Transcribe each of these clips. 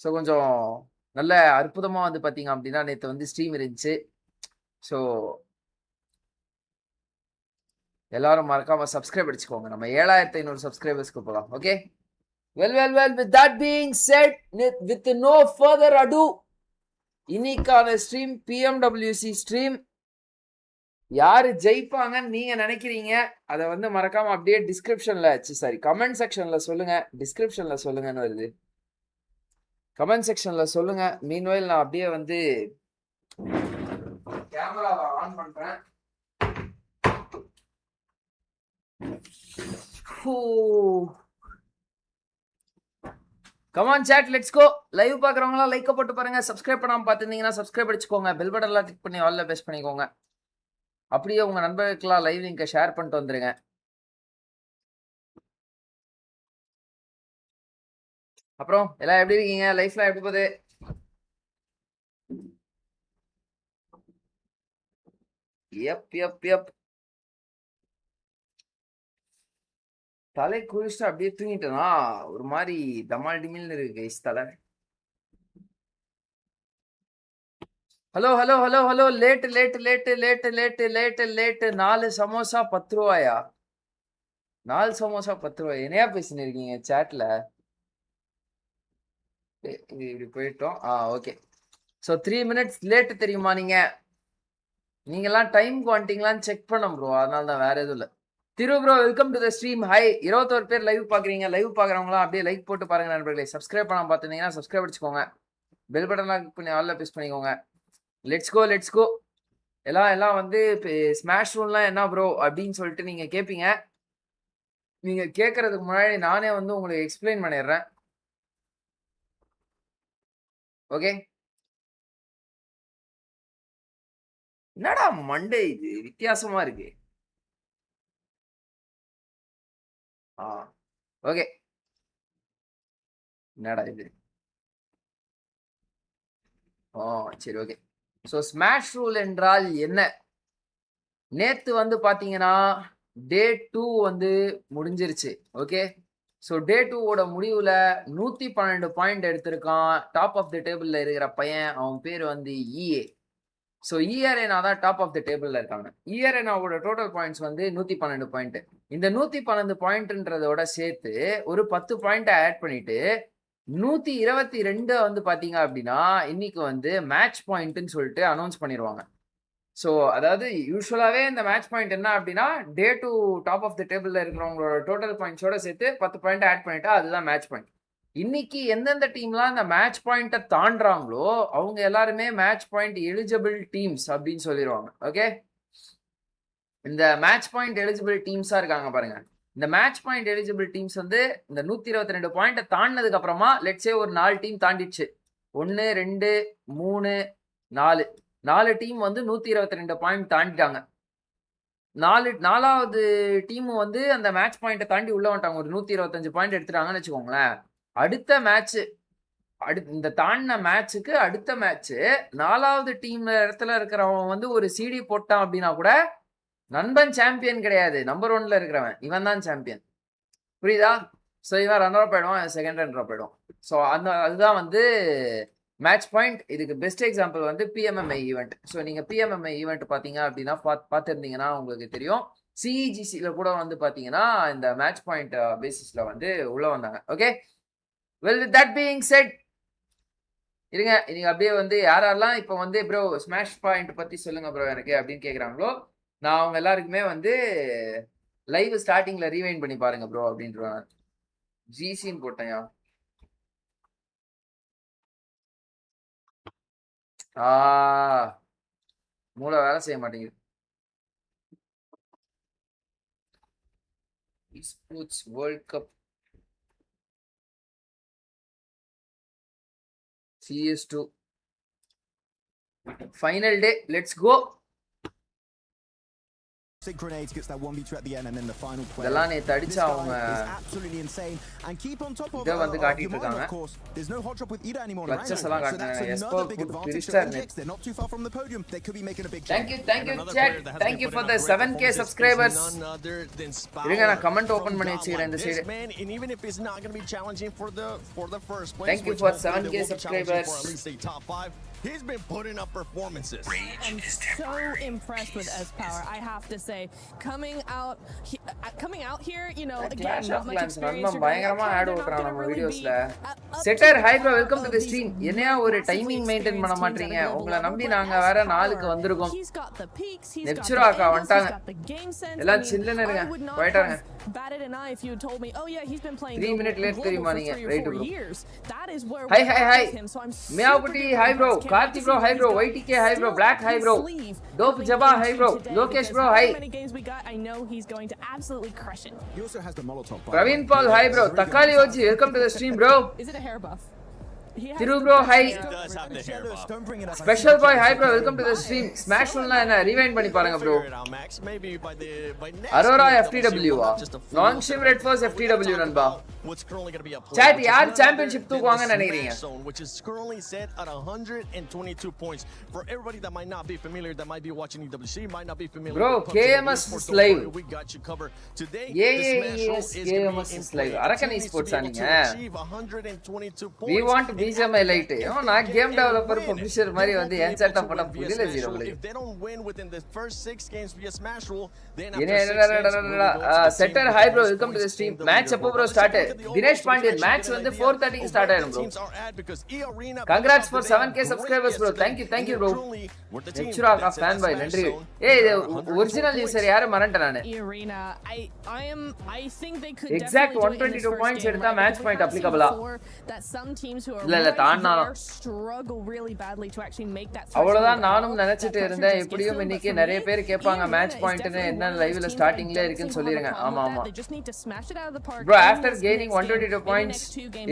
So கொஞ்சம் நல்ல அற்புதமாக வந்து பார்த்தீங்க அப்படின்னா நேற்று வந்து ஸ்ட்ரீம் இருந்துச்சு. ஸோ எல்லாரும் மறக்காம சப்ஸ்கிரைப் அடிச்சுக்கோங்க. நம்ம 7500 சப்ஸ்கிரைபர்ஸ்க்கு போகலாம். Okay, well, with that being said, with no further ado, இன்னைக்கான ஸ்ட்ரீம் PMWC ஸ்ட்ரீம். யாரு ஜெயிப்பாங்கன்னு நீங்க நினைக்கிறீங்க? அதை வந்து மறக்காம அப்படியே டிஸ்கிரிப்ஷன்ல கமெண்ட் செக்ஷன்ல சொல்லுங்க. டிஸ்கிரிப்ஷன்ல சொல்லுங்கன்னு வருது. கமெண்ட் செக்ஷன்ல சொல்லுங்க. மீன்வைல் நான் அப்படியே வந்து கேமராவை ஆன் பண்றேன். Come on chat, let's go. Live பாக்குறவங்களா லைக் போட்டு பாருங்க. சப்ஸ்கிரைப் பண்ணாம பார்த்துருந்தீங்கன்னா சப்ஸ்கிரைப் அடிச்சுக்கோங்க. பெல் பட்டன்லாம் கிளிக் பண்ணி ஆல்ல பெஸ்ட் பண்ணிக்கோங்க. அப்படியே உங்க நண்பர்களுக்கெல்லாம் லைவ் லிங்கை ஷேர் பண்ணிட்டு வந்துருங்க. அப்புறம் எல்லாம் எப்படி இருக்கீங்க? லைஃப்லாம் எப்படி போகுது? எப் தலை குளிச்சுட்டு அப்படியே தூங்கிட்டேனா? ஒரு மாதிரி தமால் டிமில்னு இருக்கு கைஸ் தலை. Hello hello hello hello late 4 samosa 10 ரூபாயா? 4 சமோசா 10 ரூபாய். என்னையா பேசினு இருக்கீங்க சாட்ல? இப்படி போயிட்டோம். ஓகே. ஸோ 3 மினிட்ஸ் லேட்டு தெரியுமா? நீங்கெல்லாம் டைம்க்கு வந்துட்டீங்களான்னு செக் பண்ண ப்ரோ, அதனால தான், வேற எதுவும் இல்லை. Thiru bro, welcome to the stream. Hi, 21 பேர் லைவ் பாக்குறீங்க. லைவ் பாக்குறவங்களாம் அப்படியே லைக் போட்டு பாருங்க நண்பர்களே. சப்ஸ்கிரைப் பண்ணாம பார்த்துருந்தீங்கன்னா சப்ஸ்கிரைப் அடிச்சுக்கோங்க. பெல் பட்டன்லாம் கிளிக் பண்ணி ஆல்ல ப்ரெஸ் பண்ணிக்கோங்க. லெட்ஸ் கோ. எல்லாம் வந்து ஸ்மாஷ் ரூல்லாம் என்ன ப்ரோ அப்படின்னு சொல்லிட்டு நீங்க கேட்பீங்க. நீங்க கேட்கறதுக்கு முன்னாடி நானே வந்து உங்களுக்கு எக்ஸ்பிளைன் பண்ணிடுறேன். ஓகே, என்னடா மண்டே இது வித்தியாசமா இருக்கு. ஓகே, என்னடா இது? சரி, ஓகே. ஸோ ஸ்மாஷ் ரூல் என்றால் என்ன? நேத்து வந்து பாத்தீங்கன்னா டே 2 வந்து முடிஞ்சிருச்சு. ஓகே, ஸோ டே 2வோட முடிவுல 112 பாயிண்ட் எடுத்திருக்கான். டாப் ஆஃப் தி டேபிள்ல இருக்கிற பையன், அவன் பேர் வந்து EA. ஸோ ERNA தான் டாப் ஆஃப் தி டேபிள்ல இருக்காங்க. ERNAவோட டோட்டல் பாயிண்ட்ஸ் வந்து 112 பாயிண்ட். இந்த 112 பாயிண்ட்ன்றதோட சேர்த்து ஒரு 10 பாயிண்ட் ஆட் பண்ணிட்டு 122 வந்து பாத்தீங்க அப்படின்னா இன்னைக்கு வந்து மேட்ச் பாயிண்ட்னு சொல்லிட்டு அனௌன்ஸ் பண்ணிடுவாங்க. ஸோ அதாவது யூஸ்வலாகவே இந்த மேட்ச் பாயிண்ட் என்ன அப்படின்னா டே 2 டாப் ஆஃப் தி டேபிளில் இருக்கிறவங்களோட டோட்டல் பாயிண்ட்ஸோட சேர்த்து 10 பாயிண்ட் ஆட் பண்ணிட்டா அதுதான் மேட்ச் பாயிண்ட். இன்னைக்கு எந்தெந்த டீம்லாம் இந்த மேட்ச் பாயிண்ட்டை தாண்டாங்களோ அவங்க எல்லாருமே மேட்ச் பாயிண்ட் எலிஜிபிள் டீம்ஸ் அப்படின்னு சொல்லிடுவாங்க. ஓகே, இந்த மேட்ச் பாயிண்ட் எலிஜிபிள் டீம்ஸாக இருக்காங்க பாருங்க. இந்த மேட்ச் பாயிண்ட் எலிஜிபிள் டீம்ஸ் வந்து இந்த 122 பாயிண்ட்டை தாண்டினதுக்கு அப்புறமா லெட்ஸே ஒரு 4 டீம் தாண்டிடுச்சு. 1 2 3 4 டீம் வந்து 122 பாயிண்ட் தாண்டிட்டாங்க. நாலாவது டீம் வந்து அந்த மேட்ச் பாயிண்ட்டை தாண்டி உள்ள வந்துட்டாங்க. ஒரு 125 பாயிண்ட் எடுத்துட்டாங்கன்னு வச்சுக்கோங்களேன். அடுத்த மேட்ச், இந்த தாண்டின மேட்சுக்கு அடுத்த மேட்ச் 4வது டீம் இடத்துல இருக்கிறவன் வந்து ஒரு சிடி போட்டான் அப்படின்னா கூட நண்பன் சாம்பியன் கிடையாது. நம்பர் 1ல இருக்கிறவன் இவன் தான் சாம்பியன். புரியுதா? ஸோ இவன் ரன்னர் அப் ஆயிடுவான், செகண்ட் ரன்னர் அப் ஆயிடுவான். ஸோ அதுதான் வந்து மேட்ச் பாயிண்ட். இதுக்கு பெஸ்ட் எக்ஸாம்பிள் வந்து PMMI ஈவெண்ட். ஸோ நீங்கள் PMMI ஈவெண்ட் பார்த்தீங்க அப்படின்னா பார்த்துருந்தீங்கன்னா உங்களுக்கு தெரியும். CEGCல கூட வந்து பார்த்தீங்கன்னா இந்த மேட்ச் பாயிண்ட் பேசிஸில் வந்து உள்ள வந்தாங்க. Okay, well with that being set, இருங்க நீங்க அப்படியே வந்து யாரெல்லாம் இப்போ வந்து ப்ரோ ஸ்மாஷ் பாயிண்ட் பற்றி சொல்லுங்க ப்ரோ எனக்கு அப்படின்னு கேட்குறாங்களோ நான் அவங்க எல்லாருக்குமே வந்து லைவ் ஸ்டார்டிங்ல ரீவைண்ட் பண்ணி பாருங்க ப்ரோ அப்படின்றேன். ஜிசின்னு போட்டேன்யா. மூளை வேலை செய்ய மாட்டேங்குது. Sports world cup CS2 final day, let's go. Grenades gets that 1v2 at the end, and then the final play. இதெல்லாம் நேத்து அடிச்சா அவங்க absolutely insane and keep on top of இத வந்து காட்டிட்டு இருக்காங்க. Of course, there's no hot drop with Ida anymore. Clutches எல்லாம் காட்டுறாங்க. எஸ்போ they're not too far from the podium. They could be making a big jump. Thank you chat. Thank you for the 7k subscribers. இருங்க நான் comment open பண்ணி வச்சிக்கிறேன் இந்த side. And even if it's not going to be challenging for the first place. Thank you for 7k subscribers. For at least a top 5. He's been putting up performances. I'm so impressed with S-Power, I have to say. Coming out here, you know, again, not much experience. பயங்கரமா ad ஓட்றான் நம்ம வீடியோஸ்ல. Setter hi bro, welcome to the stream. என்னையா ஒரு timing மெயின்टेन பண்ண மாட்டீங்க? உங்களை நம்பி நாங்க வேற 4க்கு வந்திருக்கோம். நெச்சுராக்கா வந்துட்டாங்க. எல்லாம் சில்லுன்னு இருங்க. போய்ட்டாங்க. Batted an eye if you told me, oh yeah, he's been playing 3 minute late தெரியுமா நீங்க? Right bro. That is where hi. மியாவுட்டி hi bro. Karthi bro, hi bro. YTK, hi bro. Black, hi bro. Dope Jabba, hi bro. Lokesh bro, hi. Many games we got, I know he's going to absolutely crush it. He also has the Molotov. Praveen Paul, hi bro. Takali Oji, welcome to the stream bro. Is it a hair buff? Thiru bro, hi. Special boy, hi bro. Welcome to the stream. Smash full na rewind பண்ணி பாருங்க bro. Aurora FTW Long Shim Red Force FTW நண்பா. What's currently going to be a chat yaar championship தூக்குவாங்கன்னு நினைக்கிறீங்க? Which is currently set at 122 points. For everybody that might not be familiar, that might be watching EWC, might not be familiar bro, with KMS is live. We got you covered today. Yes, KMS is live. Arakan Esports நீங்க. We want BGMI light. நான் game developer publisher மாதிரி வந்து ஏன் சேட்டா பண்ண புரியல zero. If they don't win within the first 6 games via Smash Rule, then setter hi bro, welcome to the stream. Match எப்போ bro start? Dinesh Pandyan match வந்து 4:30 க்கு ஸ்டார்ட் ஆயிடும் bro. Congrats for 7k subscribers bro. Thank you bro. Nechura ka fan boy நன்றி. ஏய் original user யாரு மறந்துட்டேன் நானு. I think they could exact 122 points எடுத்தா match point applicable ஆ. இல்ல தாண்டாலும் struggle really badly to actually make that. அவ்வளவுதான் நானும் நினைச்சிட்டு இருந்தேன். எப்படியும் இன்னைக்கு நிறைய பேர் கேட்பாங்க match pointன்னு என்ன லைவ்ல ஸ்டார்டிங்ல இருக்குன்னு சொல்லிருங்க. ஆமா bro, after gaining 122 points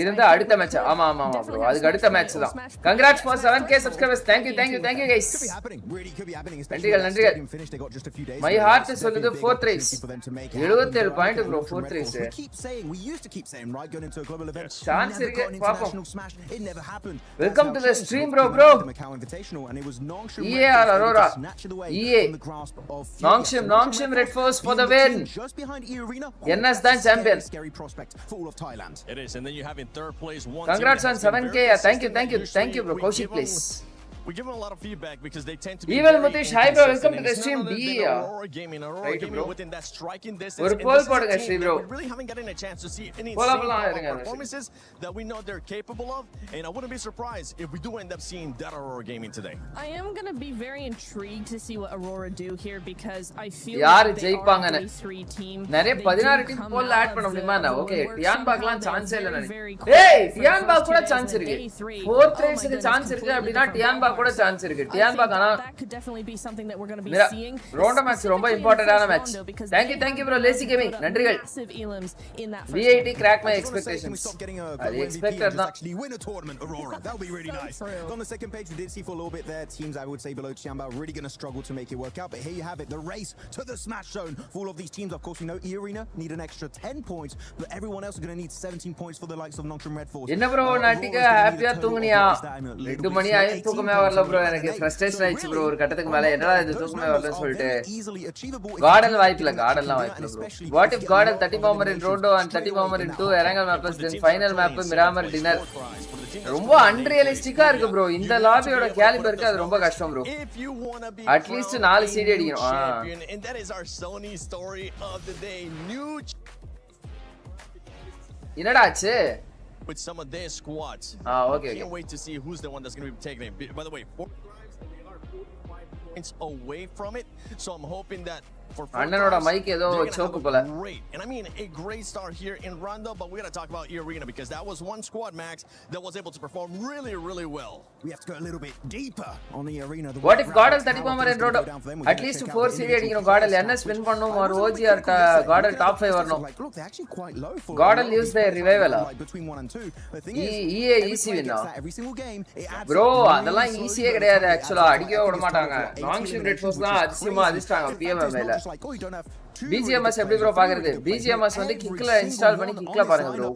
இருந்தா அடுத்த மேட்ச். ஆமா bro, அதுக்கு அடுத்த மேட்ச் தான். Congrats for 7k subscribers. Thank you guys. நன்றிகள். My heart சொல்லுது 4th race 77 point bro. 4th race we used to keep saying right going into a global event. Chance இருக்கு பாப்போம். It never happened. Welcome to the stream bro. EA or Aurora? EA. Nongshim Red Force for the win. NS dan champion. Full of Thailand. It is, and then you have in third place one. Congrats on 7k. Thank you bro. Kaushik please. We give them a lot of feedback because they tend to be Evil Mutish, hi bro, welcome to the stream. Aurora Gaming within that striking distance. ஒரு போல் போடுங்க Sri bro. We really haven't gotten a chance to see any performances that we know they're capable of, and I wouldn't be surprised if we do end up seeing that Aurora Gaming today. I am going to be very intrigued to see what Aurora do here because I feel யார் like ஜெயிப்பாங்கன்னு. நிறைய 16 team போல்ல add பண்ண முடியுமாடா? Okay, டியான்பாக்லாம் chance இல்ல நினைக்கிறேன். ஏய், டியான்பாக் கூட chance இருக்கு. 4th ரேஸ்க்கு chance இருக்கு அப்படினா டியான்பாக் கூட சான்ஸ் இருக்கு. டியான்பாக் ஆனா ரோண்டோ மேட்ச் ரொம்ப இம்பார்ட்டன்ட்டான match. Thank you bro. Lazy Gaming நன்றிகள். VIT crack my expectations. I expected that. Actually win a tournament, Aurora. That would be really nice. On the second page we did see for a little bit there teams I would say below Tianbao really going to struggle to make it work out, but here you have it, the race to the Smash Zone for all of these teams. Of course we know E-Arena need an extra 10 points, but everyone else is going to need 17 points for the likes of Nongshim Red Force. என்ன bro நாட்டிக ஹாப்பியா தூங்குனியா? 2 மணி ஆயி தூக்கமே வரல bro. எனக்கு frustration ஆயிச்சு bro. ஒரு கட்டத்துக்கு மேல என்னடா இது தூக்கமே வரலன்னு சொல்லிட்டு garden வாய்ப்பில்ல. கார்டன்லாம் வாய்ப்பில்ல bro. What if Gordon 30 bomber in Rondo and 30 bomber in 2 Erangel maps then final map Miramar dinner? ரொம்ப அன்ரியலிஸ்டிக்கா இருக்கு bro. இந்த லாபியோட கேலிபருக்கு அது ரொம்ப கஷ்டம் bro. அட்லீஸ்ட் 4 சீடி அடிக்கணும். And that is our Sony story of the day. New என்னடா ஆச்சு? with some of their squads. Okay. Can't wait to see who's the one that's going to be taking it. By the way, 4 points away from it, so I'm hoping that அண்ணனோட mic ஏதோ சோக்கு போல. And I mean a great start here in Rondo, but we got to talk about E-Arena because that was one squad, Max, that was able to perform really well. We have to go a little bit deeper on the Arena. What if Godel 30 bomber in Rondo? At least 4 CD அடிக்கணும். Godel NS win பண்ணனும். or OGR Godel top 5 வரணும். Look, they're actually quite low for Godel use their revival. Between 1 and 2. The thing EA easy win every single game. Bro, அதெல்லாம் ஈஸியே கிடையாது. ஆக்சுவலா அடிக்கவே விட மாட்டாங்க. Nongshim Red Force தான் அதிசயமா அதிஷ்டாங்க PMWC. like, oh, you don't have two BGMS எப்படி bro பாக்குறது BGMS வந்து கிக்ல இன்ஸ்டால் பண்ணி கிக்ல பாருங்க ப்ரோ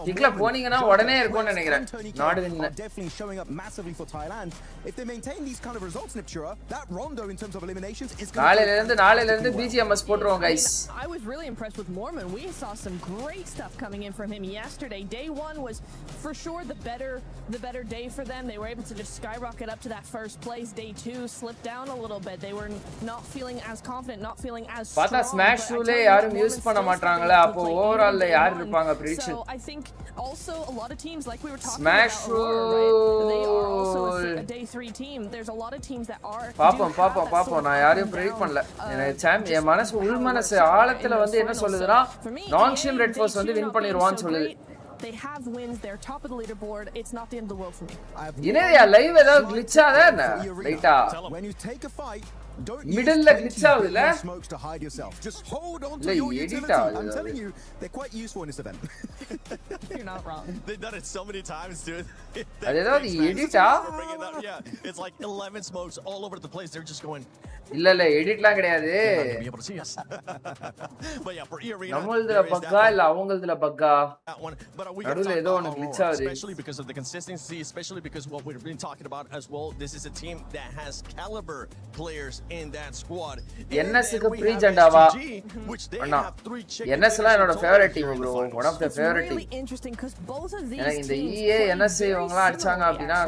கிக்ல போனீங்கன்னா உடனே இருக்கும்னு நினைக்கிறேன் not win definitely showing up massively for Thailand if they maintain these kind of results Niptura that rondo in terms of eliminations is நாளையில இருந்து BGMS போடுறோம் guys I was really impressed with Mormon. We saw some great stuff coming in from him yesterday. Day 1 was for sure the better day for them. They were able to just skyrocket up to that first place. Day 2 slipped down a little bit. They were not feeling as confident, not feeling as strong. பார்த்தா smash ரூலே யாரும் use பண்ண மாட்டாங்களே அப்போ ஓவரால்ல யார் இருப்பாங்க prediction So I think also a lot of teams like we were talking Smash about Aurora, right? They are also a day 3 team. There's a lot of teams that are பாப்போம் நான் யாரையும் predict பண்ணல எனக்கு என் மனசு உள் மனசு ஆழத்துல வந்து என்ன சொல்லுதுன்னா நாங்ஷியம் ரெட் ஃபோர்ஸ் வந்து வின் பண்ணிடுவான்னு சொல்லுது They have wins. They're top of the leaderboard. It's not the end of the world for me. இனேயா லைவ் ஏதாவது glitch ஆதா என்ன ரைட்டா when you take a fight don't middle la glitch ஆகுதுல smokes to hide yourself just hold on to your utility I'm telling you they're quite useful in this event You're not wrong. They've done it so many times, dude. அது ஏதாவது எடிட்டா Yeah, it's like 11 smokes all over the place. They're just going இல்ல எடிட்லாம் கிடையாது be able to see us. But yeah, for E-Arena நம்மளதுல பக்கா இல்ல அவங்களதுல பக்கா நடுவுல ஏதோ ஒன்னு glitch ஆகுது especially because of the consistency, especially because what we've been talking about as well. This is a team that has caliber players in that squad. NS க்கு ப்ரீ ஜெண்டாவா which they அண்ணா have 3 chickens. NS லாம் என்னோட favourite team bro one of the favorite team Really interesting because both of these எனக்கு இந்த EA NS இவங்கலாம் அடிச்சாங்க அப்படினா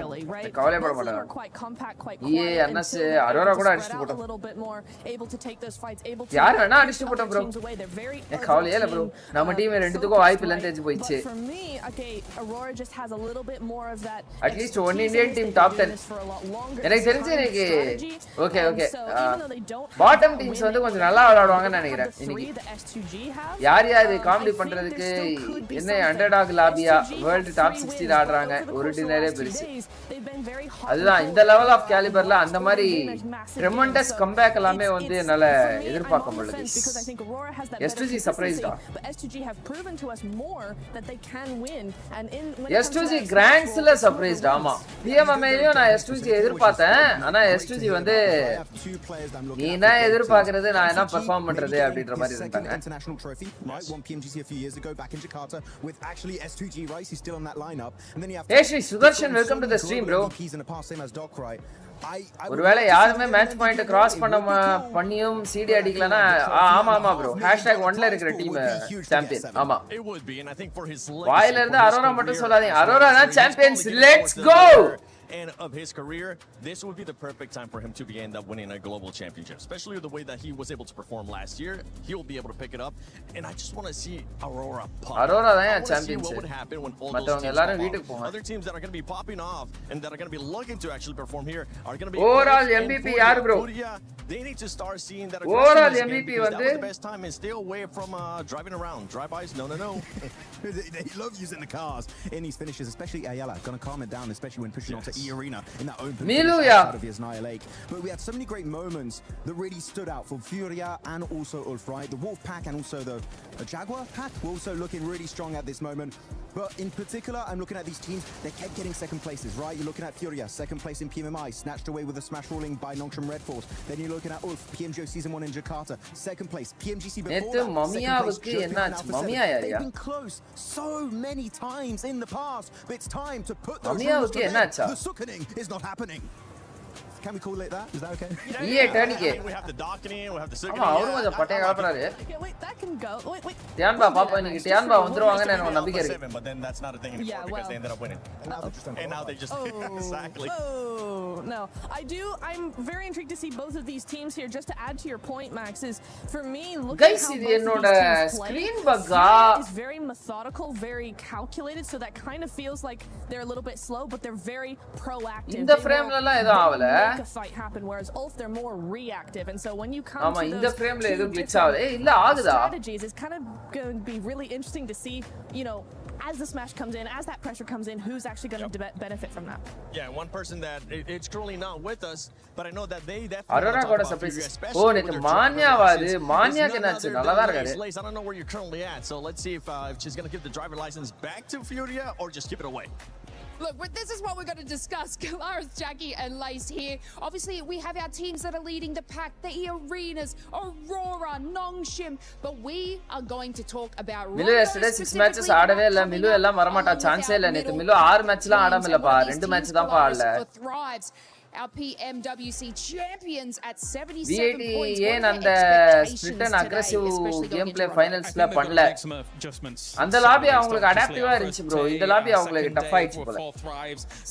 கவலைப்பட மாட்டாங்க quite compact, quite EA NS Arora கூட அடிச்சு போட்டாங்க a little bit more able to take those fights, able to யார் வேணா அடிச்சு போட்டோம் bro கவலையே இல்ல bro நம்ம டீம் ரெண்டுத்துக்கும் வாய்ப்பு இல்லன்னு தெரிஞ்சு போயிடுச்சு for me okay Aurora just has a little bit more of that at least one Indian team top 10 எனக்கு தெரிஞ்சு எனக்கு ஓகே பாட்டம் டீம்ஸ் வந்து கொஞ்சம் நல்லா விளையாடுவாங்கன்னு நினைக்கிறேன் இன்னைக்கு யார் காமெடி பண்றதுக்கு என்ன அண்டர்டாக் லாபியா வேர்ல்ட் டாப் 60 ஆடுறாங்க ஒரு டினரே பெருசு அதுதான் இந்த லெவல் ஆஃப் கேலிபர்ல அந்த மாதிரி ட்ரெமெண்டஸ் கம்பேக் எல்லாமே வந்து என்னால எதிர்பார்க்க முடியல S2G சர்ப்ரைஸ்டா S2G கிராண்ட்ஸ்ல சர்ப்ரைஸ்டா ஆமா PMMAலயும் நான் S2G எதிர்பார்த்தேன் ஆனா S2G வந்து நீ என்ன எதிர்பார்க்கிறது நான் என்ன பெர்ஃபார்ம் பண்றது அப்படின்ற மாதிரி இருந்தாங்க international trophy right won PMGC a few years ago back in Jakarta with actually S2G right he's still on that lineup and then you have Hey Shri Sudarshan welcome to the stream bro ஒருவேளை யாருமே match point cross பண்ணியும் CD அடிக்கலனா ஆமா bro #1ல இருக்கிற team champion ஆமா வாயில இருந்து அரோரா மட்டும் சொல்லாதீங்க அரோரா தான் champions let's go and of his career, this would be the perfect time for him to end up winning a global championship, especially with the way that he was able to perform last year. He will be able to pick it up, and I just want to see Aurora pop. Aurora தான் championship. What would happen when all those teams other teams that are going to be popping off and that are going to be looking to actually perform here are going to be overall MVP யார் bro they need to start seeing that overall MVP வந்து the best time and stay away from driving around drive-bys no they love using the cars in these finishes, especially Ayala going to calm it down, especially when pushing onto E-Arena in that open out of his Lake. But we had so many great moments that really stood out for Furia and also Ulf, right? The Wolf pack and also the Jaguar pack were also looking really strong at this moment. But in particular, I'm looking at these teams, they kept getting second places, right? You're looking at Furia, second place in PMMI, snatched away with a smash ruling by Nongsham Red Force. Then you're looking at Ulf, PMGO Season 1 in Jakarta, second place, PMGC before that, they've been close so many times in the past, but it's time to put those rules to bed. The Sukkening is not happening. Can we call it that? Is that okay? We have the docketing, we have the ஆமா அவரும் கொஞ்சம் பட்டைய கலப்பறாரு wait that can go wait தியான்பா பாப்பா நீங்க தியான்பா வந்துருவாங்கன்னு எனக்கு நம்பிக்கை இருக்கு but then that's not a thing anymore because they ended up winning and now they just exactly no I'm very intrigued to see both of these teams here. Just to add to your point Max is for me looking guys இது என்னோட screen பக்கா is very methodical, very calculated, so that kind of feels like they're a little bit slow but they're very proactive. இந்த ஃப்ரேம்ல எல்லாம் ஏதோ ஆவல a fight happen whereas Ulf they're more reactive and so when you come ஆமா to இந்த ஃப்ரேம்ல ஏதோ glitch ஆகுது ஏய் இல்ல ஆகுதா strategies it's kind of going to be really interesting to see as the smash comes in, as that pressure comes in, who's actually going to benefit from that? Yeah, one person that it's currently not with us, but I know that they definitely Aurora got a surprise. Oh, it's Manya வாது மானியாக்கு என்னாச்சு நல்லா தான் இருக்காரு. I don't know where you're currently at, so let's see if she's going to give the driver license back to Furia or just give it away. Look, this is what we're going to discuss. Galaris, Jackie, and Lace here. Obviously, we have our teams that are leading the pack, the Arenas, Aurora, Nongshim, but we are going to talk about Milu yesterday 6 matches ஆடவே இல்ல. மிலு எல்லாம் வரமாட்டா, சான்ஸே இல்ல. நேத்து மிலு 6 மேட்ச்லாம் ஆடாம இல்லப்பா, 2 match தான் ஆடல. Our PMWC champions at 77 V80 points. ஏன் அந்த spirit and aggressive game play ஃபைனல்ஸ்ல பண்ணல? அந்த லாபி அவங்களுக்கு அடாப்டிவா இருந்துச்சு ப்ரோ. இந்த லாபி அவங்களுக்கு டஃப் ஆயிடுச்சு போல.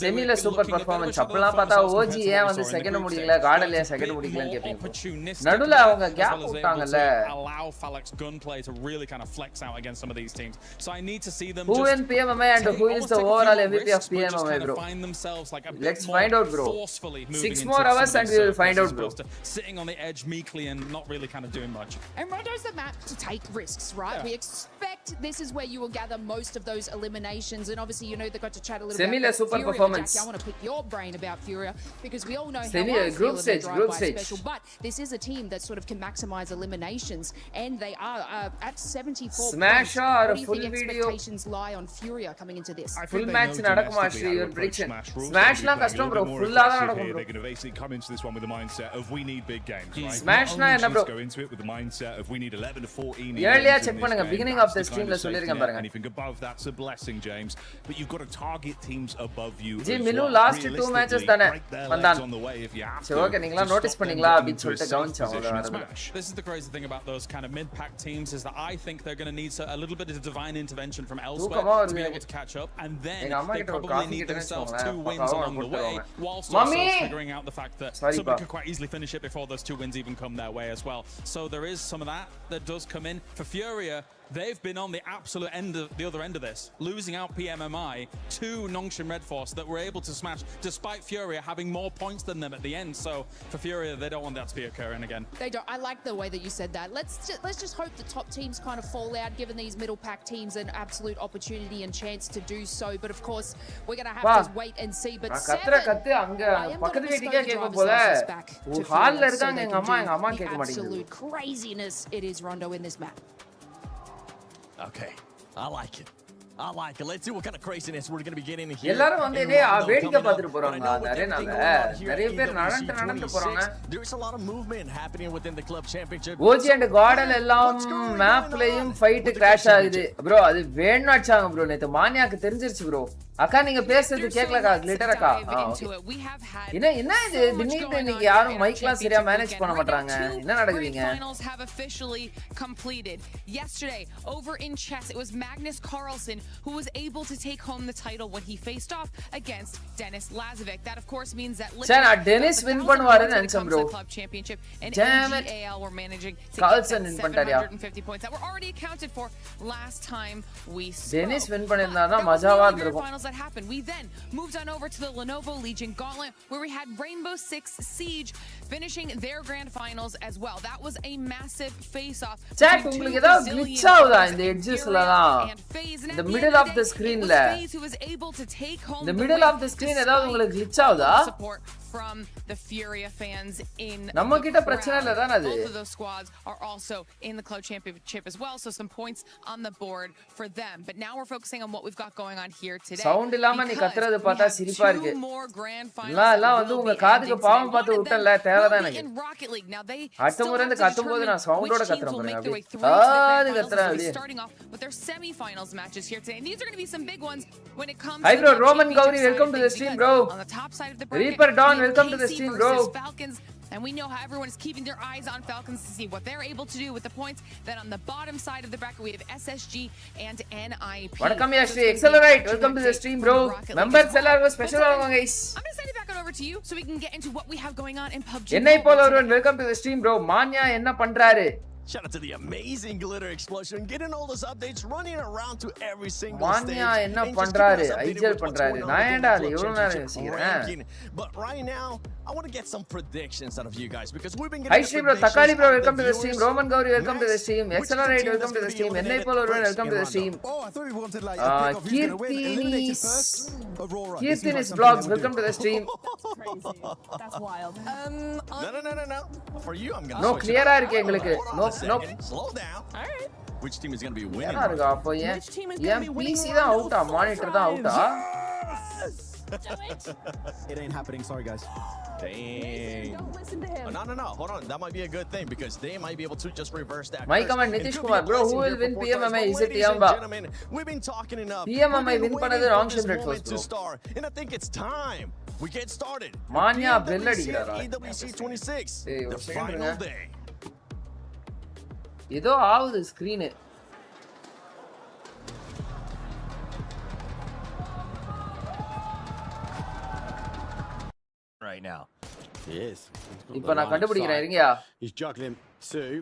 செமில சூப்பர் பெர்ஃபார்மன்ஸ். அப்பலாம் பார்த்தா ஓஜி ஏன் வந்து செகண்ட் முடிக்கல, காடல் ஏன் செகண்ட் முடிக்கலன்னு கேப்பீங்க. நடுவுல அவங்க gap விட்டாங்கல்ல. Who in PMMA and who is the overall MVP of PMMA, bro? Let's find out, bro. 6 more hours and we will find out, bro. Sitting on the edge meekly and not really kind of doing much. And Rondo's the map to take risks, right? Yeah. We expect this is where you will gather most of those eliminations, and obviously, you know, they got to chat a little bit about super Furia, performance. Jackie, I want to pick your brain about Furia because we all know Semila, how group stage. Special, but this is a team that sort of can maximize eliminations, and they are at 74 Smash points. or What do you full think video expectations lie on Furia coming into this? Full match nadakuma actually your prediction. Smash la custom, bro. Full la nadakum, bro. They're going to basically come into this one with the mindset of we need big games, right? Smash na enna, bro. Go into it with the mindset of we need 11 to 14. Earlier check பண்ணுங்க, beginning of the stream la சொல்லிருக்கேன் பாருங்க. Anything above that's a blessing, James, but you've got to target teams above you. ஜி மிலு last 2 matches தானே வந்தான். சரி okay, நீங்களா notice பண்ணீங்களா அப்படி சொல்லிட்டு கவனிச்சோம். This is the crazy thing about those kind of mid-pack teams is that I think they're going to need a little bit of divine intervention from elsewhere to be able to catch up, and then they probably need themselves 2 wins along the way, whilst also figuring out the fact that somebody could quite easily finish it before those 2 wins even come their way as well. So there is some of that does come in. For Furia, they've been on the absolute end of the other end of this, losing out PMMI to Nongshim Red Force that were able to smash despite Furia having more points than them at the end. So for Furia, they don't want that to be occurring again. They don't. I like the way that you said that. Let's just hope the top teams kind of fall out, given these middle pack teams an absolute opportunity and chance to do so. But of course, we're going to have to wait and see. But கத்து அங்க பக்கத்து வீட்டுக்கே கேட்க போல. ஹால்ல இருக்காங்க எங்க அம்மா கேட்க மாட்டேங்குது. Absolute craziness it is, Rondo, in this map. Okay, I like it. Let's see what kind of craziness we're going to be getting here. எல்லாரும் வந்து வேடிக்கை பார்த்துட்டு போறாங்க அந்த அரேனால. நிறைய பேர் நடந்து போறாங்க. There's a lot of movement happening within the club championship. OG and caudal எல்லாம் மேப்லயும் ஃபைட் கிராஷ் ஆகுது. ப்ரோ அது வேணும்னு அடிச்சாங்க ப்ரோ. நேத்து மானியாக்கு தெரிஞ்சிருச்சு ப்ரோ. அக்கா நீங்க பேசுறது கேக்கலக்கா, கிளிட்டர் அக்கா. என்ன இது திடீர்னு இன்னைக்கு யாரும் மைக்லாம் சரியா மேனேஜ் பண்ண மாட்டாங்க. என்ன நடக்குதுங்க? Finals have officially completed. Yesterday over in chess it was Magnus Carlsen who was able to take home the title when he faced off against Denis Lazovic. That of course means that Chana Denis win பண்ணுவாருன்னு நினைச்சேன் bro. Club championship and GAL were managing to Carlsen win பண்ணிட்டாரியா? 750 points that were already accounted for last time we spoke. Denis win பண்ணிருந்தானா மஜாவா இருந்திருக்கும். That happened. We then moved on over to the Lenovo Legion Gauntlet where we had Rainbow Six Siege finishing their grand finals as well. That was a massive face-off. Chat உங்களுக்கு ஏதாவது glitch ஆகுதா இந்த எட்ஜஸ்லலாம்? The middle of the screenல. The middle of the screen ஏதாவது உங்களுக்கு glitch ஆகுதா? From the Furia fans in நம்ம கிட்ட பிரச்சனை இல்ல தான அது. Both of those squads are also in the club championship as well, so some points on the board for them. But now we're focusing on what we've got going on here today. Sound இல்லாம நீ கத்துறது பார்த்தா சிரிப்பா இருக்கு. எல்லாம் வந்து உங்க காதுக்கு பாவம் பார்த்து விட்டல தேவைதான் எனக்கு. அடுத்த முறை இந்த கத்தும்போது நான் சவுண்டோட கத்துறேன் பாருங்க. அது கத்துறேன் அப்படியே. Starting off with their semi-finals matches here today. And these are going to be some big ones when it comes Hi bro, Roman Gauri, welcome to the stream bro. On the top side of the bracket, Reaper Don, welcome to the stream bro. Falcons, and we know how everyone is keeping their eyes on Falcons to see what they're able to do with the points. Then on the bottom side of the bracket we have SSG and NIP. Welcome Yashri, accelerate, welcome to the stream bro. Members எல்லாரும் special ஆவாங்க guys. I'm going to send it back over to you so we can get into what we have going on in PUBG. என்னை போல ஒருவன் welcome to the stream bro. மான்யா என்ன பண்றாரு? Shout out to the amazing glitter explosion, getting all those updates, running around to every single stage. Manya enna பண்றாரு? ஐஜல் பண்றாரு. நான் ஏன்டா அது இவ்வளவு நேரம் யோசிக்கிறேன். But right now, I want to get some predictions out of you guys because we've been getting Hi stream bro, Takali bro, welcome to the stream. Roman Gauri, welcome to the stream. Accelerate, welcome to the stream. Ennai pol oruvan, welcome to the stream. Oh, I thought we wanted like a pick of you to win, eliminate it first. Aurora. Kirtinis vlogs, welcome to the stream. Crazy. That's wild. No. For you, I'm going to No, clear ஆ இருக்கு எங்களுக்கு. No. Slow down. All right. Which team is going to be winning? ஏனா இருக்கு அப்போ ஏன் PC தான் அவுட்டா, monitor தான் அவுட்டா? It ain't happening. Sorry, guys. Dang. Don't listen to him. No. Hold on. That might be a good thing because they might be able to just reverse that. My comment, Nitish Kumar. Bro, who will win PMMI? Is it Tiamba? We've been talking enough. PMMI win பண்ணது wrong shimlet first, bro. And I think it's time. We get started. Manya bell அடிக்கிறாரா? EWC 26. The final day. ஏதோ ஆவுது screen. Right now. He is. இப்போ நான் கண்டுபிடிக்கிறேன் இருங்கயா. He's juggling two.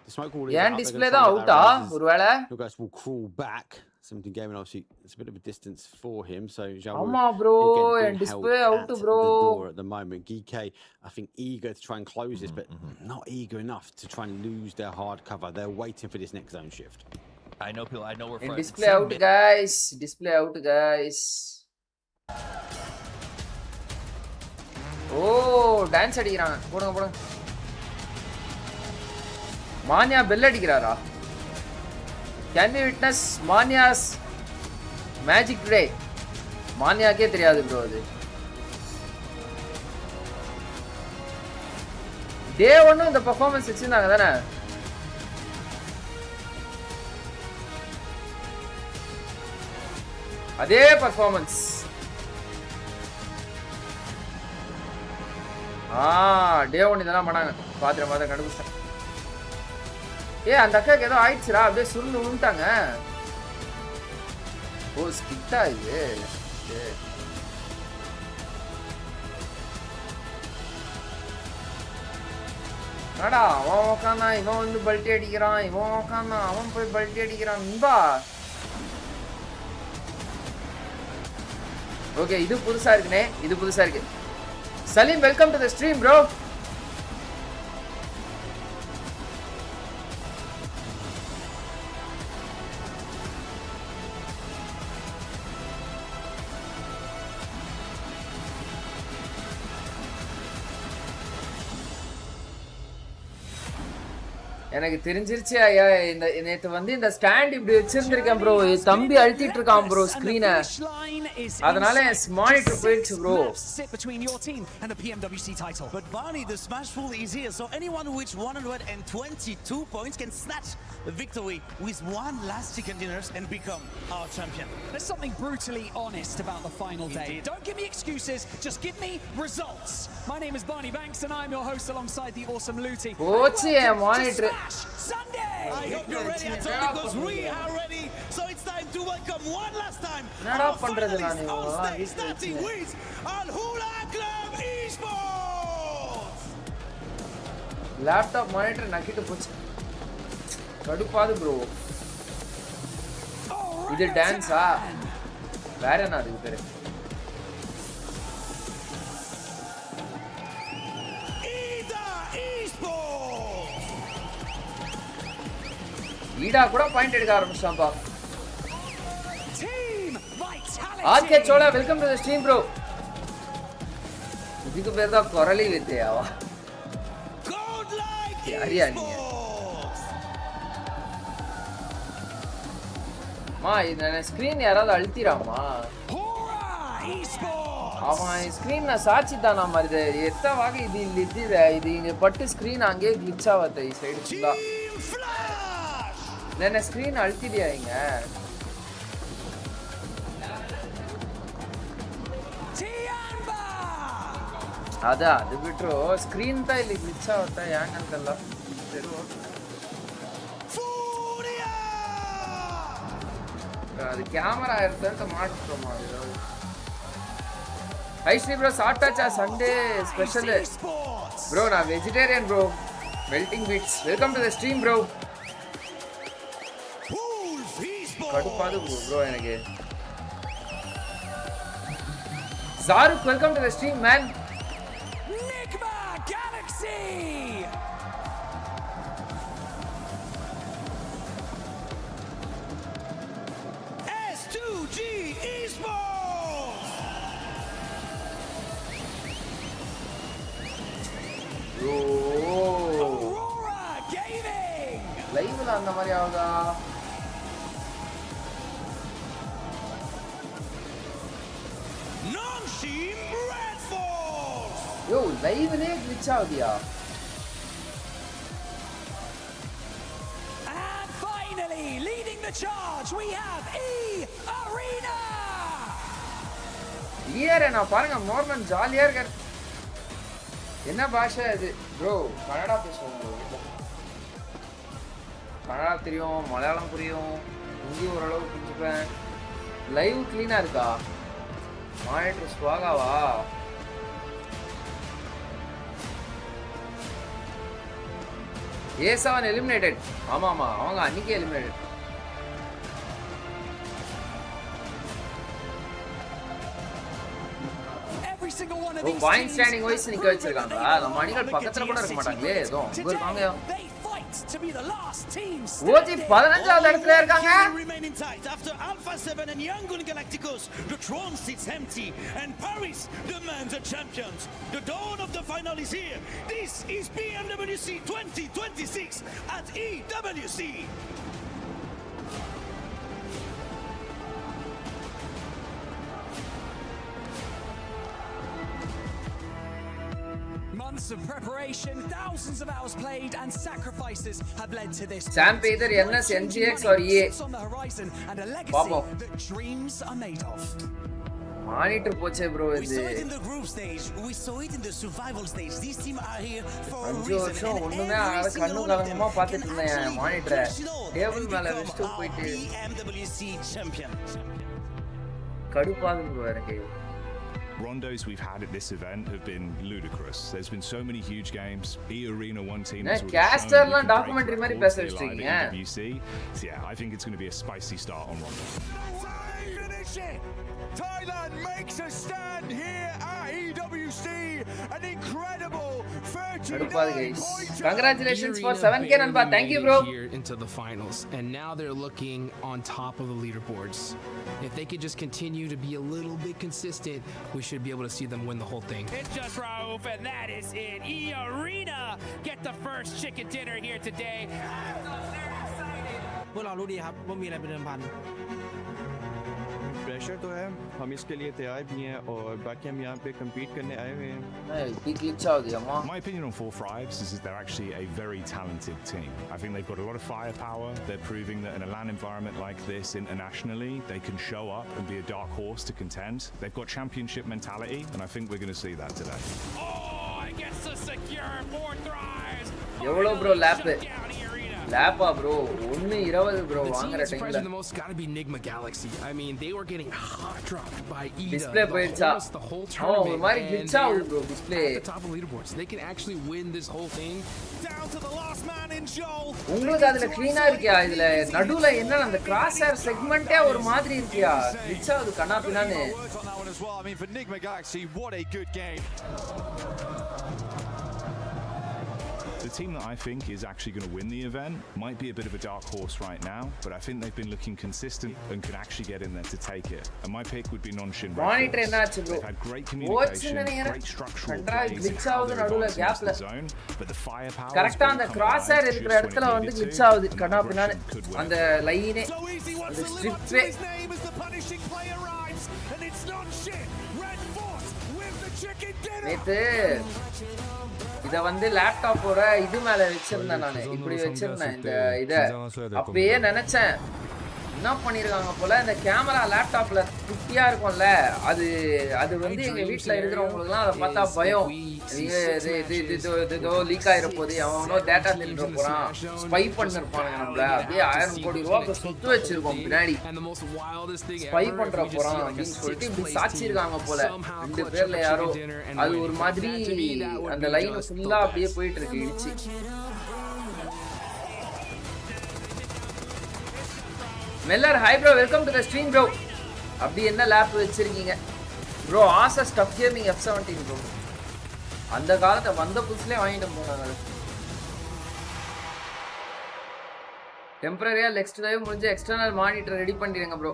The smoke wall is ஏன் up. Display தான் அவுட்டா ஒருவேளை? You guys will crawl back. Something game and obviously it's a bit of a distance for him. So ஆமா bro, and display out bro. The door at the moment. GK, I think eager to try and close this, but not eager enough to try and lose their hard cover. They're waiting for this next zone shift. I know we're and display out guys. Display out guys. Oh, dance அடிக்கிறாங்க. போடுங்க. Mania bell அடிக்கிறாரா? Can we witness Mania's magic today? மானியாக்கே தெரியாது bro அது. டே 1 இந்த performance வச்சிருந்தாங்க தானே? அதே பெர்ஃபார்மன்ஸ். டே 1 இதெல்லாம் பண்ணாங்க. பாத்திரம் கண்டுபிடிச்சேன். அந்த அக்காக்கு ஏதோ ஆயிடுச்சுடா, அப்படியே சுருண்டு விழுந்துட்டாங்க. ஓ ஸ்கிட்டா இது. அடா அவன் உக்காந்தா இவன் வந்து பல்ட்டி அடிக்கிறான், இவன் உக்காந்தா அவன் போய் பல்ட்டி அடிக்கிறான். நண்பா ஓகே, இது புதுசா இருக்குனே, இது புதுசா இருக்கு. Salim welcome to the stream bro. எனக்கு தெரிஞ்சிருச்சு ஐயா, இந்த நேத்து வந்து இந்த ஸ்டாண்ட் இப்படி வச்சிருந்திருக்கேன் ப்ரோ. தம்பி அழுத்திட்டு இருக்கான் ப்ரோ ஸ்கிரீனை, அதனால மானிட்டர் போயிடுச்சு bro. Between your team and the PMWC title. But Barney, the smash pool is here, so anyone who hits 122 points can snatch the victory with one last chicken dinners and become our champion. There's something brutally honest about the final day. Don't give me excuses, just give me results. My name is Barney Banks and I'm your host alongside the awesome Luti. Ochi monitor Sunday. I hope you're ready at all because we are ready. So it's time to welcome one last time our finalists on stage, starting with Orangutan Esports. Laptop monitor nakittu pochu. கடுப்பாது bro. இது டான்ஸா? வேற என்ன அதுக்கு பேரு? ஈடா கூட point எடுக்க ஆரம்பிச்சாம்பா. RK Sola welcome to the stream bro. இதுக்கு பேர் தான் கொரலி வித்தையாவா? யாரியா நீங்க? மா இந்த ஸ்கிரீன் யாராவது அழுத்திராமா? அவன் ஸ்கிரீன் நான் சாட்சி தானா மாதிரி எத்தவாக இது இங்க பட்டு ஸ்கிரீன் அங்கேயே கிளிச் ஆகாத ಈ சைடு ஃபுல்லா. ನನ್ನ ಸ್ಕ್ರೀನ್ ಅಳ್ತಿದ್ಯಾ ಹಿಂಗ? ಅದು ಬಿಟ್ರು ಸ್ಕ್ರೀನ್ ತ ಇಲ್ಲಿ ಗ್ಲಿಚ್ ಆಗುತ್ತಾ ಯಾಕಂತಲ್ಲ. ಅದು ಕ್ಯಾಮರಾ ಇರುತ್ತೆ ಅಂತ ಮಾಡ್ಬಿಟ್ರು ಮಾಡಿದ್ರು. Hi Shri bro, soft touch Sunday special bro. ನಾ vegetarian bro. Melting bits welcome to the stream bro. கடுப்பாது ப்ரோ எனக்கு. ஜாருக் welcome to the stream man. Nigma Galaxy S2G Esports. Aurora Gaming. லைவ்ல அந்த மாதிரி ஆகுதா? Yo, live ne glitch ஆகுதியா? And finally, leading the charge, we have E-Arena! Here நான் பாருங்க normal ஜாலியா இருக்கார். என்ன பாஷை இது? Bro, கன்னடா பேசுவோம் bro. கன்னடா தெரியும், மலையாளம் புரியும், ஹிந்தி ஓரளவு புரிஞ்சுப்பேன். லைவ் க்ளீனா இருக்கா? மானிட்டர் ஸ்வாகாவா? A7 eliminated. ஆமா ஆமா அவங்க அன்னைக்கே eliminated. ஓ பாயிண்ட் ஸ்டாண்டிங் வைஸ் நிக்க வச்சிருக்காங்களா? நம்ம அணிகள் பக்கத்துல கூட இருக்க மாட்டாங்களே. ஏதோ இங்க இருக்காங்க. ஓஜி 15வது இடத்துல இருக்காங்க. Remaining tight after Alpha 7 and Yangon Galacticos. The throne sits empty and Paris demands a champion. The dawn of the final is here. This is PMWC 2026 at EWC. Months of preparation, thousands of hours played, and sacrifices have led to this. Champ either NS, NGX or EA. On the horizon, and a legacy that dreams are made of. Monitor poche bro We saw it in the group stage. We saw it in the survival stage. These teams are here for a reason. ஒண்ணுமே கண்ணு கலங்கமா பார்த்துட்டு இருந்தேன் மானிட்டரை. Table மேல வெச்சிட்டு போயிட்டு PMWC champion. கடுப்பாகுது bro எனக்கு. Rondos we've had at this event have been ludicrous. There's been so many huge games. E-Arena one team. Casterலாம் documentary மாதிரி பேச வச்சிருக்கீங்க. So yeah, I think it's going to be a spicy start on Rondos. Thailand makes a stand here at EWC. An incredible 39 points. Congratulations for 7K Nanba. Thank you bro. Here into the finals, and now they're looking on top of the leaderboards. If they could just continue to be a little bit consistent, we should be able to see them win the whole thing. It's just Raouf, and that is it. E-Arena get the first chicken dinner here today. พวกเรารู้ดีครับว่ามีอะไรเป็นเดิมพัน pressure तो है हम इसके लिए तैयार भी हैं और बाकी हम यहाँ पे compete करने आए हुए हैं My opinion on 4-5s is that they're actually a very talented team. I think they've got a lot of firepower. They're proving that in a LAN environment like this internationally, they can show up and be a dark horse to contend. They've got championship mentality, and I think we're going to see that today. Oh, I guess the secure 4 thrives. எவ்வளோ bro lap? Lapa bro, 1:20 bro. The team the most got to be Nigma Galaxy. I mean, they were getting hot dropped by EWC. Display points the whole tournament. Oh, glitch out bro. Display at the top of the leaderboards. They can actually win this whole thing. Down to the last man in Joel. உங்களுக்கு அதுல க்ளீனா இருக்கியா? இதுல நடுவுல என்ன அந்த cross hair செக்மெண்டே ஒரு மாதிரி இருக்கியா? glitch ஆகுது கண்ணா பின்னானே. I mean for Nigma Galaxy, what a good game. The team that I think is actually going to win the event might be a bit of a dark horse right now, but I think they've been looking consistent and can actually get in there to take it. And my pick would be Nonshin. They've had great communication, great structural plays in how they're evolving the zone, but the firepower கரெக்ட்டா அந்த cross hair இருக்கிற இடத்துல வந்து glitch ஆகுது கண்ணா பின்னானே. அந்த லைனே அந்த ஸ்ட்ரிப்பே நேத்து இத வந்து லேப்டாப்போட இது மேல வச்சிருந்தேன் நானு. இப்படி வச்சிருந்தேன் இந்த இத. அப்பயே நினைச்சேன் என்ன பண்ணிருக்காங்க போல. இந்த கேமரா லேப்டாப்ல குட்டியா இருக்கும்ல, அது அது வந்து எங்க வீட்டுல இருக்கிறவங்களுக்குலாம் அதை பார்த்தா பயம். இதோ லீக் ஆயிர போது, அவனோ டேட்டா திருட போறான், ஸ்பை பண்ணிருப்பானுங்க நம்மள. அப்படியே 1000 கோடி ரூபாய்க்கு சொத்து வச்சிருக்கோம் பின்னாடி, ஸ்பை பண்ற போறான் அப்படின்னு சொல்லிட்டு இப்படி சாச்சிருக்காங்க போல 2 பேர்ல யாரோ. அது ஒரு மாதிரி அந்த லைன் ஃபுல்லா அப்படியே போயிட்டு இருக்கு இடிச்சு. மெல்லர் hi bro, welcome to the stream bro. அப்படி என்ன லேப் வச்சிருக்கீங்க ப்ரோ? ஆசை ஸ்டஃப் கேமிங் F17 ப்ரோ. அந்த காலத்தை வந்த புதுசுலேயே வாங்கிட்டு போனாங்க. டெம்பரரியா நெக்ஸ்ட் டைம் முடிஞ்ச எக்ஸ்டர்னல் மானிட்டர் ரெடி பண்ணிடுங்க ப்ரோ.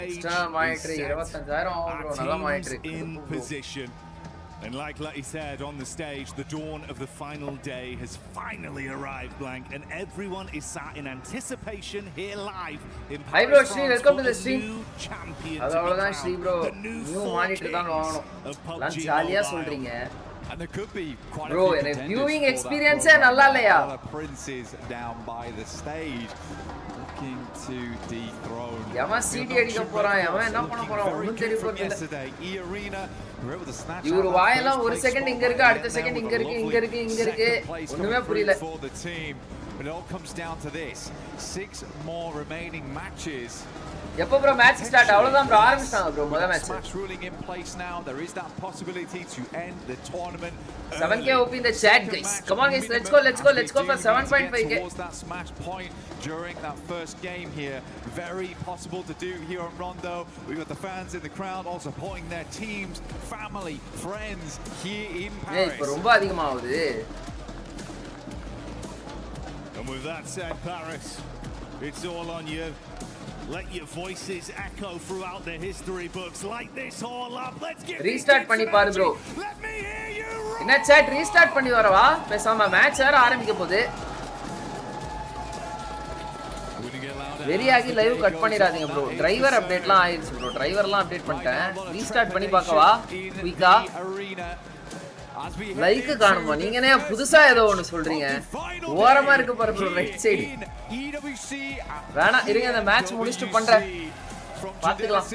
எக்ஸ்டர்னல் மானிட்டர் 25,000 ஆகும் ப்ரோ. நல்ல monitor. And like Lutty said on the stage, the dawn of the final day has finally arrived, Blank, and everyone is sat in anticipation here live in Paris. Hi bro, Shri, welcome to the stream. Champion. Adavladhan Shri bro, new monitor dhaan vaanganum. Lan jaliya solreenga. And there could be quite bro, a few viewing experience நல்லா இல்லையா? Princes down by the stage looking to dethrone. அவன் CD அடிக்க போறான். அவன் என்ன பண்ண போறான்? ஒண்ணும் தெரிய போறது இல்ல. இவரு வாயெல்லாம் ஒரு செகண்ட் இங்க இருக்கு, அடுத்த செகண்ட் இங்க இருக்கு, இங்க இருக்கு, இங்க இருக்கு. ஒண்ணுமே புரியல. But it all comes down to this. 6 more remaining matches. எப்போ bro match start அவ்வளவுதான் bro ஆரம்பிச்சாங்க bro முதல் match. Match ruling in place now. There is that possibility to end the tournament. 7k OP in the chat guys. Come on guys, let's go for 7.5k. Towards that smash point during that first game here. Very possible to do here on Rondo. We've got the fans in the crowd all supporting their teams, family, friends here in Paris. இப்போ ரொம்ப அதிகமாகுது. And with that said, Paris, it's all on you. Let your voices echo throughout the history books. Light this all up. Let's get restart பண்ணி பாரு bro. Let me hear you. என்ன chat restart பண்ணி வரவா? பேசாம match வேற ஆரம்பிக்க போகுது. வெரியாகி live cut பண்ணிராதீங்க bro. Driver அப்டேட்லாம் ஆயிருச்சு bro. டிரைவர்லாம் அப்டேட் பண்ணிட்டேன். ரீஸ்டார்ட் பண்ணி பார்க்கவா? குயிக்கா லைக் காணுமா? நீங்கனே புதுசா ஏதோ ஒன்னு சொல்றீங்க. ஓரமா இருக்கு பாரு bro ரைட் சைடு. வேணா இருங்க அந்த மேட்ச் முடிச்சிட்டு பண்றேன். பாத்துக்கலாம்.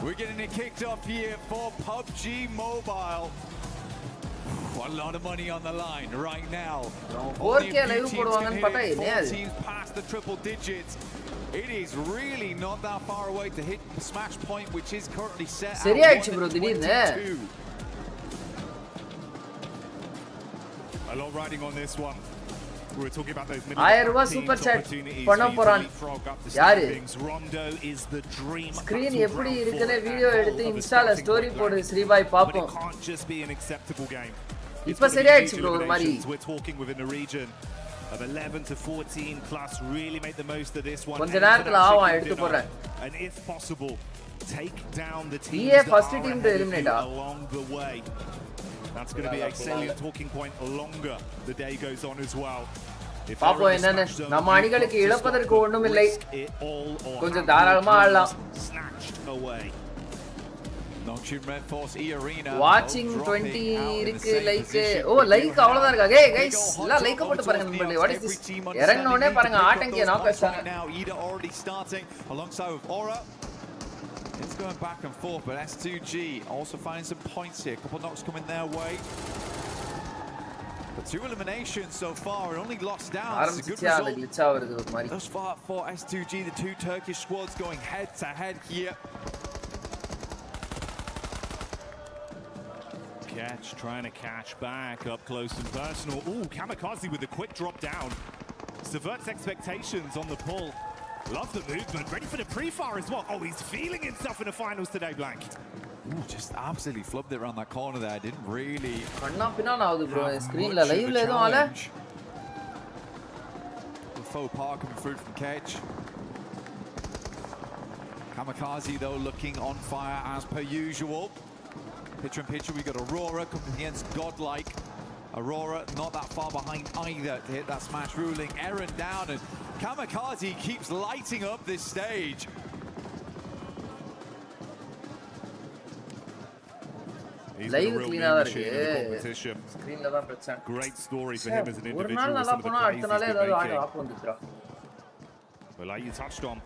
We're getting it kicked off here for PUBG Mobile. A lot of money on the line right now. 4k live போடுவாங்கன்னு பார்த்தா என்ன அது? Teams past the triple digits. It is really not that far away to hit the smash point, which is currently set. சரியாயிடுச்சு bro திடீர்னு. A lot riding on this one. We were talking about those middle 1000 ரூபாய் super chat பண்ண போறான். யாரு? Rondo is the dream. Screen எப்படி இருக்குன்னு video எடுத்து இன்ஸ்டால ஸ்டோரி போடு ஸ்ரீபாய் பாப்போம். It can't just be an acceptable game. இப்ப சரியாயிடுச்சு bro ஒரு மாதிரி. We're talking within the region of 11 to 14 plus. Really make the most of this one. கொஞ்ச நேரத்துல ஆவா எடுத்து போறேன். And if possible, take down the team first team to eliminate along the way. That's going to be a salient talking point longer the day goes on as well. பாப்போம் என்னன்னு. நம்ம அணிகளுக்கு இழப்பதற்கு ஒண்ணும் இல்லை. கொஞ்சம் தாராளமா ஆடலாம். வாட்சிங் 20 இருக்கு லைக். ஓ லைக் அவ்வளவுதான் இருக்கா? ஏய் गाइस எல்லாம் லைக் போட்டு பாருங்க நண்பர்களே. What is this? இறங்கனோனே பாருங்க ஆட்டங்க நாக் அடிச்சாங்க. Now Ida already starting alongside with Aura. It's going back and forth, but S2G also finding some points here. A couple knocks coming their way. But 2 eliminations so far and only lost down. It's a good result. Thus far for S2G, the 2 Turkish squads going head to head here. Catch, trying to catch back up close and personal. Ooh, Kamikaze with a quick drop down. Subverts expectations on the pull. Love the movement, ready for the pre-fire as well. Oh, he's feeling himself in the finals today, Blank. Ooh, just absolutely flubbed it around that corner there. Didn't really. கண்ணா பின்னா ஆகுது bro. ஸ்கிரீன்ல லைவ்ல ஏதோ ஆல. The faux pas coming through from Kedge. Kamikaze though looking on fire as per usual. Picture in picture, we got Aurora coming against GodLike. Aurora not that far behind either to hit that smash ruling. Aaron down and Kamikaze keeps lighting up this stage. Live க்ளீனா தான் இருக்கு. ஸ்கிரீன்ல தான் பிரச்சனை. Great story for him as an individual. ஒரு நாள் நல்லா போனா அடுத்த நாளே ஏதாவது app வந்துச்சுடா. Well, like you touched on,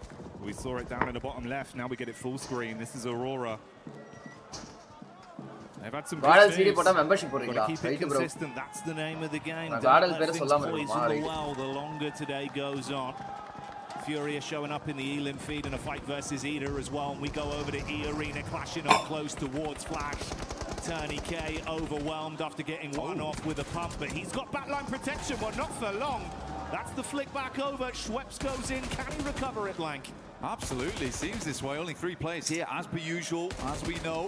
we saw it down in the bottom left. Now we get it full screen. This is Aurora. They've had some Godal CD போட்டா membership போறீங்களா? Keep it consistent. That's the name of the game. Godal பேர சொல்லாம இருக்கமா? Well, the longer today goes on. Furia showing up in the Elim feed in a fight versus Ida as well. And we go over to E Arena, clashing up close towards Flash. Turney K overwhelmed after getting one off with a pump, but he's got backline protection, but not for long. That's the flick back over. Schweppes goes in. Can he recover it, Blank? Absolutely. Seems this way. Only 3 players here, as per usual, as we know.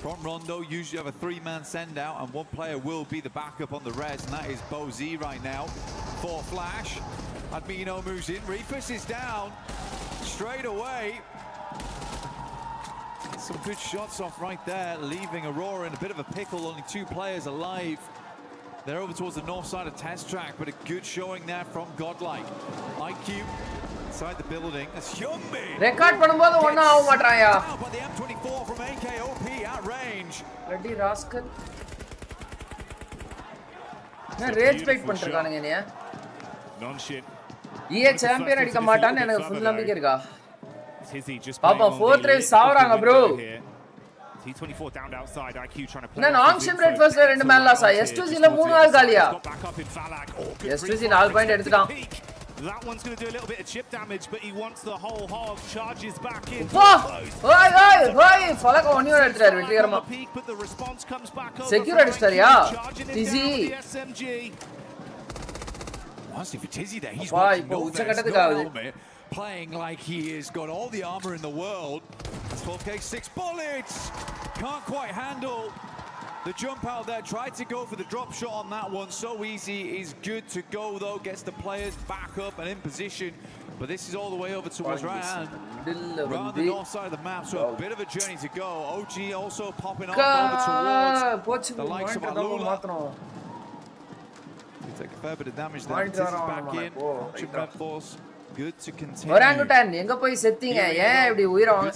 From Rondo, usually have a 3-man send out, and 1 player will be the backup on the res, and that is Bozy right now for Flash. Admino moves in, Refus is down straight away. Some good shots off right there, leaving Aurora in a bit of a pickle. Only 2 players alive. They're over towards the north side of test track, but a good showing there from GodLike. IQ inside the building. That's Hyunbin. Record பண்ணும்போது ஒண்ணா ஆக மாட்டறாயா? But the M24 from AKOP at range. bloody rascal. நான் rage byte பண்ணிருக்கானுங்க என்னைய. EA champion அடிக்க மாட்டான்னு எனக்கு full நம்பிக்கை இருக்கா? பாப்பா 4th drive சாவறாங்க bro. T24 down outside, IQ trying to play. நான் ஆங்ஷம் ரெட் ஃபர்ஸ்ட்ல 2 மேன் லாஸ் S2G ல 3 ஆள் காலியா. S2G 4 பாயிண்ட் எடுத்துட்டான். That one's going to do a little bit of chip damage, but he wants the whole hog. Charges back in. Hey, falaka one year எடுத்துறாரு வெற்றிகரமா. But the response comes back over. Secure அடிச்சாரியா? Tizzy. Honestly, for Tizzy there, he's இப்போ உச்சகட்டத்துக்கு ஆகுது. Playing like he has got all the armor in the world. 12K 6 bullets. Can't quite handle the jump out there. Tried to go for the drop shot on that one. So easy. Is good to go though. Gets the players back up and in position. But this is all the way over towards right hand. Around the north side of the map. So a bit of a journey to go. OG also popping off over towards the likes of Alula. They take a fair bit of damage there. Tizzy's back in. Red Force. Good to continue. Orangutan எங்க போய் செத்தீங்க? ஏன் இப்படி உயிரை வாங்க?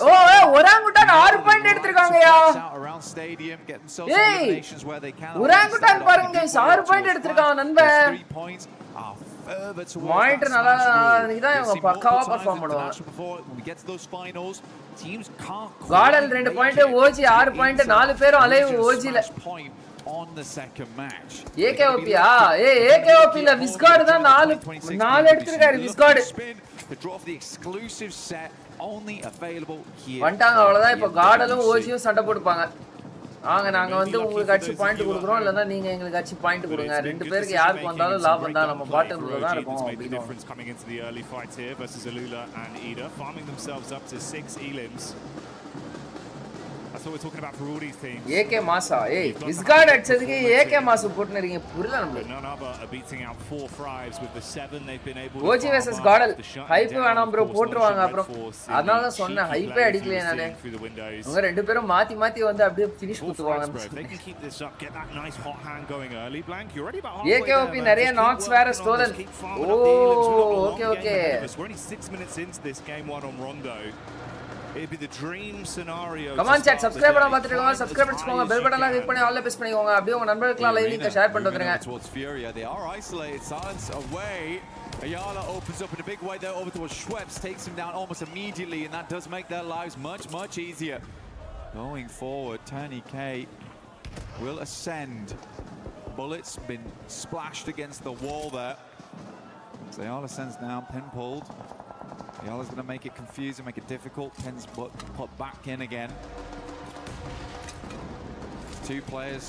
Orangutan 6 point எடுத்துட்டாங்கயா. Around stadium getting themselves eliminations where they can. Orangutan பாருங்க guys 6 point எடுத்துட்டாங்க நண்பன். 3 points are further towards. Point நல்லா நிக்குதா இவங்க பக்காவா பெர்ஃபார்ம் பண்ணுவாங்க. When we get to those finals, teams can't. Caudal 2 point OG 6 point 4 பேரும் alive OG ல. On the second match. AKOP AKOP ல விஸ்கார்ட் தான் 4 எடுத்துட்டாரு விஸ்கார்ட். The draw of the exclusive set only available here. வந்துட்டாங்க அவ்வளவுதான். இப்போ காடலும் ஓஜியும் சண்டை போடுவாங்க. நாங்க வந்து உங்களுக்கு அச்சி பாயிண்ட் கொடுக்குறோம் இல்லனா நீங்க எங்களுக்கு அச்சி பாயிண்ட் கொடுங்க. ரெண்டு பேருக்கு யாருக்கு வந்தாலும் லாபம் தான். நம்ம பாட்டம்ல தான் இருக்கோம் அப்படினு. Difference coming into the early fight here versus Alula and Ida farming themselves up to 6 elims. That's what we're talking about for all these teams. AK Masa Visgard அடிச்சதுக்கு AK Masa போட்டுனீங்க புரியல நமக்கு. None other are beating out 4 Thrives with the 7 they've been able OG versus Godal hype வேணாம் bro போட்டுருவாங்க அப்புறம். அதனால தான் சொன்னேன் hyphae அடிக்கலையே நானே. அவங்க ரெண்டு பேரும் மாத்தி மாத்தி வந்து அப்படியே finish கொடுத்துவாங்க. They can keep this up, get that nice hot hand going early. Blank, you're already about AKOP நிறைய knocks வேற stolen. Okay. We're only 6 minutes into this game 1 on Rondo. It'd be the dream scenario. Come on chat, subscribe பண்ண பாத்துக்கோங்க, subscribe பண்ணிக்கோங்க, bell button click பண்ணி all press பண்ணிக்கோங்க. அப்படியே உங்க நண்பர்களுக்கு லைவ் லிங்க் ஷேர் பண்ணிட்டு வந்துருங்க. Towards Furia, they are isolated, silence away. Ayala opens up in a big way there over towards Schweppes, takes him down almost immediately, and that does make their lives much easier. Going forward, Tony K will ascend. Bullets been splashed against the wall there. So Ayala ascends down, pin pulled. Ayala's going to make it confusing, make it difficult. Pen's put back in again. Two players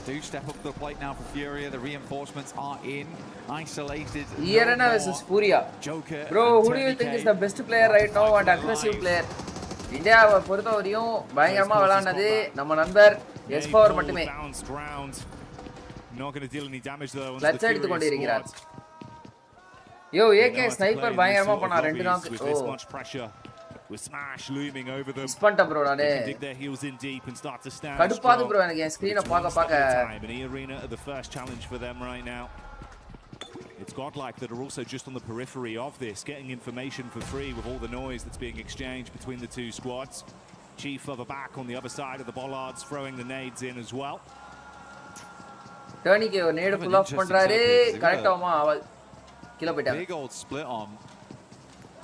do step up to the plate now for Furia. The reinforcements are in. Isolated. Irina versus Furia. Joker. Bro, who do you think is the best player right now and aggressive player? இந்தியாவை பொறுத்தவரையும் பயங்கரமா விளையாடுனது நம்ம நண்பர் S4 மட்டுமே. Not going to deal any damage though. Let's எடுத்து கொண்டிருக்கிறார். Yo, AK sniper பயங்கரமா பண்ணா ரெண்டு நாக்கு. This much pressure with Smash looming over them. ஸ்பண்ட bro நானே. Dig their heels in deep and start to stand. கடுப்பாது bro எனக்கு என் ஸ்கிரீனை பார்க்க in the arena are the first challenge for them right now. It's GodLike that are also just on the periphery of this, getting information for free with all the noise that's being exchanged between the two squads. Chief further back on the other side of the bollards, throwing the nades in as well. டர்னிக்கு ஒரு நேடு புல் of பண்றாரு. கரெக்ட்டாமா அவள் கீழ போய்ட்டாங்க. Big old split on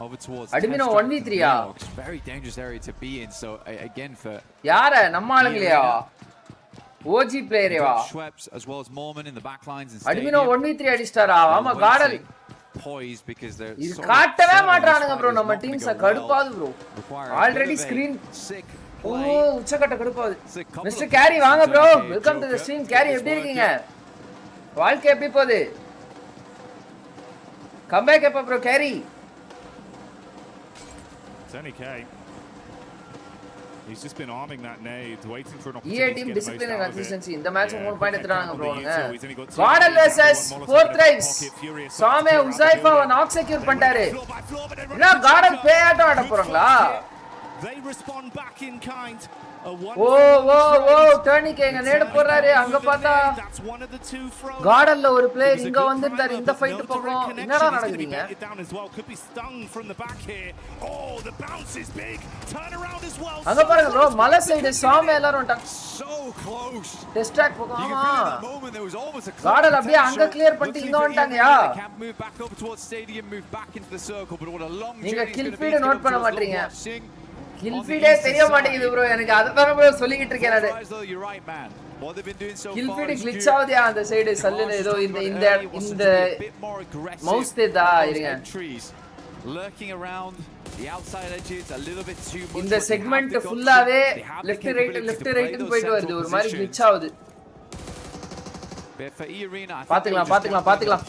over towards Admino 1v3 yeah? Very dangerous area to be in. So again for யார நம்ம ஆளுங்களையா? OG பிளேயரேவா? Schweppes as well as Mormon in the back lines and Admino 1v3 அடிச்சாரா? ஆமா caudal poised because they're இது காட்டவே மாட்டறானுங்க bro நம்ம teams கடுப்பாது bro. Already screen ஓ உச்சக்கட்ட கடுப்பாது. Mister carry வாங்க bro. Welcome to the stream. Carry எப்படி இருக்கீங்க? வாழ்க்கை எப்படி போகுது? Come back up bro carry. Tony K. He's just been arming that nade, waiting for an opportunity. EA team discipline and consistency. இந்த match 3 point எடுத்துறாங்க bro. GodLike versus 4 Thrives. சாமே உசைஃபாவை knock secure பண்ணிட்டாரு. என்ன GodLike பே ஆட்டம் ஆட போறாங்களா? They respond back in kind. டர்னிக்கேங்க நேடு போறாரு அங்க பார்த்தா கார்டன்ல ஒரு பிளேயர் இங்க வந்துட்டாரு இந்த ஃபைட் பக்கம் என்னடா நடக்குதுங்க அங்க பாருங்க ப்ரோ மலை சைடு சாமே எல்லாரும் வந்துட்டாங்க டெஸ்ட் ட்ராக் பக்கம் கார்டன் அப்படியே அங்க கிளியர் பண்ணிட்டு இங்க வந்துட்டாங்கயா நீங்க கில் ஃபீட் நோட் பண்ண மாட்டீங்க கில் ஃபீடே தெரிய மாட்டேங்குது ப்ரோ எனக்கு அததான் ப்ரோ சொல்லிக்கிட்டு இருக்கேன் நான் கில் ஃபீட் கிளிட்ச் ஆவுதா அந்த சைடு சல்லுன ஏதோ இந்த மவுஸ் தேதா இருங்க இந்த செக்மெண்ட் ஃபுல்லாவே லெஃப்ட் ரைட் னு போயிட்டு வருது ஒரு மாதிரி கிளிட்ச் ஆவுது பாத்துக்கலாம்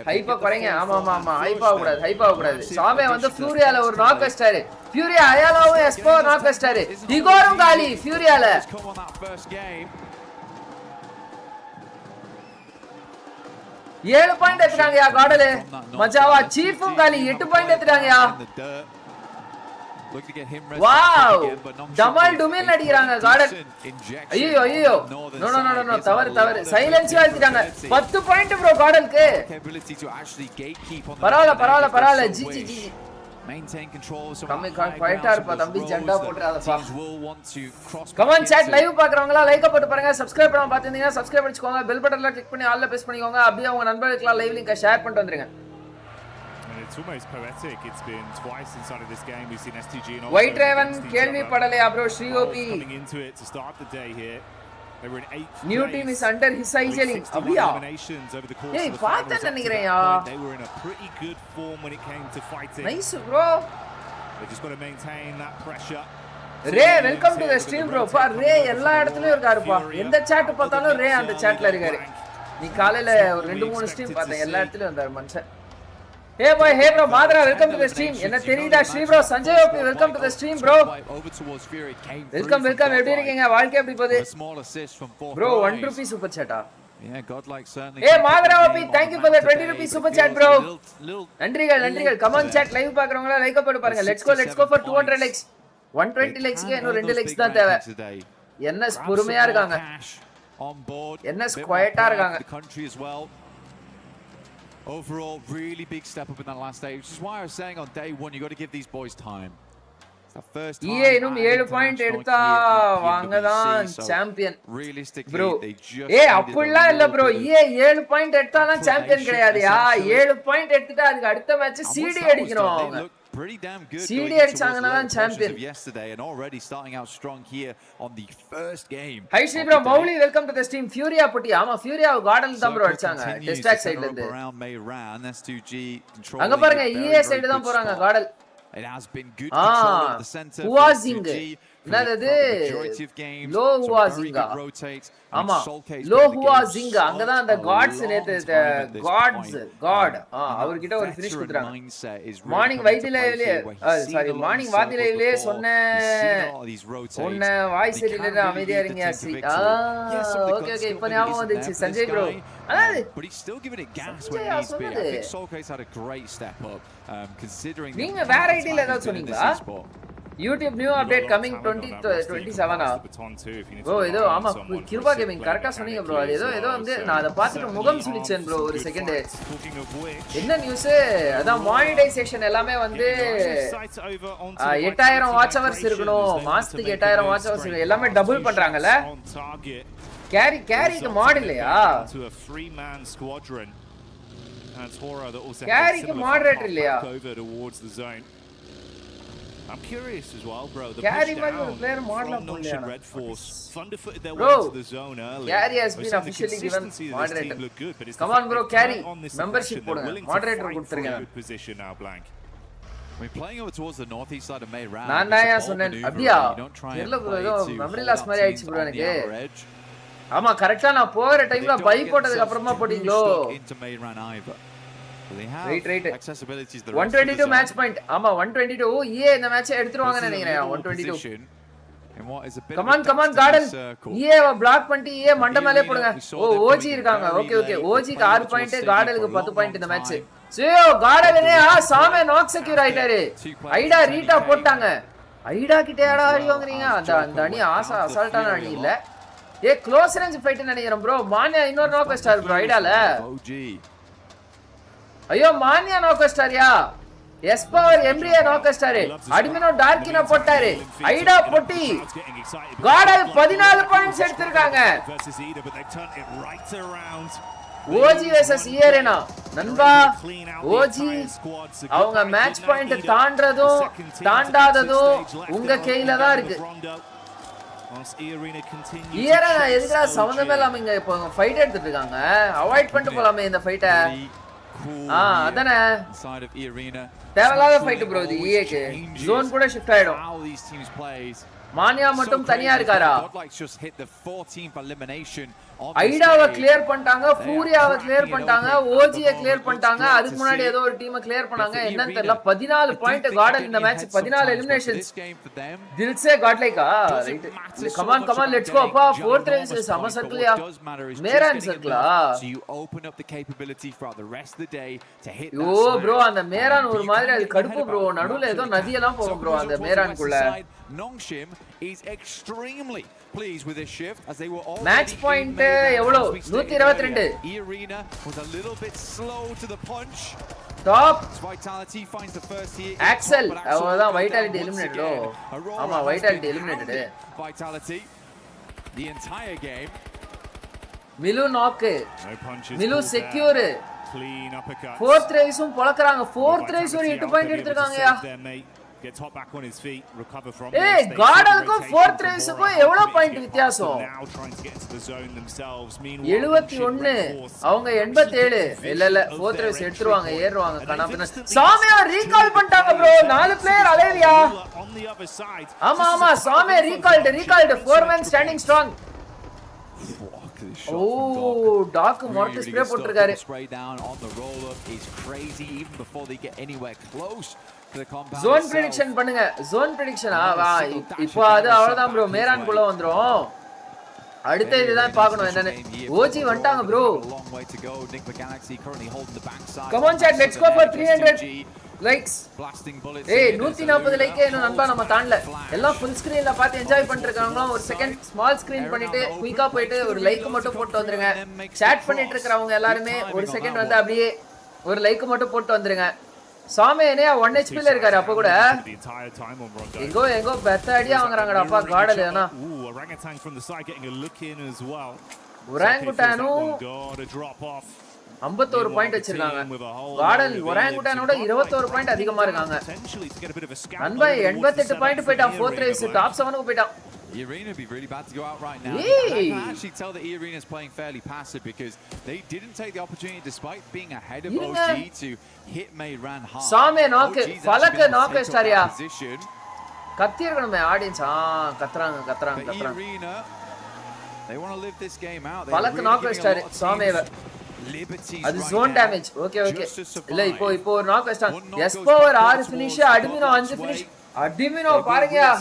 ஹைப்பா குறைங்க ஆமா ஹைப்பா கூடாது சாமே வந்து ஃபியூரியால ஒரு நாக் அடிச்சாரு ஃபியூரியா அயாலாவும் எஸ்போ நாக் அடிச்சாரு டிகோரும் காலி ஃபியூரியால 7 பாயிண்ட் எடுத்துட்டாங்கயா காடலே மஜாவா சீஃபும் காலி 8 பாயிண்ட் எடுத்துட்டாங்கயா வாவ் டமால் டுமில் அடிக்குறாங்க கார்டன் ஐயோ நோ தவறு சைலன்ஸ் ஆயிட்டாங்க 10 பாயிண்ட் ப்ரோ கார்டனுக்கு பரவாயில்லை ஜி maintain control so கம்மி குவைட்டா இருப்பா தம்பி ஜெண்டா போட்றாதப்பா கமெண்ட் chat லைவ் பார்க்கறவங்க லைக் போட்டு பாருங்க சப்ஸ்கிரைப் பண்ணாம பாத்தீங்கன்னா சப்ஸ்கிரைப் பண்ணிக்கோங்க பெல் பட்டன்ல கிளிக் பண்ணி ஆல்ல பிரஸ் பண்ணிக்கோங்க அப்படியே உங்க நண்பர்களுக்கு லைவ் லிங்கை ஷேர் பண்ணிட்டு வந்துருங்க It's almost poetic. It's been twice inside of this game. We've seen STG and White Raven kelvi padaleya bro SriOP coming into it to start the day here. They were in 8th new place. team is under his hygiene abhiya over the course hey of the paatha nenikiren ya they were in a pretty good form when it came to fighting. Nice bro They just got to maintain that pressure. Ray welcome to the stream bro pa Ray ella edathilum irkaru pa endha chat paathalum Ray and chatla irkaru nee kaalayila or 2-3 stream paatha ella edathilum vandar mancha Hey boy, hey bro, Madra, welcome to the stream. Enna theriyada Shri bro, SriOP, welcome to the stream bro. Welcome, எப்படி இருக்கீங்க? வாழ்க்கை எப்படி போகுது? Bro, 1 rupee super chat ah. Yeah, GodLike certainly. Hey Madra OP, thank you for the 20 rupees super chat bro. நன்றிகள். Come on chat live பார்க்கறவங்க like போட்டு பாருங்க. Let's go for 200 likes. 120 likes க்கு இன்னும் 2 likes தான் தேவை. NS பொறுமையா இருக்காங்க. NS குவைட்டா இருக்காங்க. Overall, really big step up in that last day, which is why I was saying on day one, you got to give these boys time. It's the first time. Yeah, இன்னும் 7 point எடுத்தா வாங்க தான் champion. Realistically, bro, they just அப்படிலாம் இல்ல bro. 7 point எடுத்தாலாம் champion கிடையாதுயா. 7 point எடுத்துட்டா அதுக்கு அடுத்த மேட்ச் CD அடிக்கணும் அவங்க. Pretty damn good. CD அடிச்சாங்கன்னா தான் champion. Yesterday and already starting out strong here on the first game. Hi Shri bro, Mauli, welcome to the stream. Furia putti. ஆமா Furia garden தான் bro அடிச்சாங்க. Test track சைடுல இருந்து. அங்க பாருங்க EA side தான் போறாங்க garden. It has been good control of the center. Huazing. என்னது லோ ஹுவாசிங்கா ஆமா லோ ஹுவாசிங்கா அங்கதான் அந்த காட்ஸ் நேத்து காட் அவர்கிட்ட ஒரு ஃபினிஷ் கொடுத்தாங்க மார்னிங் மார்னிங் வாதி லைவ்லயே சொன்னேன் உன்ன வாய்ஸ் இல்ல அமைதியா இருங்க ஓகே இப்ப ஞாபகம் வந்துச்சு Sanjay bro but he's still giving it gas when needs be. I think Solkay's had a great step up considering நீங்க வேற ஐடில ஏதாவது சொன்னீங்களா YouTube new update coming 2027 bro ஏதோ ஆமா கிருபா கேமிங் கரெக்ட்டா சொன்னீங்க bro அது ஏதோ வந்து நான் அத பார்த்துட்டு முகம் சுளிச்சேன் bro ஒரு செகண்ட் என்ன நியூஸ் அதான் மானிடைசேஷன் எல்லாமே வந்து 8000 வாட்ச் ஹவர்ஸ் இருக்கணும் மாசத்துக்கு 8000 வாட்ச் ஹவர்ஸ் எல்லாமே டபுள் பண்றாங்கல கேரிக்கு மாட் இல்லையா கேரிக்கு மாடரேட்டர் இல்லையா I'm curious as well, bro. The Gary man player model non-Shin Red Force thunderfooted their way to the zone early. Gary has been officially given moderator. Come on bro, Gary. Membership podunga. Moderator kuduthirunga. Position now blank. We're playing over towards the northeast side of May round. Nana sonnen abdiya. Irla bro edo memory loss mari aichu bro enake. Ama correct ah na pora time la buy போட்டதுக்கு அப்புறமா போடிங்களோ. Into May round either. Right. 122 match point. ஆமா 122. EA இந்த match எடுத்துருவாங்கன்னு நினைக்கிறேன் 122. Come on garden. EA block பண்ணிட்டு EA மண்ட மேலே போடுங்க. OG இருக்காங்க. ஓகே OG க்கு 6 பாயிண்ட் கார்டலுக்கு 10 பாயிண்ட் இந்த மேட்ச். சோ கார்டலே சாமே நாக் செக்யூர் ஆயிட்டாரு. ஐடா ரீட்டா போட்டாங்க. ஐடா கிட்டேடா அடி வாங்குறீங்க அந்த அணி அசால்ட்டான அணி இல்ல க்ளோஸ் ரேஞ்ச் ஃபைட் நினைக்கிறேன் ப்ரோ மானியா இன்னொரு நாக் ஸ்டார் ப்ரோ ஐடால ஐயோ மானியா நாக் ஸ்டார்யா எஸ் பவர் எம்ரியா நாக் ஸ்டார் அட்மினோ டார்க்கினா போட்டாரு ஐடா பொட்டி காடல் 14 பாயிண்ட்ஸ் எடுத்துட்டாங்க ஓஜி வெர்சஸ் இயரேனா நண்பா ஓஜி அவங்க மேட்ச் பாயிண்ட் தாண்டறதும் தாண்டாததும் உங்க கையில தான் இருக்கு இயரேனா எதுக்குடா சம்பந்தமே இல்லாம இங்க இப்போ ஃபைட் எடுத்துட்டு இருக்காங்க அவாய்ட் பண்ணிட்டு போலாமே இந்த ஃபைட்ட அதானே தேவையில்லாத ஃபைட் ப்ரோ இது ஈஏக்கு ஜோன் கூட ஷிஃப்ட் ஆயிடும் மானியா மட்டும் தனியா இருக்காரா ஐடாவை கிளியர் பண்ணிட்டாங்க ஃபூரியாவை கிளியர் பண்ணிட்டாங்க ஓஜியை கிளியர் பண்ணிட்டாங்க அதுக்கு முன்னாடி ஏதோ ஒரு டீமை கிளியர் பண்ணாங்க என்னன்னு தெரியல 14 பாயிண்ட் கார்டன் இந்த மேட்ச் 14 எலிமினேஷன்ஸ் தில்சே காட்லைக்கா ரைட் கமான் லெட்ஸ் கோ அப்பா ஃபோர்த் ரேஸ் சம சர்க்கிள்யா மேரான் சர்க்கிளா யோ ப்ரோ அந்த மேரான் ஒரு மாதிரி அது கடுப்பு ப்ரோ நடுவுல ஏதோ நதியெல்லாம் போகும் ப்ரோ அந்த மேரான்குள்ள Nongshim is extremely pleased with this shift as they were all match point எவ்வளவு 122 Arena was a little bit slow to the punch top Vitality finds the first here Axel அவதான் Vitality eliminated ஆமா Vitality eliminated Vitality the entire game மிலு knock மிலு secure fourth race-உம் பொளக்குறாங்க fourth race ஒரு 8 point எடுத்துட்டாங்கயா Gets hot back on his feet, recover from hey காடலுக்கும் fourth race-க்கும் எவ்வளவு point வித்தியாசம் 71 அவங்க 87 இல்ல fourth race எடுத்துருவாங்க ஏறுவாங்க கனாபின சாமியா ரீகால் பண்ணிட்டாங்க bro 4 பிளேயர் அலைவியா ஆமா சாமியா recalled 4 man standing strong oh டாக் மார்க் ஸ்ப்ரே போட்டுருக்காரு spray down on the roll up is crazy even before they get anywhere close zone prediction பண்ணுங்க zone prediction இப்போ அது அவ்வளவுதான் bro மேரான் குள்ள வந்துரும் அடுத்து இதுதான் பார்க்கணும் என்னன்னு ஓஜி வந்துட்டாங்க bro come on chat let's go for 300 likes ஏய் 140 லைக் இன்னும் நண்பா நம்ம தாண்டல எல்லாம் full screenல பார்த்து என்ஜாய் பண்ணிட்டு இருக்காங்களா ஒரு செகண்ட் ஸ்மால் ஸ்கிரீன் பண்ணிட்டு குயிக்கா போயிட்டு ஒரு லைக் மட்டும் போட்டு வந்துருங்க chat பண்ணிட்டு இருக்கறவங்க எல்லாரும் ஒரு செகண்ட் வந்து அப்படியே ஒரு லைக் மட்டும் போட்டு வந்துருங்க சாமே என்ன 1 HP ல இருக்காரு அப்ப கூட எங்கோ பெத்த அடியா வாங்குறாங்கடா அப்பா காடல ஏனா Orangutan from the side getting a look in as well Orangutanu 51 point வச்சிருக்காங்க காடல் ஒராங்குட்டானோட 21 பாயிண்ட் அதிகமா இருக்காங்க நண்பா 88 பாயிண்ட் போய்ட்டான் 4th ரேஸ் டாப் 7 க்கு போய்ட்டான் Arena would be really bad to go out right now. I can actually tell that Arena is playing fairly passive because they didn't take the opportunity despite being ahead of OG to hit Mayran hard. Same knock Falak knock starya கத்தி இருக்கணுமே audience கத்துறாங்க Arena they want to live this game out. Falak knock star சாமேவ அது zone damage okay இல்ல இப்போ ஒரு knock star S power 6 finish அட்மினோ 5 finish அட்மினோ பாருங்கயா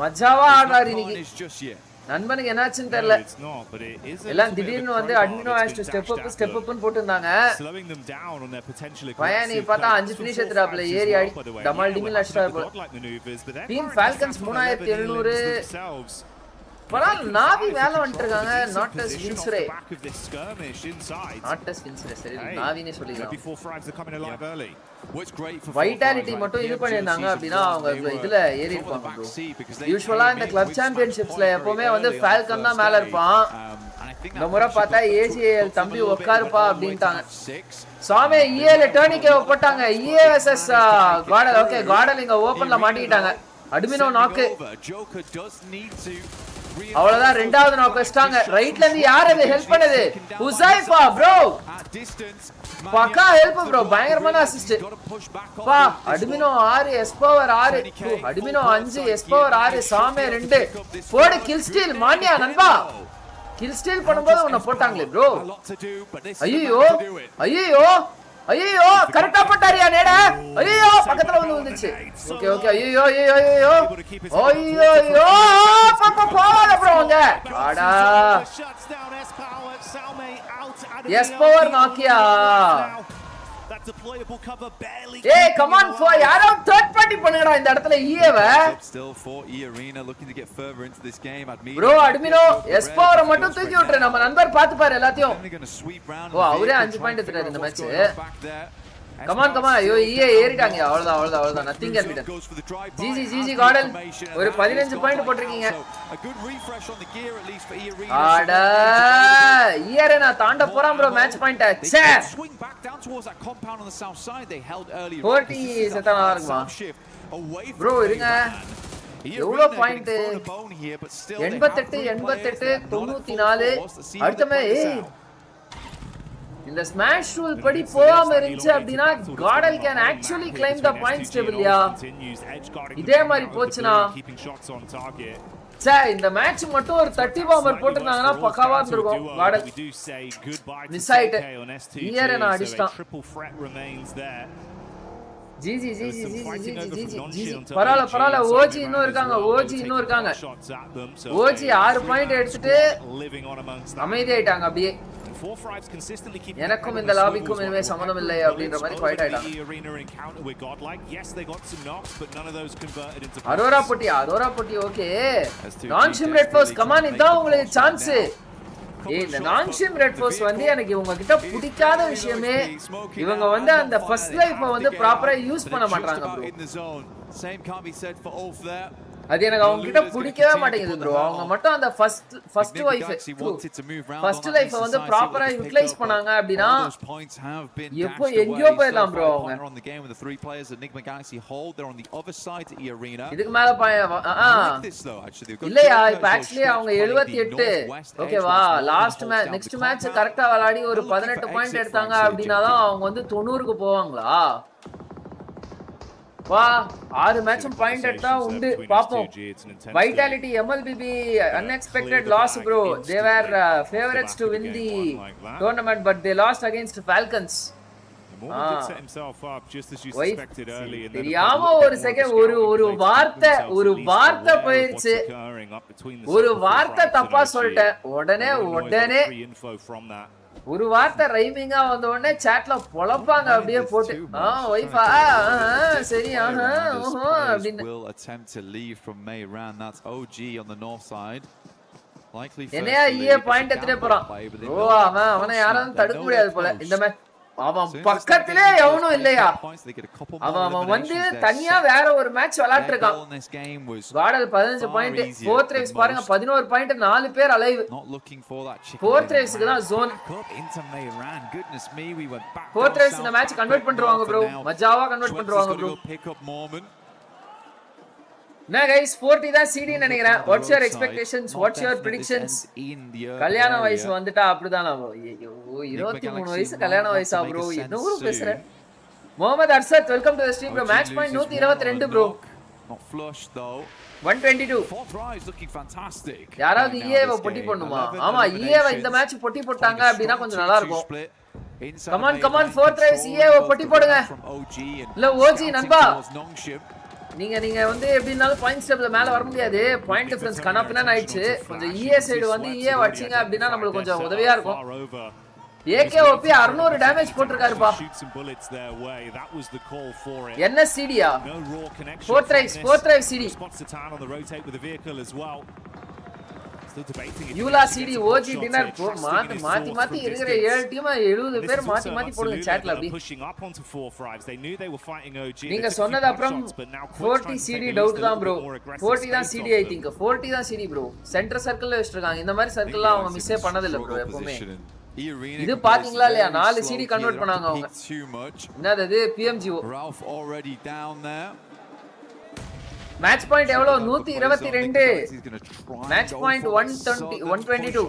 மஜாவா ஆடுறாரு இன்னைக்கு நண்பனுக்கு என்னாச்சுன்னு தெரியல எல்லாம் திடீர்னு வந்து அட்மினோ ஹேஸ் டு ஸ்டெப் அப்னு போட்டுருந்தாங்க பையன் பார்த்தா 5 ஃபினிஷ் எடுத்துறாப்ல ஏறி அடி டமால் டிமில் அடிச்சா டீம் ஃபால்கன்ஸ் 3700 பரவால நாவி மேல வந்துட்டாங்க நாட் அஸ் வின்ஸ்ரே சரி நாவினே சொல்லிக்கலாம் வைட்டாலிட்டி மட்டும் இது பண்ணிருந்தாங்க அப்படினா அவங்க இதுல ஏறி இருப்பாங்க bro யூசுவலா இந்த கிளப் சாம்பியன்ஷிப்ஸ்ல எப்பவுமே வந்து ஃபால்கன் தான் மேல இருப்பான் இந்த முறை பார்த்தா ஏஜிஎல் தம்பி உட்காருப்பா அப்படின்ட்டாங்க சாமே ஈஏல டர்னிக்கே போட்டாங்க EA versus caudal okay caudal இங்க ஓபன்ல மாட்டிட்டாங்க அட்மினோ நாக் அவ்வளவுதான் ரெண்டாவது நாக் வச்சிட்டாங்க ரைட்ல இருந்து யார் அது ஹெல்ப் பண்ணது ஹுசைஃபா bro பக்கா ஹெல்ப் bro பயங்கரமான அசிஸ்ட் பா அட்மினோ 6 எஸ் பவர் 6 அட்மினோ 5 எஸ் பவர் 6 சாமே 2 போடு கில் ஸ்டீல் மானியா நண்பா கில் ஸ்டீல் பண்ணும்போது உன்ன போட்டாங்களே bro ஐயோ கரெக்ட்டா போட்டாரியா நேடா ஐயோ பக்கத்துல வந்துச்சு ஓகே ஐயோ பாப்பா போவாத bro அங்க ஆடா எஸ் பவர் நாக்கியா deployable cover barely. Hey, come on, for யாரோ third party பண்ணுங்கடா இந்த இடத்துல EA-வை. Still for E-Arena looking to get further into this game. Bro, admino S-Power மட்டும் தூக்கி விட்டுரு. நம்ம நண்பர் பாத்து பாரு எல்லாத்தையும். ஓ, அவரே 5 பாயிண்ட் எடுத்துட்டாரு இந்த match. Come on, come on. ஐயோ EA ஏறிட்டாங்க. அவ்வளவுதான். nothing can be done. GG caudal. ஒரு 15 பாயிண்ட் போட்டுருக்கீங்க. ஆடா ERN தாண்ட போறான் bro மேட்ச் பாயிண்ட். ச்சே. 40 செத்தா நல்லா இருக்குமா? bro இருங்க. எவ்வளவு பாயிண்ட்? 88 94 அடுத்தமே இந்த ஸ்மாஷ் ரூல் படி போகாம இருந்துச்சு அப்படினா காடல் can actually claim the points table யா. இதே மாதிரி போச்சுனா சே இந்த மேட்ச் மட்டும் ஒரு 30 பாம்பர் போட்டுட்டாங்கன்னா பக்காவா இருந்திருக்கும். காடல் மிஸ் ஆயிட்டு ஹியர் நான் அடிச்சான். ஜிஜி பரவாயில்ல ஓஜி இன்னும் இருக்காங்க. ஓஜி 6 பாயிண்ட் எடுத்துட்டு அமைதியாயிட்டாங்க. அப்படியே எனக்கும் இந்த லாபிக்கும் இனிமே சம்பந்தம் இல்லை அப்படின்ற மாதிரி குவைட் ஆயிட்டாங்க. அரோரா பொட்டி ஓகே. நான் ஷிம் ரெட் ஃபோர்ஸ் கமான், இதான் உங்களுக்கு சான்ஸ். இந்த நான் ஷிம் ரெட் ஃபோர்ஸ் வந்து எனக்கு இவங்க கிட்ட பிடிக்காத விஷயமே இவங்க வந்து அந்த ஃபர்ஸ்ட் லைஃபை வந்து ப்ராப்பரா யூஸ் பண்ண மாட்டாங்க bro. அது எனக்கு அவங்க கிட்ட பிடிக்கவே மாட்டேங்குது bro. அவங்க மட்டும் அந்த ஃபர்ஸ்ட் லைஃப் வந்து ப்ராப்பரா யூட்டிலைஸ் பண்ணாங்க அப்படினா எப்போ எங்கயோ போயிடலாம் bro. அவங்க இதுக்கு மேல இல்லையா? இப்ப ஆக்சுவலி அவங்க 78 ஓகேவா லாஸ்ட் மேட்ச். நெக்ஸ்ட் மேட்ச் கரெக்டா விளையாடி ஒரு 18 பாயிண்ட் எடுத்தாங்க அப்படினா தான் அவங்க வந்து 90க்கு போவாங்களா? வா 6 மேட்சும் பாயிண்ட் எடுத்தா உண்டு பாப்போம். Vitality MLBB unexpected loss bro. They were favorites to win the tournament but they lost against Falcons. தெரியாம ஒரு செகண்ட் ஒரு வார்த்தை போயிருச்சு. ஒரு வார்த்தை தப்பா சொல்லிட்டேன். உடனே ஒரு வார்த்தை ரைமிங்கா வந்த உடனே சாட்ல பொளப்பாங்க அப்படியே போட்டு. வைஃபா சரி அப்படின்னு என்னையா EA பாயிண்ட் எடுத்துட்டே போறான். ஓ அவனை யாரும் தடுக்க முடியாது போல இந்த மேட்ச். அவன் பக்கத்திலே எவனும் இல்லையா? அவன் வந்து தனியா வேற ஒரு மேட்ச் விளையாட்டு இருக்கான். Caudal 15 point. 4th ரேஸ் பாருங்க 11 பாயிண்ட். 4 பேர் அலைவ். 4th ரேஸ்க்கு தான் ஜோன். 4th ரேஸ் இந்த மேட்ச் கன்வெர்ட் பண்றாங்க bro. மஜாவா கன்வெர்ட் பண்றாங்க bro. என்ன guys 40 தான் CD நினைக்கிறேன். What's your expectations? What's your predictions? கல்யாண வயசு வந்துட்டா அப்படிதான். ஐயோ 23 வயசு கல்யாண வயசா bro? என்ன ஊரு பேசுற? Mohammed Arshad welcome to the stream bro. Match point 122 bro. Not flush though. 122. யாராவது EA-வை பொட்டி பண்ணுமா? ஆமா EA-வை இந்த மேட்ச் பொட்டி போட்டாங்க அப்படினா கொஞ்சம் நல்லா இருக்கும். come on 4th race EA-வை பொட்டி போடுங்க. இல்ல OG நண்பா நீங்க வந்து எப்படினாலும் பாயிண்ட்ஸ் டேபிள்ல மேல வர முடியாது. பாயிண்ட் டிஃபரன்ஸ் கனப்னா ஆயிடுச்சு. கொஞ்சம் EA சைடு வந்து EA வச்சிங்க அப்படினா நமக்கு கொஞ்சம் உதவியா இருக்கும். AKOP 600 டேமேஜ் போட்டுருக்காருப்பா. என்ன சிடியா? 4th race CD. யூலா சிடி OG டின்னர் மாத்தி இருக்கிற 7 டீம் 70 பேர் மாத்தி போடுங்க சாட்ல அப்படி. நீங்க சொன்னது அப்புறம் 40 CD டவுட் தான் bro. 40 தான் CD I think. 40 தான் CD bro. சென்டர் சர்க்கிள்ல வச்சிருக்காங்க. இந்த மாதிரி சர்க்கிள்லாம் அவங்க மிஸ்ஸே பண்ணது இல்ல bro எப்பவுமே. இது பாத்தீங்களா இல்லையா? 4 CD கன்வெர்ட் பண்ணாங்க அவங்க. என்னது இது PMGO. மேட்ச் பாயிண்ட் எவ்வளவு? 122. Match point 122.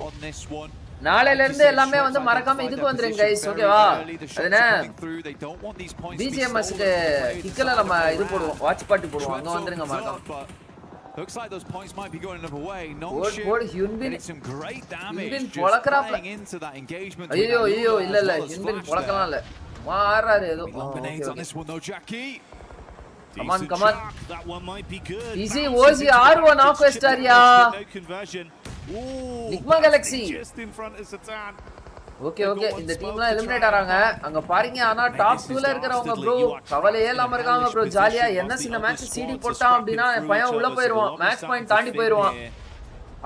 நாளையில இருந்து எல்லாமே வந்து மறக்காம இதுக்கு வந்துருங்க கைஸ் ஓகேவா? அதுனா BGMS க்கு கிக்கல நம்ம இது போடுவோம். வாட்ச் பார்ட்டி போடுவோம். அங்க வந்துருங்க மறக்காம. Looks like those points might be going another way. No Hyunbin some great damage playing into that engagement. ஐயோ இல்ல Hyunbin பொளக்கலாம் இல்ல. மாறாரு ஏதோ. On this one though Jackie. Come on. Easy OG R1 off Westaria. Ligma Galaxy. Just in front of Satan. Okay okay இந்த டீம்லாம் eliminate ஆறாங்க அங்க பாருங்க ஆனா top 2ல இருக்கறவங்க bro கவலையே இல்லாம இருக்காங்க ப்ரோ ஜாலியா என்எஸ் இந்த மேட்ச் சிடி போட்டான் அப்படினா பையன் உள்ள போயிடுவான் மேட்ச் பாயிண்ட் தாண்டி போயிடுவான்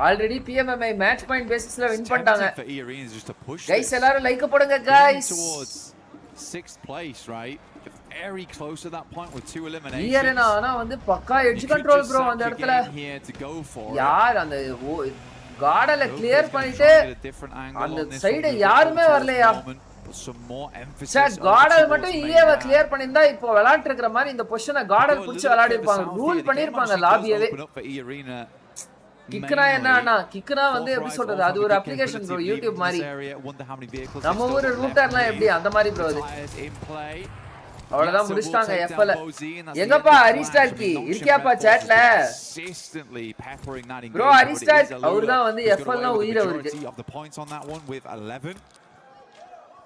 ஆல்ரெடி PMMI மேட்ச் பாயிண்ட் பேசிஸ்ல வின் பண்ணிட்டாங்க गाइस எல்லாரும் லைக் போடுங்க guys 6th place right very close to that point with 2 eliminations ஈரனா ஆனா வந்து பக்கா எட்ஜ் கண்ட்ரோல் ப்ரோ அந்த இடத்துல யார் அந்த காடல கிளியர் பண்ணிட்டு அந்த சைடு யாருமே வரலையா சார் காடல் மட்டும் ஈஏவை கிளியர் பண்ணிருந்தா இப்போ விளையாட்டு இருக்கிற மாதிரி இந்த பொசிஷனை காடல் புடிச்சு விளையாடி இருப்பாங்க ரூல் பண்ணிருப்பாங்க லாபியவே கிக்னா என்னன்னா கிக்னா வந்து எப்படி சொல்றது அது ஒரு அப்ளிகேஷன் ப்ரோ யூடியூப் மாதிரி நம்ம ஊர் ரூட்டர்லாம் எப்படி அந்த மாதிரி ப்ரோ அது அவ்வளவுதான் முடிச்சிட்டாங்க எஃப்எல் எங்கப்பா அரிஸ்டார் கி இருக்கியாப்பா சாட்ல ப்ரோ அரிஸ்டார் அவர்தான் வந்து எஃப்எல்னா உயிர் அவருக்கு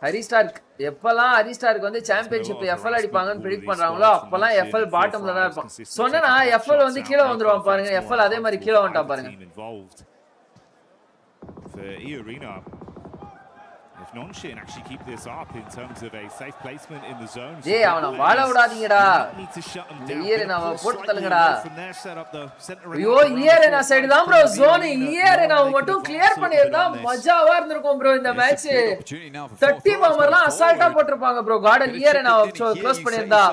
ஹரிஸ்டார் எப்பெல்லாம் ஹரிஸ்டாருக்கு வந்து சாம்பியன்ஷிப் எஃப்எல் அடிப்பாங்கன்னு ப்ரெடிக்ட் பண்றாங்களோ அப்பெல்லாம் எஃப்எல் பாட்டம்ல தான் இருப்பான் சொன்னா எஃப்எல் வந்து கீழே வந்துருவான் பாருங்க எஃப்எல் அதே மாதிரி கீழே வந்துட்டா பாருங்க If Nonshin actually keep this up in terms of a safe placement in the zone. Hey, அவன வாள விடாதீங்கடா. ஈரேனாவ போட்டு தள்ளுங்கடா. ஐயோ ஈரேனா சைடு தான் ப்ரோ ஜோன் ஈரேனாவ மட்டும் கிளியர் பண்ணிருந்தா மஜாவா இருந்திருக்கும் ப்ரோ இந்த மேட்ச். 30 பாம்பர்லாம் அசால்ட்டா போட்டுருப்பாங்க ப்ரோ. கார்டன் ஈரேனாவ க்ளோஸ் பண்ணிருந்தா.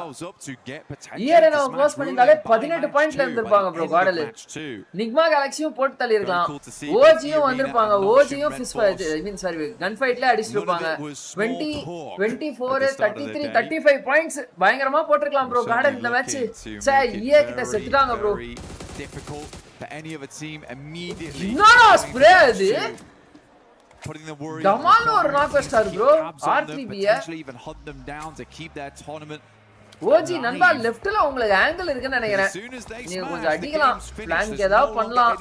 ஈரேனாவ க்ளோஸ் பண்ணிருந்தாலே 18 பாயிண்ட்ல இருந்திருப்பாங்க ப்ரோ கார்டன். நிக்மா கேலக்ஸியும் போட்டு தள்ளி இருக்கலாம். ஓஜியும் வந்திருப்பாங்க. ஓஜியும் fish fight I mean sorry gun ஃபைட்ல அடிச்சிருப்பாங்க 20 24 33 35 பாயிண்ட்ஸ் பயங்கரமா போட்டுக்கலாம் ப்ரோ கார்டன் இந்த மேட்ச் சே ஈஏ கிட்ட செத்துட்டாங்க bro difficult for any other team immediately என்னடா ஸ்ப்ரே அது டமால் ஒரு knock star bro R3B even hunt them down to keep their tournament OG நண்பா லெஃப்ட்ல உங்களுக்கு ஆங்கிள் இருக்குன்னு நினைக்கிறேன் நீங்க கொஞ்சம் அடிக்கலாம் பிளான்க் ஏதாவது பண்ணலாம்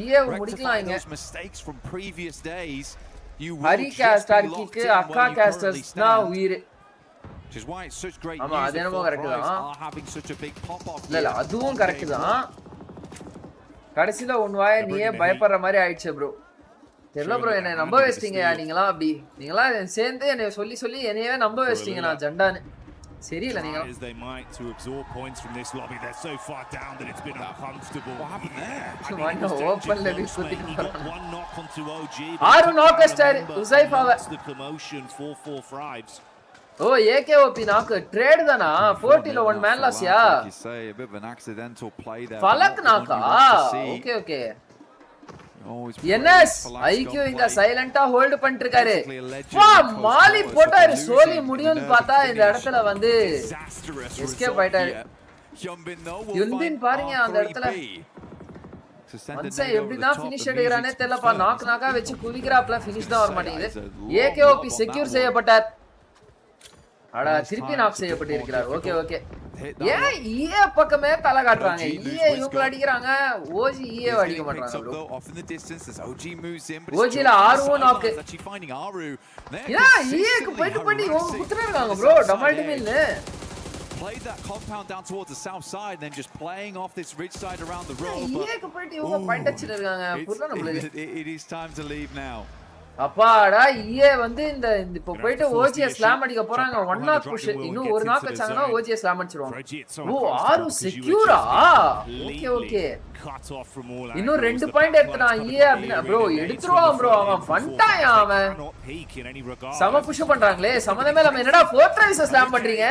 ஈஏ முடிக்கலாம் இங்க ஹரி கேஸ்டர் கிக்கு அக்கா கேஸ்டர்ஸ்னா உயிர் ஆமா அது என்னமோ கரெக்ட் தான் இல்ல அதுவும் கரெக்ட் தான் கடைசில ஒன் வாய நீயே பயப்படுற மாதிரி ஆயிடுச்சு ப்ரோ தெரியல ப்ரோ என்ன நம்ப வச்சிட்டீங்க நீங்களாம் அப்படி நீங்களாம் சேர்ந்து என்னை சொல்லி சொல்லி என்னையவே நம்ப வச்சிட்டீங்க நான் ஜண்டான்னு சரியில்லை நீங்க they might to absorb points from this lobby they're so far down that it's been uncomfortable what happened there open level குத்திட்டு one knock onto OG ஆறு knock ஸ்டார் உசைஃபாவ the promotion 4-4-5 ஓ ஏகேஓபி knock ட்ரேட் தானா 40 ல 1 man loss யா you say a bit of an accidental play there Falak knock okay okay NS IQ இங்க சைலண்டா hold பண்ணிட்டு இருக்காரு வா மாலி போட்டாரு சோலி முடியும்னு பார்த்தா இந்த இடத்துல வந்து எஸ்கேப் ஆயிட்டாரு யுன்பின் பாருங்க அந்த இடத்துல மன்சன் எப்படிதான் ஃபினிஷ் எடுக்கறானே தெரியலப்பா நாக்கா வச்சு குவிக்கிறாப்ல ஃபினிஷ் தான் வர மாட்டேங்குது ஏகேஓபி செக்யூர் செய்யப்பட்டார் அட திருப்பி நாக் செய்யப்பட்டிருக்கிறார் ஓகே ஓகே ஏன் ஈஏ பக்கமே தலை காட்டுறாங்க ஈஏ இவங்க அடிக்கிறாங்க ஓஜி ஈஏ அடிக்க மாட்டாங்க ப்ரோ ஓஜில ஆர்ஓ நாக் ஏன் ஈஏக்கு போயிட்டு பண்ணி இவங்க குத்துறாங்க ப்ரோ டமால் டிமில்ல played that compound down towards the south side and then just playing off this ridge side around the road ஈஏக்கு போயிட்டு இவங்க பாயிண்ட் அடிச்சிருக்காங்க புரியல நம்மளுக்கு it is time to leave now அப்பாடா ஈஏ வந்து இந்த இப்போ போயிட்டு ஓஜியை ஸ்லாம் அடிக்க போறாங்க ஒன் நாக் புஷ் இன்னும் ஒரு நாக் வச்சாங்கன்னா ஓஜியை ஸ்லாம் அடிச்சிருவாங்க ஓ ஆறு செக்யூரா ஓகே ஓகே இன்னும் 2 பாயிண்ட் எடுத்துட்டான் ஈஏ அப்படினா ப்ரோ எடுத்துருவான் ப்ரோ அவன் பண்ணிட்டான் அவன் சம புஷ் பண்றாங்களே சமதமே நம்ம என்னடா 4 ட்ரைஸ் ஸ்லாம் பண்றீங்க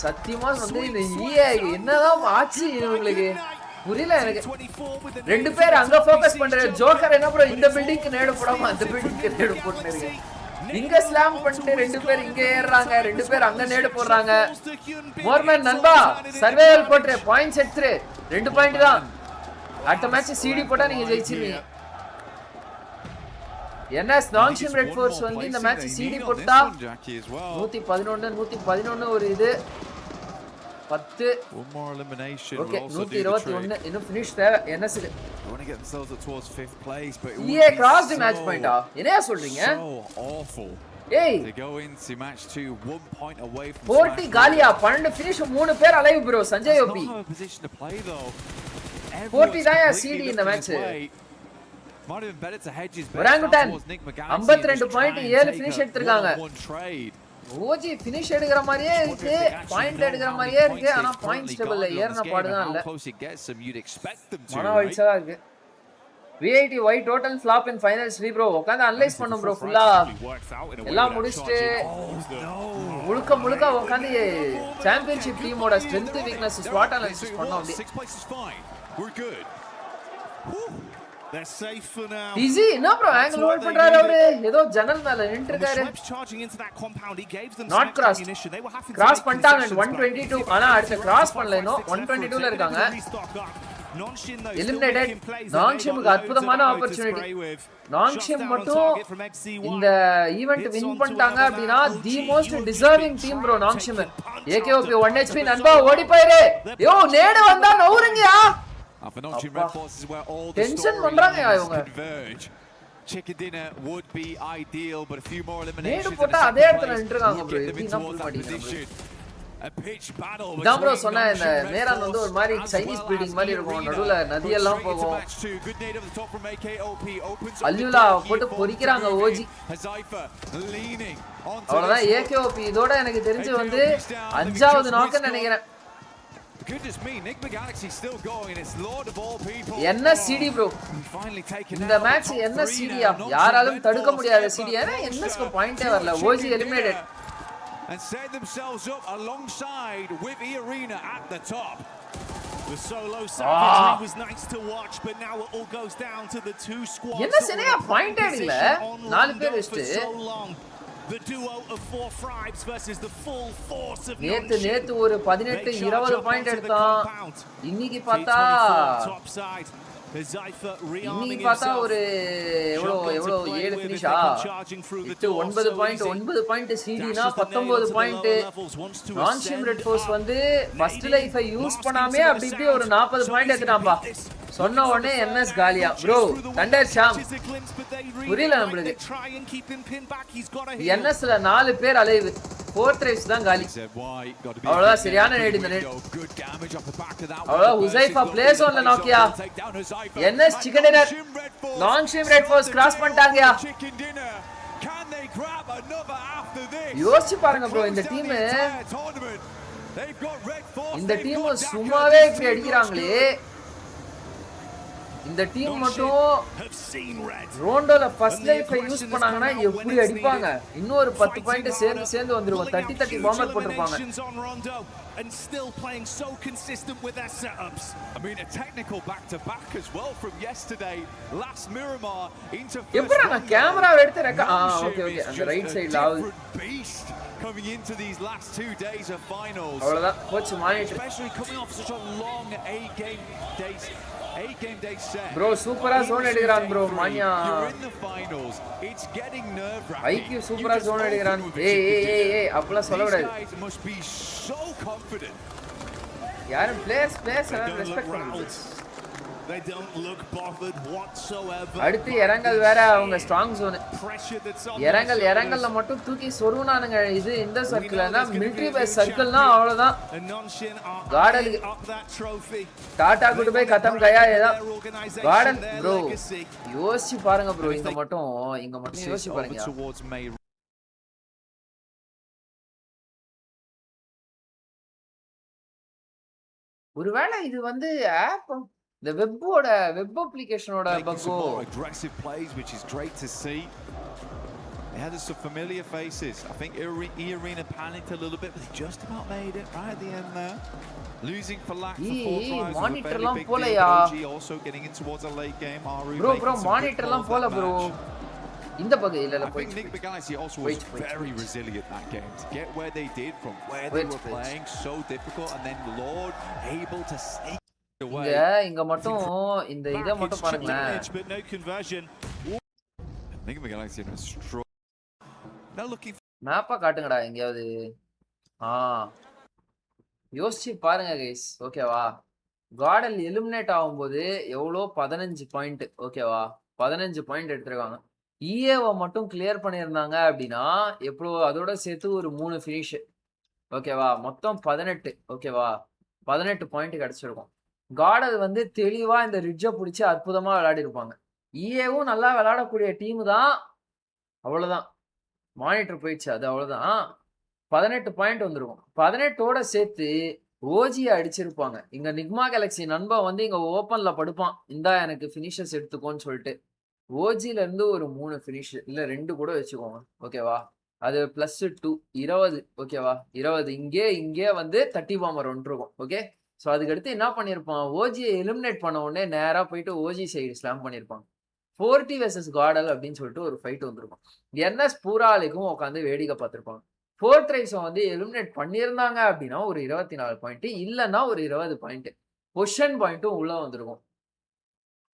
சத்தியமா வந்து இந்த ஈஏ என்னதான் ஆச்சு இவங்களுக்கு புரியல எனக்கு ரெண்டு பேர் அங்க ஃபோக்கஸ் பண்ற ஜோக்கர் என்ன ப்ரோ இந்த பில்டிங்க்கு நேடு போடாம அந்த பில்டிங்க்கு நேடு போட்டுறீங்க இங்க ஸ்லாம் பண்ணிட்டு ரெண்டு பேர் இங்க ஏறறாங்க ரெண்டு பேர் அங்க நேடு போடுறாங்க மோர்மேன் நண்பா சர்வைவல் போட்றே பாயிண்ட்ஸ் எடுத்துரு 2 பாயிண்ட் தான் அடுத்த மேட்ச் சிடி போட்டா நீங்க ஜெயிச்சிருவீங்க என்எஸ் நான்ஷிம் ரெட் ஃபோர்ஸ் வந்து இந்த மேட்ச் சிடி போட்டா 111 ஒரு இது 10 one more elimination okay 121 இன்னும் finish தேவை என்எஸ் க்கு they want to get themselves up towards 5th place but yeah cross the match point என்னையா சொல்றீங்க so awful ஏய் they go into match 2 1 point away from 40 காலியா 12 finish 3 பேர் alive bro Sanjay OP position to play though 40 தான் CD இந்த match Orangutan 52 point 7 finish எடுத்துட்டாங்க. OG finish எடுக்கிற மாதிரியே இருக்கு, பாயிண்ட் எடுக்கிற மாதிரியே இருக்கு, ஆனா பாயிண்ட் டேபிள்ல ஏறன பாடு தான் இல்ல. மனவழிச்சா இருக்கு. VIT Y total flop in finals 3 bro. உட்கார்ந்து அனலைஸ் பண்ணோம் bro ஃபுல்லா. எல்லாம் முடிச்சிட்டு முழுக்க உட்கார்ந்து சாம்பியன்ஷிப் டீமோட ஸ்ட்ரெngth வீக்னஸ் ஸ்வாட் அனாலிசிஸ் பண்ணோம் அப்படி. They're safe for now. Easy, no bro, angle hold பண்றாரு அவரு. ஏதோ ஜன்னல் மேல நின்னு இருக்காரு. Not cross. Cross பண்ணிட்டாங்க 122. ஆனா அடுத்து கிராஸ் பண்ணல இன்னும் 122 ல இருக்காங்க. Eliminated. நாங்ஷிமுக்கு அற்புதமான ஆப்பர்சூனிட்டி. நாங்ஷிம் மட்டும் இந்த ஈவென்ட் வின் பண்ணிட்டாங்க அப்படினா the most deserving team bro நாங்ஷிம். AKOP 1 HP நண்பா ஓடி போயிரு. யோ நேடு வந்தா நவுருங்கயா. Tension பண்றாங்க இவங்க. Chicken dinner would be ideal, but a few more eliminations. நேடு போட்டா அதே இடத்துல நின்னுறாங்க bro. எப்படினா புல் மாட்டீங்க. A pitch battle. தான் bro சொன்ன இந்த மேரான் வந்து ஒரு மாதிரி சைனீஸ் பில்டிங் மாதிரி இருக்கும், நடுவுல நதி எல்லாம் போகும். அல்லுலா போட்டு பொரிக்கறாங்க ஓஜி. அவ்வளவுதான் AKOP இதோட எனக்கு தெரிஞ்சு வந்து 5வது நாக்கு நினைக்கிறேன். Goodness me, Nick Galaxy still going and it's Lord of all people. என்ன சிடி bro, இந்த மேட்ச் என்ன சிடியா, யாராலும் தடுக்க முடியாத சிடி. ஏனா என்எஸ்க்கு பாயிண்டே வரல. OG eliminated and set themselves up alongside with E-Arena at the top. The solo savagery was nice to watch, but now it all goes down to the two squads. என்ன சனையா point அடிக்கல, 4 பேர் west. The duo of 4 Fribes versus the full force of நேத்து ஒரு 18 20 point எடுத்தான். இன்னைக்கு பார்த்தா ஒரு எவ்வளோ 7 ஃபினிஷா 9 பாயிண்ட் சிடினா 19 பாயிண்ட். நான்ஷிம் ரெட் ஃபோர்ஸ் வந்து ஃபர்ஸ்ட் லைஃபை யூஸ் பண்ணாமே அப்படி இப்படி ஒரு 40 பாயிண்ட் எடுத்துட்டான்பா. சொன்ன உடனே என்எஸ் காலியா ப்ரோ. தண்டர் ஷாம் புரியல நம்மளுக்கு. என்எஸ்ல 4 பேர் அலைவு, 4th ரைஸ் தான் காலி. அவ்வளவுதான் சரியான நேடு இந்த நேடு. அவ்வளவுதான் உசைஃபா பிளேஸ் ஆன்ல நாக்கியா. NS chicken dinner Nongshim red force cross பண்ணிட்டாங்கயா. யோசிச்சு பாருங்க ப்ரோ, இந்த டீம் சும்மாவே இப்படி அடிக்கிறாங்களே. இந்த டீம் மட்டும் ரோண்டோல ஃபர்ஸ்ட் லைஃபை யூஸ் பண்ணாங்கன்னா எப்படி அடிப்பாங்க. இன்னொரு 10 பாயிண்ட் சேர்ந்து வந்துருவோம். 30 பாம்பர் போட்டுருப்பாங்க. And still playing so consistent with their setups. I mean a technical back-to-back as well from yesterday. Last Miramar into எப்பறா நான் கேமரா எடுத்து ஓகே அந்த ரைட் சைடுல beast coming into these last 2 days of finals. அவ்வளவுதான் coach monitor. Especially coming off such a long 8-game day set. Bro சூப்பரா zone எடுக்கறான் bro மானியா. You're in the finals. It's getting nerve-wracking. IQ சூப்பரா zone எடுக்கறான். ஏய் அப்பள சொல்லக்கூடாது. Must be so confident. யாரும் பிளேயர்ஸ் ரெஸ்பெக்ட் பண்ணுங்க. They don't look bothered whatsoever. அடுத்து இறங்கல் வேற அவங்க ஸ்ட்ராங் ஜோன். இறங்கல்ல மட்டும் தூக்கி சொருனானுங்க. இது இந்த சர்க்கிள்னா மிலிட்டரி பேஸ் சர்க்கிள்னா அவ்வளவுதான். கார்டன் டாடா குட் பை खत्म गया ஏதா கார்டன் bro. யோசிச்சு பாருங்க bro, இங்க மட்டும் யோசிச்சு பாருங்க. ஒருவேளை இது வந்து ஆப் the web application-ஓட bug. Aggressive plays, which is great to see. They had some familiar faces. I think E-Arena panicked a little bit, but they just about made it right at the end there. Losing for lack of 4 tries was a very big deal. OG also getting in towards a late game. Bro monitorலாம் போல bro. இந்த பக்கம் இல்ல I think Nick Galaxy also was very resilient that game to get where they did from where they were playing so difficult, and then Lord able to sneak இங்க மட்டும் இந்த இத மட்டும் பாருங்களேன். மேப்பா காட்டுங்கடா எங்கயாவது. யோசிச்சு பாருங்க கைஸ், ஓகேவா. கார்டன் எலிமினேட் ஆகும்போது எவ்வளோ 15 பாயிண்ட், ஓகேவா. 15 பாயிண்ட் எடுத்துருக்காங்க. EAவை மட்டும் கிளியர் பண்ணியிருந்தாங்க அப்படின்னா எப்போ அதோட சேர்த்து ஒரு 3 ஃபினிஷ், ஓகேவா. மொத்தம் 18, ஓகேவா. 18 பாயிண்ட் கிடைச்சிருக்கும். கார்டன் வந்து தெளிவா இந்த ரிட்ஜை பிடிச்சி அற்புதமா விளையாடி இருப்பாங்க. EAவும் நல்லா விளையாடக்கூடிய டீம் தான். அவ்வளவுதான். மானிட்டர் போயிடுச்சு. அது அவ்வளவுதான். 18 பாயிண்ட் வந்திருக்கும். 18ஓட சேர்த்து ஓஜியை அடிச்சிருப்பாங்க. இங்க நிக்மா கேலக்ஸி நண்பன் வந்து இங்க ஓப்பன்ல படுப்பான். இந்தா எனக்கு ஃபினிஷர்ஸ் எடுத்துக்கோன்னு சொல்லிட்டு. ஓஜில இருந்து ஒரு 3 ஃபினிஷ் இல்ல 2 கூட வச்சுக்கோங்க. ஓகேவா? அது +2 20. ஓகேவா? 20 இங்கே வந்து 30 பாம்பர் ஒன்று இருக்கும். ஓகே. ஸோ அதுக்கடுத்து என்ன பண்ணியிருப்பான், ஓஜியை எலிமினேட் பண்ண உடனே நேராக போயிட்டு ஓஜி சைடு ஸ்லாம் பண்ணியிருப்பாங்க. 40 வெர்சஸ் காடல் அப்படின்னு சொல்லிட்டு ஒரு ஃபைட் வந்திருக்கும். NS பூராலிக்கும் உட்காந்து வேடிக்கை பார்த்துருப்பாங்க. 4th ரைஸை வந்து எலிமினேட் பண்ணியிருந்தாங்க அப்படின்னா ஒரு 24 பாயிண்ட், இல்லைன்னா ஒரு 20 பாயிண்ட். பொசிஷன் பாயிண்ட்டும் உள்ள வந்திருக்கும்.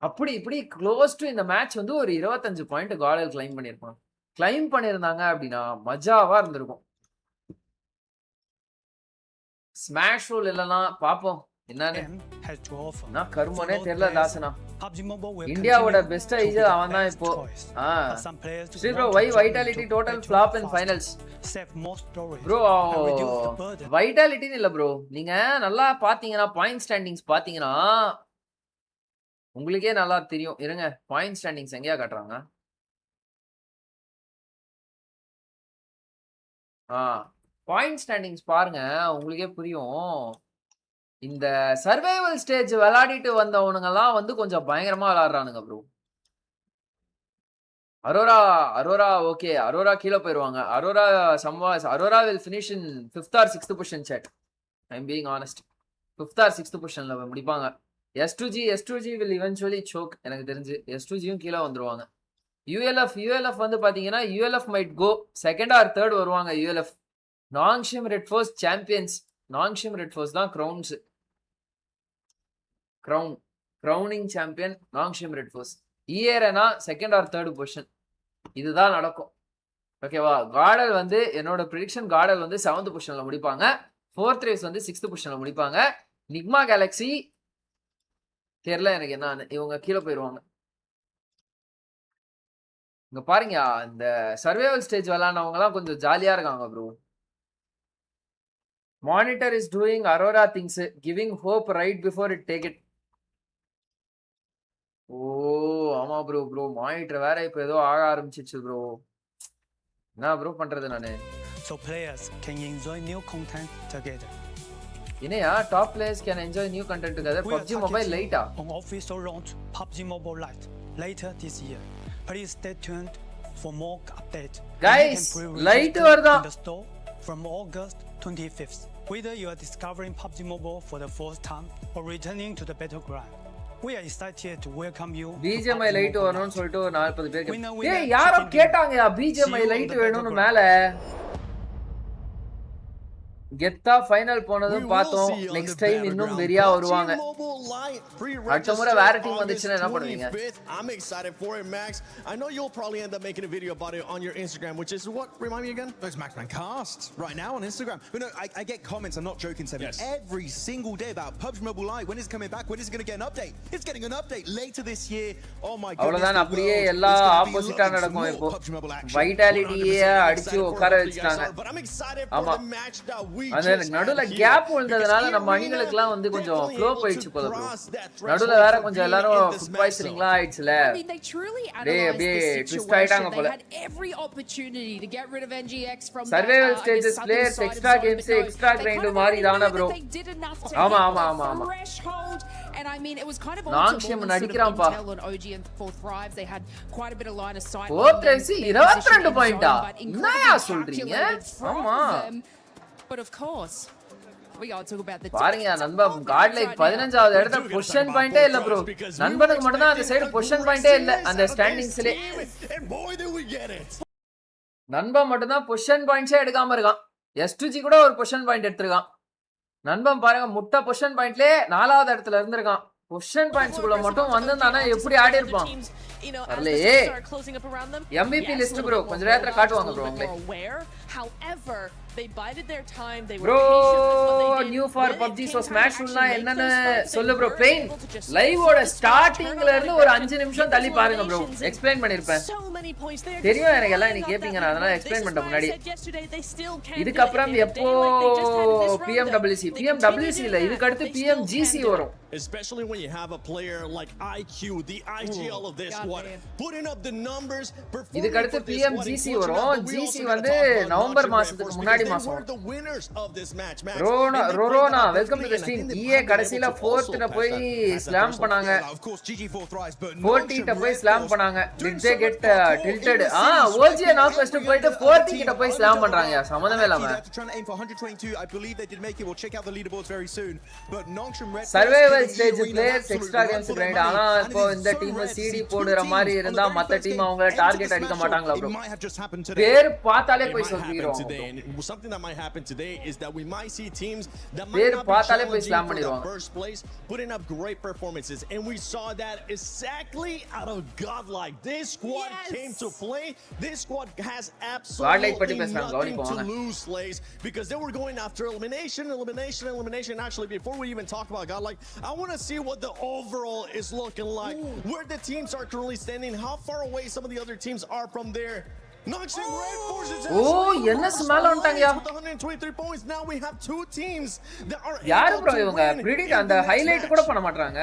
அப்படி இப்படி க்ளோஸ் டு இந்த மேட்ச் வந்து ஒரு 25 பாயிண்ட் காடல் கிளைம் பண்ணியிருப்பாங்க. கிளைம் பண்ணியிருந்தாங்க அப்படின்னா மஜாவா இருந்திருக்கும். ஸ்மாஷ் ரூல் இல்லனா பாப்போம் என்னன்னு. நான் கருமனே தெரியல தாசனா. இந்தியாவோட பெஸ்ட் ஐஜர் அவன் தான் இப்போ. ஸ்ரீ ப்ரோ வை வைட்டாலிட்டி டோட்டல் ஃப்ளாப் இன் ஃபைனல்ஸ். ப்ரோ வைட்டாலிட்டின்னு இல்ல ப்ரோ, நீங்க நல்லா பாத்தீங்கன்னா பாயிண்ட் ஸ்டாண்டிங்ஸ் பாத்தீங்கன்னா உங்களுக்கே நல்லா தெரியும். இருங்க பாயிண்ட் ஸ்டாண்டிங்ஸ் எங்கேயா காட்டுறாங்க. பாயிண்ட் ஸ்டாண்டிங்ஸ் பாருங்க உங்களுக்கே புரியும். இந்த சர்வைவல் ஸ்டேஜ் விளையாடிட்டு வந்தவனுங்கெல்லாம் வந்து கொஞ்சம் பயங்கரமா விளையாடுறானுங்க ப்ரோ. அரோரா ஓகே, அரோரா கீழே போயிடுவாங்க. Arora will finish in 5th or 6th position set. I'm being honest. 5th or 6th பொசிஷன்ல முடிப்பாங்க. S2G will eventually choke. எனக்கு தெரிஞ்சு S2Gயும் கீழே வந்துருவாங்க. ULF வந்து பாத்தீங்கன்னா ULF might go 2nd or 3rd வருவாங்க. ULF Nongshim red force champions. Nongshim red force தான் crowns. Crowning champion Nongshim red force. ERனா 2nd or 3rd பொசிஷன். இதுதான் நடக்கும். ஓகேவா? காடல் வந்து என்னோட ப்ரெடிக்ஷன் காடல் வந்து 7th பொசிஷன்ல முடிப்பாங்க. 4th ரேஸ் வந்து 6th பொசிஷன்ல முடிப்பாங்க. நிக்மா கேலக்ஸி தெரியல எனக்கு என்னன்னு, இவங்க கீழே போயிடுவாங்க. இங்க பாருங்க இந்த சர்வைவல் ஸ்டேஜ் விளையாடுறவங்கலாம் கொஞ்சம் ஜாலியா இருக்காங்க ப்ரோ. Monitor is doing Aurora things, giving hope right before it take it. ஓ ஆமா ப்ரோ மானிட்டர் வேற இப்போ ஏதோ ஆக ஆரம்பிச்சிச்சு ப்ரோ. என்ன ப்ரோ பண்றது நானு? So players can enjoy new content together. என்னையா top players can enjoy new content together. PUBG Mobile Lite on official launch PUBG Mobile Lite later this year. Please stay tuned for more updates. Guys, Lite varda in the store from August 25th. Whether you are discovering PUBG Mobile for the first time or returning to the battleground, we are excited to welcome you. BGMI Lite வரணும்னு சொல்லிட்டு 40 பேர். ஏய் யாரோ கேட்டாங்கயா BGMI Lite வேணும்னு மேல. கெத்தா final போனதும் பார்த்தோம். நெக்ஸ்ட் டைம் இன்னும் வெறியா வருவாங்க. அடுத்த முறை வேற டீம் வந்துச்சுன்னா என்ன பண்ணுவீங்க? I'm excited for it, Max. I know you'll probably end up making a video about it on your Instagram, which is what? Remind me again? It's Maxman Cast right now on Instagram. But no, I get comments. I'm not joking, Seven. Yes. Every single day about PUBG Mobile Lite. When is it coming back? When is it going to get an update? It's getting an update later this year. Oh my goodness. அவ்வளவுதான். அப்படியே எல்லா ஆப்போசிட்டா நடக்கும். இப்போ வைட்டாலிட்டியே அடிச்சு உட்கார வச்சிட்டாங்க. ஆமா. அந்த நடுவுல கேப் விழுந்ததனால நம்ம அணிகளுக்குலாம் வந்து கொஞ்சம் ஃப்ளோ போயிடுச்சு போல ப்ரோ. நடுவுல வேற கொஞ்சம் எல்லாரும் ஃபுட் பாய்சனிங்லாம் ஆயிடுச்சுல. டேய் அப்படியே ட்விஸ்ட் ஆயிட்டாங்க போல. Survival stages players extra games extra grind மாதிரி தான ப்ரோ. ஆமா ஆமா ஆமா ஆமா. And I mean, it was kind of நாங்ஷிம் நடிக்கிறான்பா. 4th race 22 பாயிண்டா? என்னயா சொல்றீங்க? ஆமா. But of course, we got to talk about the பாருங்க நண்பன் GodLike 15வது இடத்துல பொசிஷன் பாயிண்டே இல்ல ப்ரோ. நண்பனுக்கு மட்டும் தான் அந்த சைடு பொசிஷன் பாயிண்டே இல்ல அந்த ஸ்டாண்டிங்ஸ்ல. நண்பன் மட்டும் தான் பொசிஷன் பாயிண்ட்ஸே எடுக்காம இருக்கான். S2G கூட ஒரு பொசிஷன் பாயிண்ட் எடுத்துருக்கான். நண்பன் பாருங்க முட்டை பொசிஷன் பாயிண்ட்லயே 4வது இடத்துல இருந்திருக்கான். பொசிஷன் பாயிண்ட்ஸ்க்குள்ள மட்டும் வந்திருந்தானா எப்படி ஆடி இருப்பான்? வரலையே. MVP லிஸ்ட் ப்ரோ கொஞ்ச நேரத்துல காட்டுவாங்க ப்ரோ உங்களே. Bro new for PUBG so smash ரூல்னா என்னன்னு சொல்லு ப்ரோ. பெயின் லைவோட ஸ்டார்டிங்ல இருந்து ஒரு 5 நிமிஷம் தள்ளி பாருங்க ப்ரோ. எக்ஸ்பிளைன் பண்ணிருப்பேன். தெரியும் எனக்கு எல்லாம் நீ கேப்பீங்க, நான் அதனால எக்ஸ்பிளைன் பண்ண முன்னாடி. இதுக்கு அப்புறம் எப்போ PMWC இல்ல இதுக்கு அடுத்து PMGC வரும். especially when you have a player like IQ, the IGL of this squad, putting up the numbers. இதுக்கு அடுத்து PMGC வரும். GC வந்து நவம்பர் மாசத்துக்கு முன்னாடி மாசம். Roronoa welcome to the stream. EA கடைசில 4th ல போய் ஸ்லாம் பண்ணாங்க. 40 ட்ட போய் ஸ்லாம் பண்ணாங்க. Did they get tilted? OG knock first போயிட்டு 40 கிட்ட போய் ஸ்லாம் பண்றாங்க. சம்பந்தமே இல்லாம. I believe they did make it. We'll check out the leaderboards very soon. But Nongshim Red Survival stage players extra games grind. ஆனா இப்போ இந்த டீம் CD போடுற மாதிரி இருந்தா மத்த டீம் அவங்க டார்கெட் அடிக்க மாட்டாங்களா bro? பேர் பார்த்தாலே போய் சொல்லிடுவாங்க. Something that might happen today is that we might see teams that might பேர் not be பார்த்தாலே போய் ஸ்லாம் challenging for பண்ணிடுவாங்க. the first place, putting up great performances, and we saw that exactly out of GodLike. This squad came to play. This squad has absolutely nothing to lose, Slays, because they were going after elimination. Actually, before we even talk about GodLike, I want to see what the overall is looking like, where the teams are currently standing, how far away some of the other teams are from there. Nongshim Red Forces என்ன smell வந்துட்டாங்கயா? 123 points. Now we have two teams that are யாரு bro இவங்க? predict அந்த highlight கூட பண்ண மாட்டாங்க.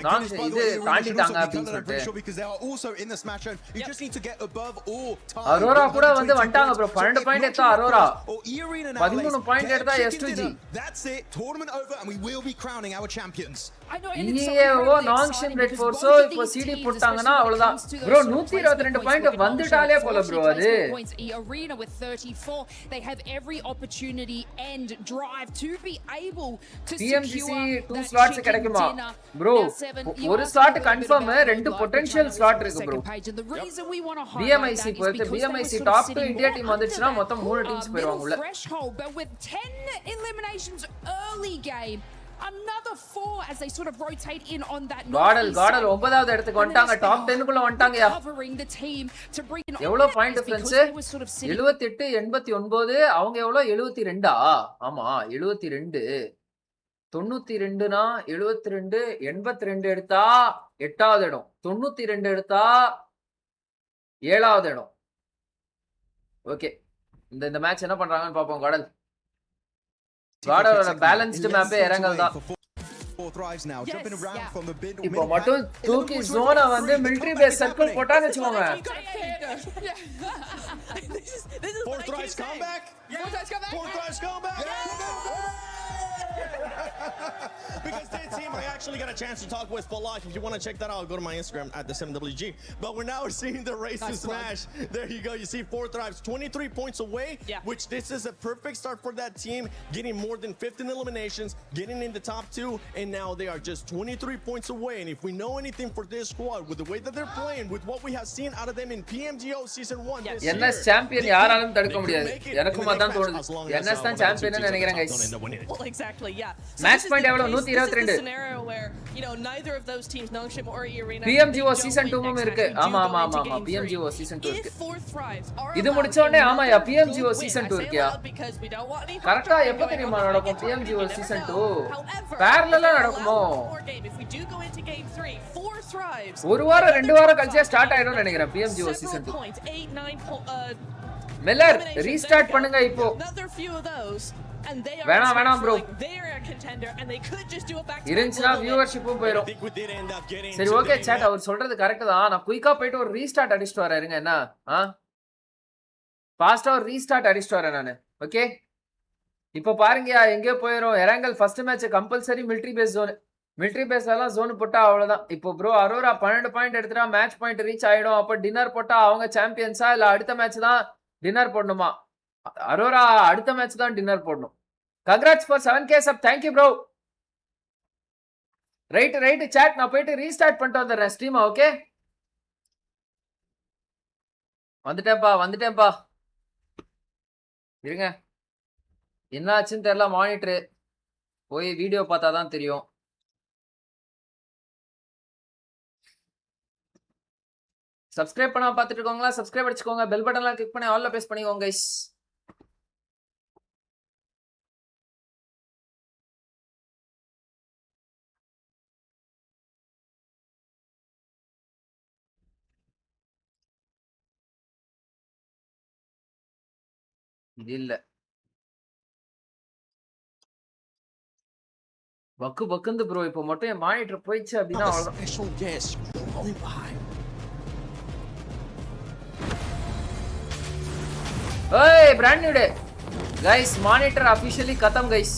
Nongshim இது தாண்டிட்டாங்க அப்படினு சொல்லிட்டு. because they are also in the smash zone. You just need to get above all time. Arora கூட வந்து வந்துட்டாங்க bro. 12 பாயிண்ட் எடுத்தா அரோரா. 13 பாயிண்ட் எடுத்தா S2G. That's it. Tournament over and we will be crowning our champions. EAO Nongshim Red Force இப்போ CD போட்டாங்கன்னா அவ்வளவுதான். bro 122 point வந்துட்டாலே போல bro அது. Points Arena with 34. They have every opportunity and drive to be able to PMGC secure 2 slots கிடைக்குமா bro? ஒரு slot confirm, ரெண்டு potential slot இருக்கு bro. BMIC போயிட்டு BMIC டாப் 2 இந்தியா டீம் வந்துச்சுனா மொத்தம் 3 டீம்ஸ் போயிடுவாங்க உள்ள. But with 10 eliminations early game, another 4 as they sort of rotate in on that. GodL 9வது இடத்துக்கு வந்துட்டாங்க. டாப் 10 குள்ள வந்துட்டாங்கயா. எவ்வளவு பாயிண்ட் டிஃபரன்ஸ்? 78 89. அவங்க எவ்வளவு? 72. ஆமா 72. 92னா 72 82 எடுத்தா 8வது இடம். 92 எடுத்தா 7வது இடம். ஓகே, இந்த மேட்ச் என்ன பண்றாங்கன்னு பாப்போம். GodLோட பேலன்ஸ்டு மேப்பே இறங்கல் தான். இப்போ மட்டும் தூக்கி ஜோனை வந்து மிலிட்டரி பேஸ் சர்க்கிள் போட்டான்னு வெச்சுக்கோங்க. Fourth rise comeback. Because that team, I actually got a chance to talk with for life. If you want to check that out, go to my Instagram at the PMWC. But we're now seeing the race to smash. There you go. You see 4 thrives, 23 points away, which this is a perfect start for that team, getting more than 15 eliminations, getting in the top 2, and now they are just 23 points away. And if we know anything for this squad, with the way that they're playing, with what we have seen out of them in PMGO Season 1 this year, NS champion யாராலும் தடுக்க முடியாது. எனக்கும் அதான் தோணுது. NS தான் champion நினைக்கிறேன் guys. Well, exactly, yeah. Max point எவ்வளவு? 122. Scenario where, you know, neither of those teams, Nongshim or Arena, PMGO season 2 ம் இருக்கு. ஆமா PMGO season 2 இருக்கு. இது முடிச்ச உடனே ஆமாயா PMGO season 2 இருக்குயா. கரெக்ட்டா எப்ப தெரியுமா நடக்கும் PMGO season 2? parallel-ஆ நடக்குமோ? ஒரு வாரம் 2 வாரம் கழிச்சே ஸ்டார்ட் ஆயிடும்னு நினைக்கிறேன் PMGO season 2. மில்லர் ரீஸ்டார்ட் பண்ணுங்க இப்போ. வேணாம் bro. இருந்துச்சுனா வியூவர்ஷிப்பும் போயிடும். சரி ஓகே chat, அவர் சொல்றது கரெக்ட் தான். நான் குயிக்கா போயிட்டு ஒரு ரீஸ்டார்ட் அடிச்சிட்டு வரேன். இருங்க என்ன ஃபாஸ்டா ஒரு ரீஸ்டார்ட் அடிச்சிட்டு வரேன் நானு. ஓகே, இப்போ பாருங்க எங்கே போயிடும். Erangel first match compulsory military base zone. Military base எல்லாம் ஜோன் போட்டா அவ்வளவுதான். இப்போ ப்ரோ அரோரா 12 பாயிண்ட் எடுத்துட்டா மேட்ச் பாயிண்ட் ரீச் ஆயிடும். அப்ப டின்னர் போட்டா அவங்க சாம்பியன்ஸா இல்ல அடுத்த மேட்ச் தான் டின்னர் போடணுமா? அரோரா அடுத்த மேட்ச் தான் டின்னர் போடணும். Congrats for 7k sub. Thank you bro. Right chat, நான் போயிட்டு ரீஸ்டார்ட் பண்ணிட்டு வந்துறேன் ஸ்ட்ரீம். ஓகே, வந்துட்டேன்ப்பா. இருங்க, என்ன ஆச்சுன்னு தெரியல. மானிட்டர் போய் வீடியோ பார்த்தா தான் தெரியும். சப்ஸ்கிரைப் பண்ணா பார்த்துட்டு இருக்கோங்களா? சப்ஸ்கிரைப் அடிச்சுக்கோங்க. பெல் பட்டன்லாம் கிளிக் பண்ணி ஆல்ல பிரஸ் பண்ணிக்கோங்க guys. இது இல்ல பக்கு பக்குந்து ப்ரோ. இப்போ மட்டும் என் மானிட்டர் போயிடுச்சு அப்படின்னா அவ்வளவுதான். Special guest rolling by. Hey, brand new day. Guys, monitor officially khatam guys.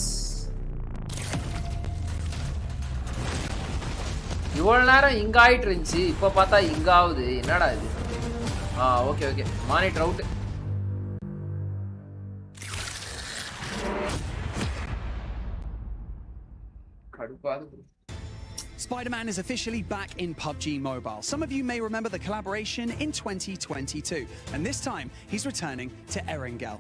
இவ்வளவு நேரம் இங்க ஆயிட்டு இருந்துச்சு, இப்ப பார்த்தா இங்க ஆகுது. என்னடா இது? Okay okay, monitor out. Spider-Man is officially back in PUBG Mobile. Some of you may remember the collaboration in 2022, and this time he's returning to Erangel.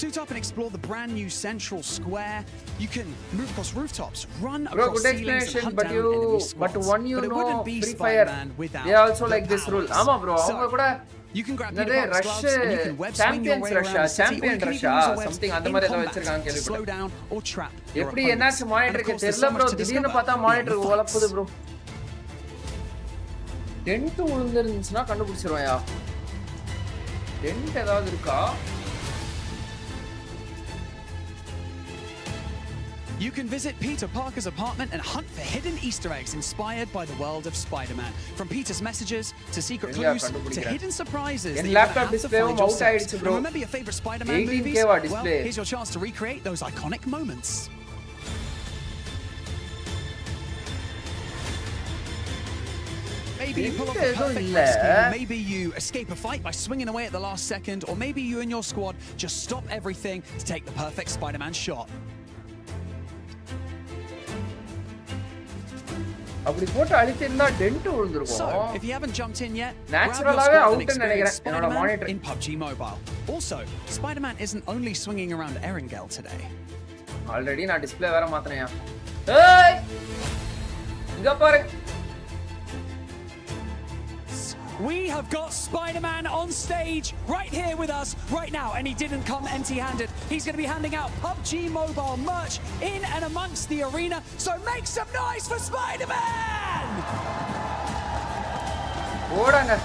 Suit up and explore the brand new central square. You can move across rooftops, run across ceilings and hunt down enemy squads. But one you it know, wouldn't be Free Fire, Spider-Man without they also like this rule. Ama bro, avanga kuda you can grab Peter Parker's gloves and you can web swing your way around the city, or you can even use a web something in combat to slow down or trap your எப்படி opponents. என்னாச்சு மானிட்டருக்கு தெரியல bro, திடீர்னு பார்த்தா monitor உலப்புது bro. Tent விழுந்துருந்துச்சுன்னா கண்டுபிடிச்சிருவாயா? Tent ஏதாவது இருக்கா? You can visit Peter Parker's apartment and hunt for hidden Easter eggs inspired by the world of Spider-Man. From Peter's messages to secret clues to hidden surprises that you have to find yourselves. And remember your favorite Spider-Man movies? Well, here's your chance to recreate those iconic moments. Maybe you pull off the perfect rescue, maybe you escape a fight by swinging away at the last second, or maybe you and your squad just stop everything to take the perfect Spider-Man shot. அப்படி போட்டு அழிச்சிருந்தா tent விழுந்துருக்கும். So, if you haven't jumped in yet, நேச்சுரலாவே அவுட்னு நினைக்கிறேன் என்னோட monitor. In PUBG Mobile. Also, Spider-Man isn't only swinging around Erangel today. Already நான் display வேற மாத்துறேன்யா. ஏய் இங்க பாரு. We have got Spider-Man on stage right here with us right now, and he didn't come empty-handed. He's going to be handing out PUBG Mobile merch in and amongst the arena, so make some noise for Spider-Man! ஓடாங்க.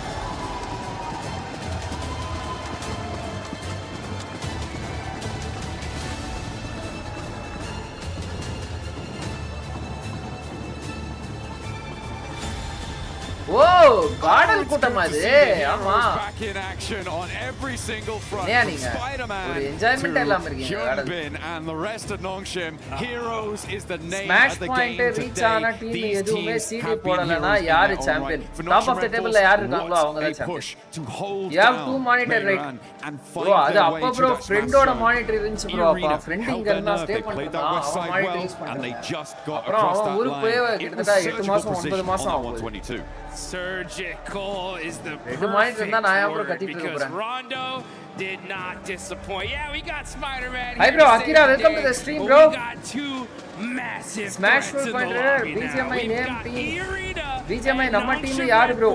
Whoa, caudal கூட்டம் அது. ஆமா. Back in action on every single front. Spider-Man. ஒரு enjoyment எல்லாம் இருக்கீங்க caudal. And the rest of Nongshim, Heroes is the name of the Smash game point reach ஆன team எதுவுமே CD போடலனா யாரு champion? Top of the டேபிள்ல யார் இருக்காங்களோ அவங்க தான் champion. You have two monitor right. Bro, அது அப்ப bro ஃப்ரெண்டோட மானிட்டர் இருந்துச்சு bro. அப்ப ஃப்ரெண்ட் இங்க இருந்தா ஸ்டே பண்ணிட்டான். அவன் மானிட்டர் யூஸ் பண்ணான். And they just got across that line. கிட்டத்தட்ட 8 மாசம் 9 மாசம் ஆகும். Surgical is the perfect word because Rondo did not disappoint. Yeah, we got Spider-Man. Hi bro, Akira, welcome to the stream bro. We got two massive Smash full pointer, BGMI name team. BGMI நம்ம team யாரு bro?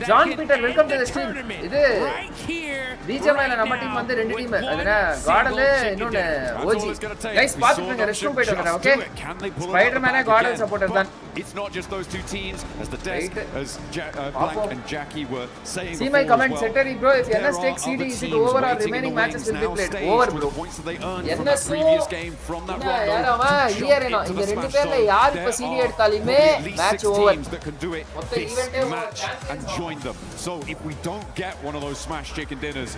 John Peter, welcome to the stream. இது BGMI ல நம்ம team வந்து ரெண்டு team. அதுனா caudal இன்னொன்னு OG. Guys பாத்துங்க ரெஸ்ட் ரூம் போயிட்டு வரேன், ஓகே? Spider-Man காடல் சப்போர்ட்டர் தான். It's not just those two teams as the desk as Blank and Jackie were saying. See my comment, Settery bro, if NS takes CD, is it over or remaining matches will be played? Over bro. Points that they earned from the previous game from that Rondo. இந்த ரெண்டு பேர்ல யார் இப்ப CD எடுத்தாலுமே match over. That can do it this match and join them. So if we don't get one of those smash chicken dinners,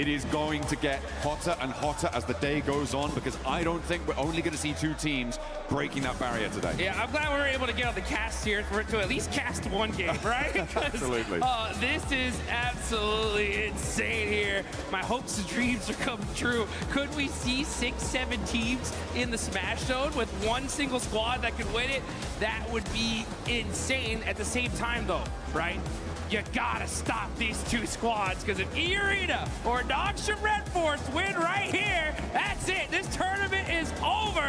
it is going to get hotter and hotter as the day goes on, because I don't think we're only going to see two teams breaking that barrier today. Yeah, I'm glad we were able to get on the cast here for it to at least cast one game, right? Absolutely. This is absolutely insane here. My hopes and dreams are coming true. Could we see 6-7 teams in the Smash Zone with one single squad that could win it? That would be insane. At the same time though, right? You gotta stop these two squads, because if E-Arena or Nongshim Red Force win right here, that's it. This tournament is over,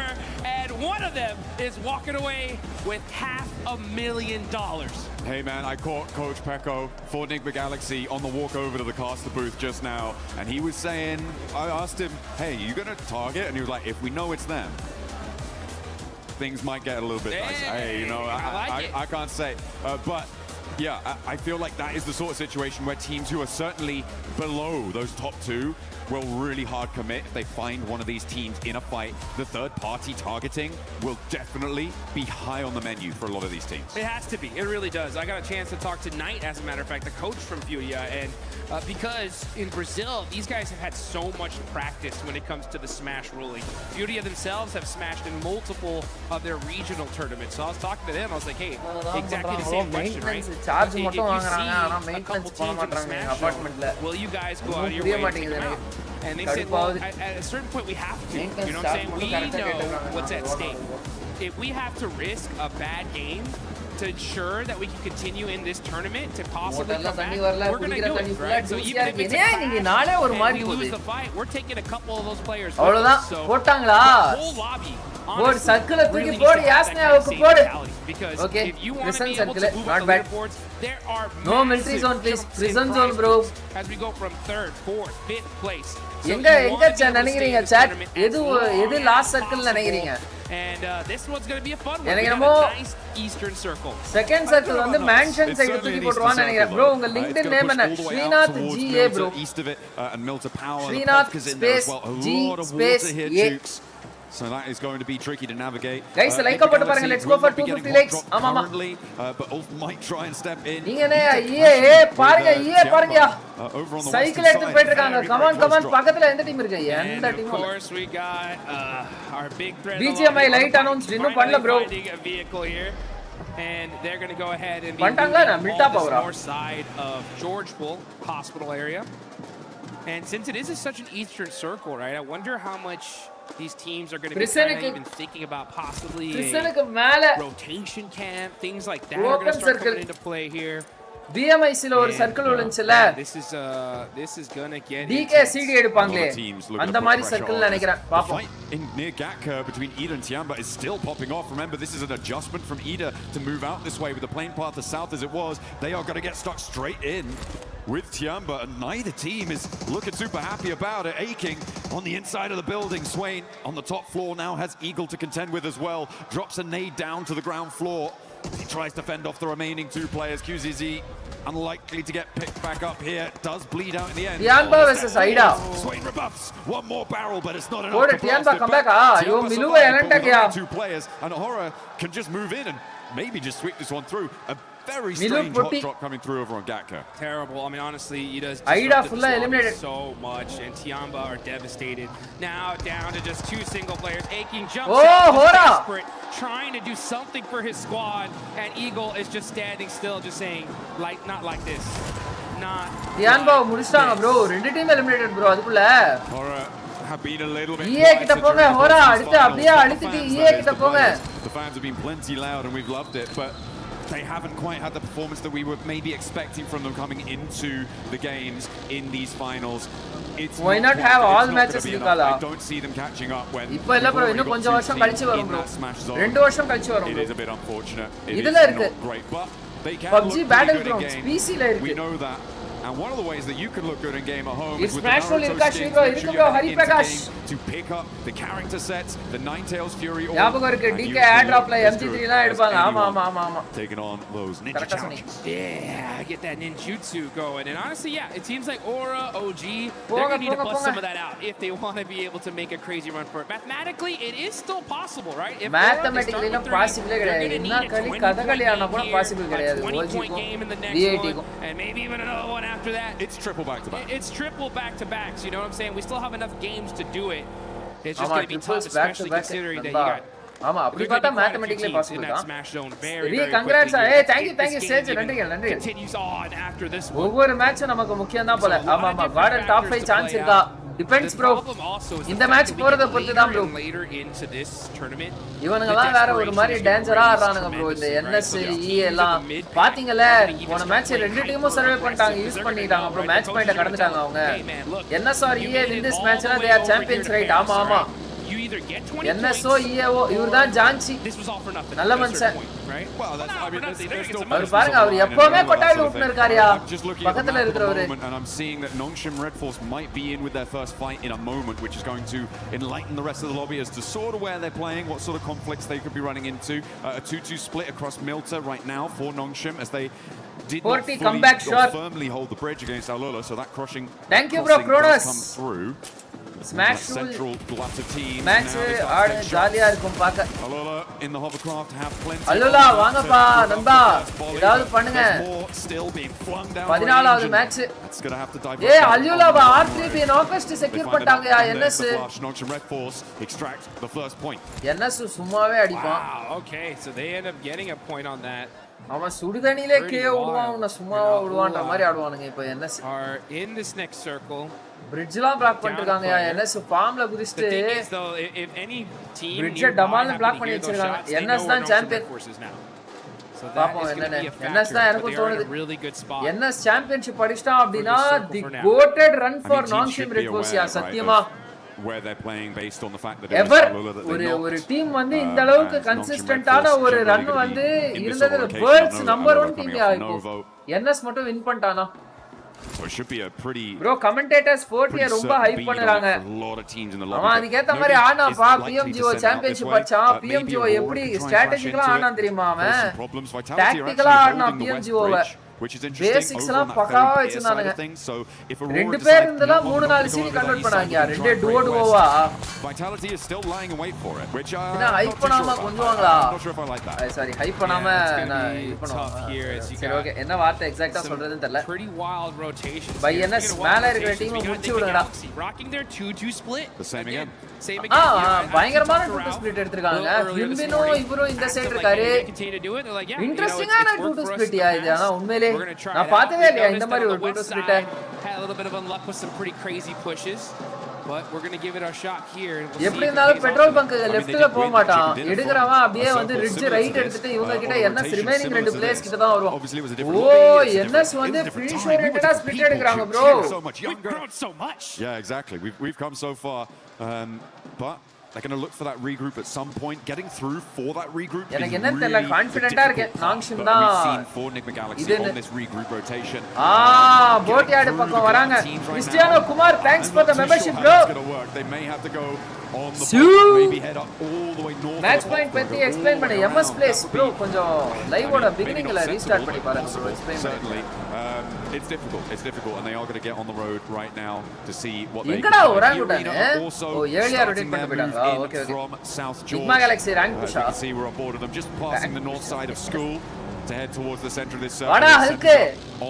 and one of them is walking away with $500,000. Hey man, I caught Coach Pecco for Enigma Galaxy on the walk over to the caster booth just now, and he was saying, I asked him, hey, you gonna target? And he was like, if we know it's them, things might get a little bit nice. Hey, you know, I can't say, but Yeah, I feel like that is the sort of situation where teams who are certainly below those top two will really hard commit. If they find one of these teams in a fight, the third-party targeting will definitely be high on the menu for a lot of these teams. It has to be. It really does. I got a chance to talk to Knight, as a matter of fact, the coach from Furia, and because in Brazil, these guys have had so much practice when it comes to the Smash ruling. Furia themselves have smashed in multiple of their regional tournaments. So I was talking to them, I was like, hey, exactly the same question, right? If you see a couple teams in the Smash zone, will you guys go out of your way to take them out? And they said, well, at a certain point, we have to. You know what I'm saying? We know what's at stake. If we have to risk a bad game to ensure that we can continue in this tournament to possibly come back, we're going to do it, right? So even if it's a crash and we lose the fight, we're taking a couple of those players with us. So the whole lobby, honestly, really needs to have that same mentality. Because if you want to be able to move up the leaderboards, there are no military zone, please. Prison zone, bro. As we go from 3rd, 4th, 5th place. எங்க நினைக்கிறீங்க chat எது last circle நினைக்கிறீங்க And this one's going to be a fun one. எனக்கு we என்னமோ have a nice eastern circle. Second circle வந்து mansion side தூக்கி போடுவான்னு நினைக்கிறேன் bro. உங்க LinkedIn name என்ன? SRINATH G A bro. SRINATH space G space A. So that is going to be tricky to navigate. Guys, like up போட்டு பாருங்க. Let's go for 250 likes. ஆமா ஆமா. But Ulf might try and step in. நீங்க என்ன ஏ பாருங்க பாருங்கயா. Cycle எடுத்து போயிட்டு இருக்காங்க. Come on பக்கத்துல எந்த டீம் இருக்கு? எந்த team? Of course we got our big threat. BGMI light announced இன்னும் பண்ணல bro. A vehicle here. And they're going to go ahead and be on the north side of Georgeville Hospital area. And since it is such an eastern circle, right? I wonder how much these teams are going to be even thinking about possibly a rotation camp, things like that are going to start coming into play here. BMIC ல ஒரு circle விழுந்துச்சுல this is going to get DK CD எடுப்பாங்களே அந்த மாதிரி circle நினைக்கிறேன் பாப்போம். In near Gatka between Ida and Tiamba is still popping off. Remember, this is an adjustment from Ida to move out this way with the plane path as south as it was. They are going to get stuck straight in with Tiamba, and neither team is looking super happy about it. Aching on the inside of the building. Swain on the top floor now has Eagle to contend with as well. Drops a nade down to the ground floor. He tries to fend off the remaining two players. QZZ unlikely to get picked back up here. Does bleed out in the end. Tiamba versus Ida. Swain rebuffs. One more barrel, but it's not enough to Tiamba come back. Yo Miluva elanta gaya. Two players, and Horror can just move in and maybe just sweep this one through. A very strange hot drop coming through over on Gatka. Terrible. I mean, honestly, Ida fully eliminated so much, and Tiamba are devastated. Now down to just two single players. Aching jumps out, desperate, trying to do something for his squad, and Eagle is just standing still, just saying, like, not like this. Not. Tiamba முடிச்சாங்க bro. ரெண்டு team eliminated bro. அதுக்குள்ள Horror have been a little bit EA கிட்ட போங்க ஹோரா அடுத்து அப்படியே அழுத்திட்டு EA கிட்ட போங்க. The fans have been plenty loud and we've loved it, but they haven't quite had the performance that we were maybe expecting from them coming into the games in these finals. Why not have all matches Nikala? I don't see them catching up when இப்போ இல்ல bro இன்னும் கொஞ்சம் வருஷம் கழிச்சு வரும் bro. 2 வருஷம் கழிச்சு வரும் bro. It is a bit unfortunate. இதுல இருக்கு. Great, but they can PUBG Battlegrounds PC ல இருக்கு. We know that. And one of the ways that you can look good in game at home is with the Naruto skins, irukku bro Hari Prakash to pick up the character sets, the Ninetales Fury or ஞாபகம் இருக்கு DK air drop ல MG3 லாம் எடுப்பாங்க ஆமா taking on those ninja challenges. Yeah, get that ninjutsu going. And honestly, yeah, it seems like Aura, OG, they're going to need to bust some of that out if they want to be able to make a crazy run for it. Mathematically, it is still possible, right? If mathematically not possible கிடையாது. என்ன களி கதகளியானா கூட possible கிடையாது. 20-point game in the next one, and maybe even another one after that. It's triple back to back. It's triple back to backs, you know what I'm saying? We still have enough games to do it. It's just going to be tough, especially considering that you got ஆமா அப்படி பார்த்தா mathematically possible தான். Smash zone very very congrats. Hey, thank you Sage. நன்றி. Continues on after this one. ஒவ்வொரு மேட்சும் நமக்கு முக்கியம் தான் போல. ஆமா கார்டன் டாப் 5 சான்ஸ் இருக்கா? Depends bro. இந்த மேட்ச் போறத பொறுத்து தான் bro. இவனுங்கலாம் வேற ஒரு மாதிரி டேஞ்சரா ஆடுறானுங்க bro. இந்த NS EA எல்லாம் பாத்தீங்கல போன மேட்ச் ரெண்டு டீமும் சர்வே பண்ணிட்டாங்க, யூஸ் பண்ணிட்டாங்க bro. மேட்ச் பாயிண்ட கடந்துட்டாங்க அவங்க. NS or EA win this match they are champions right? ஆமா You either get 20 NSO EAO இவர்தான் Jhansi. This was all for nothing. நல்ல மனுஷன். Right? Well, that's I mean they're still அவர் பாருங்க அவர் எப்பவுமே கொட்டாயில ஊட்ன இருக்காரியா. பக்கத்துல இருக்குறவரு. And I'm seeing that Nongshim Red Force might be in with their first fight in a moment, which is going to enlighten the rest of the lobby as to sort of where they're playing, what sort of conflicts they could be running into. A 2-2 split across Milta right now for Nongshim as they did 40 not comeback fully shot. firmly hold the bridge against Alula, so that crushing. Thank you, bro, crossing does Kronos. come through. Smash central glut of teams. Match ஆடு ஜாலியா இருக்கும் பார்க்க. Alula in the hovercraft have plenty. Alula வாங்கப்பா நண்பா ஏதாவது பண்ணுங்க. Still being flung down. 14வது match. It's going to have to dive. ஏய் Alula R3B knockast செக்யூர் பண்ணிட்டாங்கயா NS. Nongshim Red Force extract the first point. NS சும்மாவே அடிப்பான். Wow, okay, so they end up getting a point on that. அவன் சுடுதண்ணிலே K விடுவான் சும்மாவா விடுவான்ற மாதிரி ஆடுவானுங்க இப்போ NS. Are in this next circle. பிரிட்ஜ்லாம் block பண்ணிருக்காங்கயா NS ஃபார்ம்ல குதிச்சிட்டு if any team பிரிட்ஜ் டமால்னு பிளாக் பண்ணி வச்சிருக்காங்க NS தான் சாம்பியன் பாப்போம் என்னன்னு NS தான் எனக்கு தோணுது NS சாம்பியன்ஷிப் அடிச்சிட்டான் அப்படினா தி கோட்டட் ரன் ஃபார் நான்ஷிம் ரெட் ஃபோர்ஸ்யா சத்தியமா where they're playing based on the fact that ever ஒரு டீம் வந்து இந்த அளவுக்கு கன்சிஸ்டன்ட்டான ஒரு ரன் வந்து இருந்தது வேர்ல்ட்ஸ் நம்பர் 1 டீம் யா இப்போ NS மட்டும் வின் பண்ணிட்டானா. So it should be a pretty bro commentators 40 ரொம்ப ஹைப் பண்றாங்க. ஆமா அதுக்கு ஏத்த மாதிரி ஆனாப்பா PMGO சாம்பியன்ஷிப் அடிச்சா PMGO எப்படி ஸ்ட்ராட்டஜிக்கலா ஆனா தெரியுமா அவன் டாக்டிக்கலா ஆனா PMGO-வை which is interesting. Basics la பக்காவா வெச்சிருந்தாங்க. So if ரெண்டு பேர் இருந்தல 3-4 சீன் கன்வர்ட் பண்ணாங்க. ரெண்டே duo-வா Vitality is still lying in wait for it, which என்ன ஹைப் பண்ணாம கொஞ்சம்ங்களா? I'm not sure if I like that. Sorry hype பண்ணாம நான் இது பண்ணுவேன். சரி ஓகே என்ன வார்த்தை எக்ஸாக்ட்டா சொல்றதுன்னு தெரியல. Pretty wild rotations. பை NS மேல இருக்கிற டீம் முடிச்சு விடுங்கடா. Rocking their 2-2 split. The same again. பயங்கரமான 2-2 ஸ்ப்ளிட் எடுத்துட்டாங்க. ஹிம்பினோ இவரோ இந்த சைடு இருக்காரு. இன்ட்ரஸ்டிங்கான 2-2 ஸ்ப்ளிட் யா இது. ஆனா உண்மையிலே நான் பார்த்ததே இல்லையா இந்த மாதிரி ஒரு 2-2 split. Had a little bit of unluck with some pretty crazy pushes. But we're going to give it our shot here. எப்படி இருந்தாலும் பெட்ரோல் பங்க் லெஃப்ட்ல போக மாட்டான். எடுக்கறவன் அப்படியே வந்து ரிட்ஜ் ரைட் எடுத்துட்டு இவங்க கிட்ட NS ரிமைனிங் ரெண்டு பிளேயர்ஸ் கிட்ட தான் வருவான். ஓ NS வந்து ஃபினிஷ் ஓரியன்டடா ஸ்ப்ளிட் எடுக்கறாங்க bro. We've grown so much. Yeah, exactly. We've come so far. But they're going to look for that regroup at some point. Getting through for that regroup. எனக்கு என்ன தெரியல கான்ஃபிடென்ட்டா இருக்கேன். நாங்ஷிம் தான். We've seen for Enigma Galaxy on this regroup rotation. போட்யார்ட் பக்கம் வராங்க. Cristiano Kumar thanks for the membership bro. They may have to go on the boat, maybe head up all the way north. Match point பத்தி explain பண்ணு. MS Place bro கொஞ்சம் லைவோட பிகினிங்ல restart பண்ணி பாருங்க bro. Explain Certainly. It's difficult and they are going to get on the road right now to see what they எங்கடா Orangutan ஏர்லியா rotate பண்ணி போறாங்க. Okay okay from South Georgia. Enigma Galaxy rank push. You can see we're on board of them just passing the north side of school to head towards the center of this வாடா ஹல்கே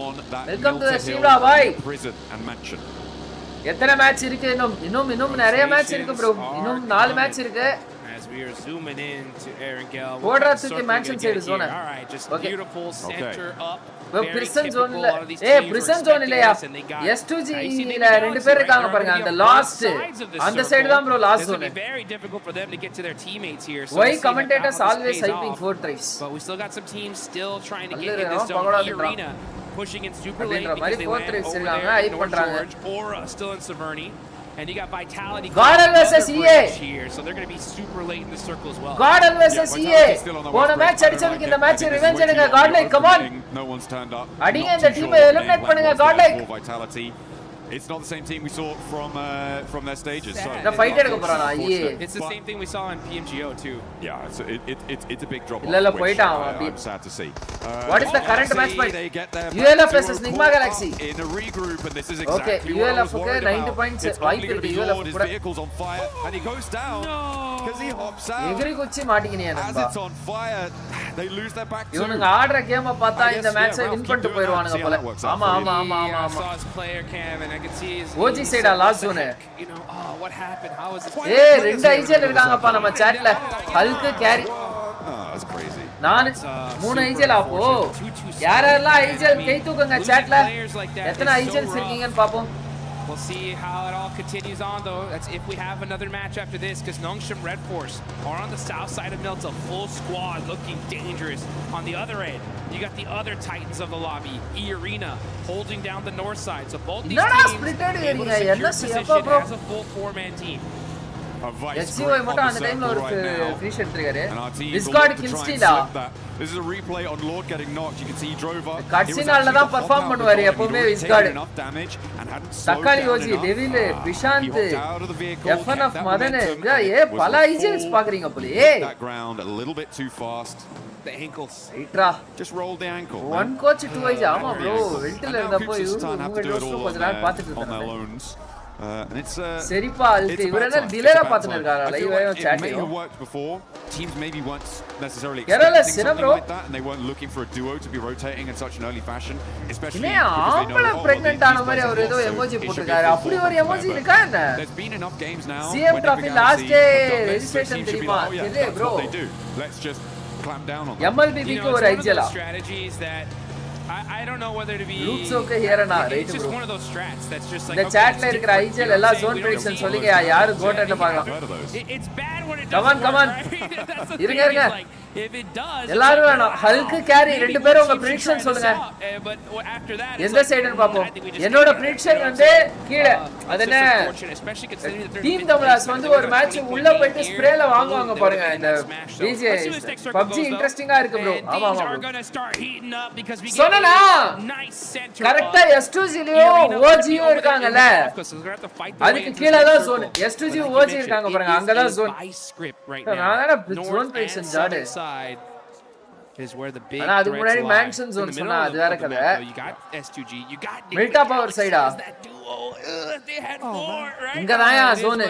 on that welcome to the Shivla boy prison and mansion. எத்தனை match இருக்கு இன்னும் நிறைய match இருக்கு bro. இன்னும் 4 match இருக்கு. As we are zooming in to Erangel. போடுறதுக்கு mansion side zone. All right, just beautiful center up. prison zone இல்ல. prison zone இல்லையா? S2G ல ரெண்டு பேர் இருக்காங்க பாருங்க. அந்த லாஸ்ட் அந்த சைடு தான் bro last zone. Very difficult for them to get to their teammates here. Why commentators always hyping 4 tries? But we still got some teams still trying to get in this zone. Arena pushing in super late because they went over there. George, Aura still in Severny. And you got Vitality versus EA here, so they're going to be super late in the circle as well. GodLike versus EA. போன match அடிச்சதுக்கு இந்த match revenge எடுங்க GodLike. Come on. No one's turned up. அடிங்க இந்த டீமை eliminate பண்ணுங்க GodLike. Vitality. It's not the same team we saw from their stages. So the fight எடுக்க போறானா EA. It's the same thing we saw in PMGO too. Yeah, it's a big drop off. இல்ல போய்ட்டான் I'm sad to see. What is the current match point? ULF versus Enigma Galaxy. In a regroup and this is exactly okay, ULF okay 90 points wipe இருக்கு ULF his vehicle's on fire and he goes down because he hops out. எகிரி குச்சி மாட்டிக்கினியா நண்பா. As it's on fire they lose their back too. இவனுங்க ஆடுற கேமை பார்த்தா இந்த மேட்சை வின் பண்ணிட்டு போயிடுவானுங்க போல. ஆமா ஆமா ஆமா ஆமா I saw his player cam and I could see his OG side last zone. You know, what happened? How was it? ஏய் ரெண்டு ஐஜிஎல் இருக்காங்கப்பா நம்ம chatல. Hulk carry. That's crazy. நான் 3 ஐஜிஎல் அப்போ யாரெல்லாம் ஐஜிஎல் கை தூக்குங்க chatல. எத்தனை ஐஜிஎல்ஸ் இருக்கீங்கன்னு பாப்போம். We'll see how it all continues on, though. That's if we have another match after this, because Nongshim Red Force are on the south side of Milta, full squad, looking dangerous. On the other end, you got the other Titans of the lobby, E-Arena, holding down the north side. So both these teams able to secure position as a full 4-man team. SCOI மட்டும் அந்த டைம்ல ஒரு free shot எடுத்துறாரு. Discord kill steal. This is a replay on Lord getting knocked. You can see he drove up. கட்சினால தான் perform பண்ணுவாரு எப்பவுமே Discord. தக்காளி OG devil பிஷாந்த் FNF Madan ஏ பல ஐஜல்ஸ் பாக்குறீங்க போலயே. That ground a little bit too fast. The ankles. Itra. Just rolled the ankle. One coach two eyes. ஆமா bro. வெல்ட்ல இருந்தப்போ இவங்க டோஸ்ட் கொஞ்ச நேரம் பார்த்துட்டு இருந்தாங்க. And it's சரிப்பா அதுக்கு இவரேனா டிலேரா பார்த்துட்டு இருக்காரா live chat worked before. Teams maybe weren't necessarily expecting something like that, and they weren't looking for a duo to be rotating in such an early fashion, especially because they know pregnant ஆன மாதிரி அவர் ஏதோ emoji போட்டுருக்காரு. அப்படி ஒரு emoji இருக்கா என்ன? There's been enough games now. CM trophy last day registration தெரியுமா? தெரியல bro. Let's just clamp down on MLBB க்கு ஒரு ஐஜலா. Strategies that I don't know whether to be Looks okay here na right it's just one of those strats that's just like the chat la irukra IGL ella zone prediction சொல்லுங்க யாரு code என்ன பார்க்கலாம். It's bad when it doesn't come on இருங்க if it does எல்லாரும் வேணும் Hulk carry ரெண்டு பேரும் உங்க prediction சொல்லுங்க. but after that எந்த சைடுன்னு பாப்போம். என்னோட prediction வந்து கீழ அதென்ன டீம் தமிழாஸ் வந்து ஒரு மேட்ச் உள்ள போயிட்டு ஸ்ப்ரேல வாங்குவாங்க பாருங்க. இந்த DJ PUBG இன்ட்ரஸ்டிங்கா இருக்கு bro. ஆமா ஆமா சொன்னனா கரெக்ட்டா S2G லயும் OG யும் இருக்காங்கல அதுக்கு கீழ தான் zone S2G OG இருக்காங்க பாருங்க அங்க தான் zone. நான் zone prediction ஜாடு is where the big அது முன்னாடி mansion zone சொன்னா அது வேற கதை. You got S2G, you got Milta power side ah they had four right இங்க தான்யா zone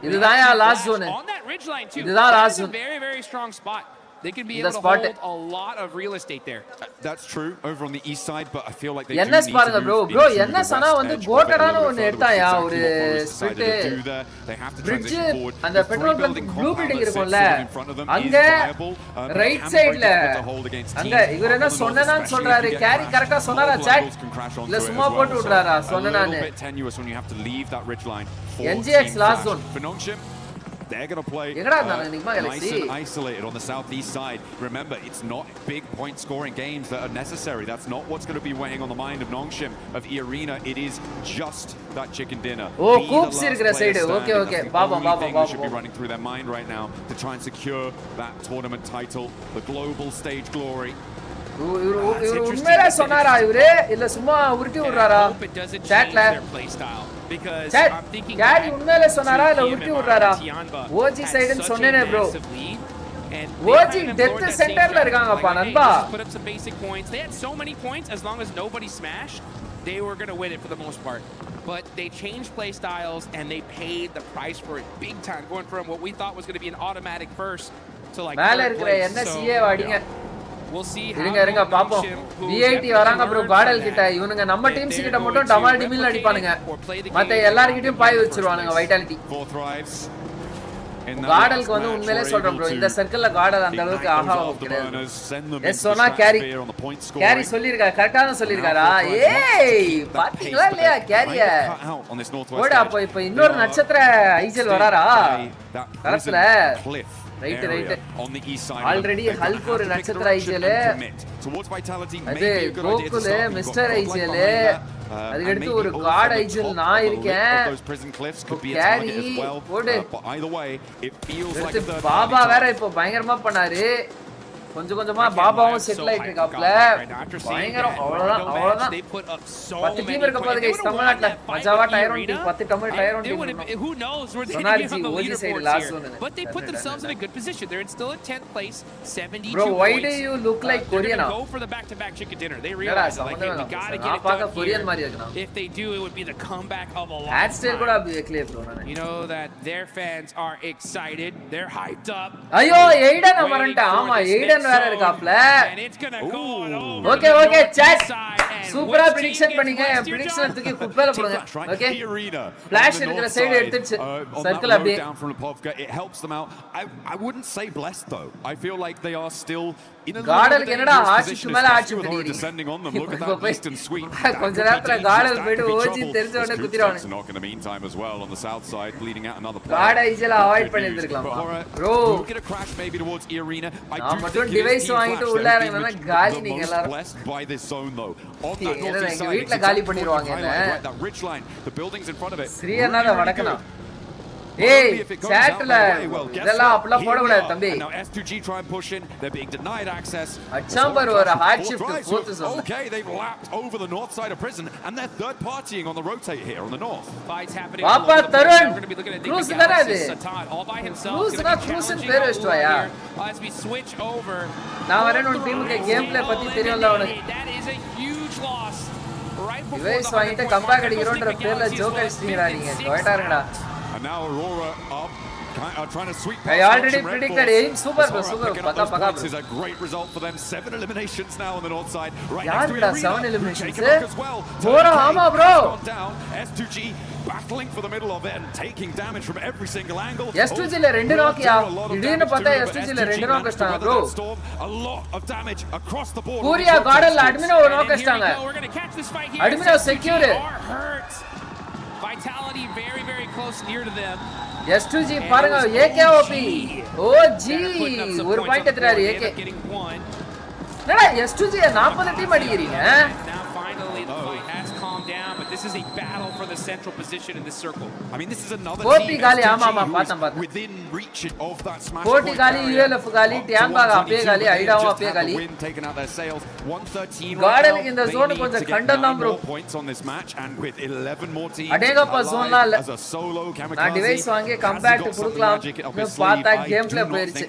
இதுதான்யா last zone on that ridge line too. இதுதான் last zone. Very very strong spot. They can be able to hold a lot of real estate there. That's true over on the east side, but I feel like they NS பாருங்க bro NS ஆனா வந்து கோட்டடான ஒன்னு எடுத்தாயா ஒரு split bridge அந்த petrol bunk blue building இருக்கும்ல அங்க right சைடுல அங்க இவர் என்ன சொன்னனான்னு சொல்றாரு கேரி கரெக்ட்டா சொன்னாரா சாட் இல்ல சும்மா போட்டு விடுறாரா சொன்னனானே NGX last zone they're going to play nice and isolated on the southeast side. Remember, it's not big point scoring games that are necessary. That's not what's going to be weighing on the mind of Nongshim, of E-Arena. It is just that chicken dinner. Oh, Coops irukra side. Okay. Baba. should be running through their mind right now to try and secure that tournament title, the global stage glory. உண்மையிலே சொன்னாரா இவரு இல்ல சும்மா உருட்டி விடுறாரா சாட்ல carry உண்மையிலே சொன்னாரா இல்ல உருட்டி விடுறாரா ஓஜி சைடுன்னு சொன்னேனே ப்ரோ ஓஜி டெத் சென்டர்ல இருக்காங்கப்பா நண்பா put up some basic points. They had so many points as long as nobody smashed they were going to win it for the most part, but they changed play styles and they paid the price for it big time, going from what we thought was going to be an automatic first to like மேல இருக்கிற என்ன CA வாடிங்க. We'll see இருங்க பாப்போம். VIT வராங்க bro caudal கிட்ட. இவனுங்க நம்ம teams கிட்ட மட்டும் டமால் டிமில் அடிப்பானுங்க. மத்த எல்லார்கிட்டயும் பாய் வச்சிருவானுங்க வைட்டாலிட்டி. காடலுக்கு வந்து உண்மையிலே சொல்றேன் bro இந்த சர்க்கிள்ல காடல் அந்த அளவுக்கு ஆஹா கிடையாது. எஸ் சொன்னா கேரி சொல்லிருக்காரு கரெக்ட்டா தான் சொல்லிருக்காரா? ஏய் பாத்தீங்களா இல்லையா கேரிய? ஓட அப்ப இப்ப இன்னொரு நட்சத்திர ஐஜல் வராரா? கரெக்ட்ல right on the east side already Hulk ஒரு நட்சத்திர ஐஜல் அது கோகுல் மிஸ்டர் ஐஜல் அதுக்கு அடுத்து ஒரு காட் ஐஜல் நான் இருக்கேன் கேரி போடு பாபா வேற இப்போ பயங்கரமா பண்ணாரு கொஞ்சமா பாபாவும் செட்டில் ஆயிட்டு இருக்காப்ல பயங்கரம் அவ்வளவுதான் 10 டீம் இருக்க போகுது गाइस தமிழ்நாட்டுல மஜாவா tier 1 team 10 Tamil tier 1 team who knows where they can be OG side last zone but they put themselves in a good position. They're still in 10th place 72 bro why points. do you look like Korean go for the back to back chicken dinner. They realize like hey, we got to get it done Korean மாதிரி இருக்கனா if they do it would be the comeback of a lot. Ad style கூட அப்படியே clear bro you know that their fans are excited. They're hyped up. ஐயோ Aiden வரண்டா ஆமா Aiden வேற இருக்காப்ல okay chat சூப்பரா prediction பண்ணீங்க prediction தூக்கி குப்பையில போடுங்க ஓகே ஃபிளாஷ் இருக்கிற சைடு எடுத்துச்சு சர்க்கிள் அப்படியே it helps them out. I wouldn't say blessed though. I feel like they are still in a காடலுக்கு என்னடா ஆட்சி மேல ஆட்சி பண்ணிடுறீங்க descending on them. Look at that eastern sweep. கொஞ்ச நேரத்துல காடல் போய்டு ஓஜி தெரிஞ்ச உடனே குத்திடுவாங்க. Knock in the meantime as well on the south side bleeding out another player. காட ஐஜல அவாய்ட் பண்ணிருக்கலாம் bro. Get a crash maybe towards E-Arena. I do think device வாங்கிட்டு உள்ள இறங்கனா காலி நீங்க எல்லாரும் blessed by this zone though. On that north side வீட்ல காலி பண்ணிடுவாங்க என்ன that ridge line, the buildings in front of it. SRINATH வடக்கனா Hey, chatla. Idella appla podavada thambi. Now S2G try and push in. They're being denied access. Achamba or a hard shift to fourth zone. Okay, they've lapped over the north side of prison, and they're third partying on the rotate here on the north. Fights happening. Papa Tarun. Cruise all by himself. Cruise na cruise in Paris toya. As we switch over. Now I don't team ke gameplay pati theriyalla avanu. That is a huge loss. Right before EWC vaangite comeback adikironra perla joke adistinga neenga. Toyata irukada. And now Aurora up. Trying to sweep. I already predicted him. Super, super. Paka. This is a great result for them. 7 eliminations now on the north side. Right next to Arena. 7 eliminations. As well. Bro. Down. S2G battling for the middle of it and taking damage from every single angle. S2G le rendu knock ya. Idinu pata S2G le rendu knock astanga bro. A lot of damage across the board. Puriya garden la admin over knock astanga. We're going to catch this fight here. Admin secure. Vitality very, very close near to them. S2G பாருங்க AKOP OG ஒரு point எடுத்துறாரு AK என்னடா S2G 40 team அடிக்கிறீங்க Now finally the fight has calmed down, but this is a battle for the central position in this circle. I mean, this is another Poti gali ஆமா பாத்தேன் within reach of that smash. Poti gali ULF gali Tianbag அப்பே gali ஐடாவும் அப்பே gali taken out their sails 113 garden இந்த zone கொஞ்சம் கண்டம் தான் bro points on this match and with 11 more teams அடேங்கப்பா zone ல as a solo kamikaze நான் device வாங்கி கம்பேக்ட் கொடுக்கலாம் பார்த்தா கேம்ப்ளே போயிருச்சு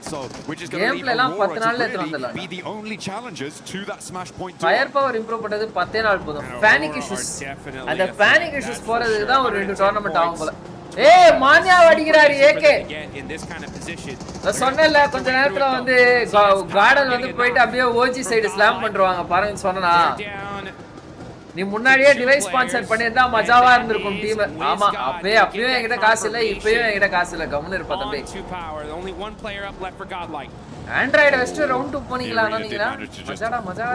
கேம்ப்ளேலாம் 10 நாள்ல எடுத்து வந்தலாம் be the only challengers to that smash point fire power improve பண்ணது 10 நாள் போதும் panic issues அந்த panic issues போறதுக்கு தான் ஒரு 2 டோர்னமென்ட் ஆகும் போல ஏய் மான்யா அடிக்குறாரு AK நான் சொன்னேன்ல கொஞ்ச நேரத்துல வந்து கார்டன் வந்து போயிட்டு அப்படியே OG சைடு ஸ்லாம் பண்றாங்க பாருங்க சொன்னனா நீ முன்னாடியே டிவைஸ் ஸ்பான்சர் பண்ணிருந்தா மஜாவா இருந்திருக்கும் டீம் ஆமா அப்பவே என்கிட்ட காசு இல்ல இப்பயும் என்கிட்ட காசு இல்ல கம்முன்னு இருப்பா தம்பி ஆண்ட்ராய்டு வெஸ்ட் ரவுண்ட் 2 போனீங்களா நீங்களா மஜா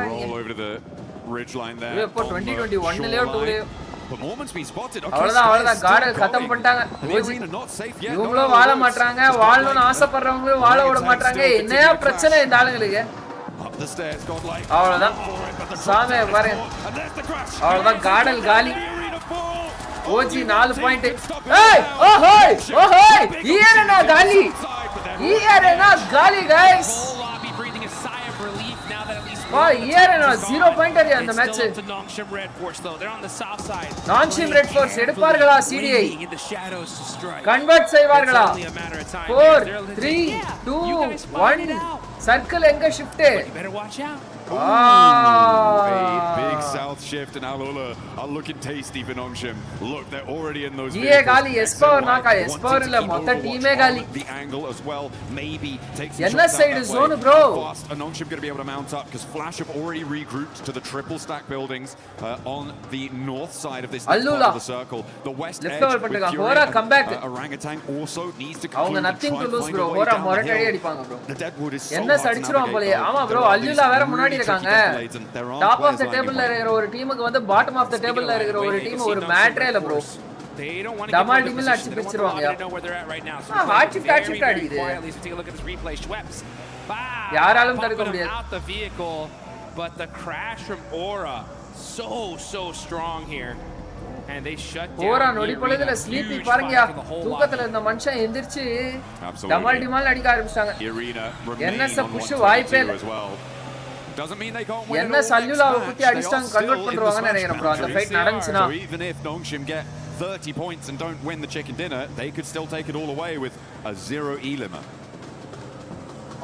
ridge line there. இப்போ 2021 லயோ 2 லயோ performance be spotted. அவ்வளவுதான் கார்டன் கட்டம் பண்ணிட்டாங்க இவங்களோ வாழ மாட்டறாங்க வாழணும்னு ஆசைப்படுறவங்க வாழ விட மாட்டறாங்க என்னையா பிரச்சனை இந்த ஆளுங்களுக்கு அவ்வளவுதான் சாமே பாருங்க அவ்வளவுதான் கார்டன் காலி OG 4 பாயிண்ட் ஏய் ஓஹோய் ஈரனா காலி guys Oh, here and 0 pointer in the match. Non-Shim Red Force though, they're on the south side. Non-Shim Red Force, எடுப்பார்களா CDI. Convert செய்வார்களா. 4, 3, 2, 1. Circle எங்க shift. You better watch out. Big south shift and Alola are looking tasty for Non-Shim. Look, they're already in those vehicles. gali S-Power naka S-Power illa motta team gali. The angle as well, maybe takes enna side zone bro. Fast and Non-Shim going to be able to mount up because Flash have already regrouped to the triple stack buildings on the north side of this part of the circle. The west edge with Fury come back. Orangutan also needs to conclude. Avanga nothing to lose bro. Hora moratadi adipanga bro. The Deadwood is so enna sadichiruvan pole. Ama bro Allula vera munadi இருக்காங்க top of the டேபிள்ல இருக்கிற ஒரு டீமுக்கு வந்து bottom of the டேபிள்ல இருக்கிற ஒரு team ஒரு மேட்டரே இல்ல ப்ரோ டமால் டீம்ல அடிச்சு பிச்சிருவாங்க ஹார்ட் ஷிஃப்ட் அடிக்குது யாராலும் தடுக்க முடியாது but the crash from Aura so strong here and they shut down Aura நொடி பொழுதுல ஸ்லீப்பி பாருங்க தூக்கத்துல இந்த மனுஷன் எந்திரச்சு டமால் டீமால் அடிக்க ஆரம்பிச்சாங்க என்னஸ் புஷ் வாய்ப்பே இல்ல doesn't mean they can't win. என்ன சல்லுலாவை குத்தி அடிச்சாங்க கன்வர்ட் பண்றவாங்கன்னு நினைக்கிறேன் bro அந்த fight நடந்துச்சுனா so even if Non-Shim get 30 points and don't win the chicken dinner they could still take it all away with a 0 E-limit.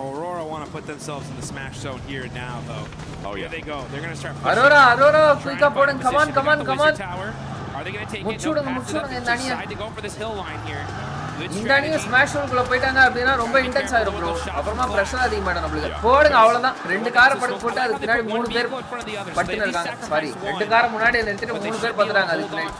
Aurora want to put themselves in the smash zone here now though. Oh yeah. Here they go. They're going to start Aurora quick up on come on are they going to take it இந்த அணியை to go for this hill line here? இந்த அணியை smash ஜோனுக்குள்ள போய்ட்டாங்க அப்படினா ரொம்ப intense ஆயிரும் bro அப்புறமா pressure அதிகமாயிடும் நமக்கு போடுங்க அவ்வளவுதான் ரெண்டு காரை படுத்து போட்டு அதுக்கு பின்னாடி மூணு பேர் படுத்துட்டு இருக்காங்க சாரி ரெண்டு காரை முன்னாடி நிறுத்திட்டு மூணு பேர் படுத்துறாங்க அதுக்கு பின்னாடி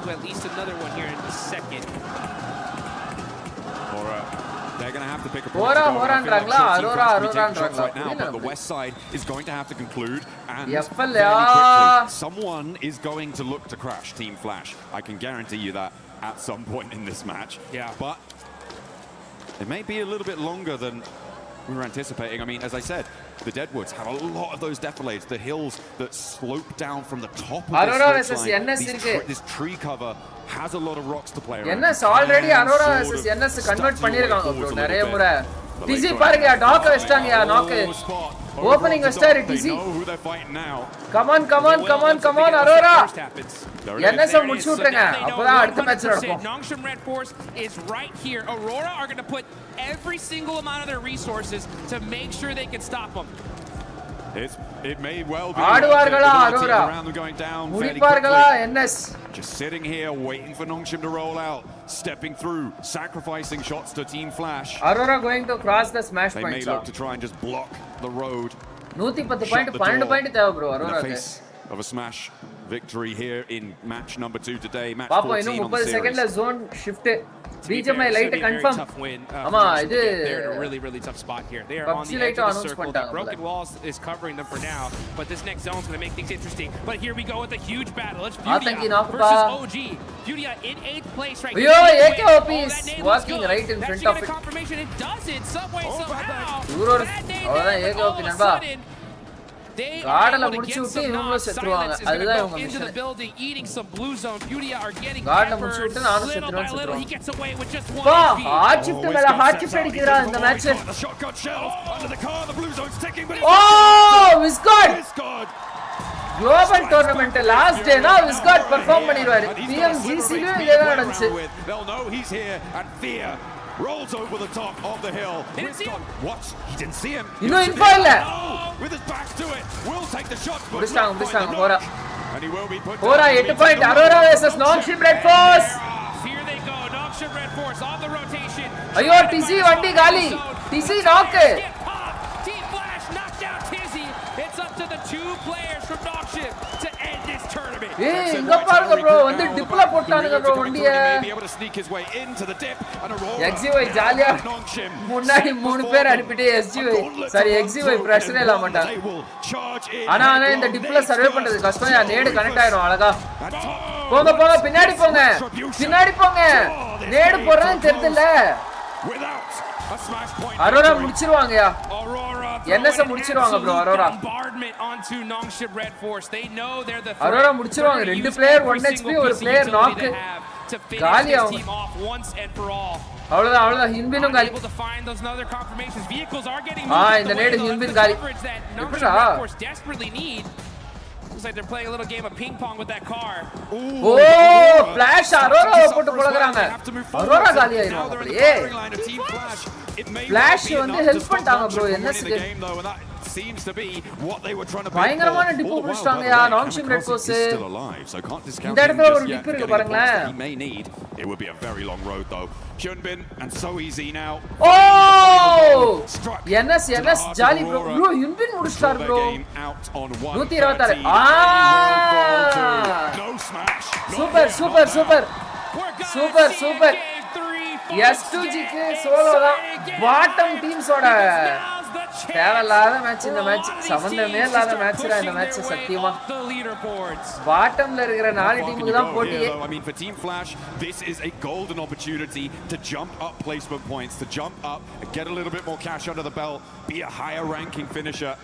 They're going to have to pick up Aurora-ன்றங்களா Aurora-ன்றங்களா right now but the west side is going to have to conclude and FL very quickly someone is going to look to crash Team Flash. I can guarantee you that at some point in this match. Yeah. But it may be a little bit longer than we were anticipating. I mean, as I said, The Deadwoods have a lot of those defilades, the hills that slope down from the top of Aurora this versus NS this tree cover has a lot of rocks to play around. NS already Aurora versus NS convert பண்ணிருக்காங்க bro நிறைய முறை. TC பாருங்க டாக் வெச்சாங்கயா நாக். Opening start TC. Come on Aurora. NS முடிச்சு விட்டுங்க. அப்பதான் அடுத்த மேட்ச் நடக்கும். Nongshim Red Force is right here. Aurora are going to put every single amount of their resources to make sure they can stop them. It may well be ஆடுவார்களா Aurora? going down. முடிப்பார்களா NS? Just sitting here waiting for Nongshim to roll out, stepping through, sacrificing shots to Team Flash. Aurora going to cross the smash point. They may look to try and just block the road. 110 point 12 point தேவை bro Aurora க்கு. Of a smash victory here in match number 2 today. Match 14 பாப்போம் இன்னும் 30 செகண்ட்ல zone shift. BGMI light confirm. ஆமா இது they're in a really tough spot here. They are on the edge of the circle. The broken walls is covering them for now, but this next zone is going to make things interesting. But here we go with a huge battle. It's Furia versus OG. Furia in 8th place right now. Yo, EWC is walking right in front of it. Confirmation it does it some way somehow. அவ்வளவுதான் EWC நண்பா. கார்டல முடிச்சு விட்டு இவங்க செத்துருவாங்க. அதுதான் இவங்க mission. கார்டல முடிச்சு விட்டு நானும் செத்துருவேன். பா ஹார்ட் ஷிஃப்ட் மேல ஹார்ட் ஷிஃப்ட் அடிக்குறா இந்த மேட்ச். ஓ விஸ்காட் குளோபல் டூர்னமெண்ட் லாஸ்ட் டே நான் விஸ்காட் பெர்ஃபார்ம் பண்ணிடுவாரு. PMWC லயும் இதே நடந்துச்சு. Rolls over the top of the hill. What? He didn't see him. You know info illa. With his back to it. Will take the shot. முடிச்சாங்க போறா. And he will be put. போறா 8 point Aurora versus Nongshim Red Force. Here they go. Nongshim Red Force on the rotation. ஐயோ TC வண்டி காலி. TC knock. Team Flash knocked down Tizzy. It's up to the two players from Nongshim to end this tournament. ஏய் இங்க பாருங்க bro வந்து டிப்ல போட்டானுங்க bro வண்டிய. XY ஜாலியா முன்னாடி 3 பேர் அனுப்பிட்டு SGY சாரி XY பிரஷர் இல்ல மாட்டாங்க. ஆனா இந்த டிப்ல சர்வே பண்றது கஷ்டம். நேடு கனெக்ட் ஆயிரும் அழகா. போங்க பின்னாடி போங்க. நேடு போறதுன்னு தெரியல. Aurora முடிச்சிருவாங்கயா. NS முடிச்சிருவாங்க bro Aurora. Aurora முடிச்சிருவாங்க. 2 பிளேயர் 1 HP ஒரு பிளேயர் knock. காலியா அவ்வளவுதான் ஹின்பினும் காலி. இந்த நேடு ஹின்பின் காலி. எப்படா? Looks like they're playing a little game of ping pong with that car. Oh, Flash Aurora போட்டு போடுறாங்க. Aurora காலி ஆயிடும். ஏய் Flash வந்து ஹெல்ப் பண்ணிட்டாங்க bro NSக்கு. Seems to be what they were trying to பயங்கரமான டிப்பு புடிச்சாங்கயா Nongshim Red Force. இந்த இடத்துல ஒரு டிப் இருக்கு பாருங்களேன். He may need. It would be a very long road though. Hyunbin and so easy now. Oh! NS jolly bro. Bro Hyunbin முடிச்சார் bro. 126. No smash. Super. S2G க்கு solo தான். Bottom டீம்ஸோட தேவையில்லாத match இந்த match. சம்பந்தமே இல்லாத மேட்ச்ரா இந்த match சத்தியமா. பாட்டம்ல இருக்கிற 4 டீமுக்கு தான் போட்டியே. I mean for Team Flash this is a golden opportunity to jump up placement points, to jump up and get a little bit more cash under the belt, be a higher ranking finisher.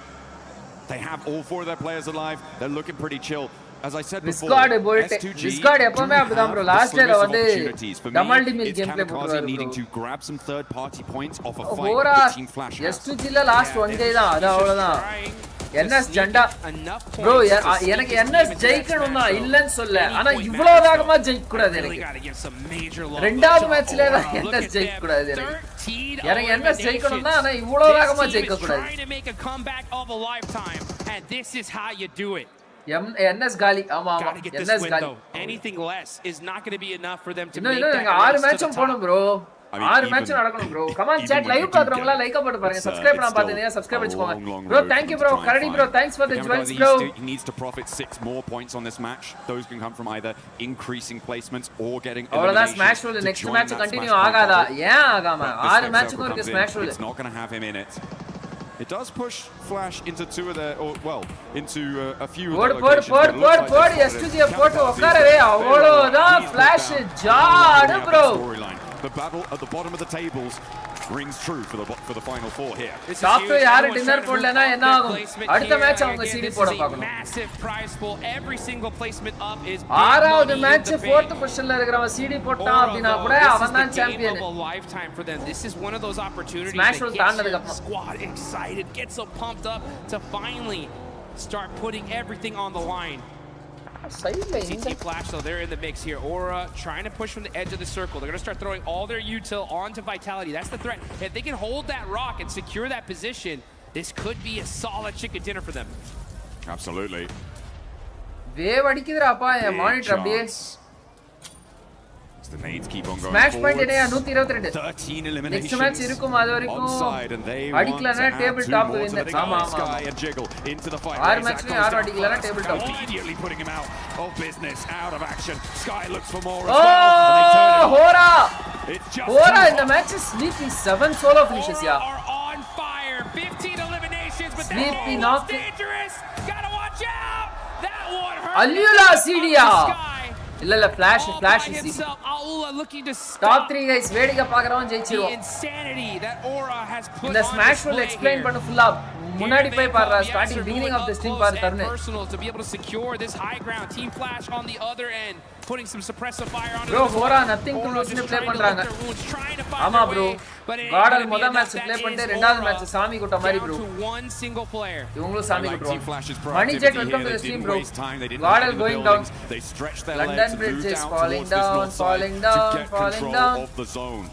They have all 4 of their players alive. They're looking pretty chill. As I said before, Viscard எப்பவுமே அப்படிதான் bro. Last year வந்து double டீமில் game play போடுறாரு. needing to grab some third party points off a fight with Team Flash. S2G ல last 1 டே தான். அது அவ்வளவுதான். NS ஜண்டா bro எனக்கு NS ஜெயிக்கணும் தான் இல்லன்னு சொல்ல. ஆனா இவ்வளவு வேகமா ஜெயிக்க கூடாது எனக்கு. ரெண்டாவது மேட்ச்ல தான் NS ஜெயிக்க கூடாது எனக்கு NS ஜெயிக்கணும் தான். ஆனா இவ்வளவு வேகமா ஜெயிக்க கூடாது. NS காலி. ஆமா NS காலி. Anything less is not going to be enough for them to make that. இன்னும் 6 மேட்சும் போணும் bro. 6 மேட்ச் நடக்கணும் bro. come on chat live பாக்குறவங்க லைக் போட்டு பாருங்க. subscribe பண்ணாம பாத்தீங்கன்னா subscribe பண்ணிக்கோங்க bro. thank you bro. Karadi bro thanks for the joins bro. He needs to profit 6 more points on this match. Those can come from either increasing placements or getting elimination. smash rule next match continue ஆகாதா? ஏன் ஆகாம 6 மேட்சுக்கு இருக்கு smash rule. It's not going to have him in it. It does push Flash into 2 of their, or well, into a few of their locations. S2G போட்டு உட்காரவே அவ்வளவுதான் Flash ஜாடு bro. The battle at the bottom of the tables. rings true for the final four here. Top 2 யாரு dinner போடலனா என்ன ஆகும்? அடுத்த match அவங்க CD போட பார்க்கணும். Massive prize pool. Every single placement up is ஆறாவது மேட்ச் 4th பொசிஷன்ல இருக்கிறவன் CD போட்டான் அப்படினா கூட அவன் தான் champion. Lifetime for them. This is one of those opportunities Smash that தாண்டதுக்கு gets the squad excited, gets them pumped up to finally start putting everything on the line. CT Flash, though, they're in the mix here. Aura trying to push from the edge of the circle. They're going to start throwing all their util onto Vitality. That's the threat. If they can hold that rock and secure that position, this could be a solid chicken dinner for them. Absolutely. Wave அடிக்குதுடா அப்பா என் monitor அப்படியே. The nades keep on going. Smash point என்னையா 122. 13 eliminations. Next match இருக்கும் அது வரைக்கும் அடிக்கலனா table top இந்த ஆமா ஆமா. Jiggle into the fight. ஆறு மேட்ச்ல யாரும் அடிக்கலனா table top. Immediately putting him out of business, out of action. Sky looks for more. Oh, Hora. Hora in the match is Sleepy 7 solo finishes yeah. Are on fire. 15 eliminations, but Sleepy that's dangerous. Gotta watch out. That one hurt. Alula CDயா. இல்ல flash is looking to top 3 guys வேடிக்கை பார்க்கறவன் ஜெயிச்சிருவான். Insanity that Aura has put இந்த smash will explain பண்ணு full up. முன்னாடி போய் பாரு starting beginning of the stream பாரு தருணே. Personal to be able to secure this high ground. Team Flash on the other end putting some suppressive fire on it. Bro Hora nothing to lose னு play பண்றாங்க. ஆமா bro. Caudal முத match play பண்ணிட்டு இரண்டாவது match சாமி குட்ட மாதிரி bro. One single player. இவங்களும் சாமி குட்டுறாங்க. Money Jet welcome to the stream bro. Gadal going down. They stretch their London legs Bridge is down falling towards down, this falling north down, side to get falling control down. of the zone.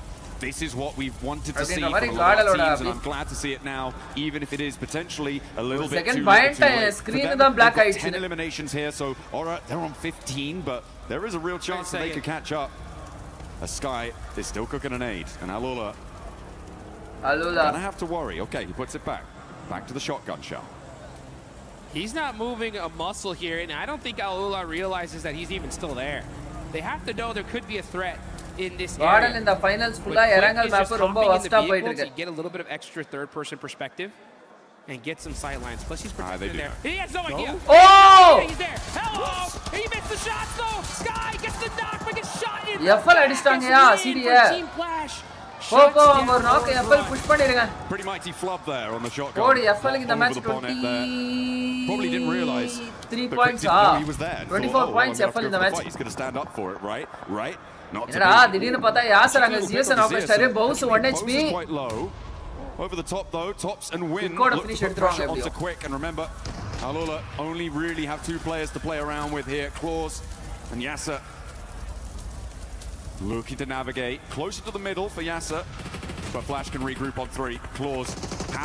This is what we've wanted to Abhi see na from mari a lot of Gadaloda teams, and abhi. I'm glad to see it now, even if it is potentially a little bit second too point late. screen For them, da black they've got eyed 10 eliminations here, so alright, they're on 15, but there is a real chance that they could catch up. A Sky is still cooking an aid, and Alula gonna have to worry. Okay, he puts it back to the shotgun shell. He's not moving a muscle here, and I don't think Alula realizes that he's even still there. They have to know there could be a threat in this area. Gadal in the finals full Erangal map romba worst ah poitu irukku. Get a little bit of extra third person perspective and get some sidelines. Plus he's protected in there. He has no idea. Oh! He's there. Hello! He missed the shots though. Sky gets the knock, but gets shot in. FL அடிச்சாங்கயா CDA. Team Flash. Coco ஒரு knock FL push பண்ணிருங்க. Pretty mighty flub there on the shotgun. Cody FL in the match 20 probably didn't realize 3 points he was there. 24 points FL in the match. He's going to stand up for it, right? Not என்னடா திடீர்னு பார்த்தா யாசர் அங்க CS knock பண்ணிட்டாரு bounce 1 HP. Quite low. Over the top though, Tops and Win look for pressure onto Quick, and remember Alula only really have 2 players to play around with here, Claus and Yasser. Looking to navigate closer to the middle for Yasser, but Flash can regroup on 3. Claus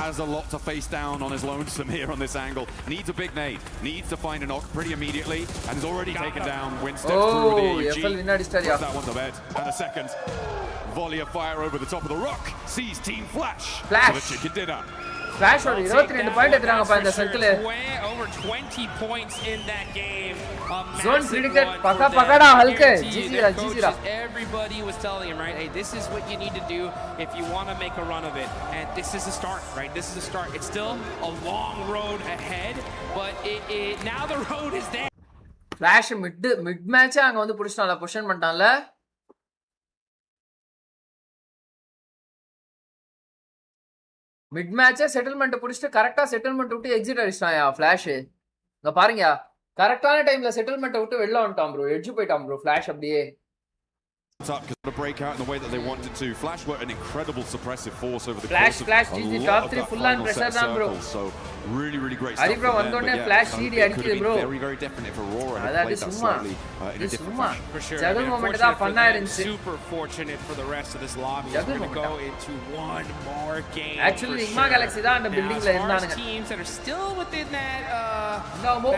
has a lot to face down on his lonesome here on this angle. Needs a big nade, needs to find a knock pretty immediately, and is already taken down. Win steps through the AUG. Puts that one to bed, and a second volley of fire over the top of the rock sees Team Flash to the chicken dinner. Flash ஒரு 22 point எடுத்துறாங்கப்பா இந்த circle. Over 20 points in that game. Zone predicted பக்கடா ஹல்க் ஜிஜிரா. Everybody was telling him, right? Hey, this is what you need to do if you want to make a run of it. And this is a start, right? This is a start. It's still a long road ahead, but now the road is there. Flash mid match அங்க வந்து புடிச்சான்ல position பண்ணிட்டான்ல. Mid மேட்சே settlement புடிச்சிட்டு கரெக்டா settlement விட்டு exit அடிச்சான்யா Flash. இங்க பாருங்க கரெக்டான டைம்ல settlement விட்டு வெளில வந்துட்டான் bro. எட்ஜ் போய்ட்டான் bro Flash அப்படியே. Up because the breakout in the way that they wanted to. Flash were an incredible suppressive force over the Flash course of GG top 3 full on pressure down bro. So really great Ari stuff. bro vandone Flash CD adikkudu bro. Very definite for Aurora. That is summa in a different fashion. For sure. Juggle moment da funna irundhuchu. Super fortunate for the rest of this lobby. We're going to go into one more game. Actually Igma Galaxy da and building la irundanga. Teams that are still within that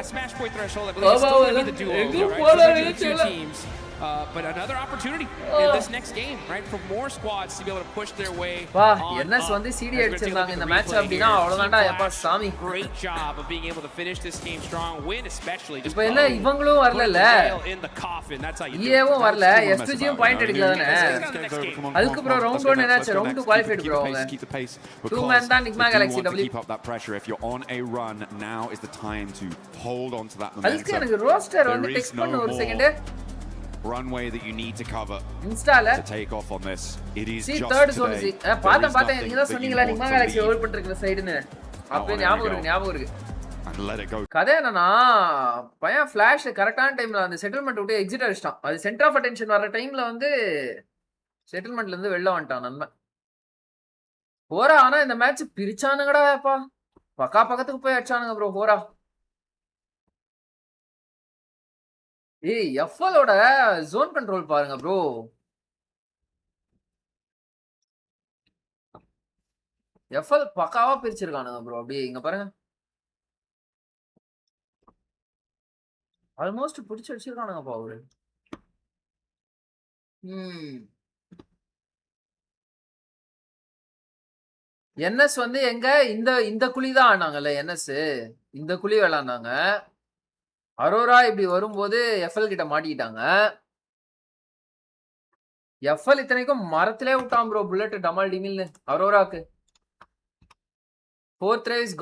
that smash point threshold. I believe it's still going to be the duo, right? So 2 teams. But another opportunity in this next game, right? For more squads to be able to push their way. Wow, NS வந்து CD அடிச்சிருந்தாங்க இந்த match அப்படினா அவ்வளவுதான்டா எப்பா சாமி. Great job of being able to finish this game strong, win especially. இப்போ என்ன இவங்களும் வரலல. In the coffin. That's how you do. EAவும் வரல. S2Gயும் point அடிக்கலதானே. அதுக்கு bro round 1 என்னாச்சு round 2 qualified bro அவங்க. 2 man தான் Igma Galaxy W. Keep up that pressure. If you're on a run, now is the time to hold on to that momentum. அதுக்கு எனக்கு roster வந்து text பண்ண ஒரு second. runway that you need to cover Installa to take off on this. It is see just third zone today. பாத்தேன் நீங்க தான் சொன்னீங்களா நிக்மா Galaxy hold பண்றீங்க சைடுன்னு அப்பவே ஞாபகம் இருக்கு and let it go. கதை என்னன்னா பையன் ஃபிளாஷ் கரெக்டான டைம்ல அந்த செட்டில்மெண்ட் விட்டு எக்ஸிட் அடிச்சிட்டான். அது சென்டர் ஆஃப் அட்டென்ஷன் வர டைம்ல வந்து செட்டில்மெண்ட்ல இருந்து வெளில வந்துட்டான் நண்பன். ஹோரா ஆனா இந்த மேட்ச் பிரிச்சானுங்கடாப்பா. பக்கத்துக்கு போய் அடிச்சானுங்க ப்ரோ ஹோரா. ஏய் எஃப்எலோட ஜோன் கண்ட்ரோல் பாருங்க ப்ரோ. எஃப்எல் பக்காவா பிரிச்சிருக்கானுங்க ப்ரோ. அப்படியே இங்க பாருங்க ஆல்மோஸ்ட் பிடிச்சி அடிச்சிருக்கானுங்கப்பா அவரு. என்எஸ் வந்து எங்க இந்த குழி தான் ஆனாங்கல்ல என்எஸ் இந்த குழி விளாண்டாங்க. அரோரா இப்படி வரும்போது எஃப்எல் கிட்ட மாட்டிக்கிட்டாங்க. எஃப்எல் இத்தனைக்கும் மரத்திலே விட்டான் ப்ரோ புல்லட் டமால் டிமில்னு அரோராக்கு. 4th ரைஸ்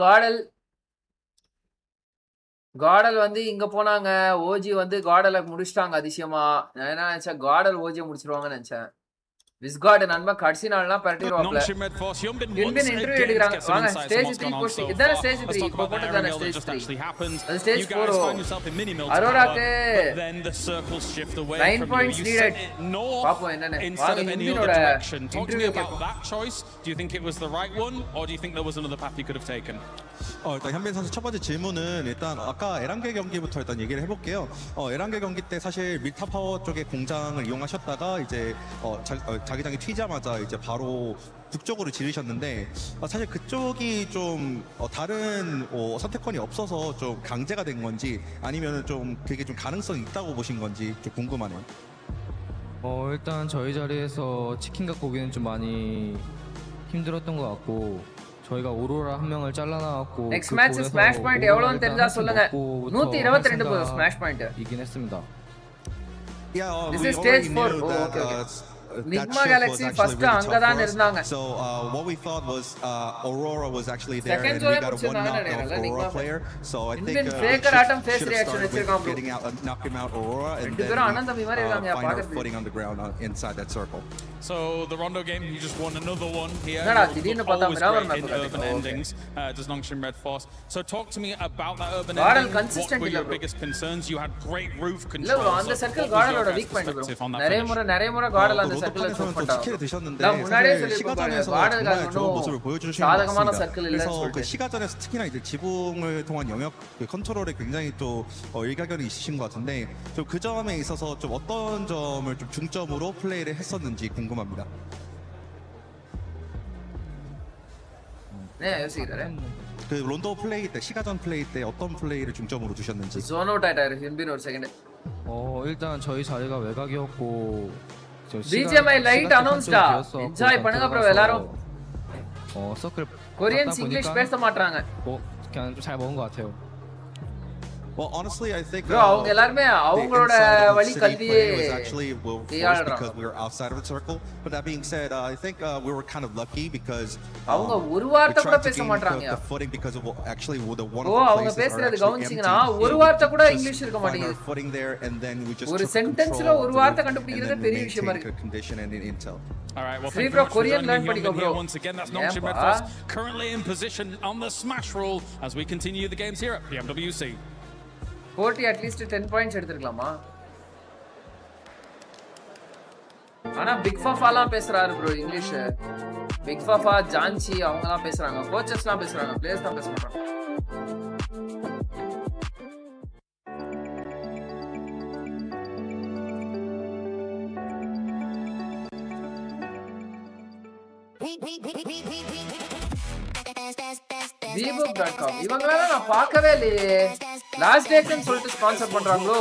காடல் வந்து இங்க போனாங்க. ஓஜி வந்து காடலை முடிச்சிட்டாங்க அதிசயமா. நான் என்ன நினைச்சேன் காடல் ஓஜியை முடிச்சிருவாங்கன்னு நினைச்சேன். விஸ்கார்ட் நண்பன் கடைசி நாள்லாம் பரட்டிடுவாப்ல. இன்பின் இன்டர்வியூ எடுக்கறாங்க. வாங்க ஸ்டேஜ் 3 போஸ்ட். இதான ஸ்டேஜ் 3 இப்போ போட்டதான ஸ்டேஜ் 3. அது ஸ்டேஜ் 4. அரோராக்கு 9 points needed. பாப்போம் என்னன்னு. வாங்க இன்பினோட இன்டர்வியூ கேட்போம். That choice, do you think it was the right one or do you think there was another path you could have taken? 일단 현빈 선수 첫 번째 질문은 일단 아까 에란겔 경기부터 일단 얘기를 해볼게요. 에란겔 경기 때 사실 밀타 파워 쪽에 공장을 이용하셨다가 이제 자기장이 튀자마자 이제 바로 북쪽으로 지르셨는데 사실 그쪽이 좀 다른 선택권이 없어서 좀 강제가 된 건지 아니면은 좀 그게 좀 가능성이 있다고 보신 건지 좀 궁금하네요. 일단 저희 자리에서 치킨 갖고 오기는 좀 많이 힘들었던 것 같고 저희가 오로라 한 명을 잘라나왔고 넥스트 매치 스매시 point எவ்வளவுன்னு தெரிஞ்சா சொல்லுங்க. 122 போகுது smash point. 이긴 했습니다. This is stage 4. Okay. Nigma Galaxy first அங்கதான் இருந்தாங்க. So what we thought was Aurora was actually there and we got a one knock off Aurora player. So I think Faker atom face reaction வச்சிருக்கான் bro. Getting out knock him out Aurora and then find our footing on the ground inside that circle. So the Rondo game, you just won another one here. Always great in urban endings. Does Nongshim Red Force. So talk to me about that urban ending. What were your biggest concerns? You had great roof control. இல்ல அந்த circle கார்டலோட weak point bro. நிறைய முறை கார்டல் அந்த சர்க்கிள்ல shoot பண்ணாங்க. நான் முன்னாடியே சொல்லிருக்கேன் கார்டல் 좋은 모습을 보여주시는 것 같습니다. 그래서 그 시가전에서 특히나 이제 지붕을 통한 영역 컨트롤에 굉장히 또 일가견이 있으신 것 같은데 좀 그 점에 있어서 좀 어떤 점을 좀 중점으로 플레이를 했었는지 궁금합니다. 네, 요시기래. 그 론도 플레이 때 시가전 플레이 때 어떤 플레이를 중점으로 두셨는지. 조노 타이타르 현빈 올 세컨드. 일단 저희 자리가 외곽이었고 BGMI light அனௌன்ஸ்டா. Enjoy பண்ணுங்க ப்ரோ எல்லாரும். 서클 코리안 잉글리ஷ் பேச மாட்டாங்க. 그냥 좀 잘 먹은 것 같아요. Well, honestly, I think அவங்க எல்லாரும் அவங்களோட வழி கல்வியே because we were outside of the circle. But that being said, I think we were kind of lucky because அவங்க ஒரு வார்த்தை கூட பேச மாட்டாங்க. The footing because of actually the one of the அவங்க பேசுறது கவனிச்சீங்கனா ஒரு வார்த்தை கூட இங்கிலீஷ் இருக்க மாட்டேங்குது. Footing there and then we just ஒரு சென்டென்ஸ்ல ஒரு வார்த்தை கண்டுபிடிக்கிறது பெரிய விஷயமா இருக்கு. Condition and intel. All right, well, thank you for Korean learn படிக்கோ bro. Once again, that's Nongshim Red Force currently in position on the smash roll as we continue the games here at PMWC. 40 at least 10 points எடுத்துக்கலாமா? ஆனா big ஃபஃபாலாம் பேசுறாரு bro English. Big ஃபஃபா Jhansi அவங்கலாம் பேசுறாங்க. கோச்சஸ்லாம் பேசுறாங்க. Players தான் பேச மாட்டாங்க. vbook.com இவங்களெல்லாம் நான் பார்க்கவே இல்லையே. லாஸ்ட் டேட்னு சொல்லிட்டு ஸ்பான்சர் பண்றாங்களோ?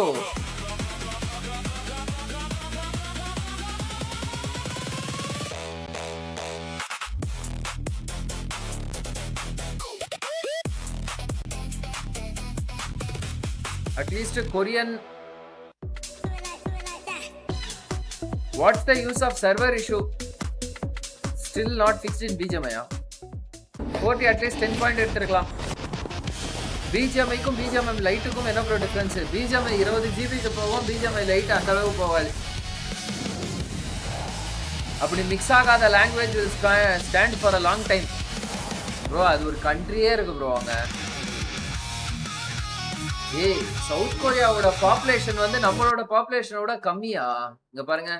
At least Korean. What's the use of server issue? Still not fixed in BGMI. 40 at least 10 point எடுத்துக்கலாம். BGMI க்கும் BGMI லைட்டுக்கும் என்ன ப்ரோ டிஃபரன்ஸ்? BGMI 20 GB க்கு போகும், BGMI லைட் அந்த அளவுக்கு போகாது. அப்படி மிக்ஸ் ஆகாத language will stand for a long time. Bro அது ஒரு கண்ட்ரியே இருக்கு ப்ரோ அங்க. ஏய் சவுத் கொரியாவோட பாப்புலேஷன் வந்து நம்மளோட பாப்புலேஷனோட கம்மியா? இங்க பாருங்க.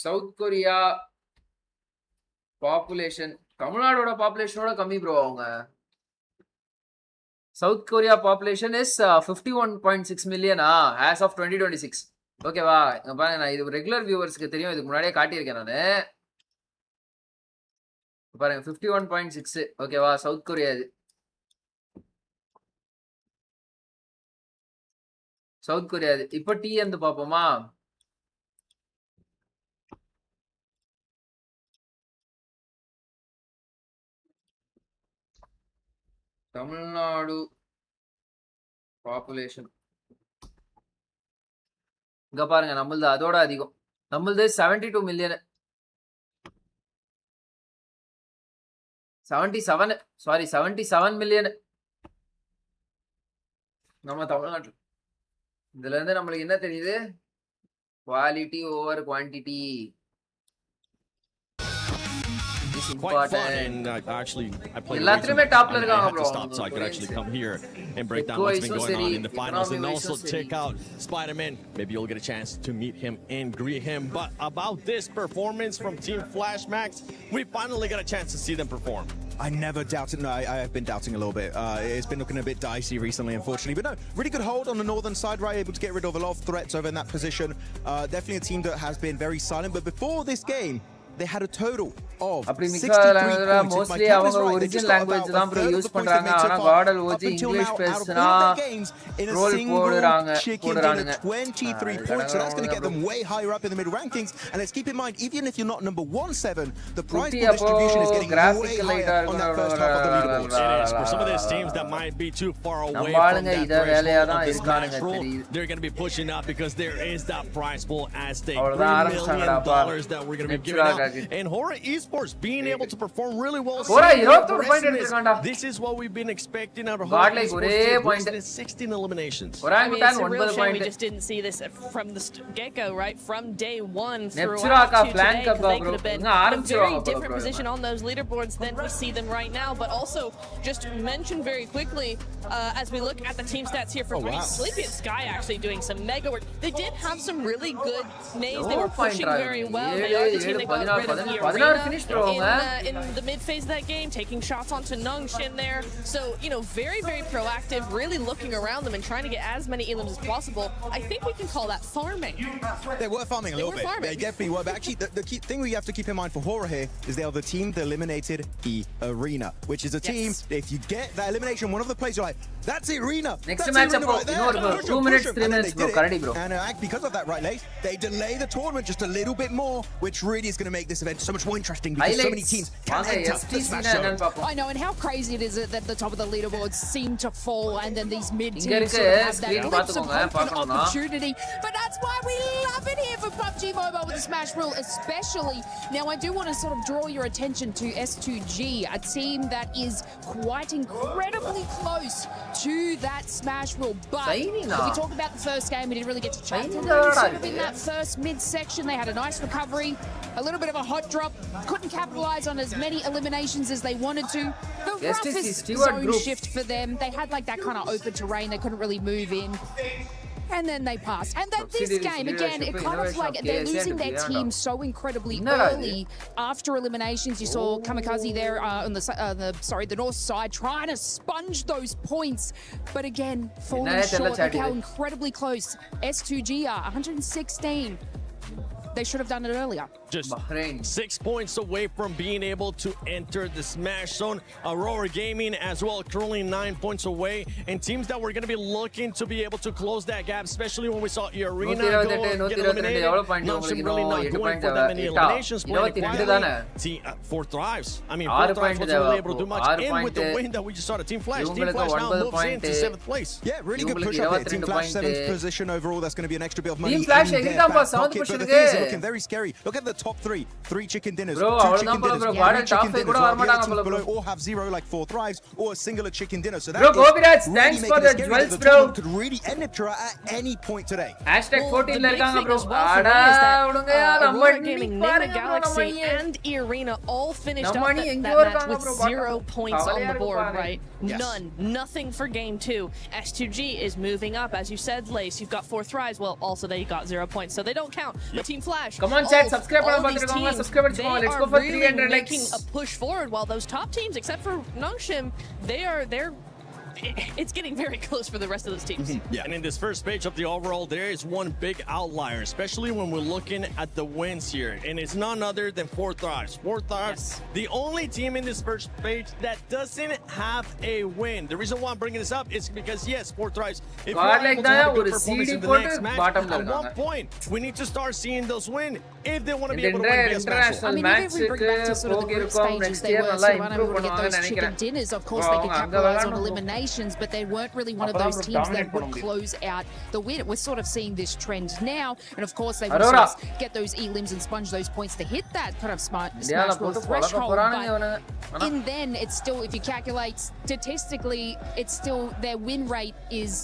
சவுத் கொரியா பாப்புலேஷன் தமிழ்நாடோட பாப்புலேஷனோட கம்மி ப்ரோ அவங்க. South Korea population is 51.6 millionaire as of 2026. ஓகேவா? இங்க பாருங்க, நான் இது ரெகுலர் வியூவர்ஸ்க்கு தெரியும், இதுக்கு முன்னாடியே காட்டியிருக்கேன் நானு. பாருங்க 51.6. ஓகேவா? சவுத் கொரியா இது. சவுத் கொரியா இது. இப்போ டி வந்து பாப்போமா? தமிழ்நாடு பாப்புலேஷன் இங்க பாருங்க, நம்மளது அதோட அதிகம். நம்மளது 72 மில்லியன், 77 மில்லியன் நம்ம தமிழ்நாட்டில். இதுல இருந்து நம்மளுக்கு என்ன தெரியுது? Quality over quantity. Quite fun, and actually I played எல்லாத்துலயுமே டாப்ல I இருக்காங்க had to bro. stop so I could actually come here and break down what's been going on in the finals and also check out Spider-Man. Maybe you'll get a chance to meet him and greet him. But about this performance from Team Flash Max, we finally got a chance to see them perform. I never doubted. No, I have been doubting a little bit. It's been looking a bit dicey recently, unfortunately. But no, really good hold on the northern side, right? Able to get rid of a lot of threats over in that position. Definitely a team that has been very silent. But before this game, they had a total of 63 points. Mostly அவங்க original language தான் bro use பண்றாங்க. ஆனா caudal OG English பேசுனா role போடுறாங்க. 23 points, so that's going to get them way higher up in the mid rankings. And let's keep in mind, even if you're not number 1-7, the prize pool distribution is getting way higher on that first half of the leaderboards. It is for some of these teams that might be too far away from that threshold of this match rule. They're going to be pushing up because there is that prize pool at stake. $3 million that we're going to be giving out. And Hora Esports being able to perform really well. This is what we've been expecting out of Hora Esports. 16 eliminations. I mean, it's a real shame we just didn't see this from the get-go, right? From day one throughout to today, because they could have been in a very different position on those leaderboards than we see them right now. But also, just mention very quickly, as we look at the team stats here for Sleepy and Sky actually doing some mega work. They did have some really good names. They were pushing very well. They are the team that got rid of the arena in the mid phase of that game, taking shots onto Nungshin there. So, you know, very, very proactive, really looking around them and trying to get as many elims as possible. I think we can call that farming. They were farming a little bit. They definitely were. But actually, the key thing we have to keep in mind for Hora here is they are the team that eliminated E-Arena, which is a team, if you get that elimination, one of the plays, you're like, that's E-Arena. Next match up, right 2 minutes, 3 minutes, bro. Karadi, bro. And because of that, right, Lace, they delay the tournament just a little bit more, which really is going to make this event so much more interesting because so many teams can enter the Smash Zone. I know, and how crazy it is that the top of the leaderboards seem to fall and then these mid teams sort of have that glimpse of hope and opportunity. But that's why we love it here for PUBG Mobile with the Smash rule, especially. Now, I do want to sort of draw your attention to S2G, a team that is quite incredibly close to that Smash rule. But if we talk about the first game, we didn't really get to chat to them. Sort of in that first mid-section, they had a nice recovery, a little bit of a hot drop, couldn't capitalize on as many eliminations as they wanted to. The roughest zone shift for them. They had like that kind of open terrain, they couldn't really move in. And then they passed. And then this game, again, it kind of like they're losing their team so incredibly early after eliminations. You saw Kamikaze there on the north side trying to sponge those points. But again, falling short. Look how incredibly close S2G are, 116. They should have done it earlier. Just 6 points away from being able to enter the Smash Zone. Aurora Gaming as well, currently 9 points away. And teams that were going to be looking to be able to close that gap, especially when we saw Arena go get eliminated. Nungshin really not going for that many eliminations. For Thrives. I mean, for Thrives wasn't really able to do much. And with the win that we just saw the Team Flash now moves into 7th place. Yeah, really good push up here. Team Flash 7th position overall. That's going to be an extra bit of money. Team Flash, in their back pocket. But the thing is, looking very scary. Look at the top three. 3 chicken dinners, Bro, 2 chicken dinners, bro. 1 chicken Top dinners. கூட வர While the other மாட்டாங்க teams bro. below all have 0 like 4 thrives or a singular chicken dinner. So that Bro, is Gobiraj, really thanks for making it the scary jewels, that the bro. tournament could really end it at any point today. #14 ல இருக்காங்க bro. Aurora நம்ம Gaming, பாருங்க Ninja bro, Galaxy, நம்ம and E-Arena all finished நம்ம up அணி that எங்கேயோ match இருக்காங்க with bro. 0 points on the board, பாருங்க. right? Yes. Nothing for game 2. S2G is moving up, as you said, Lace. You've got 4 thrives. Well, also they got 0 points, so they don't count. But Team Flash, Come on, chat, subscribe all பண்ண these பாத்துக்கோங்க. teams, Subscribe they பண்ணுங்க. Let's are go for really 300 likes. making a push forward, while those top teams, except for Nongshim, they're it's getting very close for the rest of those teams. And in this first page of the overall, there is one big outlier, especially when we're looking at the wins here. And it's none other than 4 Thrives. 4 Thrives, the only team in this first page that doesn't have a win. The reason why I'm bringing this up is because, yes, 4 Thrives, if you're God, like able to have a that, good ஒரு performance CD in the போட்டு next match, bottom ல at one இருக்காங்க. point, we need to start seeing those win if they want to be இந்த able to win via Smash. international I mean, even if we bring back to sort of the group போகிருக்கும் stages, next they year were நல்லா sort of improve unable to get பண்ணுவாங்கன்னு those chicken நினைக்கிறேன். dinners. Of course, they could அவங்க அங்க capitalize on விளையாடணும். eliminations, but they weren't really one of அப்பதான் those bro teams that dominate பண்ண would முடியும். close out the win. We're sort of seeing this trend now, and of course, they will Aurora. sort of get those E-limbs and sponge those points to hit that kind of smash இந்தியால roll போட்டு threshold. போறானுங்க But இவனுங்க. in then, it's still, if you calculate statistically, it's still their win rate is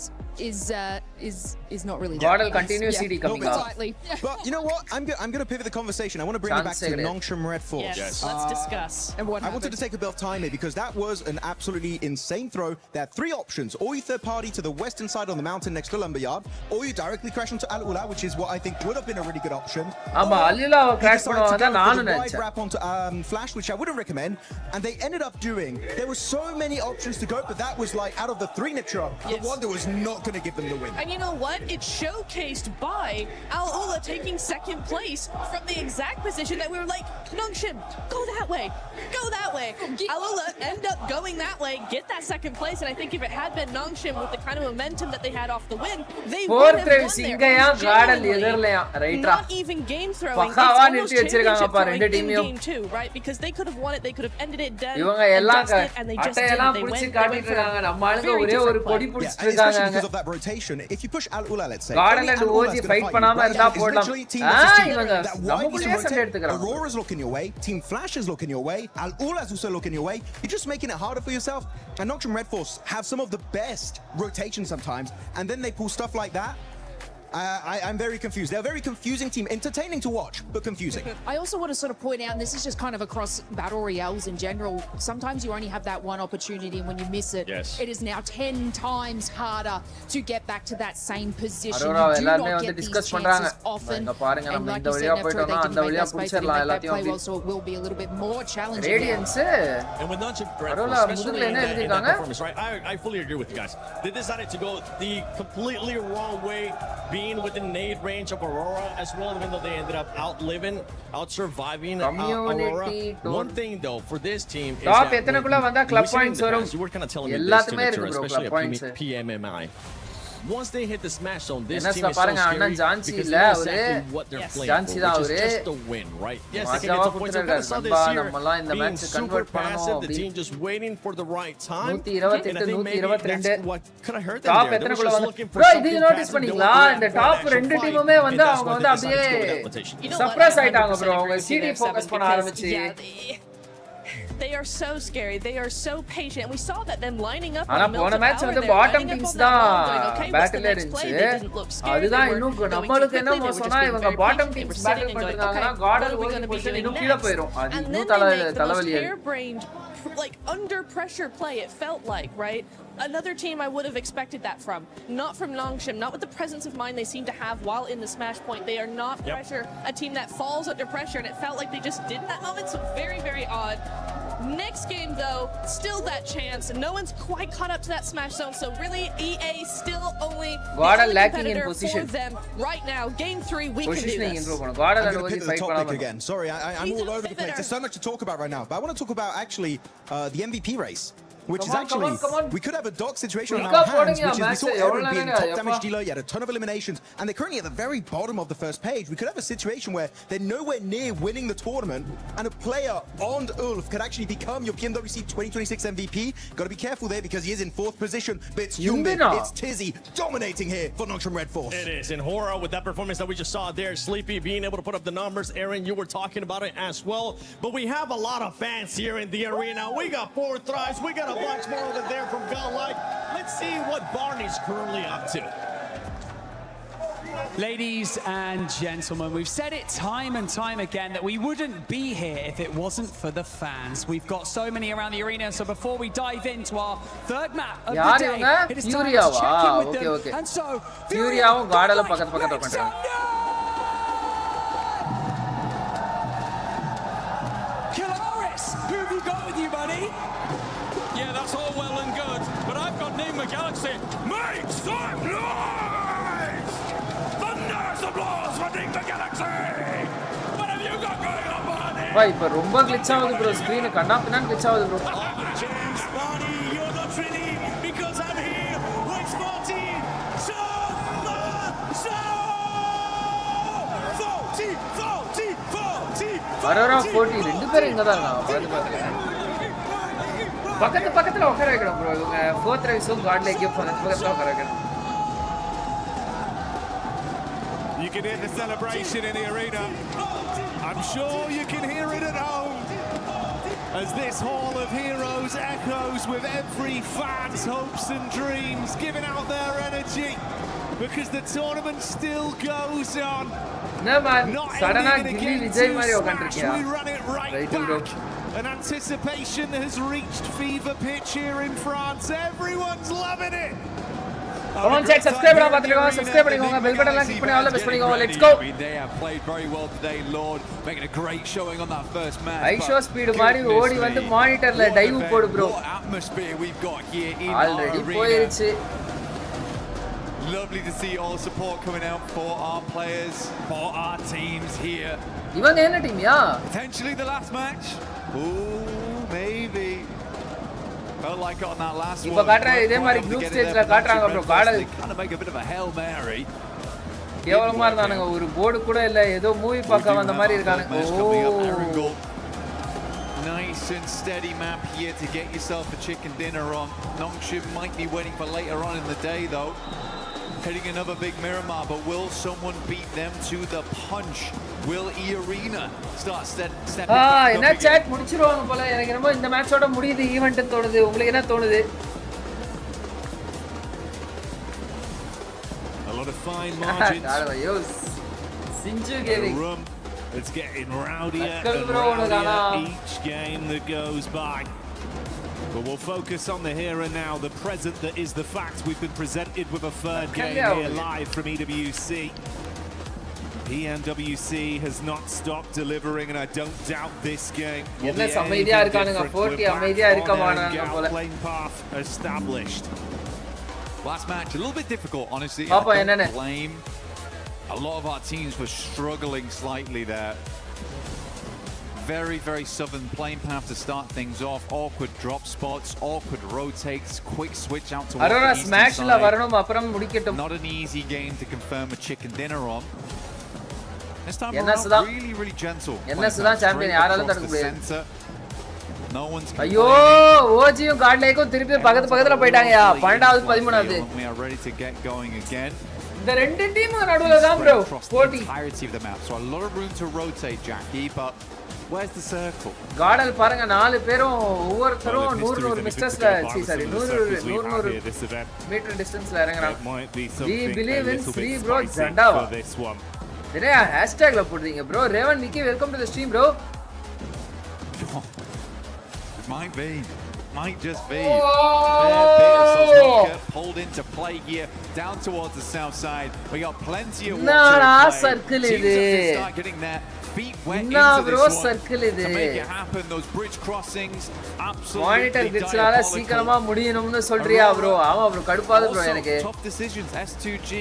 not really. God will continue CD coming up. Slightly. But you know what? I'm going to pivot the conversation. I want to bring you back to Chance Nongshim Red Force. Yes, let's discuss. And what I wanted to take a bit of time here because that was an absolutely insane throw. There are 3 options. Or you third party to the western side on the mountain next to Lumberyard, or you directly crash onto Al Ula, which is what I think would have been a really good option. ஆமா அல்லிலா crash பண்ணுவாங்க தான் நானும் Wide நினைச்சேன். wrap onto Flash, which I wouldn't recommend. And they ended up doing. There were so many options to go, but that was like out of the 3 Nitra, the one that was not going to give them the win. And you know what? It's showcased by Al Ula taking 2nd place from the exact position that we were like, Nongshim, go that way, go that way. Al Ula end up going that way, get that 2nd place, and I think if it had been Nongshim with the kind of momentum that they had off the win, they would have won there. Not even game throwing, it's almost championship throwing in game 2, right? Because they could have won it, they could have ended it dead இவங்க and எல்லாம் dusted it, and they just அட்டையெல்லாம் didn't. They புடிச்சு went காட்டிட்டு இருக்காங்க. நம்ம ஆளுங்க very ஒரே ஒரு different கொடி play. புடிச்சிட்டு And especially இருக்காங்க. because of that rotation, if you push Al Ula, let's say, God only and Al Ula's OG gonna fight fight பண்ணாம you. இருந்தா It's போடலாம். literally team versus team. இவங்க That why would நமக்குள்ளே you சண்டை rotate? எடுத்துக்கிறாங்க. Aurora's looking your way, Team Flash is looking your way, Al Ula's also looking your way. You're just making it harder for yourself. And Nongshim Red Force have some of the best rotations sometimes, and then they pull stuff like that. I'm very confused. They're a very confusing team. Entertaining to watch, but confusing. I also want to sort of point out, and this is just kind of across battle royales in general, sometimes you only have that one opportunity, and when you miss it, it is now 10 times harder to get back to that same position. Aurora, You do எல்லாரும் not வந்து get these discuss chances பண்றாங்க. often. இங்க பாருங்க And நம்ம like இந்த you வழியா said, Nepro, they போய்ட்டோம்னா didn't அந்த make வழியா that space, they புடிச்சிரலாம் didn't make that எல்லாத்தையும் play அப்படி. well, so it will be a little bit more challenging. Radiance And with Nongshim Red Aurora, Force, especially முதுகுல என்ன in that எழுதிருக்காங்க? performance, right? I fully agree with you guys. They decided to go the completely wrong way, being within nade range of Aurora as well, even though they ended up out surviving Aurora. One thing though for this team is Top that எத்தனைக்குள்ள வந்தா club points வரும். you were kind of telling me this எல்லாத்துமே to இருக்கு bro especially club points. a PMMI. Once they hit the smash zone, this என்ன team is so பாருங்க scary அண்ணன் Jhansi because இல்ல they know அவரு exactly what they're playing Jhansi for, தான் which is அவரு just the win, right? Yes, they can மஜாவா get some points. We kind of saw this கொடுத்துறாரு. here, நம்மலாம் இந்த being match super convert passive, பண்ணனும் the team just waiting for the right time. 128 And I think maybe 122 that's what could have hurt them top there. They were எத்தனைக்குள்ள just வந்து looking for bro இது something notice passive, பண்ணீங்களா they இந்த weren't ready for top an ரெண்டு actual டீமுமே fight, வந்து and that's அவங்க why வந்து they decided to go with அப்படியே that rotation. You know what? Surprise I ஆயிட்டாங்க 100% bro அவங்க agree with you CD there, focus Seven, பண்ண because, ஆரம்பிச்சு they are so scary. They are so patient. We saw that them lining up ஆனா on போன Milton match Power, வந்து they're bottom lining up teams on that wall, going, தான் okay, what's the battle next play? இருந்துச்சு They didn't look scared. அதுதான் They were இன்னும் going too நம்மளுக்கு என்ன quickly. They were just மோசம்னா being இவங்க very bottom patient. They were teams sitting battle and going, பண்ணிருக்காங்கன்னா okay, Carter what are we ஓடி going to be position doing இன்னும் கீழ next? போயிடும் அது And இன்னும் then they make the most தலைவலியா hair-brained, like under pressure play, it felt like, right? Another team I would have expected that from. Not from Nongshim, not with the presence of mind they seem to have while in the smash point. They are not pressure, a team that falls under pressure, and it felt like they just did in that moment, so very, very odd. Next game though, still that chance. No one's quite caught up to that smash zone, so really EA still only God the lacking in competitor position. for them right now. Game 3, we can do positioning this. Improve பண்ணனும் கார்டர் I'm and going to ஓடி pivot the fight topic பண்ணாம again. Sorry, I'm all over the place. There's so much to talk about right now. But I want to talk about actually the MVP race. which Come is on, actually, come on. we could have a dog situation on Pick our up hands, boarding, which is we Max. saw Aaron being Yavula top damage yappa. dealer, he had a ton of eliminations, and they're currently at the very bottom of the first page. We could have a situation where they're nowhere near winning the tournament, and a player on Ulf could actually become your PMWC 2026 MVP. Got to be careful there because he is in 4th position, but it's Yumbin, it's Tizzy dominating here for Nongshim Red Force. It is, and Hora with that performance that we just saw there, Sleepy being able to put up the numbers. Aaron, you were talking about it as well, but we have a lot of fans here in the arena. We got 4 thrives, we got a bunch more over there from GodLike. Let's see what Barney's currently up to. Ladies and gentlemen, we've said it time and time again that we wouldn't be here if it wasn't for the fans. We've got so many around the arena, so before we dive into our third map of the day, it is time to check in with them. Okay. And so, Furia Guadala Pakat Kilaris, who have you got with you, buddy? Yeah, that's all well and good, but I've got Nigma Galaxy. Make some noise! Thunder's applause for Nigma Galaxy! What have you got going on, Barney? Bhai, ipo romba glitch avudhu bro, screen kanna pinna glitch avudhu bro. James Barney, you're not ready because I'm here with 14. Aurora 40 ரெண்டு பேரும் இங்க தான் இருக்காங்க பக்கத்துல உட்கார வைக்கணும் bro. இவங்க 4th ரைஸும் GodLike Esports பக்கத்துல உட்கார வைக்கணும். You can hear the celebration in the arena. I'm sure you can hear it at home as this Hall of Heroes echoes with every fan's hopes and dreams, giving out their energy because the tournament still goes on. No man, suddenly Not Gilly Vijay Mari Smash, we run it right back. And anticipation has reached fever pitch here in France. Everyone's loving it. Come on, check, subscribe பண்ண பாத்துக்கோங்க, subscribe பண்ணிக்கோங்க, bell button click பண்ணி all the best பண்ணிக்கோங்க. Let's go. They have played very well today, Lord, making a great showing on that first match. I show speed மாதிரி ஓடி வந்து மானிட்டர்ல dive போடு bro. What atmosphere we've got here in already our போயிருச்சு. Lovely to see all the support coming out for our players, for our teams here. இவங்க என்ன டீம்யா? Potentially the last match. Ooh, maybe. Felt like on that last one. இப்ப காட்ற இதே மாதிரி group stageல காட்றாங்க bro. Caudal kind of make a bit of a Hail Mary. கேவலமா இருந்தானுங்க, ஒரு board கூட இல்ல, ஏதோ மூவி பார்க்க வந்த மாதிரி இருக்கானுங்க. ஓ Nice and steady map here to get yourself a chicken dinner on. Nongshim might be waiting for later on in the day though. Hitting another big Miramar, but will someone beat them to the punch? Will E-Arena start stepping back என்ன chat முடிச்சிருவாங்க போல. எனக்கு ரொம்ப இந்த மேட்சோட முடியுது event தோணுது. உங்களுக்கு என்ன தோணுது? A lot of fine margins. Sinju gaming. It's getting rowdier and rowdier each game that goes by. But we'll focus on the here and now, the present that is the fact. We've been presented with a third game here live from EWC. PMWC has not stopped delivering, and I don't doubt this game will be anything different. We're back on our playing path established. Last match, a little bit difficult, honestly. Papa, I don't blame. A lot of our teams were struggling slightly there. Very, very southern plane path to start things off. Awkward drop spots, awkward rotates, quick switch out to Aurora smash la varanum appuram mudikettum. Not an easy game to confirm a chicken dinner on. This time around, really, really gentle. NS da champion yaaralam thadukka mudiyadhu. No one's ayyo OG um GodLike um thiruppi பக்கத்துல போய்ட்டாங்கயா 12வது 13வது. We are ready to get going again. இந்த ரெண்டு team நடுவுல தான் bro போட்டி. Entirety of the map, so a lot of room to rotate, Jackie, but where's the circle? GodLike பாருங்க, நாலு பேரும் ஒவ்வொருத்தரும் 100 மீட்டர்ஸ்ல சாரி 100 மீட்டர் டிஸ்டன்ஸ்ல இறங்குறாங்க. We believe in free bro ஜண்டாவா. இதே ஹேஷ்டேக்ல போடுறீங்க bro. Raven Vicky welcome to the stream bro. It might be. Might just be. Fair bit of Sosnika pulled into play here down towards the south side. We got plenty of water in play. Circle Teams have to start getting their feet wet Nah, into bro, this one circle to make it happen. Those bridge crossings, monitor absolutely glitchனால சீக்கிரமா முடியணும்னு சொல்றியா bro? ஆமா bro, கடுப்பாது bro எனக்கு. Tough decisions. S2G,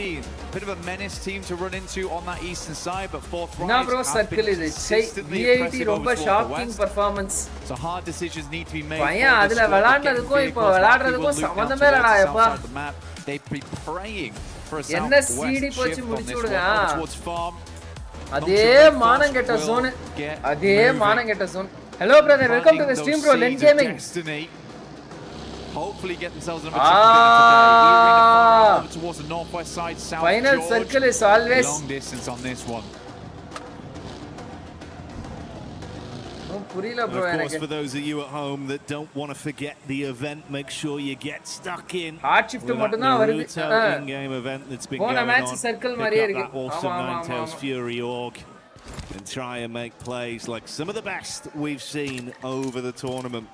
bit of a menace team to run into on that eastern side, but fourth rise. Nah bro, circle இது. V80 ரொம்ப shocking performance. So hard decisions need to be made. பையன் அதுல விளையாடுறதுக்கும் இப்போ விளையாடுறதுக்கும் சம்பந்தமே இல்லடா எப்பா. They be praying for a என்ன CD போச்சு முடிச்சு விடுங்க. towards farm. அதே மானங்கெட்ட zone. அதே மானங்கெட்ட zone. Hello brother, welcome to the stream bro. Len Gaming. Hopefully get themselves in a today. Towards the northwest side, South Final George. circle is always long distance on this one. புரியல bro Of course, எனக்கு. for those of you at home that don't want to forget the event, make sure you get stuck in. Hard shift மட்டும் தான் வருது. In-game event that's been போன going match on. circle Pick மாதிரியே up இருக்கு. that awesome Ninetales Fury org and try and make plays like some of the best we've seen over the tournament.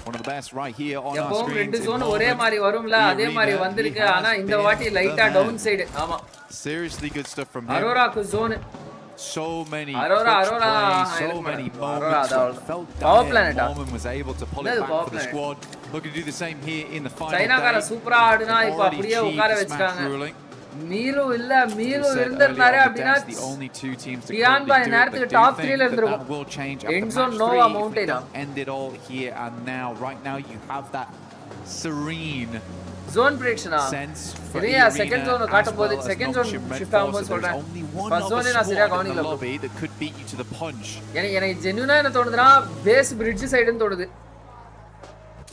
One of the best right here on our எப்பவும் screen. ரெண்டு zone ஒரே மாதிரி வரும்ல, அதே மாதிரி வந்திருக்கு. ஆனா இந்த வாட்டி லைட்டா டவுன் சைடு. ஆமா. Seriously good stuff from him. அரோராக்கு zone. So many Aurora, plays, so many moments. Felt Power down planet. Norman was able to pull it back for the squad. Looking to do the same here in the final China கார day. சூப்பரா ஆடுனா இப்ப அப்படியே உட்கார வெச்சாங்க. Meal இல்ல meal இருந்திருந்தாரே அப்படினா the only two teams to டியான் பாய் நேரத்துக்கு டாப் 3 ல that இருந்திருக்கும். will change End after zone match Nova 3. Mountain. End it all here and now. Right now you have that serene zone prediction sense for சரியா second zone காட்டும் போது second zone shift ஆகும்போது சொல்றேன். First zone நான் சரியா கவனிக்கல bro. that could beat you to the punch. எனக்கு ஜெனுயினா என்ன தோணுதுனா பேஸ் பிரிட்ஜ் சைடுன்னு தோணுது.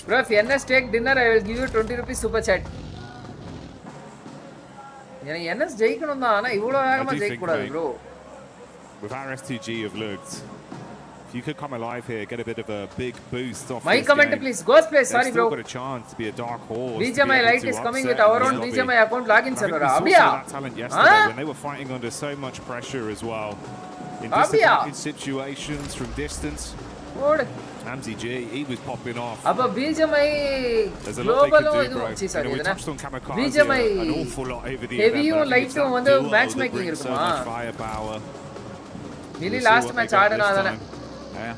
Bro, if NS take dinner, I will give you 20 rupees super chat. எனக்கு NS ஜெயிக்கணும் தான், ஆனா இவ்வளவு வேகமா ஜெயிக்க கூடாது bro. With our S2G have looked, if you could come alive here, get a bit of a big boost off My this comment game, please, Ghost play, sorry they've still bro. got a chance to be a dark horse. BGMI Lite is coming with our own BGMI account login server. We saw Abhiya. that talent yesterday when they were fighting under so much pressure as well. In disadvantaged situations from distance. Hamzy G, he was popping off. அப்ப BGMI There's a lot they global could do, bro. C sorry We இதுனா touched on Kamikaze BGMI an awful lot over the heavy event, but I think it's light that வந்து duo match that making brings so இருக்குமா? much firepower. Really We'll see last what match they got ஆடுனா this தான. time.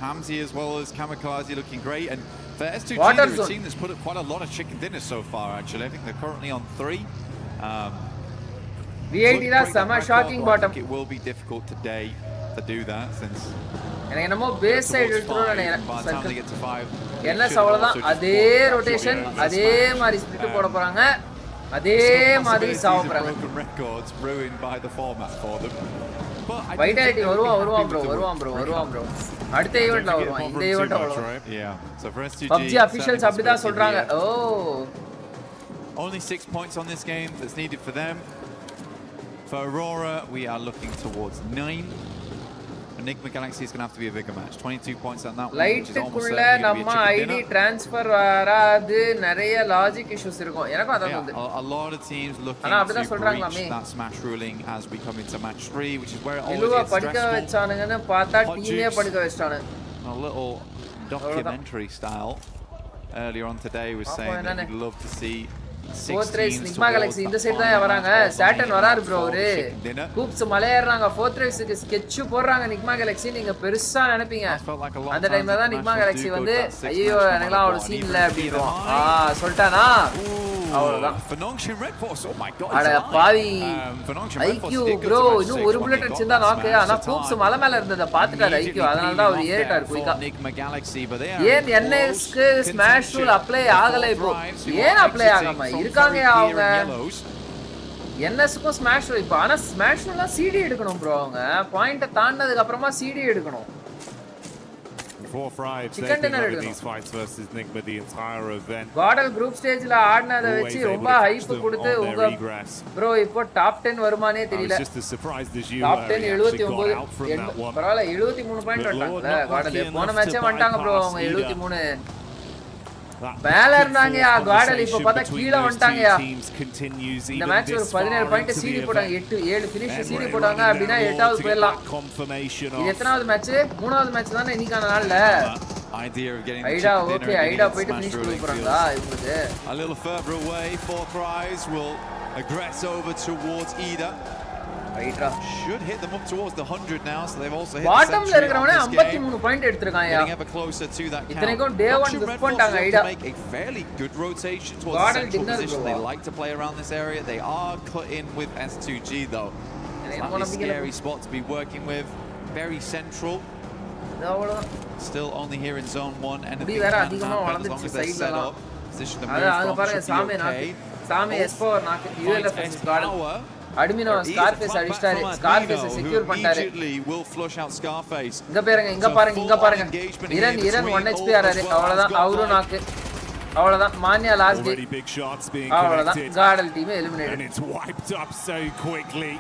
Hamzy as well as Kamikaze looking great, and for S2G, Water they're a zone. team that's put up quite a lot of chicken dinners so far. Actually, I think they're currently on 3. V80 தான் செம shocking bottom. It will be difficult today to do that since எனக்கு என்னமோ base side எடுத்துறோம்னு நினைக்கிறேன். by the time they get to 5, என்ன அவ்வளவுதான் அதே rotation அதே மாதிரி ஸ்பிரிட் போட போறாங்க. அதே மாதிரி சாவ போறாங்க. broken records ruined by the format for them. Vitality வருவான் ப்ரோ. அடுத்த ஈவென்ட்ல வருவான். இந்த ஈவென்ட் வருவான். Yeah. So for S2G, PUBG officials அப்படி தான் சொல்றாங்க. Only 6 points on this game that's needed for them. For Aurora, we are looking towards 9. Enigma Galaxy is going to have to be a bigger match. 22 points on that one, which is almost லைட்டுக்குள்ள certainly நம்ம going to be a ID chicken dinner. Transfer வராது, நிறைய logic issues இருக்கும். எனக்கு அதான் தோணுது. A lot of teams looking ஆனா அப்படிதான் to சொல்றாங்களாமே. breach that smash ruling as we come into match 3, which is where it always இலுவ gets படிக்க stressful. வச்சானுங்கன்னு பார்த்தா டீமே படிக்க வச்சானுங்க. A little documentary style earlier on today was saying that he'd love to see 4th race Enigma Galaxy இந்த side தான் வராங்க. Satin வராரு bro. அவரு Koops மலையேறாங்க. 4th raceக்கு sketch போடுறாங்க Enigma Galaxy. நீங்க பெருசா நினைப்பீங்க. அந்த டைம்ல தான் Enigma Galaxy வந்து ஐயோ எனக்குலாம் அவ்வளவு சீன் இல்ல அப்படின்றோம். சொல்லிட்டானா அவ்வளவுதான். அட பாவி ஐக்யூ ப்ரோ இன்னும் ஒரு புல்லட் அடிச்சிருந்தா நாக்கு. ஆனா கூப்ஸ் மலை மேல இருந்தத பாத்துட்டாரு ஐக்யூ. அதனால தான் அவர் ஏறிட்டாரு குயிக்கா. ஏன் NSக்கு ஸ்மாஷ் ரூல் அப்ளை ஆகலை ப்ரோ? ஏன் அப்ளை ஆகாம இருக்காங்க அவங்க? NSக்கும் ஸ்மாஷ் ரூல் இப்போ. ஆனா ஸ்மாஷ் ரூல்னா CD எடுக்கணும் ப்ரோ. அவங்க பாயிண்ட தாண்டதுக்கு அப்புறமா CD எடுக்கணும். Fourth rides, they've been running these fights versus Enigma the entire event. GodLike group stageல ஆடுனத வெச்சு ரொம்ப ஹைப் கொடுத்து உங்க ப்ரோ இப்போ டாப் 10 வருமானே தெரியல. டாப் 10 79 பரவாயில்ல 73 பாயிண்ட் வந்துட்டாங்கல GodLike. போன மேட்சே வந்துட்டாங்க ப்ரோ அவங்க 73. மேல இருந்தாங்கயா GodLike. இப்போ பார்த்தா கீழ வந்துட்டாங்கயா. இந்த மேட்ச் ஒரு 17 பாயிண்ட் CD போட்டாங்க. 7 ஃபினிஷ் CD போட்டாங்க அப்படினா 8வது போயிடலாம். இது எத்தனாவது மேட்ச்? 3வது மேட்ச் தானே இன்னைக்கான நாள்ல. ஐடா ஓகே ஐடா போயிட்டு ஃபினிஷ் பண்ண போறாங்களா இவங்களுக்கு? A little further away, 4th rise will aggress over towards Ida. Should hit them up towards the 100 now, so they've also hit bottom the century on this game. 53 point எடுத்துட்டாங்க. Getting ever closer to that count. இத்தனைக்கும் day 1 miss பண்ணிட்டாங்க ஐடா. Make a fairly good rotation towards the central position. They like to play around this area. They are cut in with S2G though. Slightly scary spot to be working with. Very central. Still only here in zone 1. Anything can happen as long as they set up. Position to move from should be okay. Sami S4 knock ULF is guard. Admino Scarface அடிச்சாரு. Scarface secure பண்ணிட்டாரு. Immediately will flush out Scarface. இங்க பாருங்க. இரண் 1 HP ஆறாரு. அவ்வளவுதான் அவரும் knock. அவ்வளவுதான் மான்யா lost Already big shots being அவ்வளவுதான் connected. கார்டல் team eliminate. And it's wiped up so quickly.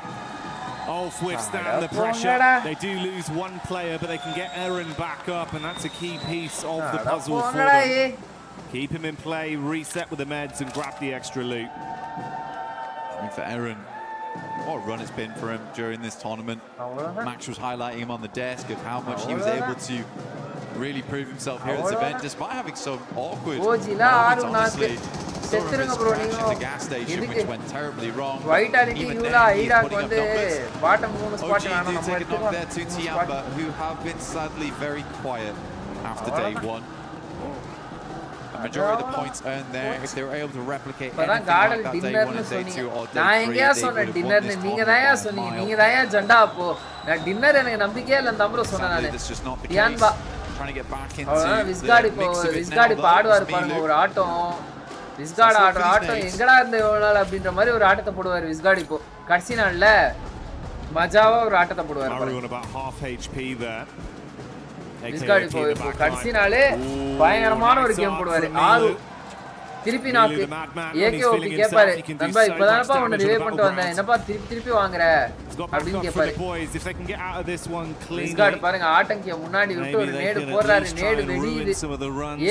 Ulf withstand the pressure. They do lose one player, but they can get Aaron back up, and that's a key piece of the puzzle for them. Keep him in play, reset with the meds, and grab the extra loot. For Aaron, what a run it's been for him during this tournament. Max was highlighting him on the desk of how much he was able to really prove himself here at this event, despite having some awkward moments, honestly. Still remember his crash at the gas station, which went terribly wrong. Vitality Even Yula then, he's Ida putting up வந்து numbers. bottom 3 spot OG do take a knock there to Tiamba, who have been sadly very quiet after day 1. A majority of the points earned there, if they were able to replicate anything like that day 1 and day 2 or day 3, நான் எங்கயா they சொன்ன would have dinner won this நீங்க tournament தான் by a சொன்னீங்க. mile. நீங்க தான் ஜெண்டா அப்போ. நான் டின்னர் எனக்கு நம்பிக்கையே இல்ல அந்த நம்பர் சொன்னேன் Sadly, நானு. that's just not the தியான்பா. case. Trying to get back into அவ்வளவுதான் the விஸ்காடி இப்போ mix of it விஸ்காடி now, பாடுவார் though. பாருங்க ஒரு ஆட்டம். விஸ்காட் ஆட்டம் எங்கடா இருந்த இவ்வளவு நாள் அப்படின்ற மாதிரி ஒரு ஆட்டத்தை போடுவார் விஸ்காடி இப்போ. கடைசி நாள்ல மஜாவா ஒரு ஆட்டத்தை போடுவார் பாருங்க. about half HP there. விஸ்காடி இப்போ கடைசி நாளே பயங்கரமான ஒரு கேம் போடுவார். 6 திருப்பி நாக்கு ஏகேஓபி கேட்பாரு நண்பா இப்பதானப்பா உன்னை ரிவைவ் பண்ணிட்டு வந்தேன் என்னப்பா திருப்பி வாங்குற அப்படின்னு கேட்பாரு. விஸ்காட் பாருங்க ஆட்டங்கிய முன்னாடி விட்டு ஒரு நேடு போடுறாரு. நேடு வெடியுது.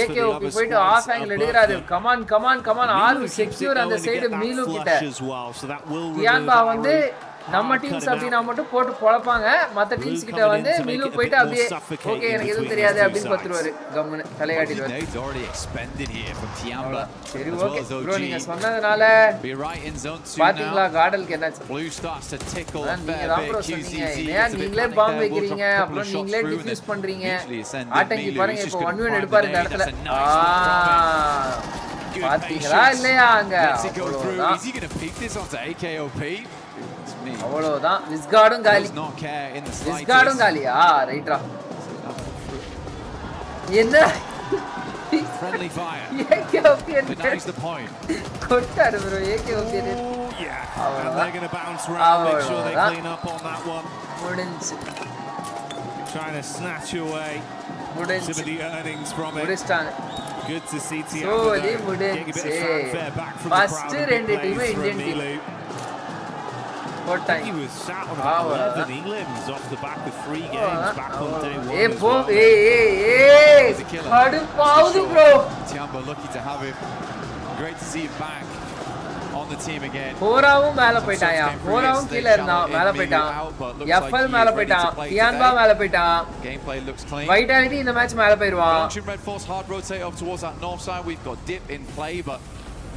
ஏகேஓபி போயிட்டு ஆஃப் ஆங்கிள் எடுக்கிறாரு. கமான் 6 செக்யூர் அந்த சைடு மீலு கிட்ட. தியான்பா வந்து நம்ம டீம்ஸ் அப்படினா மட்டும் போட்டு பொளப்பாங்க. மத்த டீம்ஸ் கிட்ட வந்து மீலு போயிட்டு அப்படியே ஓகே எனக்கு எதுவும் தெரியாது அப்படின்னு பத்துருவாரு. கம்முன்னு தலையாட்டிடுவாரு. சரி ஓகே ப்ரோ நீங்க சொன்னதனால பாத்தீங்களா கார்டலுக்கு என்னாச்சு? நீங்க தான் ப்ரோ சொன்னீங்க ஏன் நீங்களே பாம்பு வைக்கிறீங்க அப்புறம் நீங்களே டிஃப்யூஸ் பண்றீங்க. ஆட்டங்கி பாருங்க இப்போ 1v1 எடுப்பாரு இந்த இடத்துல. பாத்தீங்களா இல்லையா அங்க அவ்வளவுதான். விஸ்காடும் காலி. விஸ்காடும் காலியா ரைட்ரா. என்ன Friendly fire. AKOP denies the point. கொட்டாரு bro AKOP. Yeah, and they're going to bounce around, make sure they clean up on that one. முடிஞ்சு. Trying to snatch away some of the earnings from it. முடிச்சாங்க. Good to see So they முடிஞ்சு. First ரெண்டு team Indian team. He was sat on about 11 elims off the back of 3 games back on day 1. கடுப்பாவுது bro. Tiamba lucky to have him. Great to see him back on the team again. போராவும் மேல போய்ட்டாயா. போராவும் கீழ இருந்தான் மேல போய்ட்டான். FL மேல போய்ட்டான். தியான்பா மேல போய்ட்டான். Gameplay looks clean. Vitality இந்த match மேல போய்டுவான். Red Force hard rotate up towards that north side. We've got dip in play but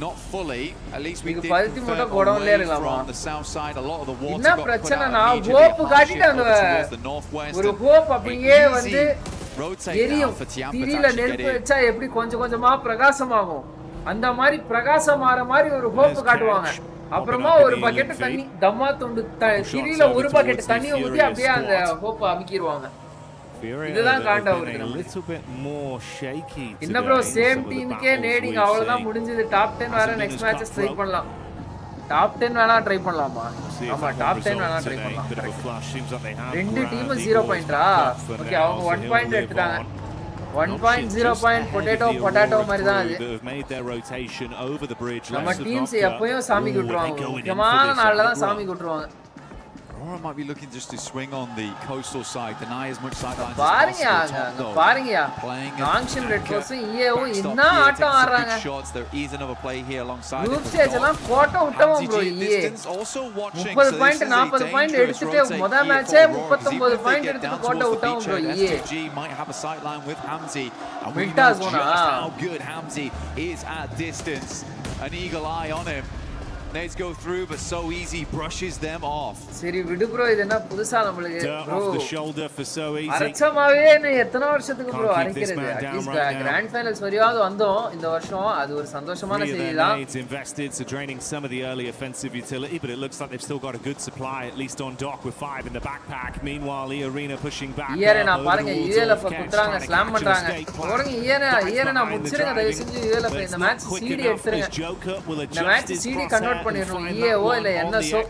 not fully. At least we did convert away from the south side. A lot of the water got put out immediately. Hope காட்டிட்டாங்க. ஒரு hope அப்படியே வந்து எரியும். திரியில நெருப்பு வச்சா எப்படி கொஞ்சமா பிரகாசமாகும் அந்த மாதிரி பிரகாசமாற மாதிரி ஒரு ஹோப் காட்டுவாங்க. அப்புறமா ஒரு பக்கெட் தண்ணி தம்மா துண்டு திரியில ஒரு பக்கெட் தண்ணி ஊத்தி அப்படியே அந்த ஹோப் அமுக்கிடுவாங்க. இதுதான் காண்ட ஒரு என்ன ப்ரோ சேம் டீமுக்கே நேடிங் அவ்வளவுதான் முடிஞ்சது. டாப் 10 வேற நெக்ஸ்ட் மேட்சஸ் ட்ரை பண்ணலாம். டாப் 10 வேணா ட்ரை பண்ணலாமா? ஆமா டாப் 10 வேணா ட்ரை பண்ணலாம். ரெண்டு டீம் 0 பாயிண்டா? ஓகே அவங்க 1 பாயிண்ட் எடுத்துட்டாங்க. 1.0 பாயிண்ட் பொட்டேட்டோ மாதிரி தான் அது. நம்ம டீம்ஸ் எப்பவும் சாமி குட்டுவாங்க. முக்கியமான நாள்ல தான் சாமி குட்டுவாங்க. Aurora might be looking just to swing on the coastal side, deny as much sidelines as பாருங்க possible. பாருங்க நாங்ஷன் ரெட் ஃபோர்ஸ் ஈஏவும் என்ன ஆட்டம் ஆடுறாங்க. There is another play here alongside. Group stage எல்லாம் போட்டோ விட்டவங்க ப்ரோ ஈஏ 30 பாயிண்ட் 40 பாயிண்ட் எடுத்துட்டு முதல் மேட்சே 39 பாயிண்ட் எடுத்துட்டு போட்டோ விட்டவங்க bro EA. SRG might have a sideline with Hamzi and we Minta know zona. just how good Hamzi is at distance. An eagle eye on him. Nades go through, but so easy brushes them off. சரி விடு bro இது என்ன புதுசா நமக்கு bro Off the shoulder for so easy. அரச்சமாவே எத்தனை வருஷத்துக்கு bro அரைக்கிறது at least grand finals வரையாவது வந்தோம் இந்த வருஷம் அது ஒரு சந்தோஷமான செய்தி தான். Nades invested, so draining some of the early offensive utility, but it looks like they've still got a good supply, at least on dock with 5 in the backpack. Meanwhile, E-Arena pushing back. ERA பாருங்க ULF குத்துறாங்க slam பண்றாங்க. போறங்க ERA முடிச்சிருங்க தயவு செஞ்சு ULF இந்த match CD எடுத்துருங்க. இந்த match CD convert பண்ணிரணும் EAO இல்ல NSO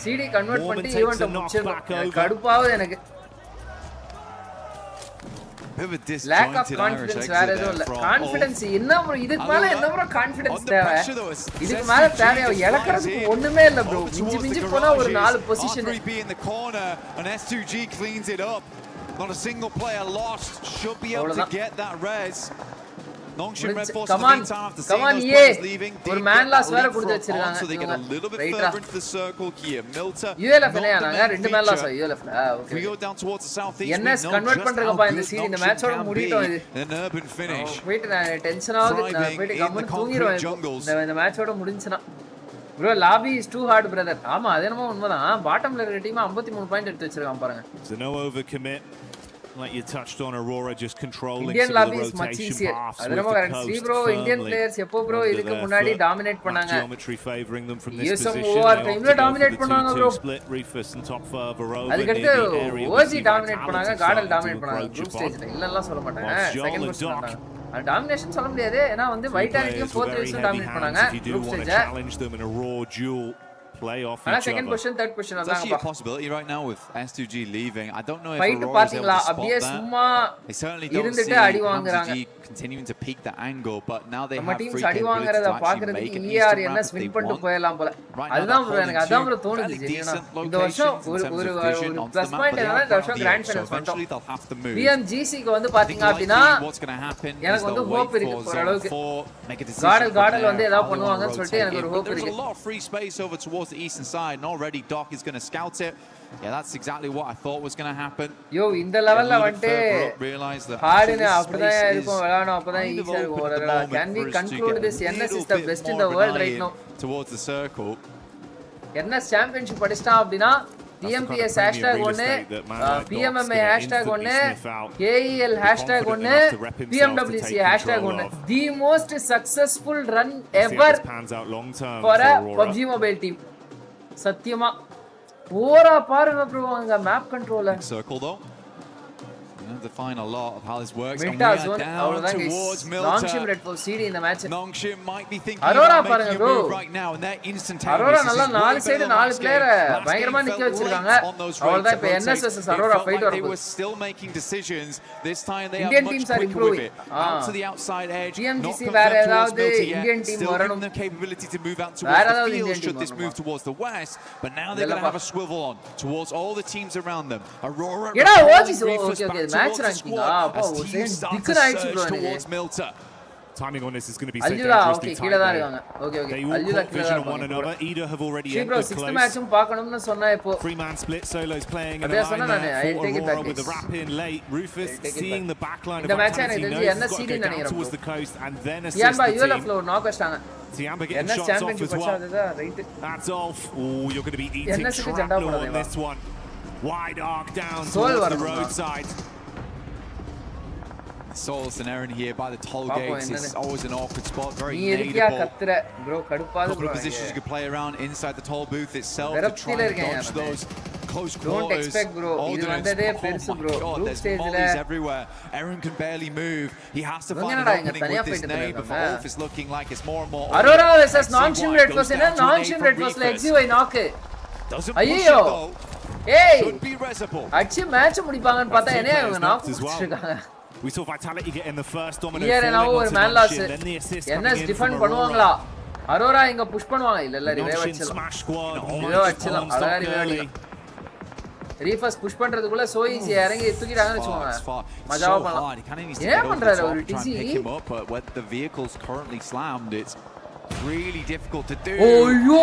CD convert பண்ணி ஈவென்ட் முடிச்சிரணும். கடுப்பாவது எனக்கு. Lack of confidence வேற எதுவும் இல்ல. கான்ஃபிடன்ஸ் என்ன ப்ரோ இதுக்கு மேல என்ன ப்ரோ கான்ஃபிடன்ஸ் தேவை? இதுக்கு மேல தேவை இழக்கிறதுக்கு ஒண்ணுமே இல்ல ப்ரோ. மிஞ்சி போனா ஒரு 4 position. S2G cleans it up. Not a single player lost. Should be able to get that res. Nongshim Red Force come on players leaving. ஒரு மேன் லாஸ் வேற கொடுத்து வச்சிருக்காங்க. So they get a little bit further into the circle here. Milta ULF இல்லையாங்க ரெண்டு man loss ULF okay. We go down towards the southeast. NS convert பண்றங்கப்பா இந்த scene இந்த மேட்சோட முடிட்டோம் இது. An urban finish. வெயிட் நான் டென்ஷன் ஆகுது. நான் போய் கம்மன் தூங்கிடுவேன். இந்த மேட்சோட முடிஞ்சினா. Bro lobby is too hard brother. ஆமா அது என்னமோ உண்மைதான். பாட்டம்ல இருக்கிற டீம் 53 பாயிண்ட் எடுத்து வச்சிருக்காங்க பாருங்க. So no overcommit. Like you touched on, Aurora just controlling Indian some of the lobby is much rotation easier. paths அது with நம்ம the correct coast see bro Indian players எப்போ bro இதுக்கு முன்னாடி dominate பண்ணாங்க. Geometry favoring them from this USM position. OR டைம்ல dominate பண்ணாங்க bro. Split Reefus and top further over. அதுக்கு OG dominate பண்ணாங்க, காடல் டாமினேட் பண்ணாங்க குரூப் ஸ்டேஜ்ல. இல்லன்னா சொல்ல மாட்டாங்க. செகண்ட் பொசிஷன் பண்ணாங்க. அது டாமினேஷன் சொல்ல முடியாது. ஏனா வந்து வைட்டாலிட்டியும் 4th ரேஸும் டாமினேட் பண்ணாங்க குரூப் ஸ்டேஜ்ல. Challenge them in a raw duel. Play off each other. Second position, third position. It's actually a possibility right now with S2G leaving. I don't know if Fight Aurora is able to spot that. They certainly don't see PUBG continuing to peak the angle, but now they have free capability to actually make it east to wrap if they want. Right now, they're holding two fairly decent locations in terms of vision onto the map, but they are down here, so eventually they'll have to move. PMGC க்கு வந்து பாத்தீங்க அப்படினா what's going to happen எனக்கு வந்து hope இருக்கு for அளவுக்கு. make a decision. Caudal வந்து ஏதாவது பண்ணுவாங்கன்னு சொல்லிட்டு எனக்கு ஒரு ஹோப் இருக்கு. There's a lot of free space over towards the eastern side, and already Doc is going to scout it. Yeah, that's exactly what I thought was going to happen. Yo, இந்த லெவல்ல வந்து ஹார்ட்னா அப்படிதான் இருக்கும் விளையாடணும் அப்பதான் ஈஸியா இருக்கும். Can we conclude this? NS is the best in the world right now. Towards the circle. NS championship அடிச்சிட்டான் அப்படினா TMPS #1 PMMA #1 KEL #1 PMWC #1 the most successful run ever for a PUBG Mobile team. சத்தியமா ஓரா பாருங்க bro அங்க map controller circle though. Define a lot of how this works. Milta and we are down towards Milta. Nongshim Red Force CD in the match. Nongshim might be thinking Aurora about making a move right now, and they're instantaneous. Aurora nalla 4 side 4 player பயங்கரமா நிக்க வச்சிருக்காங்க. அவ்வளவுதான் இப்ப NS vs Aurora fight They வரப்போகுது. were still making decisions. This time they Indian are much teams are quicker with improving. it. Out to the outside edge. PMGC not வேற confirmed ஏதாவது towards Milta Indian yet. team Still வரணும். giving them capability to move out வேற towards the ஏதாவது field Indian should team this move towards the west. But now they're going to have a swivel on towards all the teams around them. Aurora. ஏடா OG okay match ranking அப்பா Start to surge towards Milta. Timing on this is going to be so Aljula dangerously okay கீழ தான் இருக்காங்க. Okay They all got vision on one another. Either have already entered close. 6th matchum பார்க்கணும்னு சொன்னா இப்போ 3-man split solos playing in அதே a சொன்னா line நானே there I for take it Aurora back with the wrap in late. Rufus seeing the back line of இந்த match Vitality எனக்கு knows தெரிஞ்சு he's got to go down towards the coast and then assist Yamba the ULF team. lo knock வச்சாங்க. Tiamba getting NS shots off championship as well. வச்சாதா right. That's off. Oh, you're going to be eating NS க்கு ஜண்டா shrapnel on போடுறதேவா. this one. Wide arc down Soul towards the வரணும். roadside. Souls and Aaron here by the toll gates. It's always an awkward spot, very நீ இருக்கியா nadeable. கத்துற bro கடுப்பாது Couple bro. of positions you could play around inside the toll booth itself to try வெரப்தில and இருக்கேன் dodge those close Don't quarters. expect bro இது வந்ததே பெருசு bro. God, Group there's stage mollies ல everywhere. Aaron can barely move. He has to find an என்னடா இங்க opening தனியா with this போயிட்டு nade, but for Olf it's looking like it's more and more. Aurora vs Nongshim Red Force என்ன Nongshim Red Force ல XY knock. Doesn't push ஐயோ it though. ஏய் Should be resible. அச்சி match முடிப்பாங்கன்னு பார்த்தா என்ன இவங்க knock பண்ணிருக்காங்க. We saw Vitality get in the first domino. Here now ஒரு man loss. Then the assist NS defend பண்ணுவாங்களா? Aurora இங்க புஷ் பண்ணுவாங்க இல்ல இல்ல ரிவைவ் அடிச்சலாம். Smash squad. ரிவைவ் அடிச்சலாம். அழகா ரிவைவ் அடிக்கலாம். ரீஃபர்ஸ் புஷ் பண்றதுக்குள்ள சோ ஈஸியா இறங்கி தூக்கிட்டாங்கன்னு வெச்சுக்கோங்க. மஜாவா பண்ணலாம். ஏன் பண்றாரு ஒரு DC? But with the vehicles currently slammed, it's really difficult to do. ஐயோ!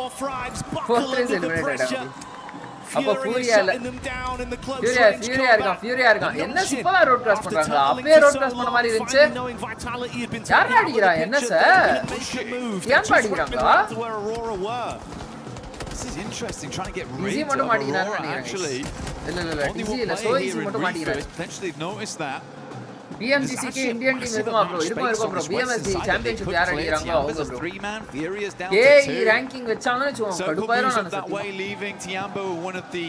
4 frags, 4 buckle frags under the pressure. அப்ப Fury shutting them down in the close range combat. ஃபியூரியா இருக்கான் என்ன சிம்பிளா ரோட் கிராஸ் பண்றாங்க அப்பவே ரோட் கிராஸ் பண்ண மாதிரி இருந்துச்சு யார் அடிக்கிறா என்ன சார் ஏன் அடிக்கிறாங்களா This is interesting, trying to get Easy rid மட்டும் of மாட்டிக்கிறாரு Aurora நினைக்கிறேன் actually. இல்ல easy இல்ல so easy மட்டும் மாட்டிக்கிறாரு Potentially they've noticed that. PMWC க்கு இந்தியன் டீம் இருக்குமா bro? இருக்கும் bro. BMWC சாம்பியன்ஷிப் யார் அடிக்கறாங்களோ அவங்க bro. KE ranking வெச்சாங்கன்னு வெச்சுக்கோங்க. கடுப்பாயிரும் நான் Tiambo one of the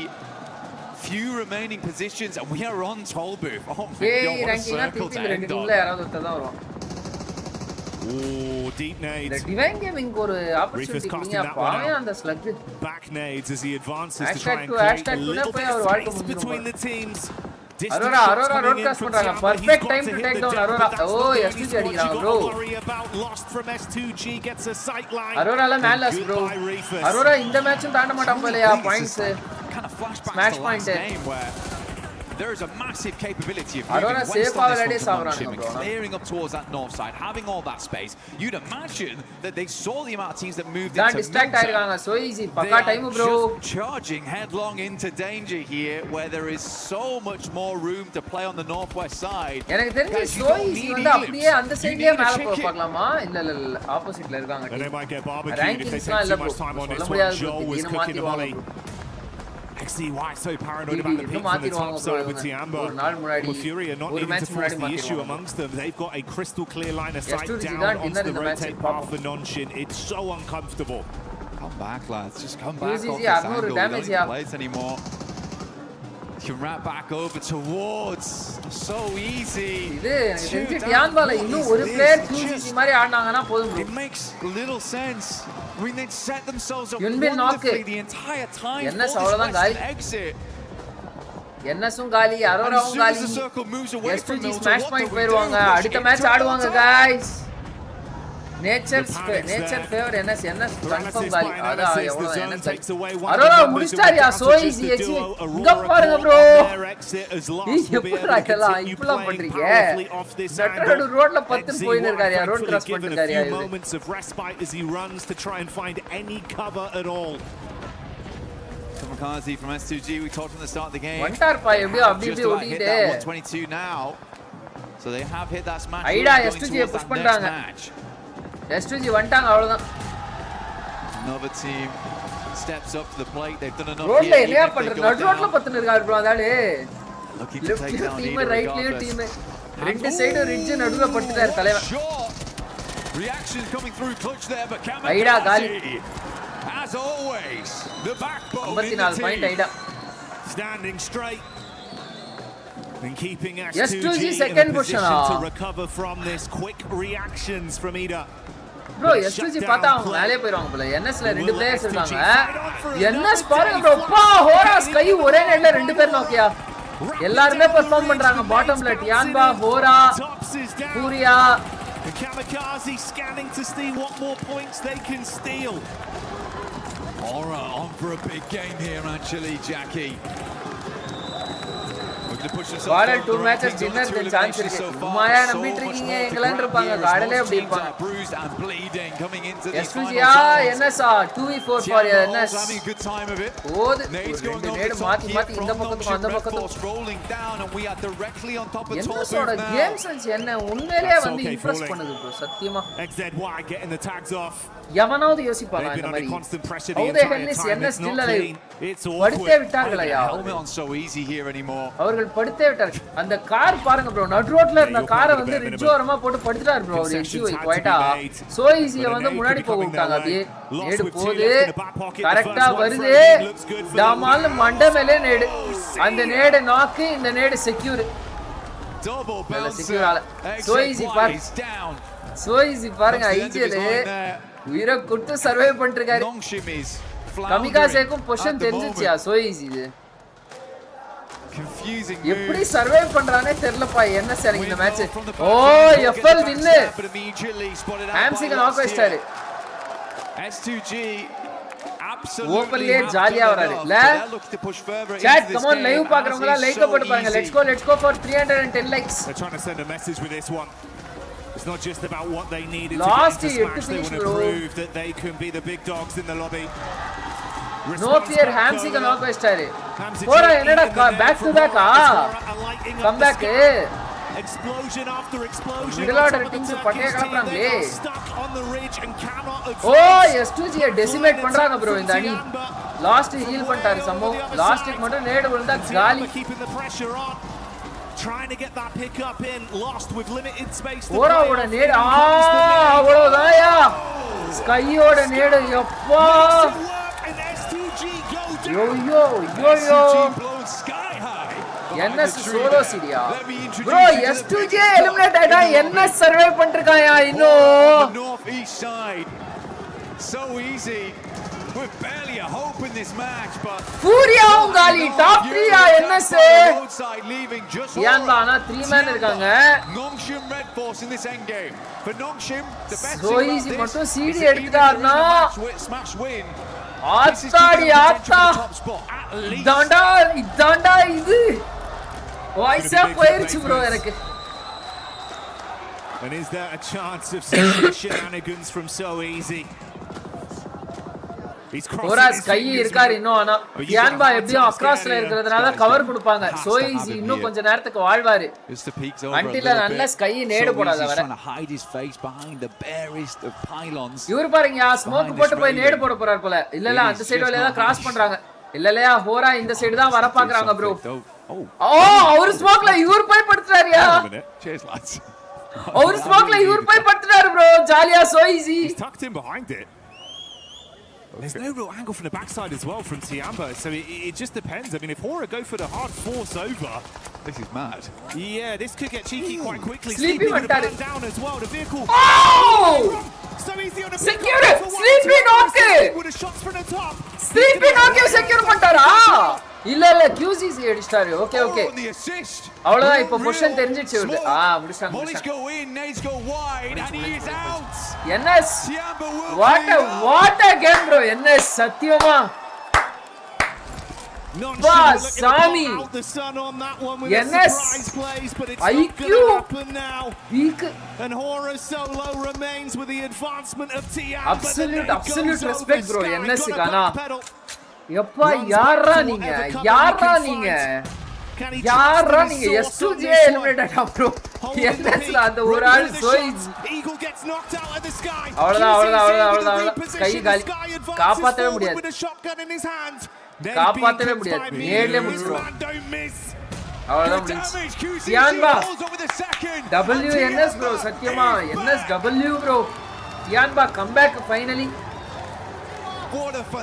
few remaining positions and we are on toll booth. Oh my KE god, what a ranking circle to end on. யாராவது ஒருத்தர் தான் வருவான். Oh, deep nades. The Divine Gaming ஒரு opportunity கொடுங்க பாவே அந்த slug. Back nades as he advances to try and create a little bit of space between the teams. Aurora road cross பண்றாங்க. Perfect time to take down Aurora. Oh, S2G அடிக்குறாங்க bro. Aurora la Melas bro. Aurora இந்த மேட்சும் தாண்ட மாட்டாங்க போலயா points. Kind of flashback Smash to point. last game where there is a massive capability of Aurora moving safe west on this already one from Nongshim and clearing up towards that north side, having all that space. You'd imagine that they saw the amount of teams that moved into distract ஆயிருக்காங்க. So easy. பக்கா time bro. Just charging headlong into danger here where there is so much more room to play on the northwest side. எனக்கு தெரிஞ்சு so easy வந்து அப்படியே அந்த சைடுலயே மேல போய் பார்க்கலாமா? இல்ல ஆப்போசிட்ல இருக்காங்க And they might get barbecued if they rankings spend இல்ல too much time on சொல்ல this one. முடியாது Joel was cooking the volley. I see why so paranoid about the peak from the top side with Tiambo. Fury are not needing to force the issue amongst them. They've got a crystal clear line of sight down onto the rotate path for Nongshim. It's so uncomfortable. Come back, lads. Just come back off this angle. You don't need to play it anymore. You can wrap back over towards. So easy. இது எனக்கு தெரிஞ்சு டியான்பால இன்னும் ஒரு player 2cc மாதிரி ஆடுனாங்கன்னா போதும் bro. It makes little sense. I mean, they'd set themselves up wonderfully the entire time for this western exit. என்எஸும் காலி அரோராவும் காலி S2G smash point போயிடுவாங்க. அடுத்த மேட்ச் ஆடுவாங்க guys. Nature favour NS confirm காலி. அதான் எவ்வளவு என்எஸ் அரோரா முடிச்சாரியா சோ ஈஸி எச்சி. இங்க பாருங்க bro. எப்படிடா இதெல்லாம் இப்பலாம் பண்றீங்க? நட்டரோட ரோட்ல 10 போயின்னு இருக்காரியா. ரோட் கிராஸ் பண்ணிட்டு இருக்காரியா. Moments of respite as he runs to try and find any cover at all. Kamikaze from S2G, we talked from the start of the game. வண்டார்ப்பா எப்படியோ அப்படியே ஓடிட்டே. 122 now. So they have hit that smash. ஐடா S2G push பண்றாங்க. S2G வந்துட்டாங்க அவ்வளவுதான். Another team steps up to the plate. They've done enough. ரோட்ல என்ன பண்றது? நட் ரோட்ல பத்துன்னு இருக்காரு bro அதானே. Looking to take down team ரைட்லயே டீம். ரெண்டு சைடு ரிட்ஜ் நடுவுல பட்டுட்டாரு தலைவன். Reaction coming through clutch there but ஐடா காலி. As always, the backbone in the 54 point ஐடா. Standing straight. And keeping S2G in second a position position to recover from this. Quick reactions from Ida. bro S2G பார்த்தா அவங்க மேலே போயிடுவாங்க போல. NSல ரெண்டு players இருக்காங்க. NS பாருங்க bro. பா ஹோராஸ் கை ஒரே நேட்ல ரெண்டு பேர் நோக்கியா. எல்லாரும் பெர்ஃபார்ம் பண்றாங்க பாட்டம்ல. டியான்பா, ஹோரா, பூரியா. Kamikaze scanning to see what more points they can steal. Aura on for a big game here actually, Jackie. Final 2 matches dinner the chance இருக்கு. உமாயா நம்பிட்டு இருக்கீங்க எங்களான் இருப்பாங்க. காடலே அப்படி இருப்பாங்க. Bruised and bleeding coming into the S2G NS 2v4 for NS. Having a good time of it. ஓது Nades going on நேடு மாத்தி மாத்தி இந்த பக்கத்துக்கு அந்த பக்கத்துக்கு rolling down and we are directly on top of the NS ஓட game sense என்ன உண்மையிலேயே வந்து இம்ப்ரெஸ் பண்ணுது bro சத்தியமா. XZY getting the tags off. எவனாவது யோசிப்பாங்க இந்த மாதிரி. How the hell is NS still alive? படுத்தே விட்டார்களையா? Helmet on so easy here anymore. அவர்கள் படுத்தே விட்டார்கள். அந்த கார் பாருங்க bro. நட் ரோட்ல இருந்த காரை வந்து ரிட்ஜ் ஓரமா போட்டு படுத்துட்டாரு bro. அவர் எக்ஸிவை குவைட்டா சோ ஈஸியா வந்து முன்னாடி போக விட்டாங்க. அப்படியே நேடு போகுது. கரெக்ட்டா வருது. டாமால் மண்டை மேலே நேடு. அந்த நேடு நாக்கு இந்த நேடு secure. Double bounce. So easy பாருங்க. சோ ஈஸி பாருங்க ஐஜில உயிரை குட்டு சர்வே பண்ணிட்டு இருக்காரு. கமிகாசேக்கும் பொசிஷன் தெரிஞ்சிச்சியா சோ ஈஸி இது. Confusing எப்படி சர்வே பண்றானே தெரியலப்பா என்ன சார் இந்த மேட்ச். ஓ எஃப்எல் வின். ஹாம்சிக நாக் வச்சிட்டாரு. S2G ஓபன்லயே ஜாலியா வராரு இல்ல. chat come on live பாக்குறவங்க லைக் போட்டு பாருங்க. let's go for 310 likes. They're trying to send a message with this one. It's not just about what they needed Last to get into finish, Smash. They want to prove that they can be the big dogs in the lobby. No fear, Hamsika knock வச்சிட்டாரு. போறா என்னடா back to back come back. Explosion after explosion. Middle order teams பட்டைய கலப்பறாங்களே. ஓ S2G decimate பண்றாங்க bro இந்த அணி. Last heel பண்ணிட்டாரு சம்பவம். லாஸ்ட்க்கு மட்டும் நேடு விழுந்தா காலி. trying to get that pick up in, lost with limited space to Ora oda nade avlodaya Skyoட nade yappa yo blowing sky high. NS solo seria bro S2J eliminate aita NS survive பண்ணிருக்காயா இன்னும் North east side so easy with barely a hope in this match but Furia ungali top 3 ya NS leaving just Yanbana 3 man irukanga Nongshim Red Force in this end game for Nongshim the best so easy மட்டும் CD எடுத்துட்டார்னா smash win ஆத்தாடி ஆத்தா இதாண்டா இது வாய்ஸா போயிருச்சு bro எனக்கு and is there a chance of some shenanigans from so easy Horas கை இருக்காரு இன்னும் ஆனா யான்பா எப்படியும் அக்ராஸ்ல இருக்குறதுனால கவர் கொடுப்பாங்க சோ ஈஸி இன்னும் கொஞ்ச நேரத்துக்கு வாழ்வாரு until unless கை நேடு போடாத வர இவர் பாருங்க ஸ்மோக் போட்டு போய் நேடு போட போறார் போல இல்ல அந்த சைடு வழியா தான் கிராஸ் பண்றாங்க இல்லையா ஹோரா இந்த சைடு தான் வர பாக்குறாங்க ப்ரோ அவர் ஸ்மோக்ல இவர் போய் படுத்துறாரியா அவர் ஸ்மோக்ல இவர் போய் படுத்துறாரு ப்ரோ ஜாலியா so easy tucked in behind it. There's no real angle from the backside as well from Tiamba, so it just depends. I mean, if Hora go for the hard force over, this is mad. Yeah, this could get cheeky quite quickly. Sleepy went down as well. The vehicle. Oh! So easy on the secure it. Sleepy knock it. With the shots from the top. Sleepy knock it. Secure பண்ணிட்டாரா? இல்ல QCC அடிச்சாரு. Okay அவ்வளவுதான் இப்போ position தெரிஞ்சிச்சு இவருக்கு. முடிச்சாங்க. NS what a game bro. NS சத்தியமா Sami NS IQ weak and Hora solo remains with the advancement of Tiamba. Absolute respect bro NS கானா எப்பா யாரா நீங்க S2J eliminate ஆ bro NS ல அந்த ஒரு ஆள் சோயிஸ் அவ்வளவுதான் கை காலி காப்பாத்தவே முடியாது நேர்ல முடிச்சிரும் அவ்வளவுதான் முடிஞ்சு தியான்பா WNS bro சத்தியமா NS W bro தியான்பா கம்பேக் ஃபைனலி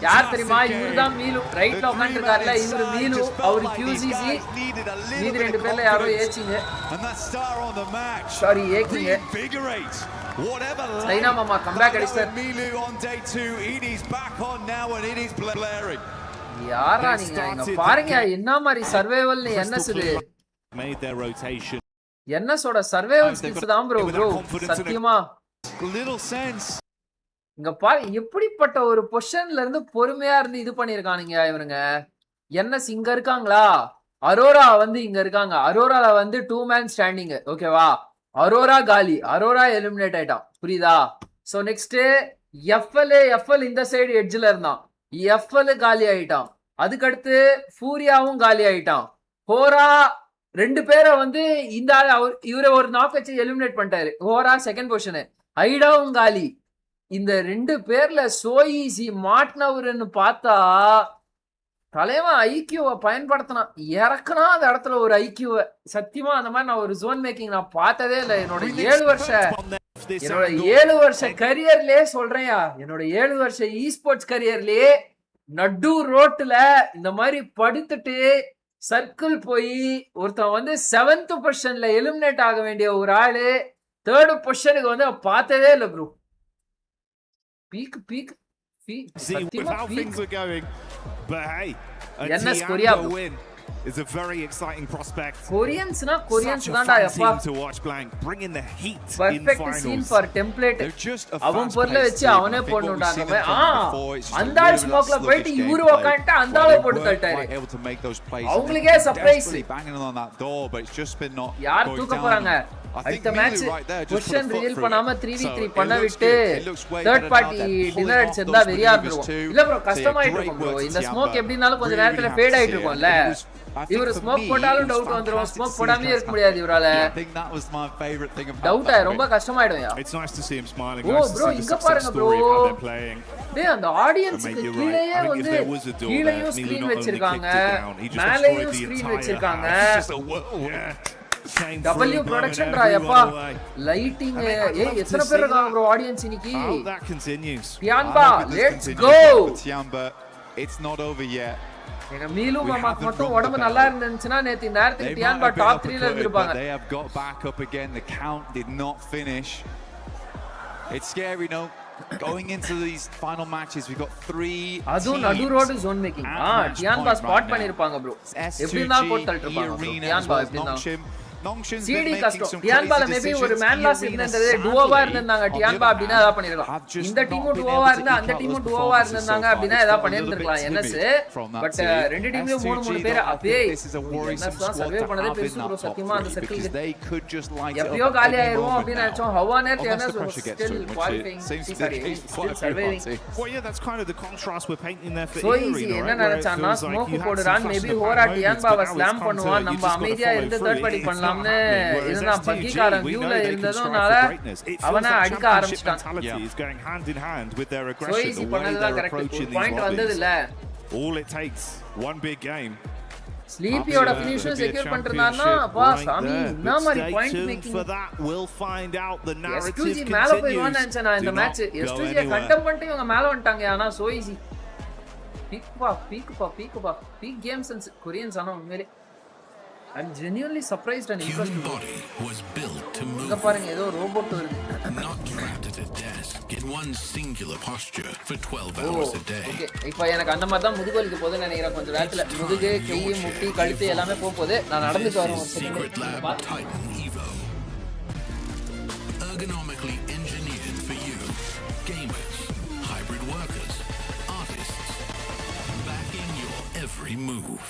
யார் தெரியுமா இவர்தான் மீலு ரைட்ல உட்கார்ந்திருக்காருல இவரு மீலு அவர் QCC மீதி ரெண்டு பேர்ல யாரோ ஏச்சிங்க சாரி ஏக்கிங்க சைனா மாமா கம்பேக் அடிச்சார் யாரா நீங்க இங்க பாருங்க என்ன மாதிரி சர்வைவல் NS இது NS ஓட சர்வைவல் ஸ்கில்ஸ் தான் bro சத்தியமா little sense இங்க பாரு எப்படிப்பட்ட ஒரு பொசிஷன்ல இருந்து பொறுமையா இருந்து இது பண்ணிருக்கானுங்க இவனுங்க NS இங்க இருக்காங்களா அரோரா வந்து இங்க இருக்காங்க அரோரால வந்து 2 மேன் ஸ்டாண்டிங் ஓகேவா அரோரா காலி அரோரா எலிமினேட் ஆயிட்டான் புரியுதா சோ நெக்ஸ்ட் FL இந்த சைடு எட்ஜ்ல இருந்தான் FL காலி ஆயிட்டான் அதுக்கடுத்து ஃபூரியாவும் காலி ஆயிட்டான் ஹோரா ரெண்டு பேரை வந்து இந்த இவரை ஒரு நாக் வச்சு எலிமினேட் பண்ணிட்டாரு ஹோரா செகண்ட் பொசிஷனு ஐடாவும் காலி இந்த ரெண்டு பேர்ல சோ ஈஸி மாட்டினவருன்னு பார்த்தா தலைவன் ஐக்கியூவை பயன்படுத்தினான் இறக்குனா அந்த இடத்துல ஒரு ஐக்கியூவை சத்தியமா அந்த மாதிரி நான் ஒரு ஜோன் மேக்கிங் நான் பார்த்ததே இல்லை என்னோட 7 வருஷ கரியர்லயே சொல்றேன்யா என்னோட 7 வருஷ ஸ்போர்ட்ஸ் கரியர்லயே நடு ரோட்டுல இந்த மாதிரி படுத்துட்டு சர்க்கிள் போய் ஒருத்தன் வந்து 7th பொசிஷன்ல எலிமினேட் ஆக வேண்டிய ஒரு ஆளு 3rd பொசிஷனுக்கு வந்து பார்த்ததே இல்லை bro Peak. See how things are going, but hey, NS Korea win is a very exciting prospect. Koreans தான்டா அப்பா to watch blank bringing the heat perfect in scene for template அவன் பொருளை வச்சு அவனே போடுறாங்க அந்த ஆள் ஸ்மோக்ல போயிட்டு இவரு உட்கார்ந்து அந்த ஆளை போட்டு தள்ளிட்டாரு அவங்களுக்கே சர்ப்ரைஸ் யார் தூக்க போறாங்க அடுத்த மேட்ச் பொசிஷன் ரிவீல் பண்ணாம 3v3 பண்ண விட்டு தேர்ட் பார்ட்டி டின்னர் அடிச்சிருந்தா வெறியா இருக்கும் இல்ல ப்ரோ கஷ்டமாயிட்டு இருக்கும் ப்ரோ இந்த ஸ்மோக் எப்படினாலும் கொஞ்ச நேரத்துல ஃபேட் ஆயிட்டு இருக்கும்ல இவரு ஸ்மோக் போட்டாலும் டவுட் வந்துரும் ஸ்மோக் போடாமயே இருக்க முடியாது இவரால டவுட் ரொம்ப கஷ்டமாயிடும்யா ஓ ப்ரோ இங்க பாருங்க ப்ரோ டேய் அந்த ஆடியன்ஸ்க்கு கீழேயே வந்து கீழேயும் ஸ்கிரீன் வச்சிருக்காங்க மேலேயும் ஸ்கிரீன் வச்சிருக்காங்க came W through, blowing production everyone yappa away. lighting I mean, I'd love to எத்தனை see பேர் இருக்காங்க that. bro audience இன்னைக்கு I hope that continues. Tianba I hope this let's continues go for Tianba. It's not over yet. எங்க meal We மாமாக்கு haven't மட்டும் dropped உடம்பு the நல்லா ball. இருந்துச்சுன்னா நேத்து இந்த They நேரத்துக்கு might டியான்பா have been டாப் 3ல uppercutted, இருந்திருப்பாங்க but they have got back up again. The count did not finish. It's scary, no? Going into these final matches, we've got 3 அதுவும் நடு ரோடு ஜோன் மேக்கிங் டியான்பா ஸ்பாட் பண்ணிருப்பாங்க bro எப்படி இருந்தாலும் போட்டு தள்ளிட்டு இருப்பாங்க டியான்பா எப்படி இருந்தாலும் சிடி கஷ்டம் டியான்பால மேபி ஒரு மேன் லாஸ் இருந்தது டுவோவா இருந்தாங்க டியான்பா அப்படினா ஏதா பண்ணிருக்கலாம் இந்த டீமும் டுவோவா இருந்தா அந்த டீமும் டுவோவா இருந்தாங்க அப்படினா ஏதா பண்ணிருந்திருக்கலாம் என்எஸ் பட் ரெண்டு டீம்லயும் மூணு பேர் அப்படியே என்எஸ் தான் சர்வே பண்ணதே பெருசு ப்ரோ சத்தியமா அந்த சர்க்கிளுக்கு எப்படியோ காலி ஆயிரும் அப்படின்னு நினைச்சோம் ஹவானே NS still qualifying still surviving Well, yeah, that's kind of the contrast we're painting there for so Arena, easy right? என்ன Where it நினைச்சானா feels like smoke you had போடுறான் some maybe frustrating Hora moments, டியான்பாவை but now slam it's come பண்ணுவான் to, நம்ம you just gotta அமைதியா follow இருந்து through third it. Party It's பண்ணலாம்னு not happening. Whereas இருந்தான் STG, பக்கிகாரன் we வியூல know they can இருந்ததுனால strive for greatness. It feels அவனை like அடிக்க championship ஆரம்பிச்சிட்டான் mentality is going hand in hand with their so aggression, easy the way பண்ணதுதான் they're correct approaching ஒரு these point வந்தது lobbies. இல்ல All it takes, one big game. ஸ்லீப்பியோட ஃபினிஷும் secure பண்ணிருந்தானா அப்பா சாமி என்ன மாதிரி point making For that, we'll find out the narrative S2G மேல போய்வான்னு நினைச்சேன் நான் இந்த மேட்ச் S2G கண்டெம் பண்ணிட்டு இவங்க மேல வந்துட்டாங்க ஆனா so easy peak game sense Koreans ஆனா உண்மையிலே I'm genuinely surprised and impressed. Human body was built to move. இங்க பாருங்க ஏதோ ரோபோட் வருது. Not trapped at a desk in one singular posture for 12 hours a day. Okay, இப்போ எனக்கு அந்த மாதிரி தான் முதுகு வலிக்கு போகுதுன்னு நினைக்கிறேன் கொஞ்சம் நேரத்துல முதுகு கை முட்டி கழுத்து எல்லாமே போகுது நான் நடந்துட்டு வரேன் ஒரு Secret lab Titan Evo. Ergonomically engineered for you, gamers, hybrid workers, artists, backing your every move.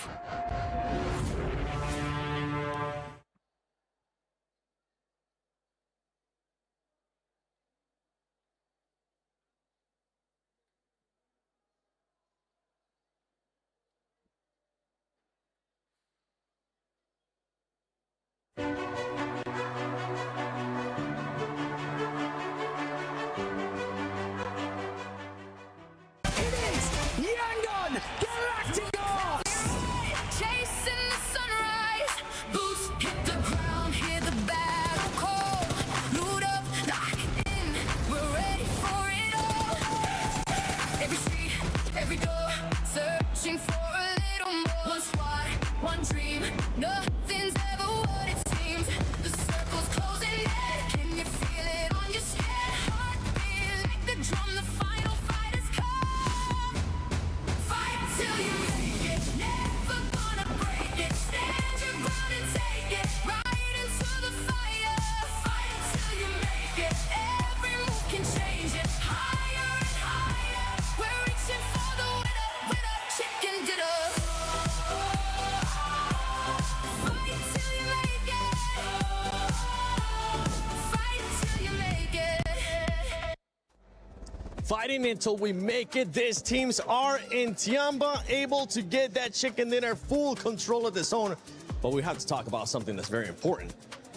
Fighting until we make it. These teams are in Tianba, able to get that chicken dinner, full control of the zone. But we have to talk about something that's very important.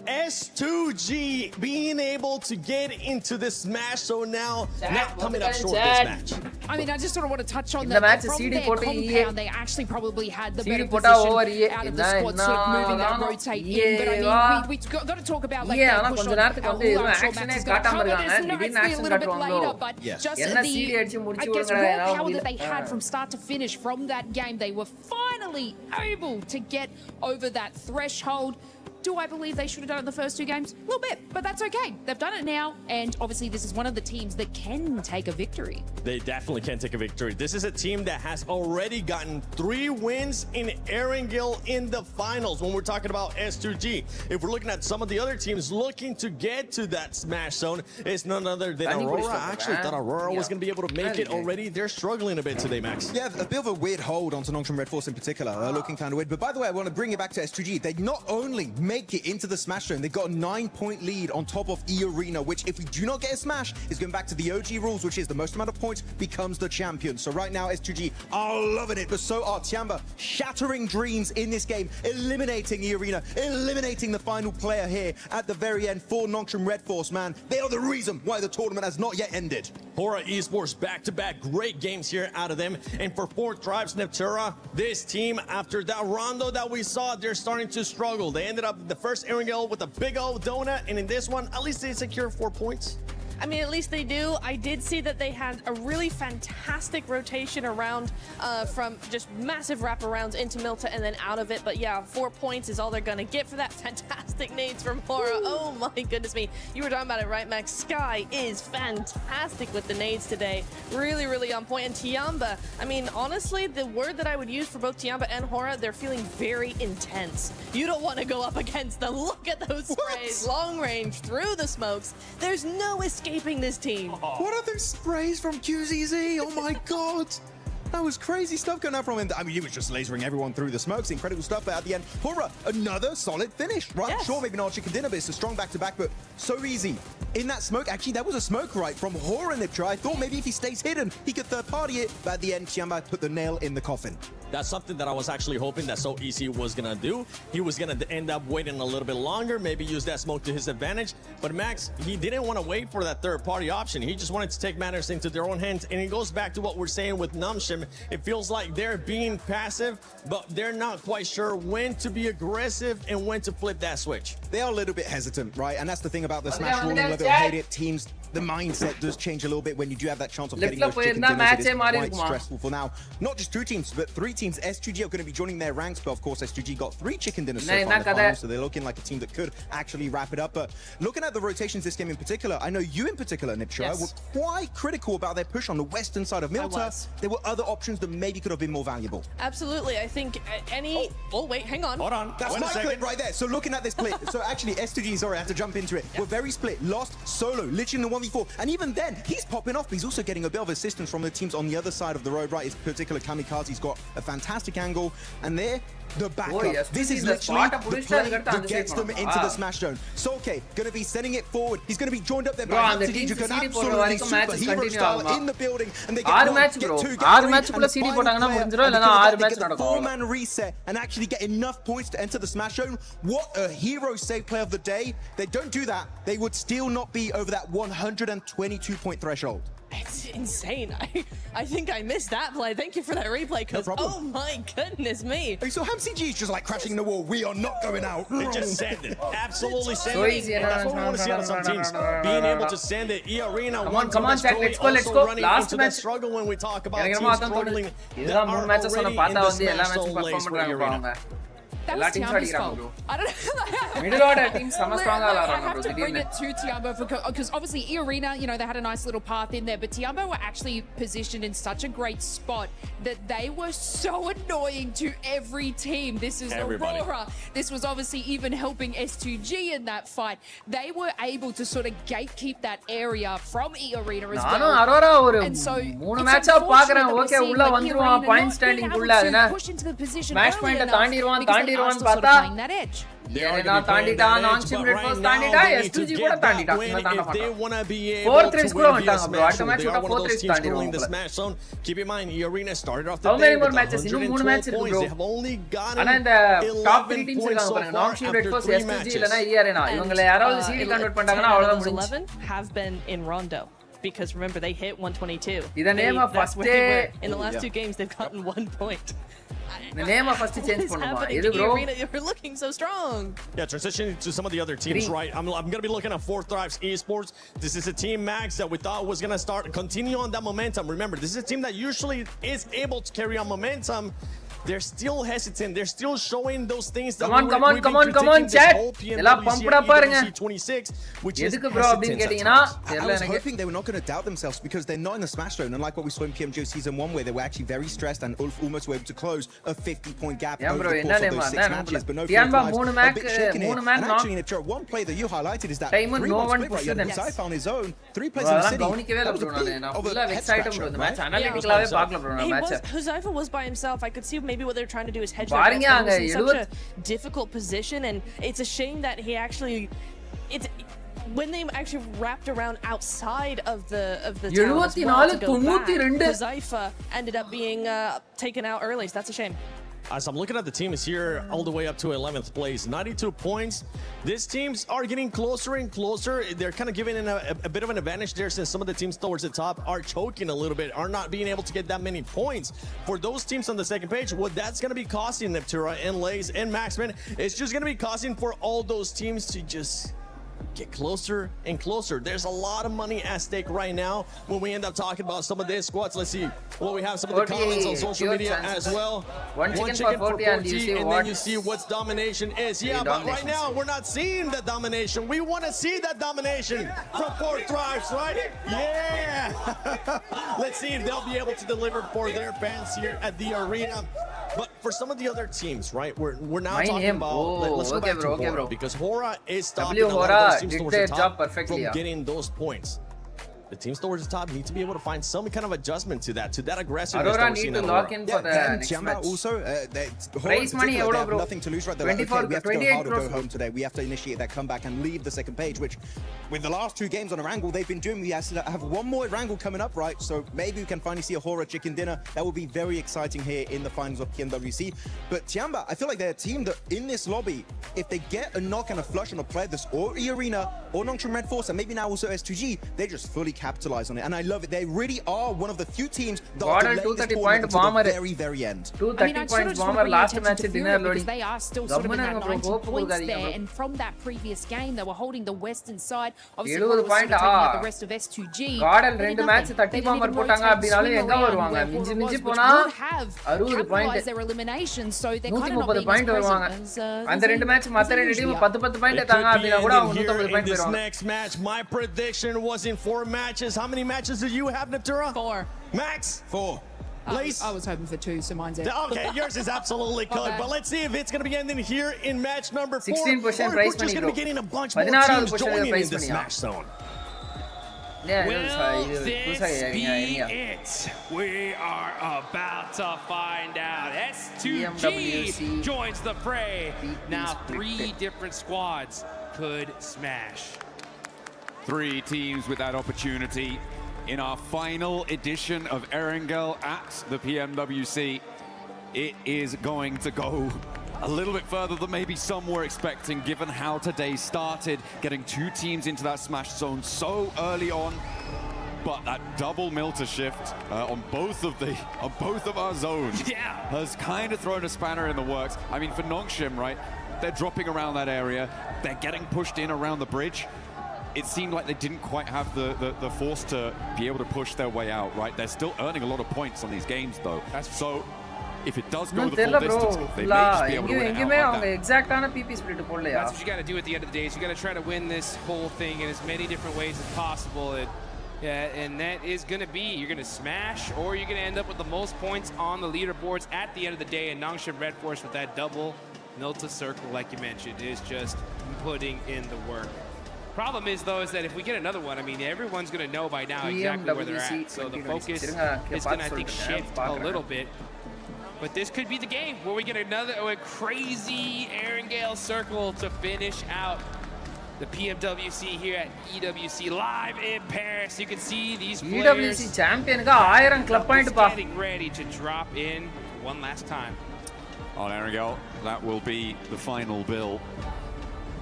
S2G being able to get into the smash zone now coming up short this match. I mean, I just sort of want to touch on the that. match From CD their compound, they actually probably had the better position out of the squad, sort of moving that rotate in. But I mean, we've got to talk about like the push on who actual match is going to come. It's going to be a little bit later, but just I guess raw power that they had from start to finish from that game, they were finally able to get over that threshold. Do I believe they should have done it in the first two games? A little bit, but that's okay. They've done it now, and obviously this is one of the teams that can take a victory. They definitely can take a victory. This is a team that has already gotten 3 wins in Erangel in the finals when we're talking about S2G. If we're looking at some of the other teams looking to get to that smash zone, it's none other than Aurora. I actually thought Aurora was going to be able to make it already. They're struggling a bit today, Max. Yeah, a bit of a weird hold onto Nongshim Red Force in particular. They're looking kind of weird. But by the way, I want to bring it back to S2G. They not only make it into the smash zone, they've got a 9-point lead on top of E-Arena, which if we do not get a smash, is going back to the OG rules, which is the most amount of points becomes the champion. So right now, S2G are loving it, but so are Tianba, shattering dreams in this game, eliminating E-Arena, eliminating the final player here at the very end for Nongshim Red Force, man. They are the reason why the tournament has not yet ended. Hora Esports back-to-back great games here out of them. And for 4th Tribes Neptura, this team, after that rondo that we saw, they're starting to struggle. They ended up the first Erangel with a big old donut, and in this one, at least they secure 4 points. I mean, at least they do. I did see that they had a really fantastic rotation around from just massive wraparounds into Milta and then out of it. But yeah, 4 points is all they're going to get for that. Fantastic nades from Hora. Oh my goodness me. You were talking about it, right, Max? Sky is fantastic with the nades today. Really, really on point. And Tiamba, I mean, honestly, the word that I would use for both Tiamba and Hora, they're feeling very intense. You don't want to go up against them. Look at those sprays. Long range, through the smokes. There's no escape this team. What are those sprays from QZZ? Oh my god. That was crazy stuff going out from him. I mean, he was just lasering everyone through the smokes. Incredible stuff. But at the end, Hora, another solid finish, right? Yes. Sure, maybe not chicken dinner, but it's a strong back-to-back, but so easy. In that smoke, actually, that was a smoke right from Hora Niptra. I thought maybe if he stays hidden, he could third-party it. But at the end, Tiamba put the nail in the coffin. That's something that I was actually hoping that So Easy was gonna do. He was gonna end up waiting a little bit longer, maybe use that smoke to his advantage. But Max, he didn't want to wait for that third-party option. He just wanted to take matters into their own hands. And it goes back to what we're saying with Numshim. It feels like they're being passive, but they're not quite sure when to be aggressive and when to flip that switch. They are a little bit hesitant, right? And that's the thing about the Smash ruling, whether they'll hate it, teams, the mindset does change a little bit when you do have that chance of getting those chicken dinners. It is quite stressful for now. Not just 2 teams, but 3 teams. S2G are going to be joining their ranks, but of course S2G got 3 chicken dinners so far in the final, so they're looking like a team that could actually wrap it up. But looking at the rotations this game in particular, I know you in particular, Niptra, were quite critical about their push on the western side of Milta. There were other options that maybe could have been more valuable. Absolutely. I think any... Oh, wait, hang on. Hold on. That's my clip right there. So looking at this split, so actually S2G, sorry, I have to jump into it. We're very split. Lost solo, literally in the 1v4. And even then, he's popping off, but he's also getting a bit of assistance from the teams on the other side of the road, right? His particular Kamikaze's got a fantastic angle. And there, the backup. Yes, this is literally the play that gets them into the smash zone. So, okay, going to be sending it forward. He's going to be joined up there by Anthony, who can absolutely superhero style in the building. And they get 1, get 2, get 3, and the final 4-man reset and actually get enough points to enter the smash zone. What a hero save play of the day. They don't do that, they would still not be over that 122-point threshold. It's insane. I think I missed that play. Thank you for that replay, because oh my goodness me. So HamCG is just like crashing the wall. We are not going out. They just send it. Absolutely send it. That's what we want to see out of some teams. Being able to send it. E-Arena, come on, Jack, let's go. Last match. Struggle when we talk about teams struggling. That are already in the smash zone lanes for E-Arena. That was Tiamba's fault. I don't know. Middle order teams sama strong I have to bring it to Tiamba because obviously E-Arena, you know, they had a nice little path in there, but Tiamba were actually positioned in such a great spot that they were so annoying to every team. This is Aurora. This was obviously even helping S2G in that fight. They were able to sort of gatekeep that area from E-Arena as well. Aurora and so மூணு மேட்சா பாக்குறேன். Okay, உள்ள வந்துருவான் point standing குள்ள. அதுனா match பாயிண்ட தாண்டிடுவான் பார்த்தா ஏனா தாண்டிட்டான். நான்சிம் ரெட் ஃபர்ஸ்ட் தாண்டிட்டா. S2G கூட தாண்டிட்டான். Fourth race கூட வந்துட்டாங்க bro. அடுத்த மேட்ச் கூட fourth race தாண்டிடுவாங்க. Keep in mind, E-Arena started off the day with 120 points. They have only gotten ஆனா இந்த டாப் 3 டீம்ஸ் இருக்காங்க பாருங்க. நான்சிம் ரெட் ஃபர்ஸ்ட், S2G இல்லனா E-Arena. இவங்களை யாராவது சீடி கன்வெர்ட் பண்ணிட்டாங்கன்னா அவ்வளவுதான் முடிஞ்சு. 11 have been in Rondo. Because remember, they hit 122. The name of first in the last 2 games, they've gotten 1 point. The name of first change பண்ணுமா இது bro. You're looking so strong. Yeah, transitioning to some of the other teams, right? I'm going to be looking at 4 Thrives Esports. This is a team, Max, that we thought was going to continue on that momentum. Remember, this is a team that usually is able to carry on momentum. They're still hesitant. They're still showing those things that come on, chat. Ella pump up parunga. 26, which edukku bro appdin kettingna I was hoping they were not going to doubt themselves because they're not in the smash zone, unlike what we saw in PMGO season 1 where they were actually very stressed and Ulf almost were able to close a 50-point gap over the course of those 6 matches. But no, மூணு match actually Niptra, one play that you highlighted is that no one pushed them. Saif on his own, 3 players in the city. கவனிக்கவே இல்ல bro. நான் full excited bro. இந்த match அனலிட்டிக்கலாவே பார்க்கல bro. நான் match Huzaifa was by himself. I could see maybe what they're trying to do is hedge their bets in such a difficult position, and it's a shame that he actually when they actually wrapped around outside of the town as well to go back, Huzaifa ended up being taken out early, so that's a shame. as I'm looking at the teams here all the way up to 11th place, 92 points. These teams are getting closer and closer. They're kind of giving in a bit of an advantage there, since some of the teams towards the top are choking a little bit, are not being able to get that many points. For those teams on the second page, what that's going to be costing Neptura and Lays and Maxman, it's just going to be costing for all those teams to just get closer and closer. There's a lot of money at stake right now when we end up talking about some of these squads. Let's see what we have, some of the comments on social media as well. One chicken for 40 and then you see what domination is. Yeah, but right now we're not seeing the domination. We want to see that domination from 4 Thrives, right? Yeah! Let's see if they'll be able to deliver for their fans here at the arena. But for some of the other teams, right, we're now talking about, let's go back to Hora, because Hora is stopping a lot of those teams towards the top from getting those points. The teams towards the top need to be able to find some kind of adjustment to that aggressiveness that we're seeing in lock in for the next match. Also, prize money, bro. Nothing to lose, right? 24, we have to go hard or go 28 home today. We have to initiate that comeback and leave the second page, which with the last 2 games on Erangel, they've been doing. We have one more Erangel coming up, right? So maybe we can finally see a Hora chicken dinner. That will be very exciting here in the finals of PMWC. But Tiamba, I feel like they're a team that in this lobby, if they get a knock and a flush on a player that's or E-Arena or Nongshim Red Force, and maybe now also S2G, they just fully capitalize on it. And I love it. They really are one of the few teams that are delaying this tournament to the very, very end. 230 points bomber last match dinner loading. They are still sort of in that 90 points there, and from that previous game, they were holding the western side. Obviously, was taking out the rest of S2G. GodL 2 match 30 bomber போட்டாங்க அப்படினாலே எங்க வருவாங்க? மிஞ்சி மிஞ்சி போனா 60 point. Their elimination, so they're kind of 130 point வருவாங்க. அந்த 2 match மத்த 2 டீம் 10 பாயிண்ட் தாங்க அப்படினா கூட அவங்க 130 பாயிண்ட் வருவாங்க. Next match, my prediction was in 4 matches. How many matches do you have, Neptura? 4. Max? 4. I was hoping for 2, so mine's it. Okay, yours is absolutely good. But let's see if it's going to be ending here in match number 4. 16% price money. We're just going to be getting a bunch more teams joining in this match zone. Will this be it? We are about to find out. S2G joins the fray. Now 3 different squads could smash. 3 teams with that opportunity in our final edition of Erangel at the PMWC. It is going to go a little bit further than maybe some were expecting, given how today started, getting 2 teams into that smash zone so early on. But that double Milter shift on both of our zones has kind of thrown a spanner in the works. I mean, for Nongshim, right, they're dropping around that area, they're getting pushed in around the bridge. It seemed like they didn't quite have the force to be able to push their way out, right? They're still earning a lot of points on these games, though. So if it does go the full distance, they may just be able to win it out like that. Exact PP split போடலையா? That's what you got to do at the end of the day. Is you got to try to win this whole thing in as many different ways as possible. And that is going to be, you're going to smash, or you're going to end up with the most points on the leaderboards at the end of the day. And Nongshim Red Force with that double Milta circle, like you mentioned, is just putting in the work. Problem is, though, is that if we get another one, I mean, everyone's going to know by now exactly where they're at. So the focus is going to, I think, shift a little bit. But this could be the game where we get another crazy Erangel circle to finish out the PMWC here at EWC live in Paris. You can see these players EWC champion ka 1000 club point pa getting ready to drop in one last time. On Erangel, that will be the final bill.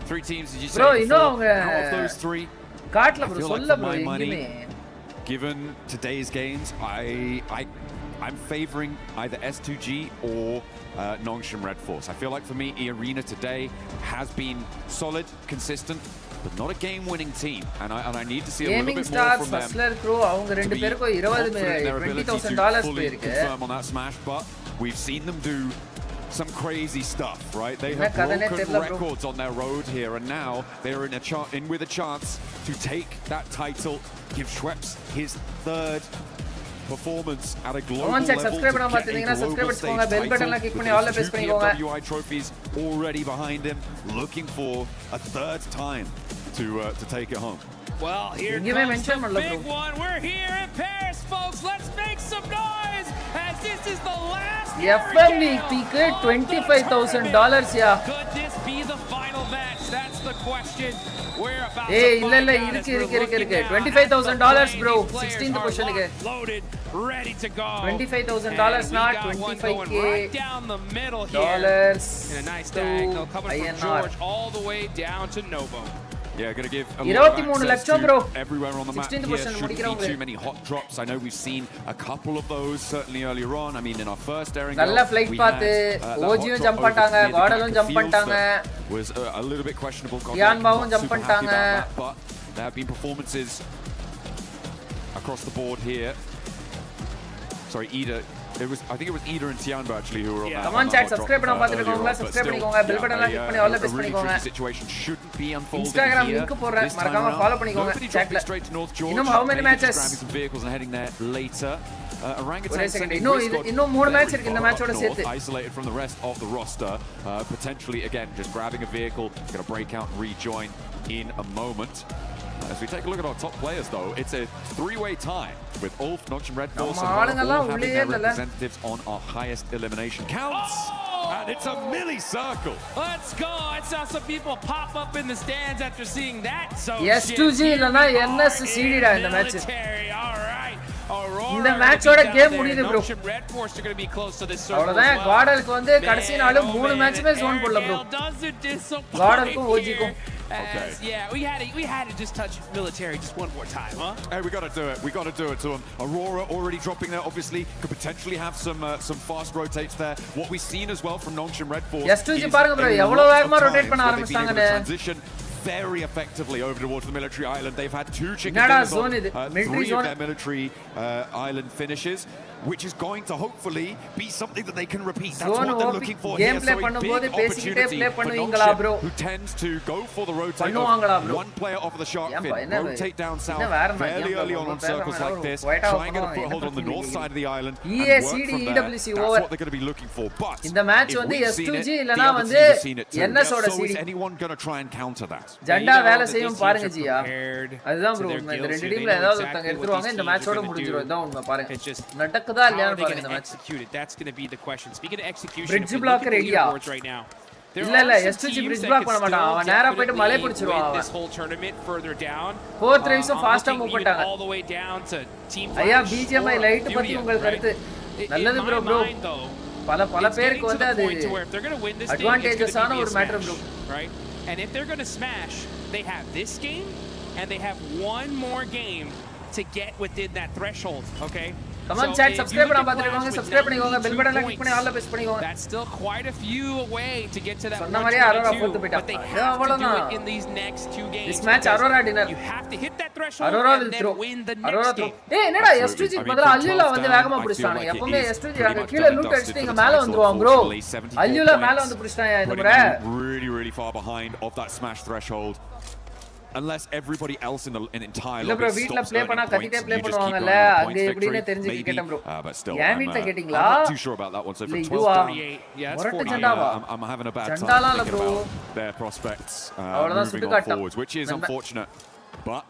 3 teams, did you say? Bro, you know, out of those 3, காட்ல I bro feel like சொல்ல for bro my money, எங்கமே given today's games, I'm favoring either S2G or Nongshim Red Force. I feel like for me, E-Arena today has been solid, consistent, but not a game-winning team. And I need to see a little bit more from them. Hustler Crew அவங்க ரெண்டு பேருக்கும் $20,000 போயிருக்கு. Confirm on that smash, but we've seen them do some crazy stuff, right? They have broken records on their road here, and now they're in with a chance to take that title, give Schweppes his 3rd performance at a global level to get a global stage title with 2 PMWI trophies already behind him, looking for a 3rd time to take it home. Well, here comes the big one. We're here in Paris, folks. Let's make some noise as this is the last FMVPக்கு $25,000 yeah. Could this be the final match? That's the question. We're about ஏய் to இல்ல இல்ல find out as we're இருக்கு looking now. $25,000 bro. Players 16th are positionக்கு. loaded, ready to go. $25,000 not And we got one going 25K right down the middle here. dollars. And a nice diagonal coming from INR. George all the way down to Novo. Yeah, going to give a lot of 23 access லட்சம் to bro. everywhere on the map 16th here. position Shouldn't be முடிக்கிறவங்க. too many hot drops. I know we've seen a couple of those certainly earlier on. I mean, in our first airing, நல்ல flight path ஓஜியும் jump பண்ணிட்டாங்க, காடலும் jump பண்ணிட்டாங்க. Was a little bit questionable. யான் பாவும் jump பண்ணிட்டாங்க. But there have been performances across the board here. Sorry, Ida. I think it was Ida and Tianba actually who were on that. Come on chat, subscribe பண்ண பாத்துக்கோங்க, subscribe பண்ணிக்கோங்க, bell button click பண்ணி all press பண்ணிக்கோங்க. Situation shouldn't be unfolding Instagram here. link போடுறேன், மறக்காம follow பண்ணிக்கோங்க chatல. இன்னும் how many matches? Grabbing some vehicles and heading there later. Orangutan இன்னும் 3 மேட்ச் இருக்கு இந்த மேட்சோட சேர்த்து. Isolated from the rest of the roster, potentially again just grabbing a vehicle, going to break out and rejoin in a moment. As we take a look at our top players though, it's a three-way tie with Ulf, Noxian Red Force, and all having their representatives on our highest elimination counts. And it's a milli-circle. Let's go. I saw some people pop up in the stands after seeing that. So S2G இல்லனா NS CD டா இந்த match. All right. இந்த மேட்சோட game முடியுது bro. Red Force are going to be close to this circle. அவ்வளவுதான் காடலுக்கு வந்து கடைசி நாள் 3 மேட்ச்மே ஜோன் போடல bro. காடலுக்கும் ஓஜிக்கும். Okay. Yeah, we had to just touch military just one more time, huh? Hey, we got to do it. We got to do it to them. Aurora already dropping there, obviously could potentially have some fast rotates there. What we've seen as well from Nongshin Red Force. S2G பாருங்க bro, எவ்வளவு வேகமா rotate பண்ண ஆரம்பிச்சாங்கன்னு. Transition very effectively over towards the military island. They've had 2 chicken dinners on 3 of their military island finishes, which is going to hopefully be something that they can repeat. That's what they're looking for here. So a big opportunity for Nongshin, who tends to go for the rotate. One player off of the shark fin, rotate down south fairly early on circles like this, try and get a foothold on the north side of the island and work from there. That's what they're going to be looking for. But இந்த match வந்து S2G இல்லனா வந்து NS ஓட so is CD. anyone going to try and counter that? ஜண்டா வேலை செய்யும் பாருங்க ஜியா. அதுதான் bro, இந்த ரெண்டு டீம்ல ஏதாவது ஒருத்தங்க எடுத்துருவாங்க, இந்த மேட்சோட முடிஞ்சிரும். இதான் உண்மை பாருங்க. நடக்குதா இல்லையான்னு பாருங்க இந்த match. That's going to be the question. Speaking of execution, bridge block ரெடியா? இல்ல இல்ல S2G bridge block பண்ண மாட்டான். அவன் நேரா போய்ட்டு மலை பிடிச்சிருவான் அவன். This whole tournament further down. 4th race ஃபாஸ்டா மூவ் பண்ணிட்டாங்க. All the way down to team. ஐயா BGMI லைட் பத்தி உங்களுக்கு கருத்து நல்லது bro. பல பேருக்கு வந்து அது அட்வான்டேஜஸ் ஆன ஒரு matter bro. Right? And if they're going to smash, they have this game and they have one more game to get within that threshold, okay? Come on chat, subscribe பண்ண பாத்துக்கோங்க, subscribe பண்ணிக்கோங்க, bell button click பண்ணி all press பண்ணிக்கோங்க. That's still quite a few away to get to that. சொன்ன மாதிரி அரோரா போட்டு போய்ட்டா. அவ்வளவுதான். In these next 2 games. This match Aurora dinner. You have to hit that threshold and then win the next game. ஏய் என்னடா S2G பதிலா அல்யூலா வந்து வேகமா புடிச்சானே. எப்பவுமே S2G அங்க கீழ லூட் அடிச்சிட்டு இங்க மேல வந்துருவான் bro. அல்யூலா மேல வந்து புடிச்சாயா இந்த முறை. Really far behind of that smash threshold. Unless everybody else in the entire இல்ல bro, வீட்ல ப்ளே பண்ணா கத்திட்டே ப்ளே பண்ணுவாங்கல, அங்க எப்படினே தெரிஞ்சுக்க கேட்டேன் bro. But still, ஏன் வீட்ல கேட்டிங்களா? I'm not too sure about that one. So for 1238, yeah, it's 40. I'm having a bad time thinking about their prospects moving on forwards, which is unfortunate. But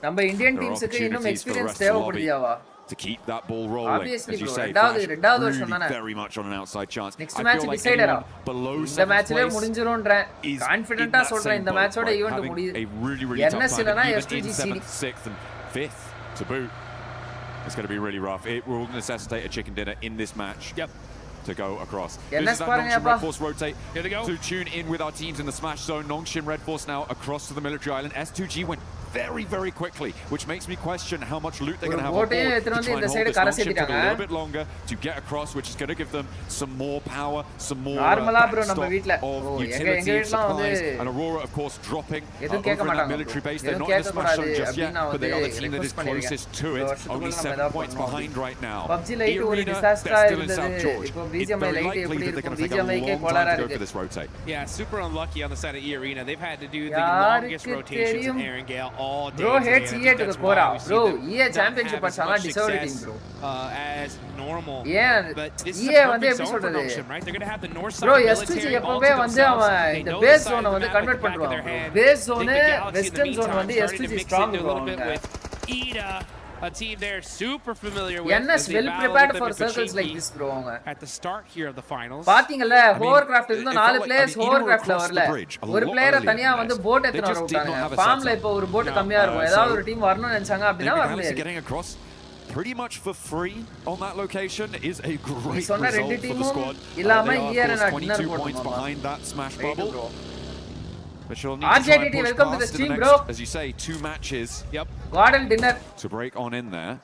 நம்ம Indian டீம்ஸ்க்கு இன்னும் experience தேவைப்படுதியாவா? To keep that ball rolling, obviously, as you bro. say, ரெண்டாவது வருஷம் தானே. very much on an outside chance. Next match decided below இந்த மேட்ச்ல முடிஞ்சிரோன்றேன். கான்ஃபிடென்ட்டா சொல்றேன் இந்த மேட்சோட ஈவென்ட் முடியுது. NS இல்லனா S2G 6th and 5th to boot. It's going to be really rough. It will necessitate a chicken dinner in this match. Yep. To go across. NS this is that Nongshin Red Force rotate to tune in with our teams in the smash zone. Nongshin Red Force now across to the military island. S2G went very quickly, which makes me question how much loot they're going to have on board to try and hold this Nongshin for a little bit longer to get across, which is going to give them some more power, some more stock of utility supplies. And Aurora, of course, dropping over in that military base. They're not in the smash zone just yet, but they are the team that is closest to it. Only 7 points behind right now. EWC, they're still in South George. It's very likely that they're going to take a long time to go for this rotate. Yeah, super unlucky on the side of E-Arena. They've had to do the longest rotations in Erangel all day. Bro hates EA to the core. Bro, EA championship are deserved team, bro. As normal. Yeah, but this is EA a வந்து perfect எப்படி zone for சொல்றது? Nongshin, right? They're going to have the north side bro, military S2G all எப்பவே to வந்து themselves. அவன் இந்த base ஜோனை வந்து convert பண்ணுவான். Base zone western zone வந்து S2G strong bro. Ida a team they're super familiar with. NS well prepared for circles like this, bro. At the start here of the finals. பாத்தீங்கல hovercraft இருந்த 4 players hovercraftல வரல. ஒரு பிளேயரை தனியா வந்து boat ஏத்துன விட்டாங்க. ஃபார்ம்ல இப்போ ஒரு போட் கம்மியா இருக்கும். ஏதாவது ஒரு டீம் வரணும்னு நினைச்சாங்க அப்படினா வர முடியாது. Pretty much for free on that location is a great result for the squad. Illama They are, of course, 22 points behind that smash bubble. But she'll need to try and push welcome to the past stream, the bro. next, as you say, 2 matches. Yep. Garden dinner to break on in there.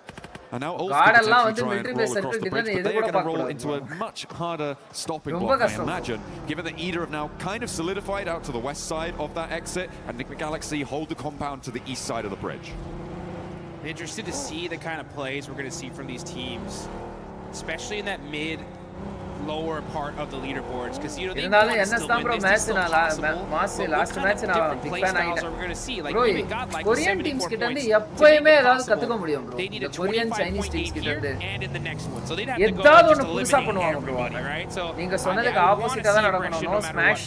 And now also potentially try and military roll base across the bridge, but they are going to roll into a much harder stopping block, I imagine, given that Eder have now kind of solidified out to the west side of that exit, and Nick Galaxy hold the compound to the east side of the bridge. Interested to see the kind of plays we're going to see from these teams, especially in that lower part of the leaderboards, because you know they want to still win this. It's still possible. Last match na big fan aayida. We're going to see like even GodLike Korean teams kitta irundhu eppayume edavadhu kathuka mudiyum bro. They need a Korean Chinese teams kitta irundhu and in the next one, so they'd have to go just eliminate everybody, right? So neenga sonnadukku opposite ah nadakano. No smash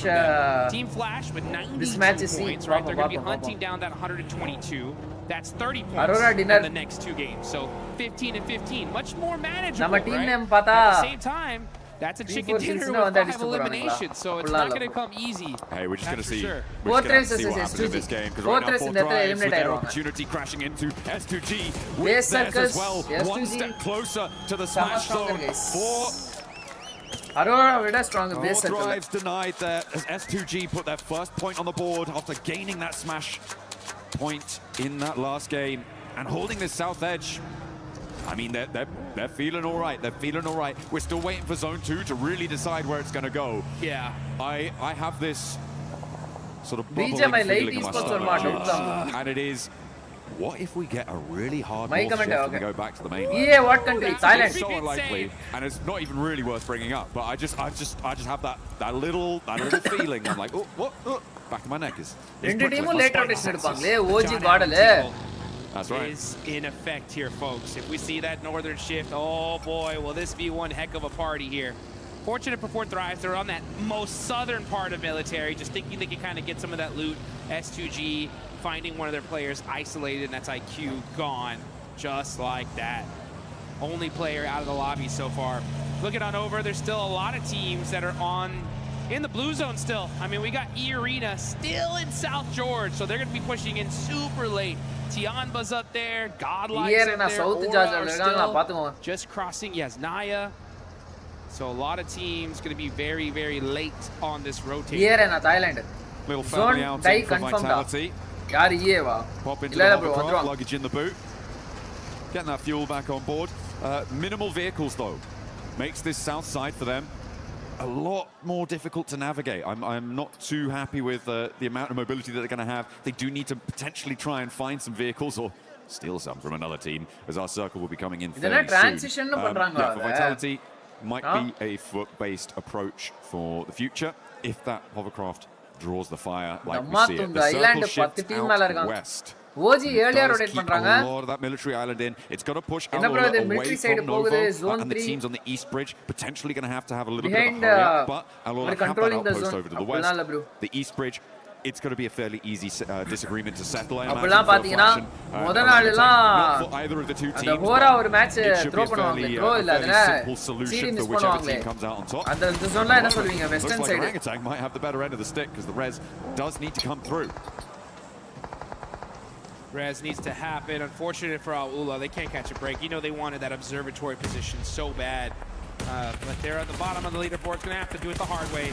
Team Flash with 90 points, right? They're going to be hunting down that 122. That's 30 points in the next 2 games. So 15 and 15, much more manageable, right? At the same time, that's a chicken dinner with 5 eliminations, so it's not going to come easy. Hey, we're just going to see. We're just going to see what happens in this game, because right now 4 drives with their opportunity crashing into S2G with theirs as well. One step closer to the smash zone for Aurora with a stronger base circle. 4 drives denied there as S2G put their first point on the board after gaining that smash point in that last game and holding this south edge. I mean, they're feeling all right. They're feeling all right. We're still waiting for Zone 2 to really decide where it's going to go. Yeah. I have this sort of bubbling BGMI feeling in my stomach. And it is, what if we get a really hard ball shift and we go back to the main line? Yeah, what country? Thailand. It's so unlikely, and it's not even really worth bringing up. But I just have that little feeling. I'm like, oh, what? Oh. Back of my neck is. Rendu team late rotation edupangale. OG Godal That's right. Is in effect here, folks. If we see that northern shift, oh boy, will this be one heck of a party here. Fortunate for 4 drives, they're on that most southern part of military, just thinking they can kind of get some of that loot. S2G finding one of their players isolated, and that's IQ gone, just like that. Only player out of the lobby so far. Looking on over, there's still a lot of teams that are in the blue zone still. I mean, we got E-Arena still in South George, so they're going to be pushing in super late. Tianba's up there, GodLike's up there, Aura still just crossing. Yes, Naya. So a lot of teams going to be very, very late on this rotation. E-Arena, Thailand. Little family outing for Vitality. Yaar ye va. Pop into the hovercraft, luggage in the boot. Getting that fuel back on board. Minimal vehicles though. Makes this south side for them a lot more difficult to navigate. I'm not too happy with the amount of mobility that they're going to have. They do need to potentially try and find some vehicles or steal some from another team, as our circle will be coming in fairly soon. Yeah, for Vitality, might be a foot-based approach for the future if that hovercraft draws the fire like we see it. The circle shifts out west. OG earlier rotate பண்றாங்க. A lot of that military island in. It's got to push Aurora away from Novo, and the teams on the east bridge potentially going to have a little bit of a hurry up, but Aurora have that outpost over to the west. The east bridge, it's going to be a fairly easy disagreement to settle. I imagine. அப்பலாம் பாத்தீங்கன்னா முத நாள் எல்லாம் not for either of the two teams. அந்த ஹோரா ஒரு match throw பண்ணுவாங்க. Throw இல்ல அதுல simple solution for whichever team comes out on top. அந்த ஜோன்ல என்ன சொல்வீங்க? Western Looks like side. Orangutan might have the better end of the stick because the res does need to come through. Res needs to happen. Unfortunate for Aula, they can't catch a break. You know they wanted that observatory position so bad. But they're at the bottom of the leaderboard. Going to have to do it the hard way.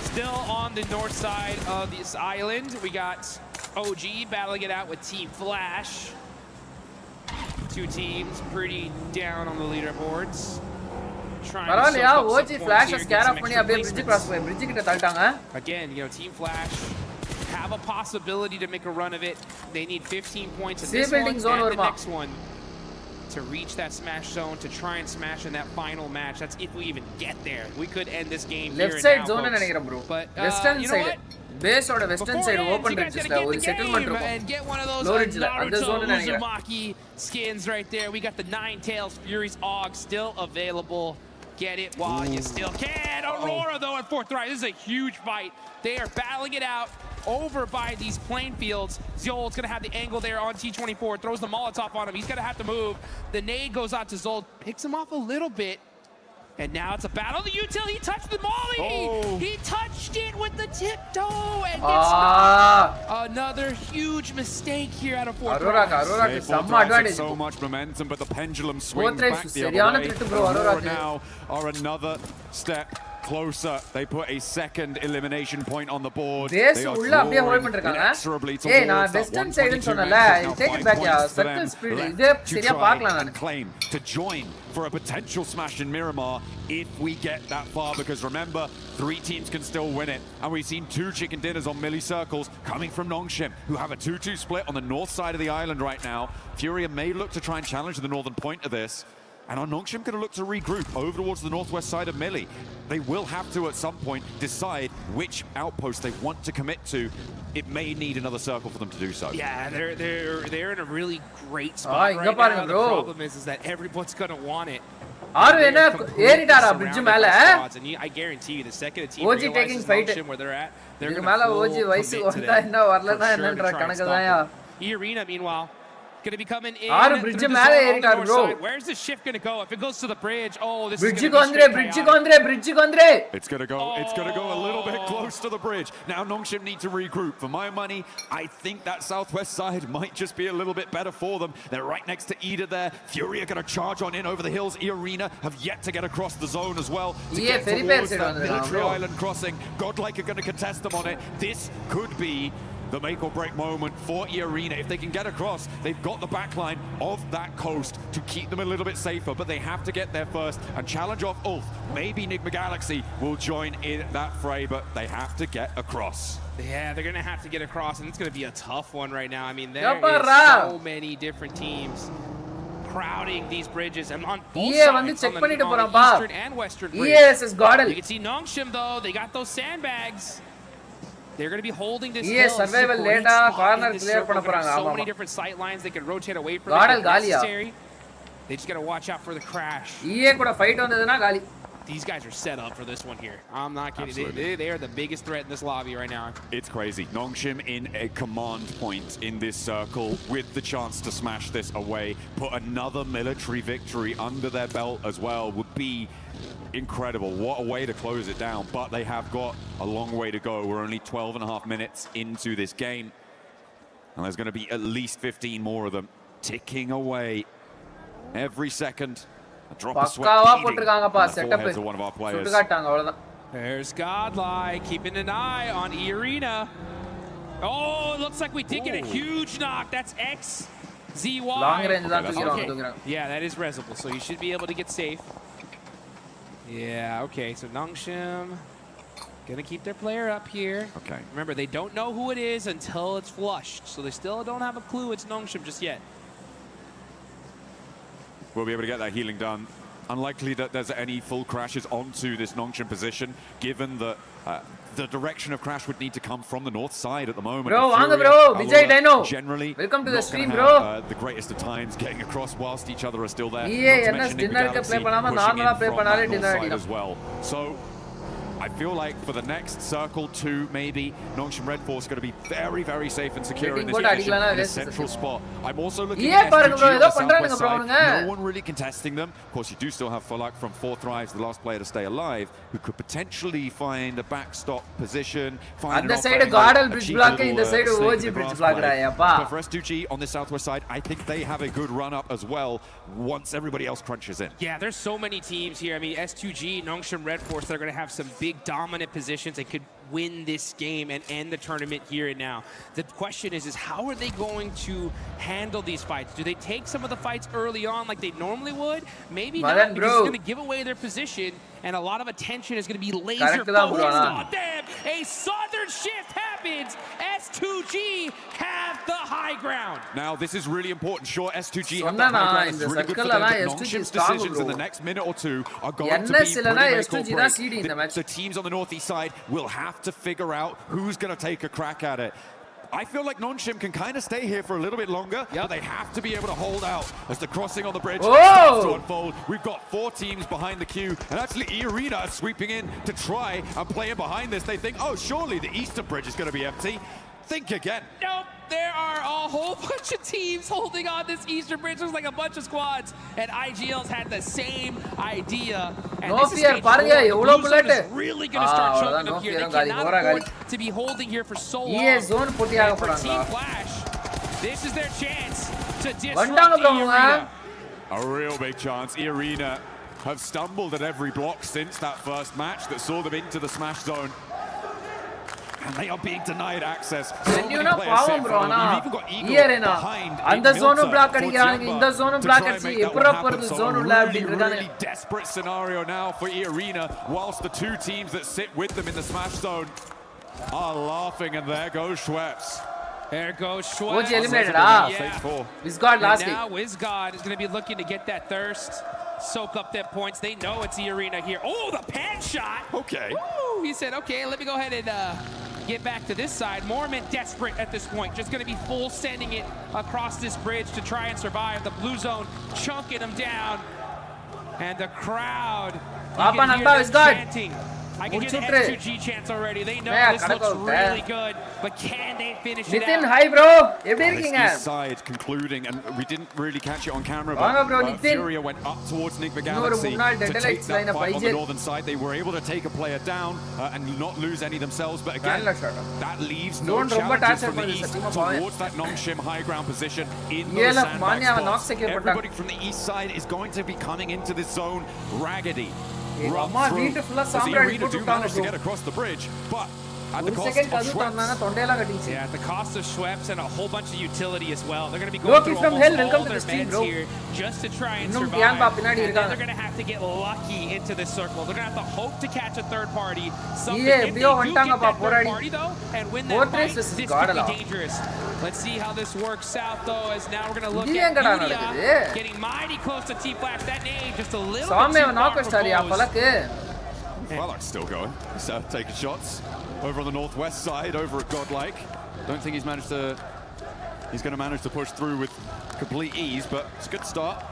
Still on the north side of this island, we got OG battling it out with Team Flash. 2 teams pretty down on the leaderboards. பரவாயில்லையா OG Flash scare of பண்ணி அப்படியே bridge கிட்ட தள்ளிட்டாங்க. Again, you know, Team Flash have a possibility to make a run of it. They need 15 points in this one and the next one to reach that smash zone, to try and smash in that final match. That's if we even get there. We could end this game left here side and now, zone folks. bro. But western you know side base oda western side open register or settlement irukum and get one of those Naruto Uzumaki skins right there. We got the Nine Tails Fury's AUG still available. Get it while you still can. Aurora though at 4th right. This is a huge fight. They are battling it out. over by these playing fields. Zol's going to have the angle there on T24, throws the Molotov on him. He's going to have to move. The nade goes out to Zol, picks him off a little bit. And now it's a battle. The util, he touched the molly. Oh. He touched it with the tiptoe and gets knocked. Another huge mistake here out of fourth. Aurora some advantage. So much momentum, but the pendulum swings back the other way. Aurora now are another step closer. They put a second elimination point on the board. They are drawing inexorably towards that 122 take it back, yeah. Circle speed. Claim to join for a potential smash in Miramar if we get that far, because remember, 3 teams can still win it, and we've seen 2 chicken dinners on milli circles coming from Nongshim, who have a 2-2 split on the north side of the island right now. Furia may look to try and challenge the northern point of this. And are Nongshim going to look to regroup over towards the northwest side of Millie? They will have to, at some point, decide which outpost they want to commit to. It may need another circle for them to do so. Yeah, they're in a really great spot right now. The problem is that everyone's going to want it. Bridge mele and I guarantee you the second a team OG taking fight where they're at, they're going to OG vaisu vanda enna varlana ennra kanakadaya. E-Arena meanwhile going to be coming in. Bridge mele eritar bro. Where's the shift going to go? If it goes to the bridge, oh, this bridge is going to be bridge gondre. It's going to go a little bit close to the bridge. Now Nongshim need to regroup. For my money, I think that southwest side might just be a little bit better for them. They're right next to Ida there. Fury are going to charge on in over the hills. E-Arena have yet to get across the zone as well. To get towards that military island crossing. GodLike are going to contest them on it. This could be the make or break moment for E-Arena. If they can get across, they've got the backline of that coast to keep them a little bit safer, but they have to get there first and challenge off Ulf. Maybe Nigma Galaxy will join in that fray, but they have to get across. Yeah, they're going to have to get across, and it's going to be a tough one right now. I mean, there is so many different teams crowding these bridges, and on both sides, on the eastern and western bridge. Yes, it's got it. You can see Nongshim, though. They got those sandbags. They're going to be holding this hill. Survival data corner clear பண்ண போறாங்க. So many different sight lines they can rotate away from it. Necessary. They just got to watch out for the crash. கூட fight வந்ததுனா காலி. These guys are set up for this one here. I'm not kidding. They are the biggest threat in this lobby right now. It's crazy. Nongshim in a command point in this circle with the chance to smash this away. Put another military victory under their belt as well would be incredible. What a way to close it down. But they have got a long way to go. We're only 12.5 minutes into this game. And there's going to be at least 15 more of them ticking away every second. A drop of sweat beating on the foreheads of one of our players. There's GodLike keeping an eye on E-Arena. Oh, it looks like we did get a huge knock. That's XZY. Long range. Okay. Yeah, that is resable, so you should be able to get safe. Yeah, okay, so Nongshim gonna keep their player up here. Okay. Remember, they don't know who it is until it's flushed, so they still don't have a clue it's Nongshim just yet. We'll be able to get that healing done. Unlikely that there's any full crashes onto this Nongshim position, given that the direction of crash would need to come from the north side at the moment. Bro, bro, Vijay Dino. Generally, welcome to the stream, have, bro. The greatest of times getting across whilst each other are still there. Yeah, dinner play panama normal play panale dinner as well. So I feel like for the next circle 2, maybe Nongshim Red Force is going to be very, very safe and secure in this position in a central spot. I'm also looking at S2G on the southwest side. No one really contesting them. Of course, you do still have Falak from 4th Rise, the last player to stay alive, who could potentially find a backstop position. On the side of Godal bridge block, in the side of OG bridge block. But for S2G on the southwest side, I think they have a good run up as well once everybody else crunches in. Yeah, there's so many teams here. I mean, S2G, Nongshim Red Force, they're going to have some big dominant positions. They could win this game and end the tournament here and now. The question is how are they going to handle these fights? Do they take some of the fights early on like they normally would? Maybe not, because it's going to give away their position, and a lot of attention is going to be laser focused on them. A southern shift happens. S2G have the high ground. Now, this is really important. Sure, S2G have the high ground. It's really good for them, but Nongshim's decisions in the next minute or 2 are going to be pretty make or break. The teams on the northeast side will have to figure out who's going to take a crack at it. I feel like Nongshim can kind of stay here for a little bit longer, but they have to be able to hold out as the crossing on the bridge starts to unfold. We've got 4 teams behind the queue, and actually E-Arena are sweeping in to try and play in behind this. They think, oh, surely the eastern bridge is going to be empty. Think again. Nope. There are a whole bunch of teams holding on this eastern bridge. There's like a bunch of squads, and IGL's had the same idea. And no fear, parga, evlo bullet. Really going to start choking up here. They cannot afford to be holding here for so long. EA zone putiyaga for poranga. Team Flash, this is their chance to disrupt E-Arena. A real big chance. E-Arena have stumbled at every block since that first match that saw them into the smash zone. And they are being denied access. Genuine pavam bro na. E-Arena and the zone block adikiranga, in the zone block adichi epura porudhu zone ulla appadinirukanga. Really desperate scenario now for E-Arena, whilst the 2 teams that sit with them in the smash zone are laughing, and there goes Schweppes. There goes Schweppes. OG eliminated. Wizgod last game. Now Wizgod is going to be looking to get that thirst, soak up their points. They know it's E-Arena here. Oh, the pan shot. Okay. Woo! He said, okay, let me go ahead and get back to this side. Mormon desperate at this point, just going to be full sending it across this bridge to try and survive. The blue zone chunking them down, and the crowd, you can hear them chanting. I can hear the S2G chants already. They know this looks really good, but can they finish it Nithin, out? hi bro. Eppadi irukeenga? East side concluding, and we didn't really catch it on camera, but Furia went up towards Nigma Galaxy to take that fight on the northern side. They were able to take a player down and not lose any themselves, but again, that leaves no challenges from the east towards that Nongshim high ground position in those sandbag spots. Everybody from the east side is going to be coming into this zone raggedy. Run through as the Arena do manage to get across the bridge, but at the cost of Schweppes. Yeah, at the cost of Schweppes and a whole bunch of utility as well. They're going to be going through almost all their meds here just to try and survive. And then they're going to have to get lucky into this circle. They're going to have to hope to catch a third party. If they do get that third party though and win that fight, this could be dangerous. Let's see how this works out though, as now we're going to look at Yuria getting mighty close to Team Flash. That name just a little bit too far proposed. Falak's still going. He's taking shots over on the northwest side, over at GodLike. Don't think he's going to manage to push through with complete ease, but it's a good start.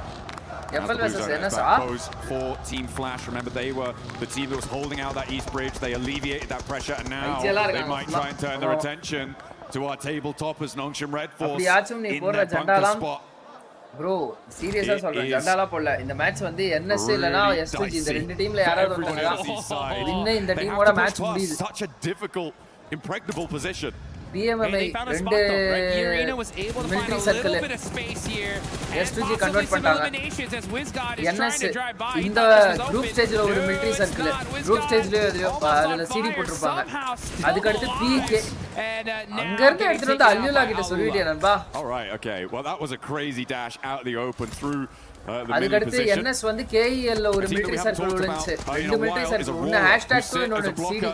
Goes for Team Flash. Remember, they were the team that was holding out that east bridge. They alleviated that pressure, and now they might try and turn their attention to our tabletoppers, Nongshim Red Force, in their bunker spot. Bro, seriously சொல்றேன் ஜண்டாலா போடல இந்த match வந்து NS இல்லனா S2G இந்த ரெண்டு டீம்ல யாராவது ஒருத்தங்க வின்ன இந்த டீமோட மேட்ச் முடியுது. Such a difficult, impregnable position. PMWC ரெண்டு military circle S2G கன்வர்ட் பண்ணிட்டாங்க. NS இந்த group stageல ஒரு military circle, group stageல அதுல CD போட்டுருப்பாங்க. அதுக்கு அடுத்து PK அங்க இருந்து எடுத்துட்டு வந்து அல்லுலா கிட்ட சொல்லிட்டே நண்பா. All right, okay. Well, that was a crazy dash out of the open through அதுக்கு அடுத்து NS வந்து KEL ல ஒரு military circle விழுந்துச்சு. ரெண்டு military circle, ஒன்னு #2 இன்னொன்னு CD.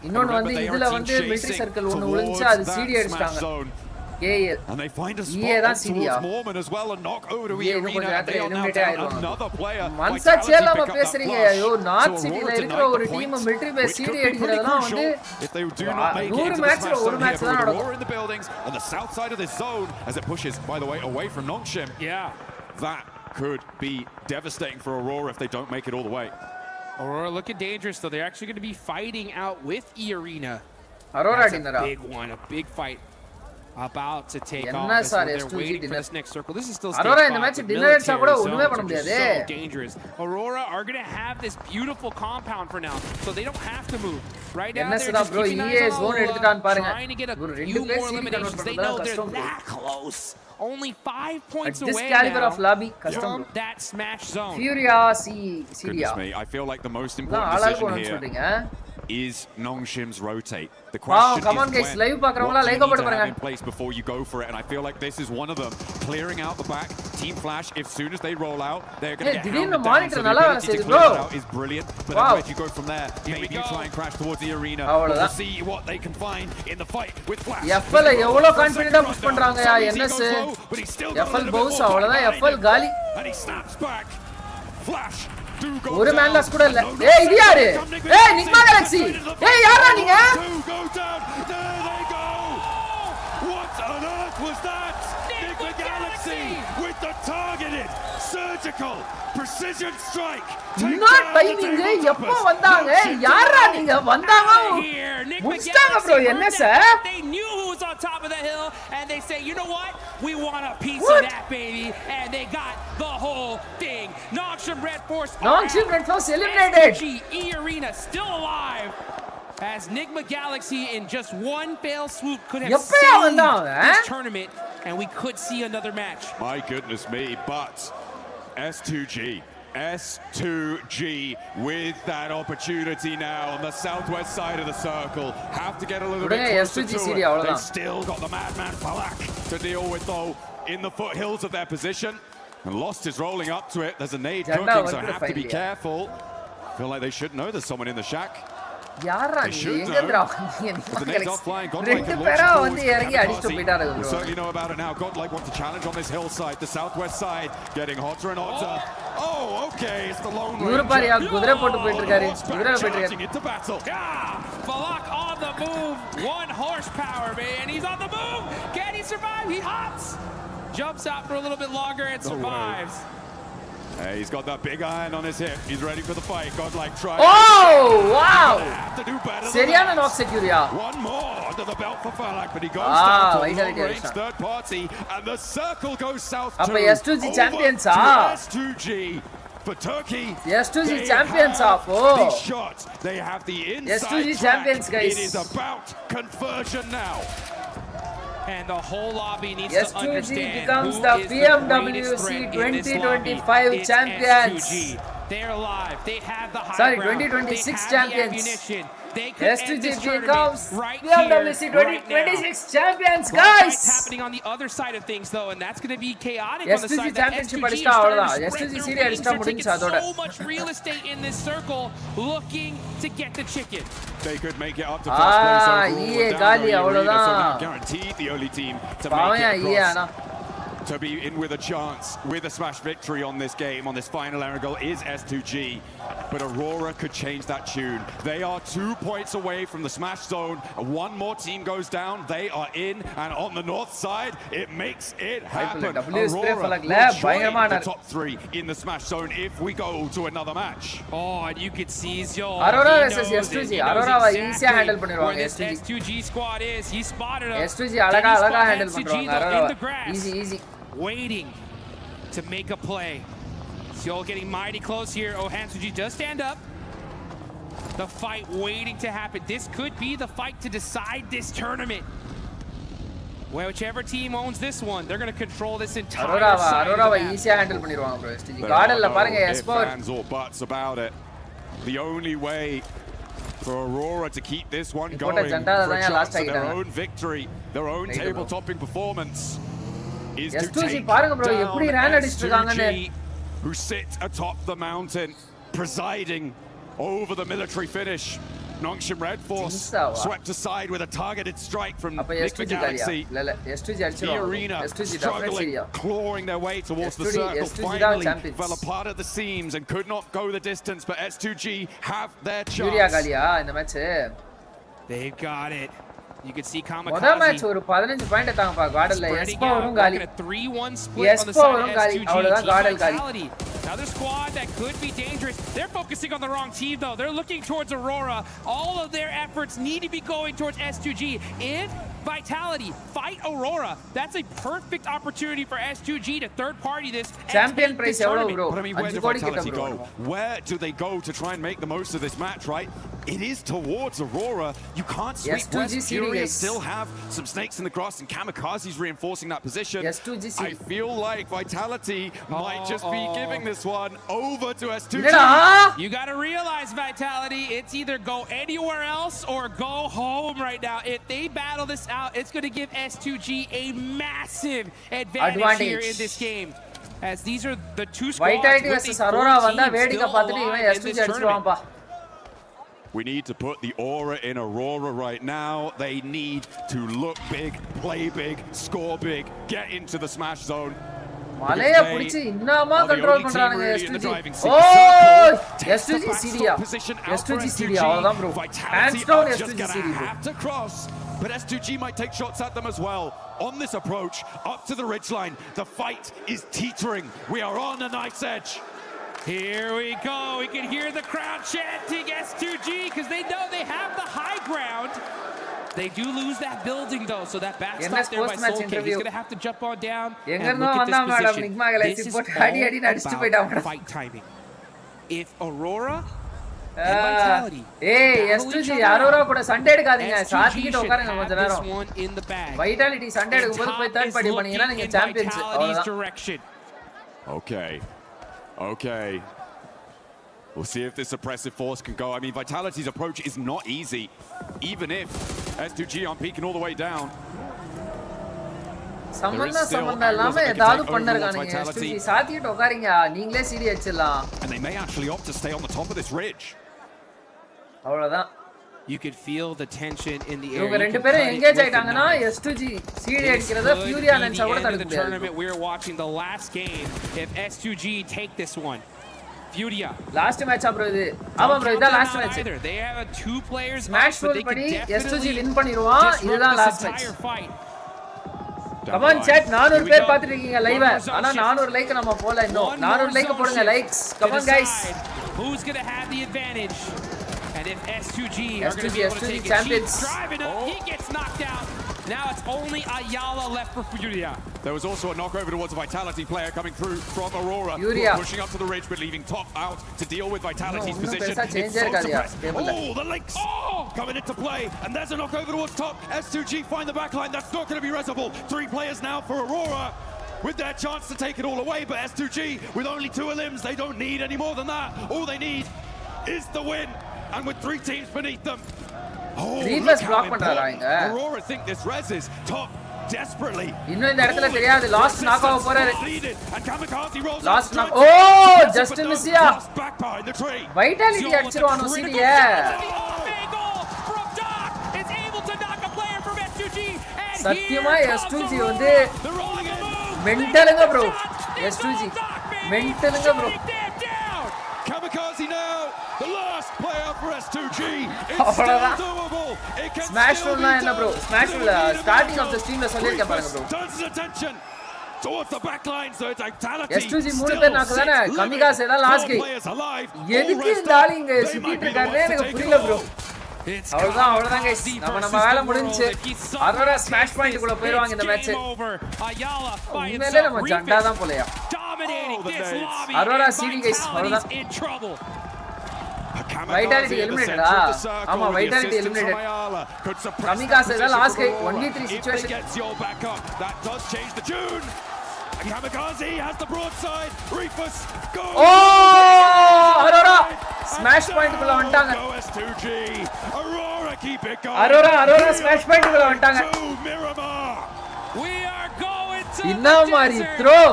இன்னொன்னு வந்து இதுல வந்து military circle ஒன்னு விழுந்துச்சு, அது CD அடிச்சிட்டாங்க. KEL and they find a spot towards Mormon as well and knock over to E-Arena. They are now down another player. மன்சாச்சி எல்லாம் பேசுறீங்க. ஐயோ நார்த் சிட்டில இருக்கிற ஒரு டீம் military base CD அடிக்கிறதெல்லாம் வந்து if they do not make it to the மேட்ச்ல ஒரு match தான் நடக்கும். in the buildings on the south side of this zone as it pushes, by the way, away from Nongshim. Yeah, that could be devastating for Aurora if they don't make it all the way. Aurora looking dangerous though. They're actually going to be fighting out with E-Arena. Aurora a big one, a big fight about to take off. They're waiting for this next circle. This is still Aurora in the match dinner edsa kuda onnume panna mudiyadhe. So dangerous. Aurora are going to have this beautiful compound for now, so they don't have to move. Right now they're just keeping eyes on trying to get a few more eliminations. They know they're that close. Only 5 points away this caliber now of lobby custom from that smash zone. Furia Goodness me, I feel like the most important decision here is Nongshim's rotate. The question come on guys, live paakravanga like to have in place before you go for it, and I feel like this is one of them. Clearing out the back, Team Flash, as soon as they roll out, they're going to get hounded down. So the ability to clear it out is brilliant, but as you go from there, maybe you try and crash towards the Arena. We'll see what they can find in the fight with Flash. FL evlo confident ah push பண்றாங்க NS. FL boss avladha FL gali. And he snaps back. Flash ஒரு man loss கூட இல்ல. ஏய் இது யாரு? ஏய் நிக்மா Galaxy. ஏய் யாரா நீங்க? The targeted, surgical, precision strike. Not timing. எப்போ வந்தாங்க? யாரா நீங்க வந்தாங்க? முடிச்சிட்டாங்க bro. என்ன sir? They knew who was on top of the hill and they say, "You know what? We want a piece of that baby." And they got the whole thing. Noxium Red Force eliminated. E-Arena still alive. As Nigma Galaxy in just one fail swoop could have saved this tournament, and we could see another match. My goodness me, but S2G with that opportunity now on the southwest side of the circle. Have to get a little bit closer to it. They've still got the madman Falak to deal with though in the foothills of their position. And Lost is rolling up to it. There's a nade cooking, so have to be careful. Feel like they should know there's someone in the shack. யாரா They நீ should எங்க know. இருக்கீங்க? But the nade's offline. ரெண்டு GodLike can பேரா launch வந்து forward. இறங்கி அடிச்சிட்டு போயிட்டாரு We bro. certainly know about it now. GodLike wants to challenge on this hillside, the southwest side, getting hotter and hotter. Oh, okay, it's the Lone இவரு Ranger. பாரியா குதிரை போட்டு போயிட்டு இருக்காரு. குதிரை போயிட்டு Charging இருக்காரு. into battle. Falak on the move. 1 horsepower, man. He's on the move. Can he survive? He hops. Jumps out for a little bit longer and survives. Hey, he's got that big iron on his hip. He's ready for the fight. GodLike tries. Oh, wow. Have to do better. சரியான knock secure. One more under the belt for Falak, but he goes down to a long-range third party, and the circle goes south அப்ப to S2G champions S2G. For Turkey, S2G champions the shot. They have the inside S2G track. champions, guys. It is about conversion now. And the whole lobby needs to S2G understand becomes who the is PMWC the 2025 champions. S2G. They're alive. They have the high Sorry, ground. 2026 they have champions. The ammunition. They could end S2G this becomes right PMWC here, right 2026 champions, now. guys. What's happening on the other side of things, though, and that's going to be chaotic on the S2G side championship that அடிச்சா S2G அவ்வளவுதான். is S2G starting to series அடிச்சா They're முடிஞ்சு taking அதோட. so much real estate in this circle, looking to get the chicken. They could make it up to first place overall. EA We're down காலி to Arena, அவ்வளவுதான். so now guaranteed the only team to make பாவம் it EA across. ஆனா To be in with a chance, with a smash victory on this game, on this final angle, is S2G. But Aurora could change that tune. They are 2 points away from the smash zone. One more team goes down, they are in. And on the north side, it makes it happen. Aurora will join the top 3 in the smash zone if we go to another match. Oh, and you can see Zol. Aurora versus S2G. Aurora ஈஸியா handle பண்ணிடுவாங்க S2G. S2G. S2G squad is. He spotted him. S2G அழகா handle பண்றாங்க Aurora. Easy. Waiting to make a play. Zol getting mighty close here. Oh, S2G does stand up. The fight waiting to happen. This could be the fight to decide this tournament. Well, whichever team owns this one, they're going to control this entire side Aurora of the map. ஈஸியா handle பண்ணிடுவாங்க bro S2G. கார்டன்ல பாருங்க No S power. ifs, ands or buts about it. The only way for Aurora to keep this one going for a chance of their own victory, their own table-topping performance, is to take down S2G, who sit atop the mountain, presiding over the military finish. Noxium Red Force swept aside with a targeted strike from Nigma Galaxy. The Arena struggling, clawing their way towards the circle, finally fell apart at the seams and could not go the distance, but S2G have their chance. They've got it. You can see முதல் Kamikaze. Match ஒரு 15 point எடுத்தாங்கப்பா கார்டன்ல S பவரும் காலி. 3-1 split on the side of S2G. அவ்வளவுதான் garden காலி. Another squad that could be dangerous. They're focusing on the wrong team, though. They're looking towards Aurora. All of their efforts need to be going towards S2G. If Vitality fight Aurora, that's a perfect opportunity for S2G to third party this. Champion price எவ்வளவு bro? But I mean, where do Vitality go? Where do they go to try and make the most of this match, right? It is towards Aurora. You can't sweep West. Furious still have some snakes in the grass, and Kamikaze's reinforcing that position. I feel like Vitality might just be giving this one over to S2G. You got to realize, Vitality, it's either go anywhere else or go home right now. If they battle this out, it's going to give S2G a massive advantage here in this game. As these are the two squads Vitality with versus a Aurora full வந்தா team வேடிக்கை still பார்த்துட்டு alive இவன் in S2G this tournament. அடிச்சுவான்பா. We need to put the aura in Aurora right now. They need to look big, play big, score big, get into the smash zone. மலைய புடிச்சு இன்னமா control பண்றானுங்க S2G. ஓ S2G Syria. S2G Syria அவ்வளவுதான் bro. Hands down S2G Syria. but S2G might take shots at them as well. On this approach, up to the ridgeline, the fight is teetering. We are on a knife's edge. Here we go. We can hear the crowd chanting S2G because they know they have the high ground. They do lose that building though, so that backstop there by Soul King. He's going to have to jump on down and look at this position. This is all about fight timing. If Aurora and Vitality S2G Aurora கூட சண்டை எடுக்காதீங்க. சாத்திக்கிட்டு உட்காருங்க கொஞ்ச நேரம். Vitality சண்டை எடுக்கும்போது போய் third party பண்ணீங்கன்னா நீங்க champions. Okay. We'll see if this suppressive force can go. I mean, Vitality's approach is not easy, even if S2G aren't peeking all the way down. சம்பந்தம் இல்லாம ஏதாவது பண்ணறகானீங்க. S2G சாத்திக்கிட்டு உட்காருங்க. நீங்களே சீடி அடிச்சிடலாம். And they may actually opt to stay on the top of this ridge. அவ்வளவுதான். You could feel the tension in the air. இவங்க ரெண்டு பேரும் எங்கேஜ் ஆயிட்டாங்கன்னா S2G சீடி அடிக்கிறத ஃபியூரியா நினைச்சா கூட தடுக்க முடியாது. We're watching the last game. If S2G take this one, Furia. Last match bro இது. ஆமா bro இதான் last match. They have two players smash roll படி S2G win பண்ணிடுவான். இதுதான் last match. Come on chat 400 பேர் பாத்துட்டு இருக்கீங்க லைவ். ஆனா 400 லைக் நம்ம போல இன்னும். 400 லைக் போடுங்க likes. Come on guys. Who's going to have the advantage? And if S2G are going to be able to take it, he's driving up, he gets knocked out. Now it's only Ayala left for Furia. There was also a knockover towards a Vitality player coming through from Aurora. Pushing up to the ridge but leaving Top out to deal with Vitality's position. It's so suppressed. Oh, the links coming into play. And there's a knockover towards Top. S2G find the back line. That's not going to be reservable. 3 players now for Aurora with their chance to take it all away. But S2G with only 2 elims, they don't need any more than that. All they need is the win. And with 3 teams beneath them. Reverse block பண்றாங்க. Aurora think this reses Top desperately. இன்னும் இந்த இடத்துல தெரியாது. Last knock ஆக போறாரு. Last knock. Oh just மிஸ்யா. Vitality அடிச்சிருவானோ சீடிய. சத்தியமா S2G வந்து மென்டலுங்க bro. S2G மென்டலுங்க bro. Kamikaze now, the last player for S2G. It's still doable. It can smash roll na enna bro. Smash roll starting of the stream la sollirken parunga bro. Turns his attention towards the back line, so it's Vitality. S2G 3 பேர் நாக்கதானே. Kamikaze da last game. எதுக்கு இந்த ஆளு இங்க சுத்திட்டு இருக்காருன்னு எனக்கு புரியல bro. அவ்வளவுதான் guys. நம்ம வேலை முடிஞ்சு. அரோரா ஸ்மாஷ் பாயிண்ட் குள்ள போயிடுவாங்க இந்த மேட்ச். உண்மையிலே நம்ம ஜண்டா தான் போலையா. Arora CD guys. அவ்வளவுதான். Vitality eliminated. ஆமா Vitality eliminated. Kamikaze da last guy. 1v3 situation. That does change the tune. Kamikaze has the broadside. Reefus go. Oh! Aurora smash point குள்ள வந்துட்டாங்க. S2G. Aurora keep it going. Aurora smash point குள்ள வந்துட்டாங்க. We are going to இன்ன மாதிரி throw.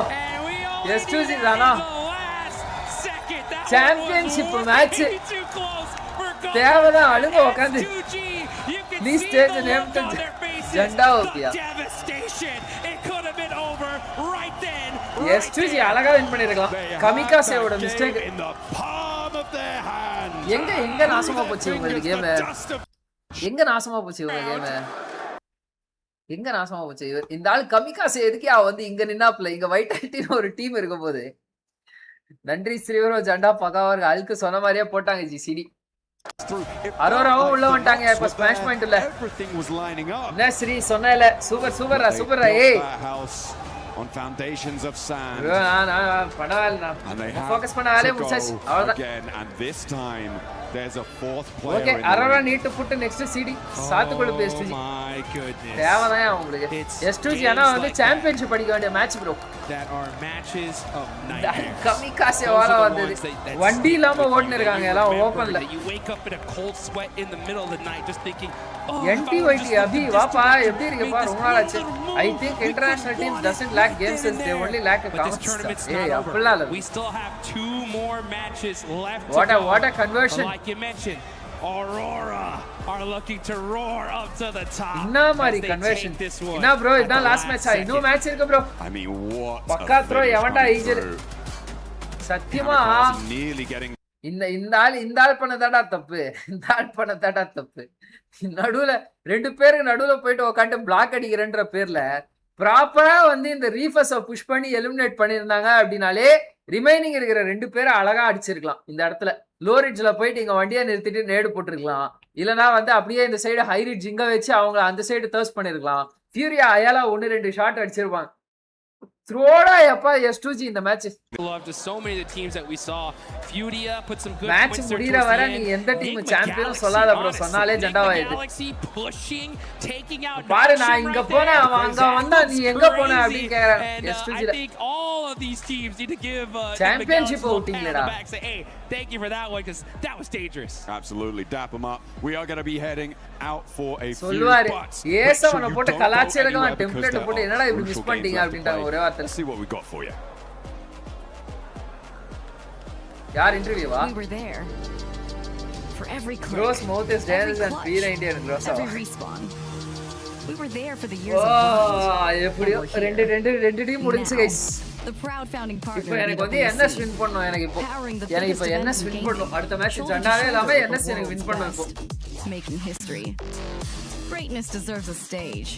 S2G தானா? Championship match. தேவதான் அழுங்க உட்கார்ந்து. Please take the name to ஜண்டா ஓபியா. S2G அழகா win பண்ணிருக்கலாம். Kamikazeயோட மிஸ்டேக். எங்க நாசமா போச்சு உங்க கேம்? எங்க நாசமா போச்சு உங்க கேம்? எங்க நாசமா போச்சு? இந்த ஆள் Kamikaze எதுக்கு வந்து இங்க நின்னாப்ல? இங்க வைட்டாலிட்டின்னு ஒரு டீம் இருக்கும் போது. நன்றி ஸ்ரீவரோ ஜண்டா பகாவர்கள் அல்க்கு சொன்ன மாதிரியே போட்டாங்க ஜிசிடி. அரோராவும் உள்ள வந்துட்டாங்க. இப்ப ஸ்மாஷ் பாயிண்ட் இல்ல. என்ன ஸ்ரீ சொன்னல சூப்பர் சூப்பரா சூப்பரா. ஏய் on foundations of sand. Focus பண்ணாலே முடிச்சாச்சு. அவ்வளவுதான். Again and this time there's a 4th player. Okay, Aurora need to put next CD. சாத்துக்குள்ள S2G. My goodness. தேவதான் உங்களுக்கு. S2G ஆனா வந்து சாம்பியன்ஷிப் அடிக்க வேண்டிய match bro. That are matches of nightmares. Kamikaze வால வந்தது. வண்டி இல்லாம ஓடுன இருக்காங்க எல்லாம் ஓபன்ல. You wake up in a cold sweat in the middle of the night just thinking, NTYT அபி வாப்பா எப்படி இருக்கு பாரு ரொம்ப நாள் ஆச்சு. I think international teams doesn't lack games since they only lack a counter. Hey, அப்பலாம் இல்ல. We still have 2 more matches left. What a conversion. Like you mentioned, Aurora are looking to roar up to the top. Inna mari conversion. Inna bro, idan last match ah. Inno match irukku bro. I mean what? Pakka throw yavanda easy. Satyama இந்த ஆள் பண்ணதாடா தப்பு. இந்த ஆள் பண்ணதாடா தப்பு. நடுவுல 2 பேருக்கு நடுவுல போயிட்டு உட்காந்து பிளாக் அடிக்கிறேன்ற பேர்ல ப்ராப்பரா வந்து இந்த ரீஃபர்ஸை புஷ் பண்ணி எலிமினேட் பண்ணியிருந்தாங்க அப்படின்னாலே ரிமைனிங் இருக்கிற 2 பேரை அழகா அடிச்சிருக்கலாம். இந்த இடத்துல லோ ரிட்ஜ்ல போயிட்டு இங்க வண்டியை நிறுத்திட்டு நேடு போட்டிருக்கலாம். இல்லைன்னா வந்து அப்படியே இந்த சைடு ஹை ரிட்ஜ் இங்க வச்சு அவங்க அந்த சைடு தர்ஸ் பண்ணிருக்கலாம். ஃபியூரியா அயாலா 1-2 ஷாட் அடிச்சிருப்பாங்க. த்ரோடா எப்பா S2G இந்த match. Loved so many of the teams that we saw. Furia put some good match points there முடியற towards வர the நீ end. எந்த டீம் Enigma சாம்பியன் Galaxy, சொல்லாத ப்ரோ. honestly, சொன்னாலே Enigma ஜண்டாவாயிடுது. Galaxy pushing, taking out பாரு நான் Nashim இங்க right போனேன் there. அவன் அங்க வந்தா நீ எங்க போன அப்படின்னு கேக்குறான். And S2G I think all of these teams need to give Championship Enigma Galaxy a outing pat on the லடா. back, say, hey, thank you for that one because that was dangerous. Absolutely, dap them up. We are going to be heading out for a few சொல்லுவாரு butts. ஏசவன போட்டு கலாச்சிரகம் template போட்டு என்னடா இப்படி miss பண்ணிட்டீங்க அப்படின்றாங்க ஒரே வார்த்தை. Let's see what we got for you. யார் இன்டர்வியூவா? We were there for every click, Gross mouth is dangerous and clutch, P90 and gross. every respawn. We were there for the years of எப்படியோ ரெண்டு team முடிஞ்சு guys. The proud founding partner. இப்போ எனக்கு வந்து NS win பண்ணனும். எனக்கு இப்போ NS win பண்ணனும். அடுத்த மேட்ச் ஜண்டாவே இல்லாம NS எனக்கு வின் பண்ணனும் இப்போ. Making history. Greatness deserves a stage.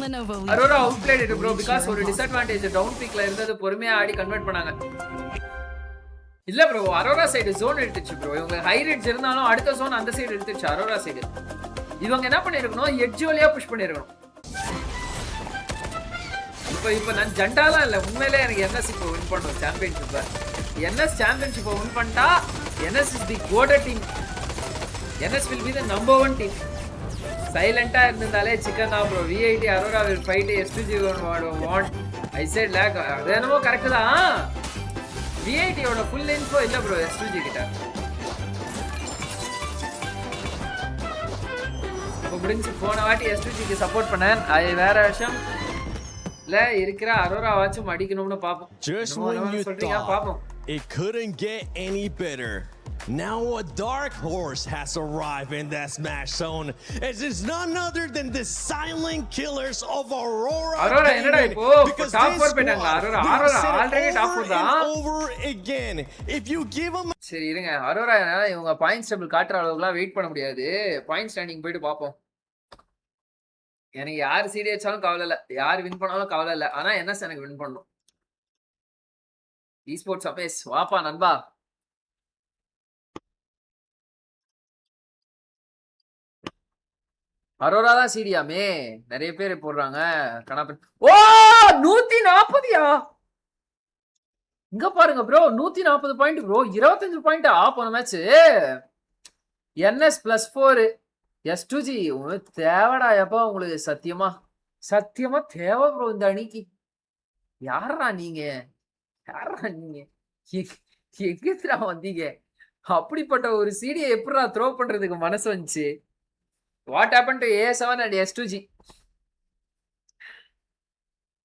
Lenovo. Aurora outplayed it bro because ஒரு disadvantage டவுன் பீக்ல இருந்தது பொறுமையா ஆடி கன்வெர்ட் பண்ணாங்க. இல்ல ப்ரோ அரோரா சைடு ஜோன் எடுத்துச்சு ப்ரோ. இவங்க ஹை ரிட்ஜ் இருந்தாலும் அடுத்த ஜோன் அந்த சைடு எடுத்துச்சு அரோரா சைடு. இவங்க என்ன பண்ணிருக்கணும் எட்ஜ் வழியா புஷ் பண்ணிருக்கணும். இப்போ நான் ஜண்டாலாம் இல்ல உண்மையிலே எனக்கு NS இப்போ வின் பண்ணணும் சாம்பியன்ஷிப்பை. NS சாம்பியன்ஷிப்பை வின் பண்ணிட்டா NS is the golden team. NS will be the number 1 team. சைலண்டா இருந்திருந்தாலே சிக்கன் தான் bro. V80 Arora will fight S2G want. I said lag. அது என்னமோ கரெக்ட் தான். V80 ஓட ஃபுல் இன்ஃபோ இல்ல ப்ரோ S2G கிட்ட. இப்போ முடிஞ்சு போன வாட்டி S2G க்கு சப்போர்ட் பண்ணேன். அது வேற விஷயம். இல்ல இருக்கிற அரோரா வாட்சும் அடிக்கணும்னு பாப்போம். Just when you thought it couldn't get any better. Now a dark horse has arrived in that smash zone. It's none other than the silent killers of Aurora. Aurora என்னடா இப்போ டாப் 4 போய்ட்டாங்க. Aurora ஆல்ரெடி டாப் 4 தான். Over again. If you give them சரி இருங்க. Aurora இவங்க points table காட்ற அளவுக்குலாம் wait பண்ண முடியாது. பாயிண்ட் ஸ்டாண்டிங் போய்ட்டு பாப்போம். எனக்கு யார் சீடி வச்சாலும் கவலை இல்ல. யார் வின் பண்ணாலும் கவலை இல்ல. ஆனா NS எனக்கு வின் பண்ணனும். esports அபேஸ் வாப்பா நண்பா. அரோரா தான் சீடியாமே நிறைய பேர் போடுறாங்க. கணப்பன் ஓ 140யா இங்க பாருங்க ப்ரோ. 140 point bro. 25 பாயிண்டா போன மேட்ச். NS +4 S2G தேவடா எப்பா உங்களுக்கு. சத்தியமா தேவை ப்ரோ இந்த அணிக்கு. யாரா நீங்க எங்கேயா வந்தீங்க? அப்படிப்பட்ட ஒரு சீடியை எப்படா த்ரோ பண்றதுக்கு மனசு வந்துச்சு? What happen to A7 and S2G?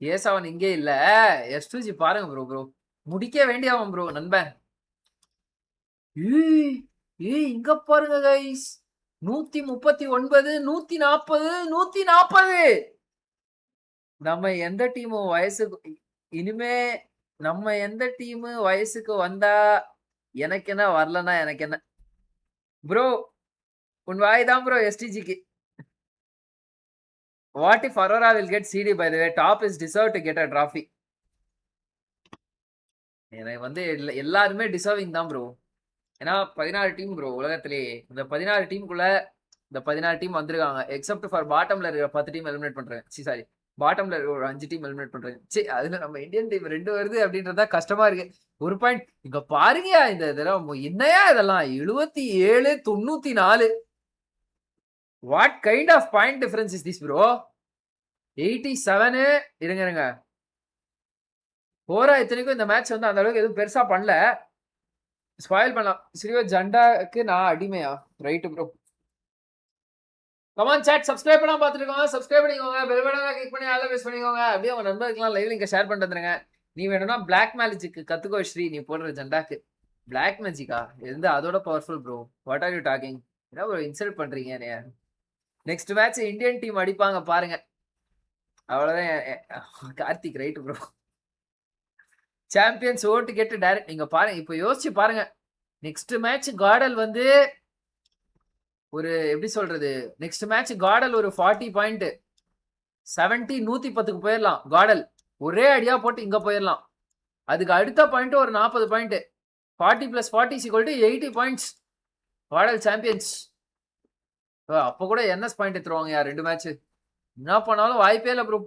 A7 இங்கே இல்ல. S2G பாருங்க ப்ரோ. முடிக்க வேண்டியவன் ப்ரோ நண்பன். இங்க பாருங்க கைஸ். 139 140 நம்ம எந்த டீமும் வயசுக்கு இனிமே நம்ம எந்த டீம் வயசுக்கு வந்தா எனக்கு என்ன வரலன்னா எனக்கு என்ன ப்ரோ. உன் வாய் தான் bro STGக்கு. What if Aurora will get CD by the way? Top is deserve to get a trophy. எனக்கு வந்து எல்லாருமே டிசர்விங் தான் ப்ரோ. ஏன்னா 16 டீம் ப்ரோ உலகத்திலே. இந்த 16 டீமுக்குள்ள இந்த 16 டீம் வந்திருக்காங்க. எக்ஸப்ட் ஃபார் பாட்டம்ல இருக்கிற 10 டீம் எலிமினேட் பண்றாங்க. சாரி பாட்டம்ல இருக்கிற ஒரு 5 டீம் எலிமினேட் பண்றாங்க. சரி அதுல நம்ம இந்தியன் டீம் 2 வருது அப்படின்றதா கஷ்டமா இருக்கு. ஒரு பாயிண்ட் இங்க பாருங்க. இதெல்லாம் என்னையா இதெல்லாம் 77 94. What kind of point difference is this bro? 87 இருங்க. போரா இத்தனைக்கும் இந்த மேட்ச் வந்து அந்த அளவுக்கு எதுவும் பெருசா பண்ணல. ஸ்பாயில் பண்ணலாம். SRIO ஜண்டாக்கு நான் அடிமையா? Right bro. Come on chat subscribe பண்ணாம பாத்துருக்கோங்க. சப்ஸ்கிரைப் பண்ணிக்கோங்க. பெல் பட்டனை கிளிக் பண்ணி ஆல் பிரஸ் பண்ணிக்கோங்க. அப்படியே உங்க நண்பர்களுக்கெல்லாம் லைவ் லிங்க் ஷேர் பண்ணிட்டு வந்துருங்க. நீ வேணும்னா பிளாக் மேஜிக் கத்துக்கோ ஸ்ரீ. நீ போடுற ஜண்டாக்கு பிளாக் மேஜிக்கா எந்த அதோட powerful bro. What are you talking? என்ன ப்ரோ இன்சல்ட் பண்றீங்க? நெக்ஸ்ட் மேட்ச் இந்தியன் டீம் அடிப்பாங்க பாருங்க. அவ்வளவுதான் கார்த்திக். Right bro. சாம்பியன்ஸ் ஓட்டு கேட்டு டைரக்ட். நீங்க பாருங்க இப்போ யோசிச்சு பாருங்க. நெக்ஸ்ட் மேட்ச் காடல் வந்து ஒரு எப்படி சொல்றது, நெக்ஸ்ட் மேட்ச் காடல் ஒரு 40 பாயிண்ட் 70 110க்கு போயிடலாம். காடல் ஒரே அடியா போட்டு இங்க போயிடலாம். அதுக்கு அடுத்த பாயிண்ட் ஒரு 40 பாயிண்ட் 40 + 40 = 80 பாயிண்ட்ஸ். Caudal champions. அப்போ கூட என்எஸ் பாயிண்ட் எடுத்துருவாங்க யார் 2 மேட்ச். என்ன பண்ணாலும் வாய்ப்பே இல்லை ப்ரோ.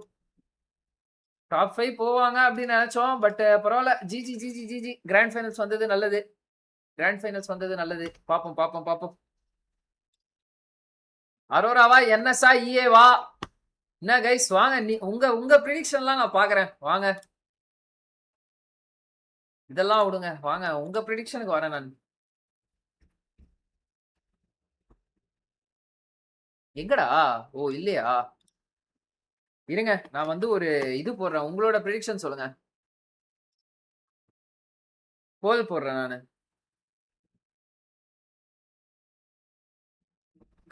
டாப் 5 போவாங்க அப்படின்னு நினைச்சோம். பட் பரவாயில்ல. GG GG GG. Grand finals வந்தது நல்லது. கிராண்ட் ஃபைனல்ஸ் வந்தது நல்லது. பாப்போம் பாப்போம் பாப்போம். அரோராவா என்எஸ்ஆ இஏவா என்ன கைஸ் வாங்க. உங்க ப்ரிடிக்ஷன்லாம் நான் பாக்குறேன். வாங்க இதெல்லாம் விடுங்க. வாங்க உங்க ப்ரிடிக்ஷனுக்கு வரேன் நான். எங்கடா? ஓ இல்லையா? இருங்க நான் வந்து ஒரு இது போடுறேன். உங்களோட ப்ரிடிக்ஷன் சொல்லுங்க. போல் போடுறேன் நானு.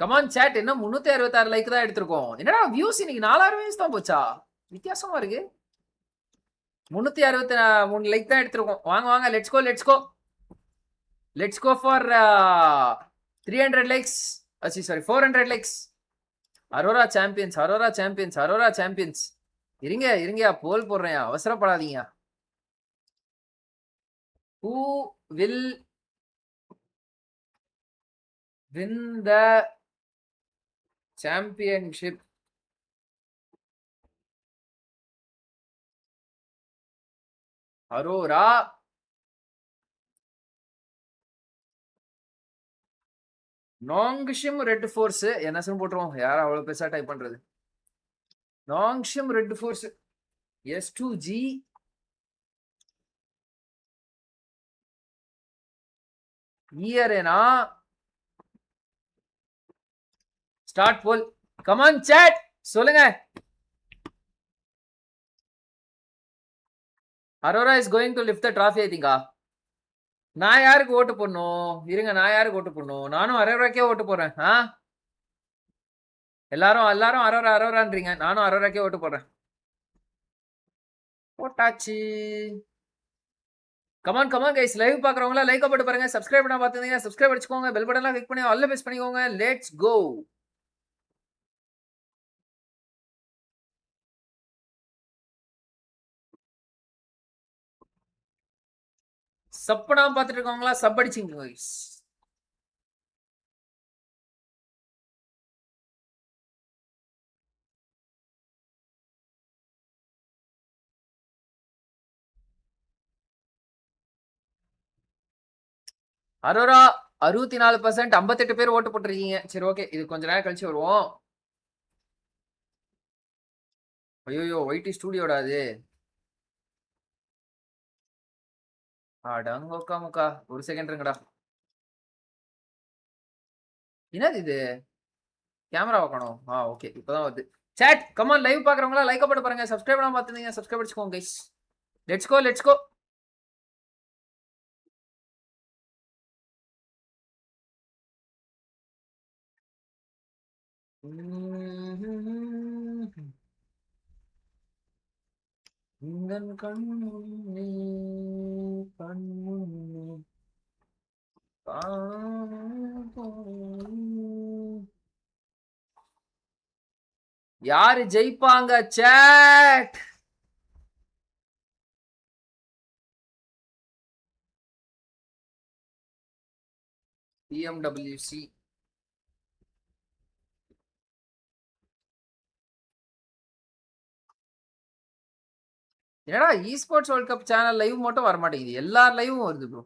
Come on chat. என்ன 366 லைக் தான் எடுத்திருக்கோம். என்னடா வியூஸ் இன்னைக்கு 4000 வியூஸ் தான் போச்சா? வித்தியாசமா இருக்கு. 363 லைக் தான் எடுத்திருக்கோம். வாங்க வாங்க let's go let's go let's go for 300 likes. Sorry 400 likes. Aurora champions Aurora champions Aurora champions. இருங்க இருங்க போல் போடுறேன். அவசரப்படாதீங்க. Who will win the championship? Aurora, Nongshim red Force. என்ன போட்டுருவோம். யாரும் அவ்வளவு பெருசா டைப் பண்றது. நாங்ஷிம் ரெட் ஃபோர்ஸ் S2G இயரேனா. Start poll. கமான் சாட் சொல்லுங்க. Aurora is going to lift the trophy I think. நான் யாருக்கு ஓட்டு போடணும்? இருங்க நான் யாருக்கு ஓட்டு போடணும்? நானும் அரோராக்கே ஓட்டு போடுறேன். எல்லாரும் எல்லாரும் அரோரா அரோரான்றீங்க. நானும் அரோராக்கே ஓட்டு போடுறேன். போட்டாச்சு. Come on come on guys. லைவ் பாக்குறவங்களா லைக் போட்டு பாருங்க. சப்ஸ்கிரைப் பண்ணா பாத்துங்க சப்ஸ்கிரைப் அடிச்சுக்கோங்க. பெல் பட்டன்லாம் கிளிக் பண்ணி ஆல் தி பெஸ்ட் பண்ணிக்கோங்க. Let's go. சப்பனா பாத்துட்டு இருக்கவங்களா சப் அடிச்சிங்க கைஸ். அரோரா 64%. 58 பேர் ஓட்டு போட்டுருக்கீங்க. சரி ஓகே இது கொஞ்ச நேரம் கழிச்சு வருவோம். ஐயோ ஒய்டி ஸ்டூடியோடா அது. அடங்கோக்கா முக்கா. ஒரு செகண்ட் இருங்கடா. என்னது இது? கேமரா வைக்கணும். ஓகே இப்பதான் வருது. சாட் கமான் லைவ் பாக்குறவங்களா லைக் போட்டு பாருங்க. சப்ஸ்கிரைப் பண்ணாம பாத்துங்க சப்ஸ்கிரைப் அடிச்சுக்கோங்க guys. Let's go let's go. யாரு ஜெயிப்பாங்க சாட்? PMWC. என்னடா esports world cup channel live மட்டும் வர மாட்டேங்குது. எல்லார் லைவும் வருது ப்ரோ.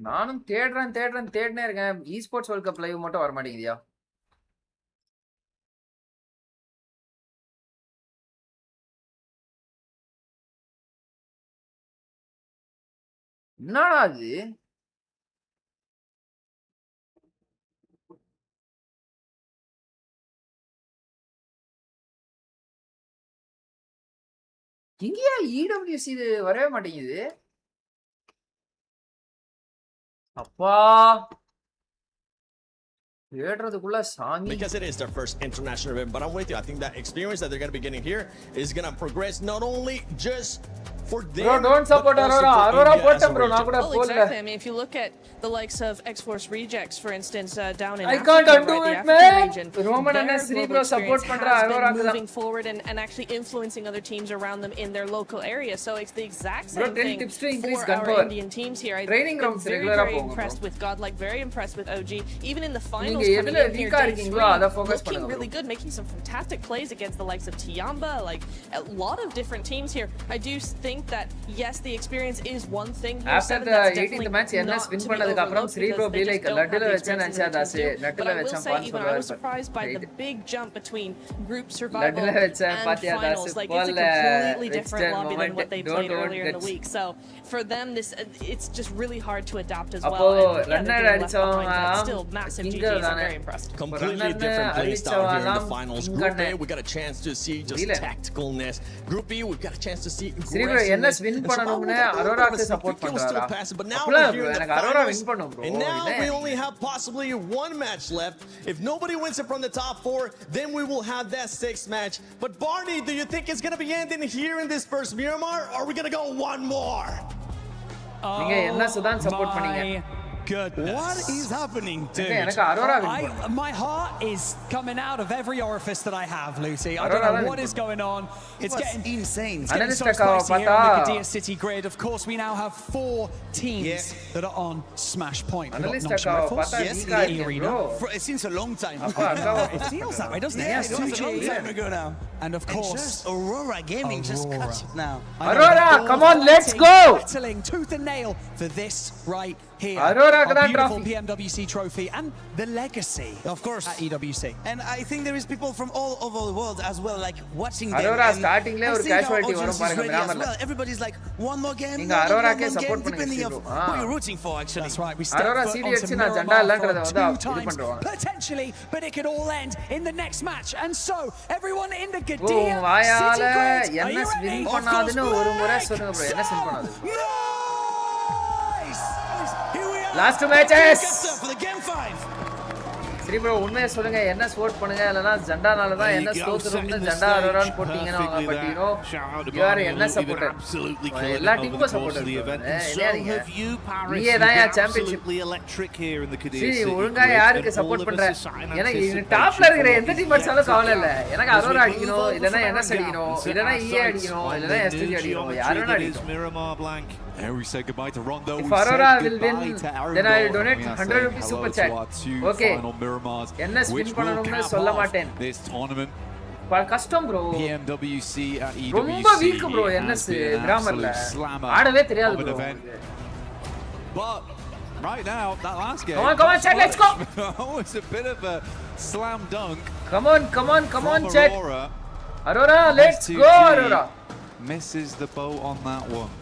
நானும் தேடினே இருக்கேன். esports world cup லைவ் மட்டும் வர மாட்டேங்குதியா? என்னடா அது? எங்கயா EWC இது வரவே மாட்டேங்குது. அப்பா Because it is their first international event, but I'm with you. I think that experience that they're going to be getting here is going to progress not only just for them. Bro, don't support Aurora. Aurora bottom, bro. Well, exactly. I mean, if you look at the likes of X-Force Rejects, for instance, down in I Africa, can't undo right, it, the African man. region, Roman and their Sri global bro support experience pandra has Aurora been moving forward and actually influencing other teams around them in their local area. So it's the exact same thing for our Indian teams here. I've been very impressed with GodLike, very impressed with OG. Even in the finals coming in here, day 3, looking really good, making some fantastic plays against the likes of Tiamba, like a lot of different teams here. I do think that, yes, the experience is one thing here. After the 18th match, NS win பண்ணதுக்கு அப்புறம் SriOP be like லட்டுல வச்ச நினைச்சா தாசே லட்டுல வச்ச பான்ஸ் I was surprised by the big jump between group survival and finals. Like it's a completely different lobby than what they played earlier in the week. So for them, it's just really hard to adapt as well. And yeah, they're getting left behind, but still massive GGs. I'm very impressed. Completely different play style here in the finals. Group A, we got a chance to see just tacticalness. Group B, we got a chance to see aggressiveness. Aurora support பண்றாரா but now we're here in the Aurora win பண்ணனும் bro and now we only have possibly one match left. If nobody wins it from the top 4, then we will have that 6th match. But Barney, do you think it's going to be ending here in this first Miramar, or are we going to go one more? நீங்க என்ன Sudhan support பண்ணீங்க? Goodness. What is happening, dude? My heart is coming out of every orifice that I have, Lucy. I don't know what is going on. It's getting insane. It's getting so spicy here on the Kadia City grid. Of course, we now have 4 teams that are on Smash Point. We've got Nongshim Red Force, yes, the Arena. It seems a long time. It feels that way, doesn't it? Yeah, it feels a long time ago now. And of course, Aurora Gaming just cuts it now. Aurora, come on, let's go! Battling tooth and nail for this right here. Aurora, our beautiful PMWC trophy and the legacy, of course, at EWC. And I think there is people from all over the world as well, like watching them. Aurora starting le or casualty varum parunga Miramar. Well, everybody's like one more game. Inga Aurora ke support depending on who you're rooting for, actually. That's right. We step Aurora foot CD onto edchina janda Miramar illandradha for vanda 2 idu times pandruvaanga potentially, but it could all end in the next match. And so everyone in the Kadia City வாயால grid, NS win பண்ணாதுன்னு ஒரு முறை சொல்லுங்க bro. NS win பண்ணாது. Last 2 matches for the game 5. Sri bro, உண்மையை சொல்லுங்க, என்ன sport பண்ணுங்க, இல்லனா ஜண்டானால தான் என்ன தோத்துறோம்னு ஜண்டா அரோரான் போட்டீங்கன்னு அவங்க பட்டினோ யார் என்ன சப்போர்ட்டர் எல்லா டீமுக்கும் சப்போர்ட்டர் நீயே தான் சாம்பியன்ஷிப் சரி ஒழுங்கா யாருக்கு சப்போர்ட் பண்ற? எனக்கு டாப்ல இருக்கிற எந்த டீம் அடிச்சாலும் கவலை இல்ல. எனக்கு அரோரா அடிக்கணும், இல்லனா NS அடிக்கணும், இல்லனா EA அடிக்கணும், இல்லனா STG அடிக்கணும், யார் வேணா அடிக்கணும். And we say goodbye to Rondo. If Aurora will win, then I will donate 100 rupees super chat. Okay. NS win பண்ணனும்னு சொல்ல மாட்டேன். This tournament. கஷ்டம் bro. PMWC at EWC. ரொம்ப வீக் bro NS கிராமர்ல. ஆடவே தெரியாது bro. But right now, that last game. Come on, chat, let's go. It's a bit of a slam dunk. Come on, chat. Aurora, let's go, Aurora. Misses the boat on that one.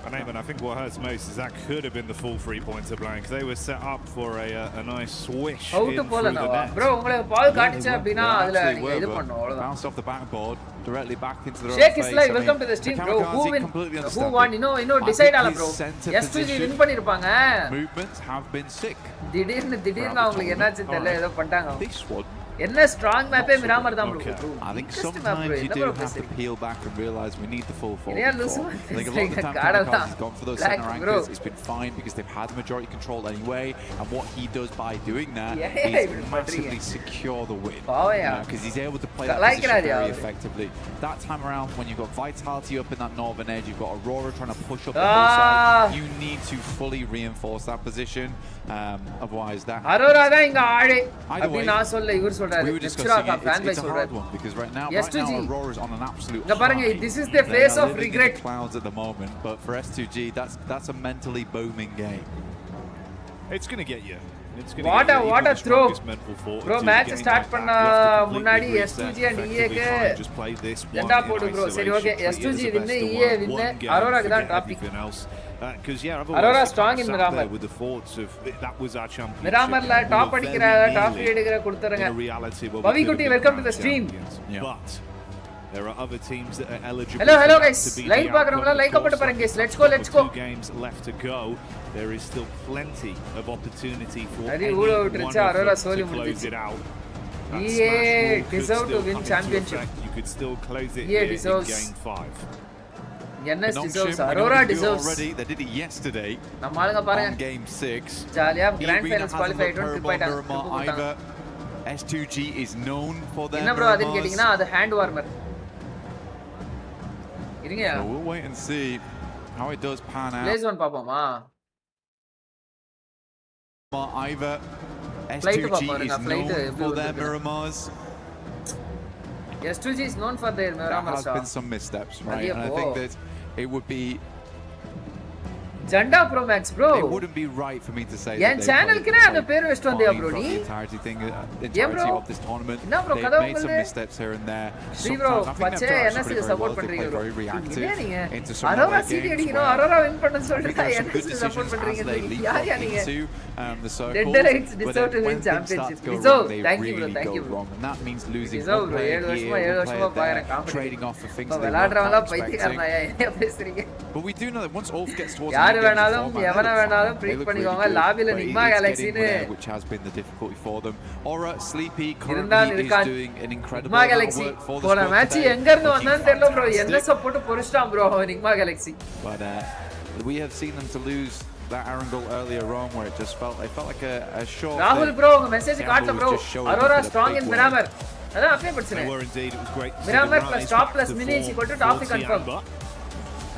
I think what hurts most is that could have been the full 3-pointer blank. They were set up for a nice swish in through the net. Bro, உங்களுக்கு பால் காட்டிச்சா அப்படினா அதுல நீங்க இது பண்ணனும் அவ்வளவுதான். Bounce off the backboard directly back into the Shake is like welcome to the stream bro. Who won? You know decide ஆல bro. STG win பண்ணிருப்பாங்க. Movements have been sick. திடீர்னு அவங்களுக்கு என்னாச்சு தெரியல ஏதோ பண்ணிட்டாங்க. This one என்ன ஸ்ட்ராங் மேப்பே மிராமர் தான் bro. I think sometimes you do have to peel back and realize we need the full forward. I think a lot of the time Kamikaze has gone for those center anchors. It's been fine because they've had majority control anyway, and what he does by doing that is massively secure the win. Because he's able to play that position very effectively. That time around, when you've got Vitality up in that northern edge, you've got Aurora trying to push up the whole side, you need to fully reinforce that position. Otherwise, that Aurora தான் இங்க ஆளே. Either way, நான் சொல்ல இவர் we were discussing it's a hard one because right now Aurora is on an absolute high. This is the face of regret. Clouds at the moment, but for S2G, that's a mentally booming game. It's going to get you. What a throw. Bro, match start பண்ண முன்னாடி S2G and EA க்கு ஜெண்டா போடு bro. சரி okay, S2G win, EA win, Aurora க்கு தான் topic. Aurora strong in Miramar. With the thoughts of that was our champion. Miramarல top அடிக்கிற top எடுக்கிற கொடுத்துறங்க. பவி குட்டி welcome to the stream. But There are other teams that are eligible. Hello to guys. be Live the பார்க்கறவங்க outcome, like of பண்ணிட்டு course. பாருங்க guys. Let's go. 2 games left to go. There is still plenty of opportunity for Adi any ஊட one விட்டுருச்சு of Aurora them சோலி to close முடிஞ்சிச்சு. it out. That EA smash rule could deserve to still win come into championship. effect. You could still close it EA here deserves. in game 5. NS Nongshim, deserves. we're Aurora gonna do it deserves. already. They did it yesterday. நம்ம ஆளுங்க On பாருங்க. game 6. ஜாலியா grand Irina finals hasn't qualify looked ஆயிட்டோம் terrible. Trip ஆயிட்டாங்க. Miramar, S2G is known for their என்ன bro அதுன்னு Miramars. கேட்டிங்கனா அது hand warmer. இருங்க. So we'll wait and see how it does pan out. Plays one பாப்போமா? Either Flight S2G பாப்போம் is known for their Miramars. S2G is known for their There Miramars. has been some missteps, right? And I think that it would be Janda Pro Max bro. It wouldn't be right for me to say என் சேனலுக்கு அந்த பேர் west வந்தியா bro நீ? the entirety thing, entirety of this tournament. என்ன bro They've கதை made some உங்களுக்கு? missteps here and there. Sri bro Sometimes I think பச்சை they've NS actually support very பண்றீங்க bro. very reactive நீங்க into some of Aurora their சீட் games அடிக்கணும் where Aurora win பண்ண I சொல்லிட்டு think there are some good NS support decisions பண்றீங்க as they நீங்க leap யார் up நீங்க? into the circles. Dead rights But deserve to then win when things start championship. to go Deserve. wrong, they Thank you bro, really thank you go bro. wrong, and that means losing Deserve one bro. player 7 வருஷமா here, 7 one வருஷமா player பாக்குறேன் there, trading off for things இப்ப they weren't விளையாடுறவங்க expecting. பைத்தியக்காரனா என்ன பேசுறீங்க? But we do know that once Ulf gets towards யாரு the end வேணாலும் of the format, எவன வேணாலும் they breed look பண்ணிக்கோங்க really good, லாபில but நிக்மா it's கேலக்ஸின்னு getting there, which has been the difficulty for them. Aura Sleepy இருந்தான் currently is இருக்கான் doing an incredible Nigma amount of Galaxy work for the போன squad match today. எங்க இருந்து வந்தான்னு தெரியல bro என்ன support பொரிச்சிட்டான் bro Nigma Galaxy But we have seen them to lose that Erangel earlier on, where it just felt like a short. ராகுல் bro உங்க message காட்டல bro Aurora strong in Miramar அதான் அப்பவே படிச்சேன் Miramar plus top plus mini is equal to top confirm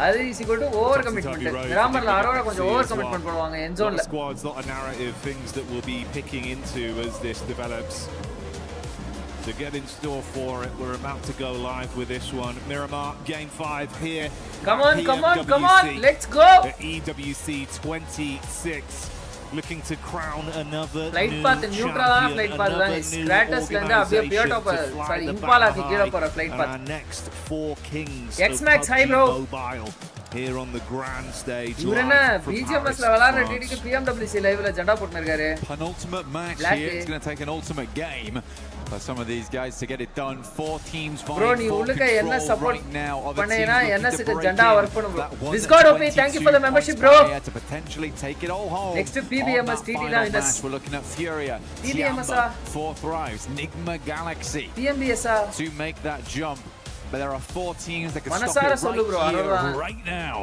அது is equal to over commitment மிராமர்ல Aurora கொஞ்சம் over commitment பண்ணுவாங்க என் ஜோன்ல squads, lot of narrative things that we'll be picking into as this develops. To get in store for it, we're about to go live with this one. Miramar, game 5 here. Come on, come on, come on, let's go! At EWC 26, looking to crown another flight new path neutral champion, flight path another தான் new ஸ்கிராட்டஸ்ல இருந்து அப்படியே பியர் டாப் organization to fly sorry the Impala banner கீழ high. போற flight And path our next 4 kings X of Max high, PUBG bro. Mobile here on the grand stage. இவரு என்ன live from BGMS Paris, ல விளையாடுற France. டிடிக்கு PMWC லைவ்ல ஜெண்டா போட்டுன்னு இருக்காரு Penultimate match Black here. It's going to take an ultimate game for some of these guys to get it done. 4 teams bro vying நீ for உள்ளுக்க என்ன control support right now of the teams பண்ணேனா looking NS to க்கு break ஜெண்டா in. Work பண்ணும் bro That one Discord OP thank you for the 22 membership points bro player to potentially take it all home. Next PBMS On that TT final தான் winners. match, we're looking at Furia, PBMS Tiamba, 4 Thrives, Nigma Galaxy PMBS to make that jump. But there are 4 teams that can Manasara stop sollu it bro, right here, Aurora. right now.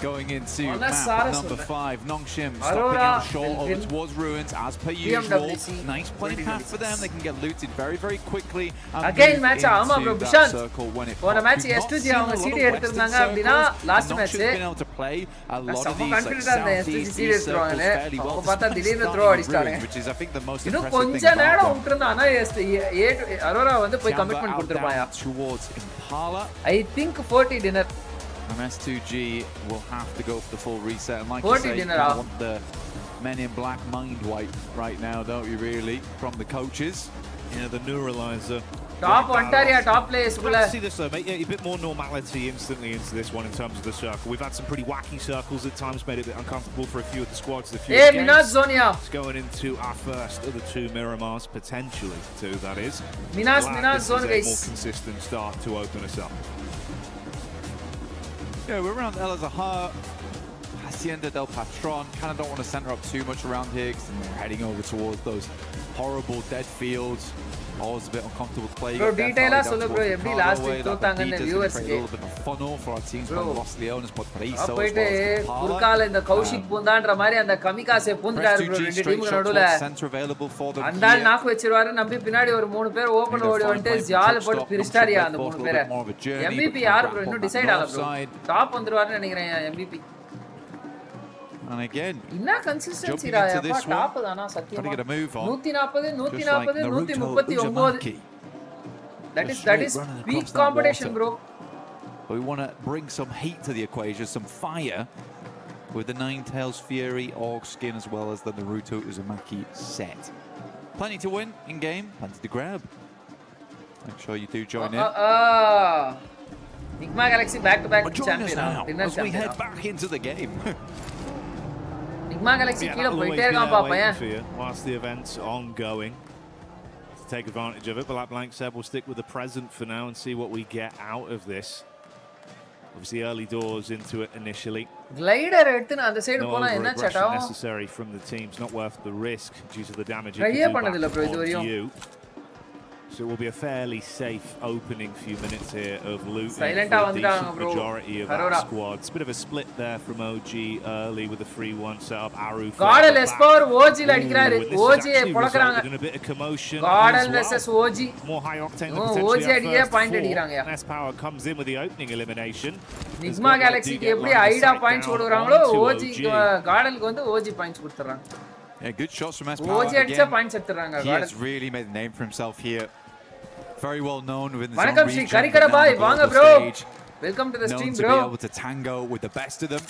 Going into Manasara map number sollu. 5, Nongshim stopping Aurora out short will over win towards Ruins as per usual. PMWC Nice plenty path for them. They can get looted very, very quickly. And Again move match ஆமா into bro that Bishan circle when it போன pops. Match We've not S2G seen அவங்க a lot CD of எடுத்துட்டாங்க Western அப்படினா circles. Last Nongshim's match been able to play a lot of செம்ம these like கான்ஃபிடன்ட்டா இருந்த S2G southeast CD circles எடுத்துறாங்க fairly well. அவங்க பார்த்தா despite திடீர்னு throw starting அடிச்சிட்டாங்க Ruins, which is I think the most இன்னும் impressive கொஞ்ச thing about நேரம் them. விட்டுருந்தானா Arora வந்து போய் commitment கொடுத்துருப்பாயா towards Impala. I think 40 dinner And S2G will have to go for the full reset. And like 40 I say, you dinner, want the Men in Black mind wipe right now, don't you really, from the coaches? Yeah, the neuralizer. Top Ontario top players Glad to see this though, mate. Yeah, a bit more normality instantly into this one in terms of the circle. We've had some pretty wacky circles at times, made it a bit uncomfortable for a few of the squads. Hey, Minaj Zonia. It's going into our first of the 2 Miramars, potentially 2, that is. Minaj Zone, guys. guys. More consistent start to open us up. Yeah, we're around El Azahar, Hacienda del Patron. Kind of don't want to center up too much around here because we're heading over towards those horrible dead fields. Always a bit uncomfortable to play. Bro, detail solo bro, every last week தோத்தாங்கன்னு viewers a little bit of funnel for our teams from Los Leones, but Paraiso போயிட்டு குர்கால இந்த கௌஷிக் பூந்தான்ற மாதிரி அந்த கமிகாசே பூந்துட்டாரு bro ரெண்டு டீமுக்கு நடுவுல அந்த ஆள் நாக்கு வச்சிருவாரு நம்பி பின்னாடி ஒரு 3 பேர் ஓபன் ஓடி வந்து ஜால் போட்டு பிரிஸ்டாரியா அந்த 3 பேரை MVP யார் bro இன்னும் டிசைட் ஆகல bro டாப் வந்துருவாருன்னு நினைக்கிறேன் MVP. And again, என்ன கன்சிஸ்டன்சி ரா அப்பா டாப் தானா சத்தியமா 140 140 139 that is peak competition bro. But we want to bring some heat to the equation, some fire with the Ninetales Fury, Org Skin, as well as the Naruto Uzumaki set. Plenty to win in game, plenty to grab. Make sure you do join in. Nigma Galaxy back-to-back champion. As we head back into the game. Nigma Galaxy கீழ போயிட்டே இருக்கான் பாப்பா ஏன் whilst the event's ongoing. take advantage of it, but like Blank said, we'll stick with the present for now and see what we get out of this. Obviously, early doors into it initially. Glider எடுத்து அந்த side போனா என்ன சட்டம்? Necessary from the teams, not worth the risk due to the damage it ட்ரையே பண்ணதில்ல bro இது can do வரையும். So it will be a fairly safe opening few minutes here of loot for a வந்துட்டாங்க bro. majority of our squads. Bit of a split there from OG early with a 3-1 setup. Aru Godel Espor OG ல அடிக்கிறாரு. OG பொளக்குறாங்க. In a bit of commotion. Godel versus OG. More high octane than potentially OG அடியே point அடிக்கிறாங்க. S Power comes in with the opening elimination. Nigma Galaxy க்கு எப்படி ஐடா points கொடுக்குறாங்களோ OG Godelக்கு வந்து OG points கொடுத்துறாங்க. Yeah, good shots from S Power. OG அடிச்ச points எடுத்துறாங்க. He has really made a name for himself here. Very well known within the வணக்கம் ஸ்ரீ கரிகட பாய் வாங்க bro. Welcome to the stream bro. To be able to tango with the best of them.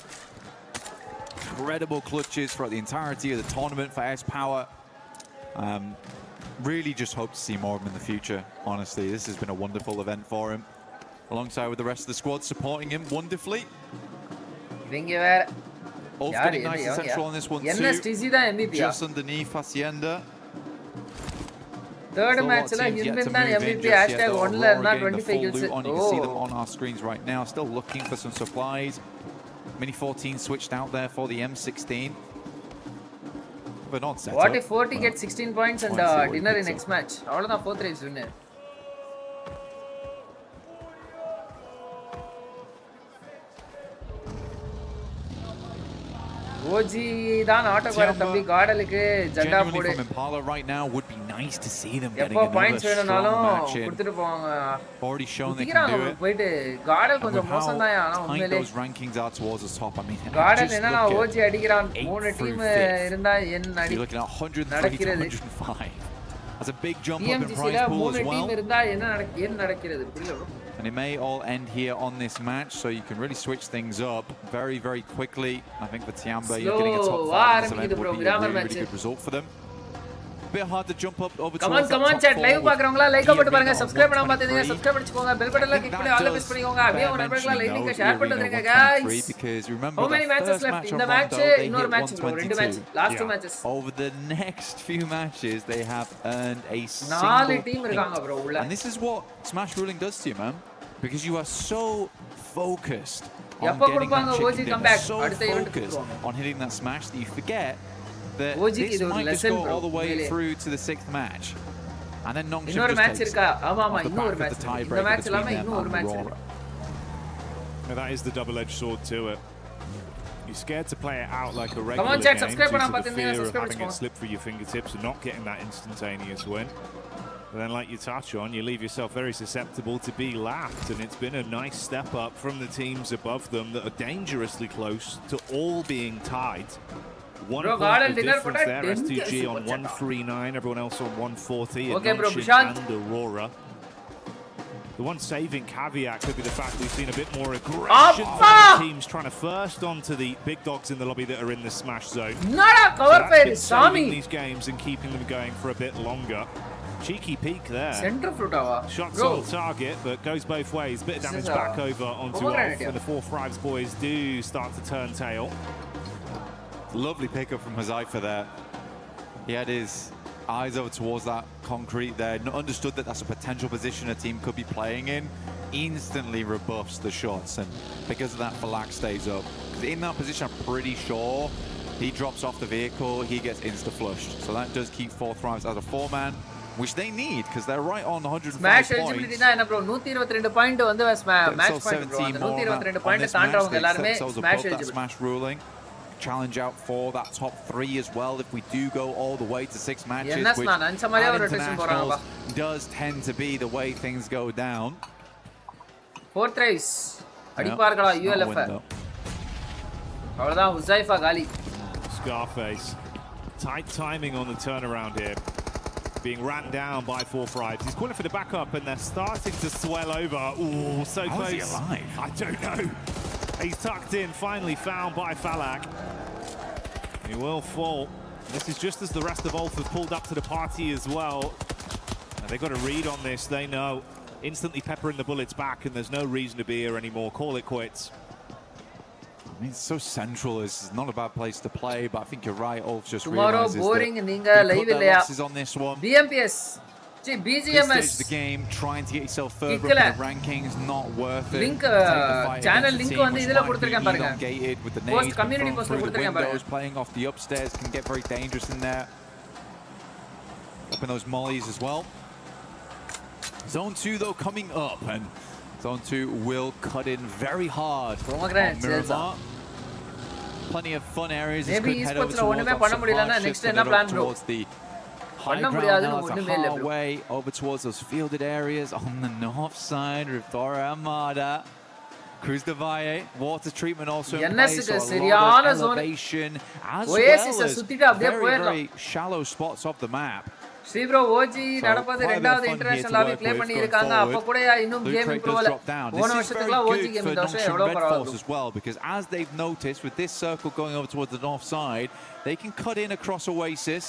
Incredible clutches throughout the entirety of the tournament for S Power. Really just hope to see more of him in the future. Honestly, this has been a wonderful event for him. Alongside with the rest of the squad supporting him wonderfully. இவங்க வேற Ulf getting nice and central on this one too. NSTC தான் MVP. Just underneath Hacienda. Third match la Hinbin தான் MVP #1 ல இருந்தா 25 kills. You can see them on our screens right now. Still looking for some supplies. Mini 14 switched out there for the M16. But not set What if 40 gets 16 points and dinner in next match? அவ்வளவுதான் 4th race win. OG தான் ஆட்டோக்கார தம்பி காடலுக்கு ஜண்டா போடு. Right now would be nice to see them getting points வேணும்னாலும் கொடுத்துட்டு போவாங்க. Already shown they can do it. போயிட்டு caudal கொஞ்சம் மோசம் தான் ஆனா உண்மையிலே those rankings are towards the top. I mean caudal என்னன்னா OG அடிக்குறான். மூணு டீம் இருந்தா என்ன you're looking at 105. That's a big jump up in prize pool as well. Team இருந்தா என்ன நடக்கிறது புரியல bro. And it may all end here on this match, so you can really switch things up very, very quickly. I think for Tiamba, you're getting a top 5 in this event would be a really, really good result for them. Bit hard to jump up over come on chat live பாக்குறவங்களா like போட்டு பாருங்க subscribe பண்ணாம பாத்தீங்க subscribe பண்ணிக்கோங்க bell button la click பண்ணி all press பண்ணிக்கோங்க அப்படியே உங்க நண்பர்களா லைக் ஷேர் பண்ணிடுங்க guys because remember how many matches left in the match இன்னொரு match ரெண்டு match last two matches over the next few matches they have earned a நாலு team இருக்காங்க bro உள்ள and this is what Smash Ruling does to you man because you are so focused on எப்ப getting கொடுப்பாங்க that OG come back so அடுத்த event focused on hitting that smash that you forget that OG this might just go all the way through to the 6th match and then Nongshim இன்னொரு just match takes இருக்கா ஆமா ஆமா off the இன்னொரு back of match the இந்த match tiebreaker இல்லாம between them இன்னொரு and match Aurora. Now that is the double-edged sword to it. You're scared to play it out like a regular come on chat game subscribe due பண்ணாம to the பாத்தீங்க fear of subscribe having it slip through your fingertips and not getting that instantaneous win. But then like you touch on, you leave yourself very susceptible to be lapped, and it's been a nice step up from the teams above them that are dangerously close to all being tied. One bro, point of difference there, S2G on 139, everyone else on 140, okay, bro, and Aurora. The one saving caveat could be the fact we've seen a bit more aggression from the teams trying to first onto the big dogs in the lobby that are in the smash zone. cover fire saving these games and keeping them going for a bit longer. Cheeky peek there. Center fruit shots on target, but goes both ways. Bit of damage back over onto Ulf, and the 4-5s boys do start to turn tail. Lovely pickup from Hazaifa there. He had his eyes over towards that concrete there, understood that that's a potential position a team could be playing in, instantly rebuffs the shots, and because of that, Falak stays up. In that position, I'm pretty sure he drops off the vehicle, he gets insta-flushed. So that does keep 4-5s as a 4-man, which they need, because they're right on 105 smash points. eligibility தான் என்ன bro 122 point வந்து match point bro அந்த 122 point தாண்டறவங்க எல்லாரும் smash eligible smash ruling. Challenge out for that top 3 as well if we do go all the way to 6 matches, which at internationals does tend to be the way things go down. 4th race அடிப்பார்களா ULF அவ்வளவுதான் ஹுசைஃபா காலி Scarface tight timing on the turnaround here, being ran down by 4-5s. He's calling for the backup and they're starting to swell over. Ooh, so close. How is he alive? I don't know. He's tucked in, finally found by Falak. He will fall. This is just as the rest of Ulf have pulled up to the party as well. And they've got a read on this, they know. Instantly peppering the bullets back, and there's no reason to be here anymore. Call it quits. I mean, it's so central. This is not a bad place to play, but I think you're right. Ulf just tomorrow realizes boring that ninga live illaya on this one. BMPS See, This BGMS stage of the game, trying to get yourself further up in the rankings, not worth it. Link, Take the fight channel against a link team வந்து which இதுல might be கொடுத்திருக்கேன் பாருங்க. elongated with the Post nades, community but post through the கொடுத்திருக்கேன் பாருங்க. windows, playing off the upstairs can get very dangerous in there. Up in those mollies as well. Zone 2 though coming up, and Zone 2 will cut in very hard on Miramar. Plenty of fun areas. This could head over towards the high ground now. It's a hard way over towards those fielded areas on the north side. Torre Armada. Cruz de Valle, water treatment also in place, so a lot of elevation, as well as very shallow spots off the map. ஸ்ரீப்ரோ OG நடப்பது இரண்டாவது international lobby play பண்ணி இருக்காங்க. அப்ப கூட இன்னும் game improve ஆகல. போன வருஷத்துக்குலாம் ஓஜி கேம் இந்த வருஷம் எவ்வளவு பரவாயில்லை. As well, because as they've noticed with this circle going over towards the north side, they can cut in across Oasis,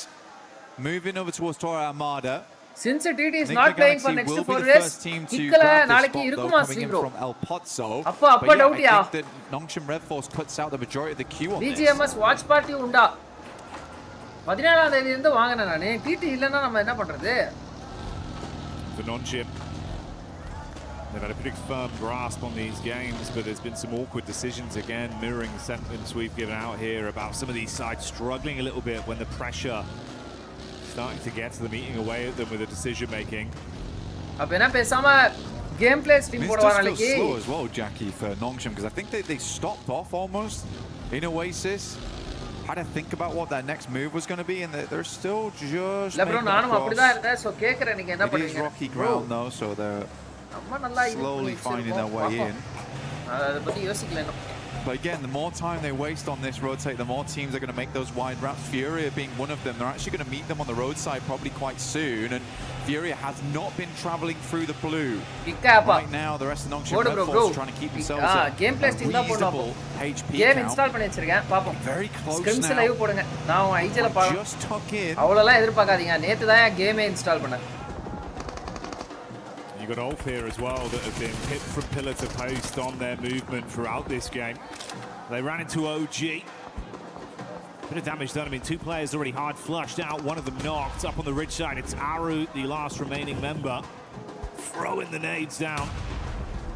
moving over towards Torre Armada. Since TT is not playing for next 4 days, ikkala naaliki irukuma Steve appa doubt ya. Nongshim Red Force cuts out the majority of the queue on BGMS watch party unda 17ஆம் தேதி இருந்து வாங்குறேன் நானே. TT இல்லனா நம்ம என்ன பண்றது? For Nongshim, they've had a pretty firm grasp on these games, but there's been some awkward decisions again, mirroring the sentiments we've given out here about some of these sides struggling a little bit when the pressure starting to get to them, eating away at them with the decision making. அப்ப என்ன பேசாம game play stream போடுவா நாளைக்கு. Slow as well, Jackie, for Nongshim, because I think they stopped off almost in Oasis. Had to think about what their next move was going to be, and they're still just LeBron நானும் அப்படிதான் இருக்கேன். So கேக்குறேன் நீங்க என்ன பண்றீங்க? It is rocky ground though, so they're slowly finding their way in. அத பத்தி யோசிக்கல இன்னும். But again, the more time they waste on this rotate, the more teams are going to make those wide routes. Furia being one of them. They're actually going to meet them on the roadside probably quite soon. And Furia has not been traveling through the blue. Right now, the rest of Nongshim Red Force is trying to keep themselves a reasonable HP Game count. install பண்ணி வச்சிருக்கேன். பாப்போம். Very close Scrims now. live போடுங்க. நான் ஐஜில பாப்போம். Just tuck in. அவ்வளவுலாம் எதிர்பார்க்காதீங்க. நேத்து தான் கேமே install பண்ணேன். You've got Ulf here as well that have been hit from pillar to post on their movement throughout this game. They ran into OG. Bit of damage done. I mean, 2 players already hard flushed out. One of them knocked up on the ridge side. It's Aru, the last remaining member, throwing the nades down.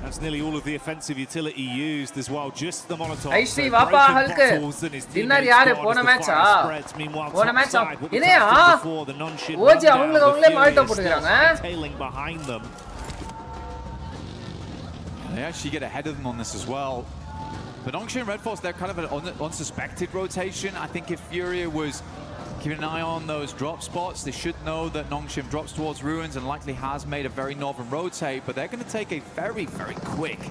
That's nearly all of the offensive utility used as well. Just the Molotov. Hey, Steve, appa Hulk. Dinner yaar pona match ah. Pona match ah. Ineya OG avungalukku Molotov potukranga. Tailing behind them. They actually get ahead of them on this as well. But Nongshim Red Force, they're kind of an unsuspected rotation. I think if Furia was keeping an eye on those drop spots, they should know that Nongshim drops towards Ruins and likely has made a very northern rotate, but they're going to take a very, very quick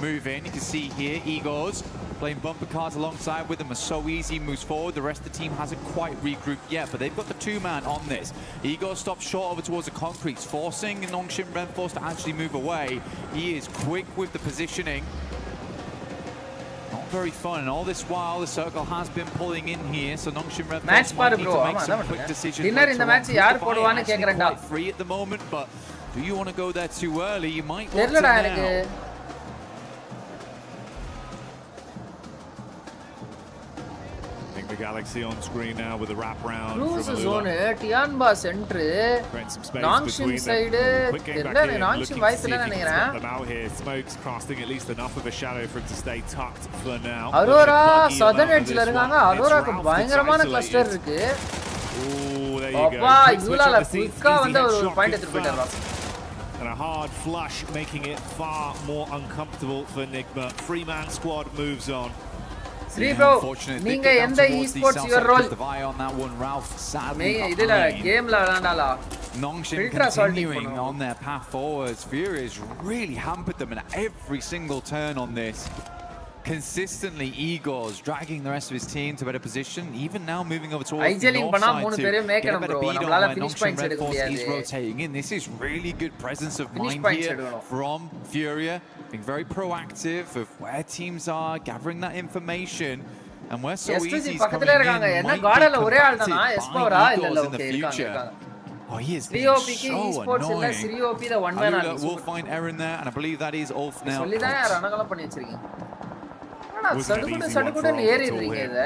move in. You can see here, Igors playing bumper cars alongside with them are so easy, moves forward. The rest of the team hasn't quite regrouped yet, but they've got the 2-man on this. Igor stops short over towards the concretes, forcing Nongshim Red Force to actually move away. He is quick with the positioning. Not very fun, and all this while the circle has been pulling in here, so Nongshim Red Force might need to make some quick decisions. Dinner in the match yaar poduvanu kekranda. Free at the moment, but do you want to go there too early? You might want to now. The Galaxy on screen now with a wrap round. Cruise zone, Tianba center, Nongshim side. They're Nongshim vice illa nenikiren. Them out here, Smoke's casting at least enough of a shadow for him to stay tucked for now. Aurora southern edge la irukanga. Aurora ku bayangaramana cluster irukku. Oh, there you go. Appa ivula quick-a vanda oru point eduthu poitarra. And a hard flush making it far more uncomfortable for Enigma. 3-man squad moves on. Sri bro, நீங்க எந்த esports your role? இதுல கேம்ல விளையாண்டாலா? Nongshim continuing on their path forwards. Fury has really hampered them in every single turn on this. Consistently, Igor's dragging the rest of his team to better position. Even now, moving over towards the north side to get a better beat on where Nongshim Red Force is rotating in. This is really good presence of mind here from Furia. Being very proactive of where teams are, gathering that information. And we're so easy coming in, might be compacted by Igor's in the future. Oh, he is SriOP so Esports illa annoying. SriOP the one man army. We'll find Aaron there, and I believe that is Ulf now. சொல்லிதான் ரணகலம் பண்ணி வச்சிருக்கீங்க. ஆனா சடுகுடு ஏறிடுறீங்க இத.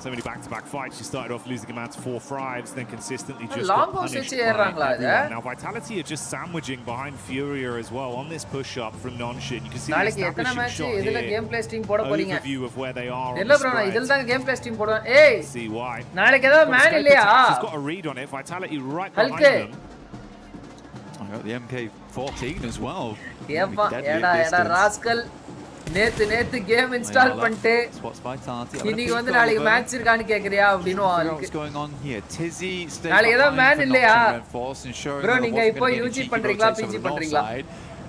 So many back-to-back fights. She started off losing amounts of 4 thrives, then consistently just long got punished by everyone. Now Vitality are just sandwiching behind Furia as well on this push-up from Nonshin. You can see the establishing shot here. Overview of where they are on the spread. See why. She's got a read on it. Vitality right behind them. I got the MK14 as well. Rascal. நேத்து game install பண்ணிட்டு இன்னைக்கு வந்து நாளைக்கு match இருக்கான்னு கேக்குறியா அப்படினு நாளைக்கு ஏதோ மேன் இல்லையா bro நீங்க இப்போ யூஜி பண்றீங்களா பிஜி பண்றீங்களா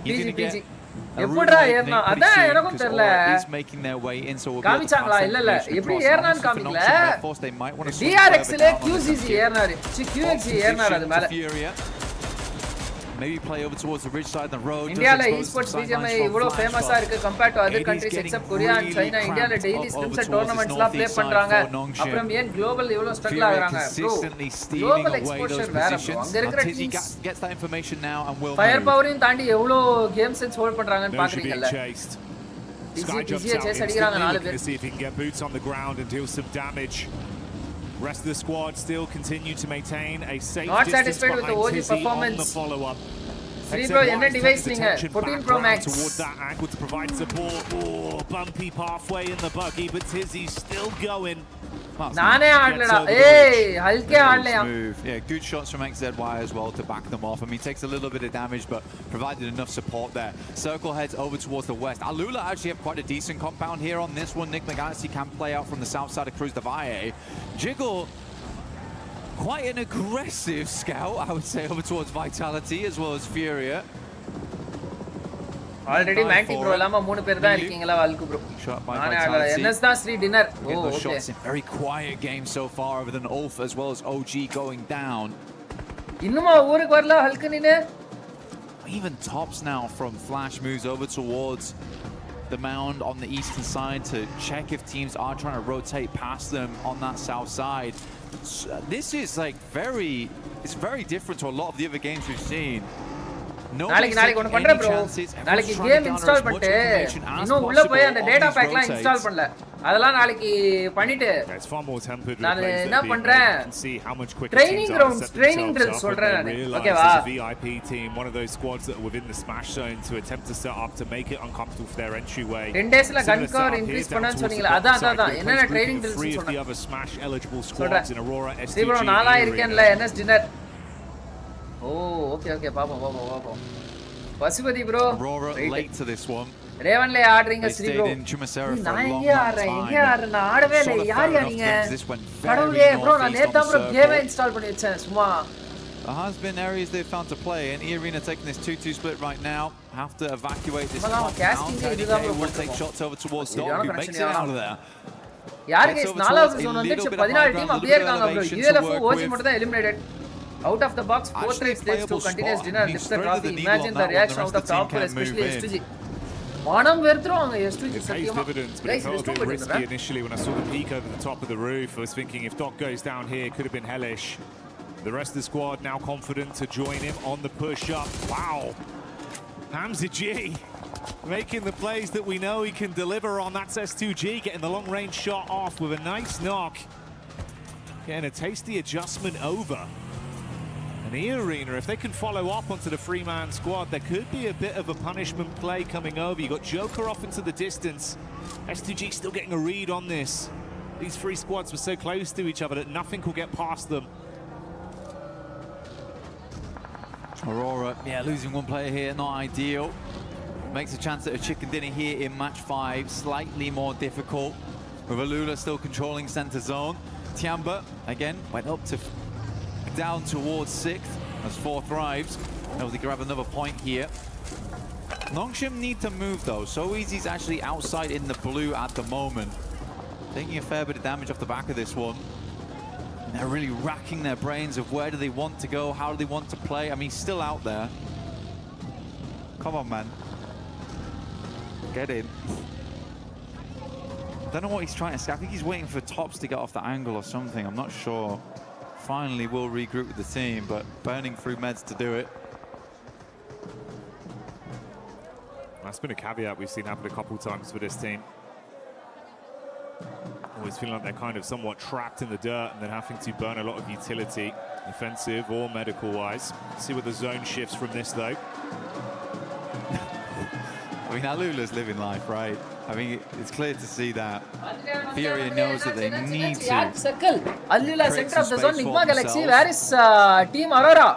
பிஜி எப்படிடா ஏறனா அதான் எனக்கும் தெரியல காமிச்சாங்களா இல்ல எப்படி ஏறனான்னு காமிக்கல DRX ல QCC ஏறனாரு QXC ஏறனாரு அது மேல maybe play over towards the ridge side of the road. India la esports BGMI இவ்ளோ ஃபேமஸா இருக்கு compared to other countries except Korea and China. India la daily scrims and tournaments la play பண்றாங்க. அப்புறம் ஏன் global இவ்ளோ struggle ஆகுறாங்க bro? Global exposure வேற bro. அங்க இருக்கிற teams gets that information now and will fire power-ஐயும் தாண்டி எவ்ளோ games and hold பண்றாங்கன்னு பாக்குறீங்கல்ல. Skyjumps out instantly, looking to see if he can get boots on the ground and deal some damage. Rest of the squad still continue to maintain a safe not distance satisfied with the OG performance. On the follow-up. Bro, என்ன device நீங்க 14 Pro Max towards that angle to provide support. Oh, bumpy pathway in the buggy, but Tizzy's still going. நானே ஆடலடா ஏய் ஹல்கே ஆடலையா yeah, good shots from XZY as well to back them off. I mean, takes a little bit of damage but provided enough support there. Circle heads over towards the west. Alula actually have quite a decent compound here on this one. Nick McGancy can play out from the south side of Cruz de Valle. Jiggle, quite an aggressive scout, I would say, over towards Vitality as well as Furia. Already Manti bro lama 3 பேர் தான் இருக்கீங்களா வாழ்க்கு bro நானே ஆடல NS தான் Sri dinner okay very quiet game so far other than Ulf as well as OG going down. இன்னுமா ஊருக்கு வரல Hulk நீனே even Tops now from Flash moves over towards the mound on the eastern side to check if teams are trying to rotate past them on that south side. So this is like it's very different to a lot of the other games we've seen. நாளைக்கு ஒன்னு பண்றேன் bro நாளைக்கு game install பண்ணிட்டு இன்னும் உள்ள போய் அந்த data பேக்லாம் இன்ஸ்டால் பண்ணல அதெல்லாம் நாளைக்கு பண்ணிட்டு நான் என்ன பண்றேன் ட்ரைனிங் drill சொல்றேன் நான் ஓகேவா VIP team one of those squads that are within the smash zone to attempt to set up to make it uncomfortable for their entryway 10 daysல கன் கவர் இன்கிரீஸ் பண்ணனும்னு சொன்னீங்களா அதான் என்னென்ன ட்ரைனிங் drill சொல்றேன் the other smash eligible squads in Aurora STG bro நாளா இருக்கேன்ல NS dinner Oh, okay. Papa. Pasupati bro. Aurora late to this one. Raven le aadringa Sri bro. நான் எங்க ஆடுறேன் நான் ஆடவே இல்ல யார் நீங்க கடவுளே bro நான் நேத்தா bro கேம் இன்ஸ்டால் பண்ணி வச்சேன் சும்மா There has been areas they've found to play and E-Arena taking this 2-2 split right now. Have to evacuate this spot. Will take shots over towards Dog who makes it out of there. யார் guys 4வது zone வந்துச்சு 14 team அப்படியே இருக்காங்க bro ULF OG மட்டும் தான் eliminated. Out of the box, 4 3 stage to continuous dinner and lift the trophy. Imagine the reaction of the top player, especially S2G. Manam verthruanga S2G satyama. Guys, it was a bit risky initially when I saw the peak over the top of the roof. I was thinking if Doc goes down here, it could have been hellish. The rest of the squad now confident to join him on the push-up. Wow. Hamza G making the plays that we know he can deliver on. That's S2G getting the long-range shot off with a nice knock. Getting a tasty adjustment over. And E-Arena, if they can follow up onto the three-man squad, there could be a bit of a punishment play coming over. You got Joker off into the distance. S2G still getting a read on this. These three squads were so close to each other that nothing could get past them. Aurora, losing one player here, not ideal. Makes a chance at a chicken dinner here in match 5, slightly more difficult. With Alula still controlling center zone. Tiamba, again, went up to down towards 6th as 4 thrives. Able to grab another point here. Nongshim need to move though. So Easy's actually outside in the blue at the moment. Taking a fair bit of damage off the back of this one. And they're really racking their brains of where do they want to go, how do they want to play. I mean, he's still out there. Come on, man. Get in. Don't know what he's trying to say. I think he's waiting for Tops to get off the angle or something. I'm not sure. Finally will regroup with the team, but burning through meds to do it. That's been a caveat we've seen happen a couple times for this team. Always feeling like they're kind of somewhat trapped in the dirt and then having to burn a lot of utility, offensive or medical-wise. See what the zone shifts from this, though. I mean, Alula's living life, right? I mean, it's clear to see that Furia knows that they need to. Circle. Alula center of the zone. Nigma Galaxy. Where is Team Aurora?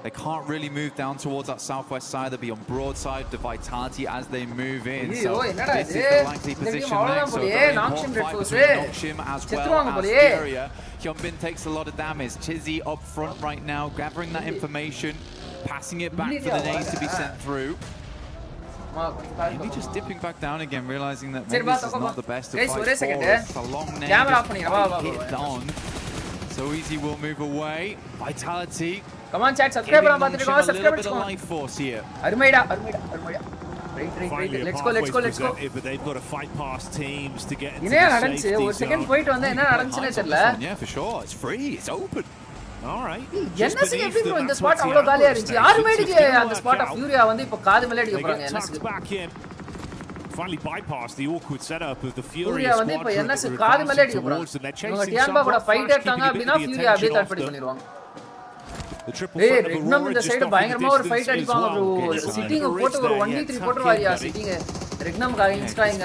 They can't really move down towards that southwest side. They'll be on broadside to Vitality as they move in. So this is the likely position next. So very important fight between Nongshim as well as Furia. Hyunbin takes a lot of damage. Tizzy up front right now, gathering that information, passing it back for the nades to be sent through. Maybe just dipping back down again, realizing that maybe this is not the best of fights for. It's a long nade, hit on. So Easy will move away. Vitality. Come on, chat. Subscribe. Subscribe. A life force here. Arumida. Let's go. But they've got to fight past teams to get into the safety zone. second point on Yeah, for sure. It's free. It's open. All right. NSC everything in the spot avlo gaaliya irundhi. Arumidike on the spot of Furia vandu ipo kaadu mele adikku poraanga NSC. Back in. Finally bypassed the awkward setup of the Furia vandu ipo NSC kaadu mele adikku poraanga. Inga Tianba kuda fight edutanga appadina Furia abbe third party panniruvanga. Hey, Regnum in the side பயங்கரமா ஒரு fight அடிப்பாங்க bro. Sitting போட்டு ஒரு 1v3 போட்டுவாரியா sitting. Regnum கா இன்ஸ்டாங்க.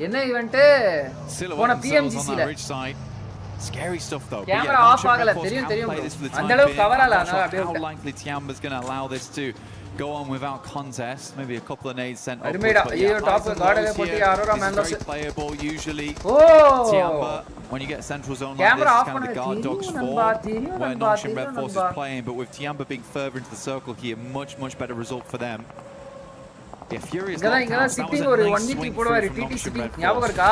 என்ன event? போன PMGC ல. Scary stuff though. Camera off agala theriyum அந்த அளவுக்கு கவர் ஆல அதனால அப்படியே how likely Tiamba's going to allow this to go on without contest. Maybe a couple of nades sent up. Top guard age potti Aurora man very playable usually. Tiamba when you get central zone like camera this off kind of the guard dogs for where Nongshim Red Force is playing, but with Tiamba being further into the circle here, much better result for them. Yeah, Furious sitting ஒரு 1v3 போடுவாரு TTC ஞாபகம் இருக்கா?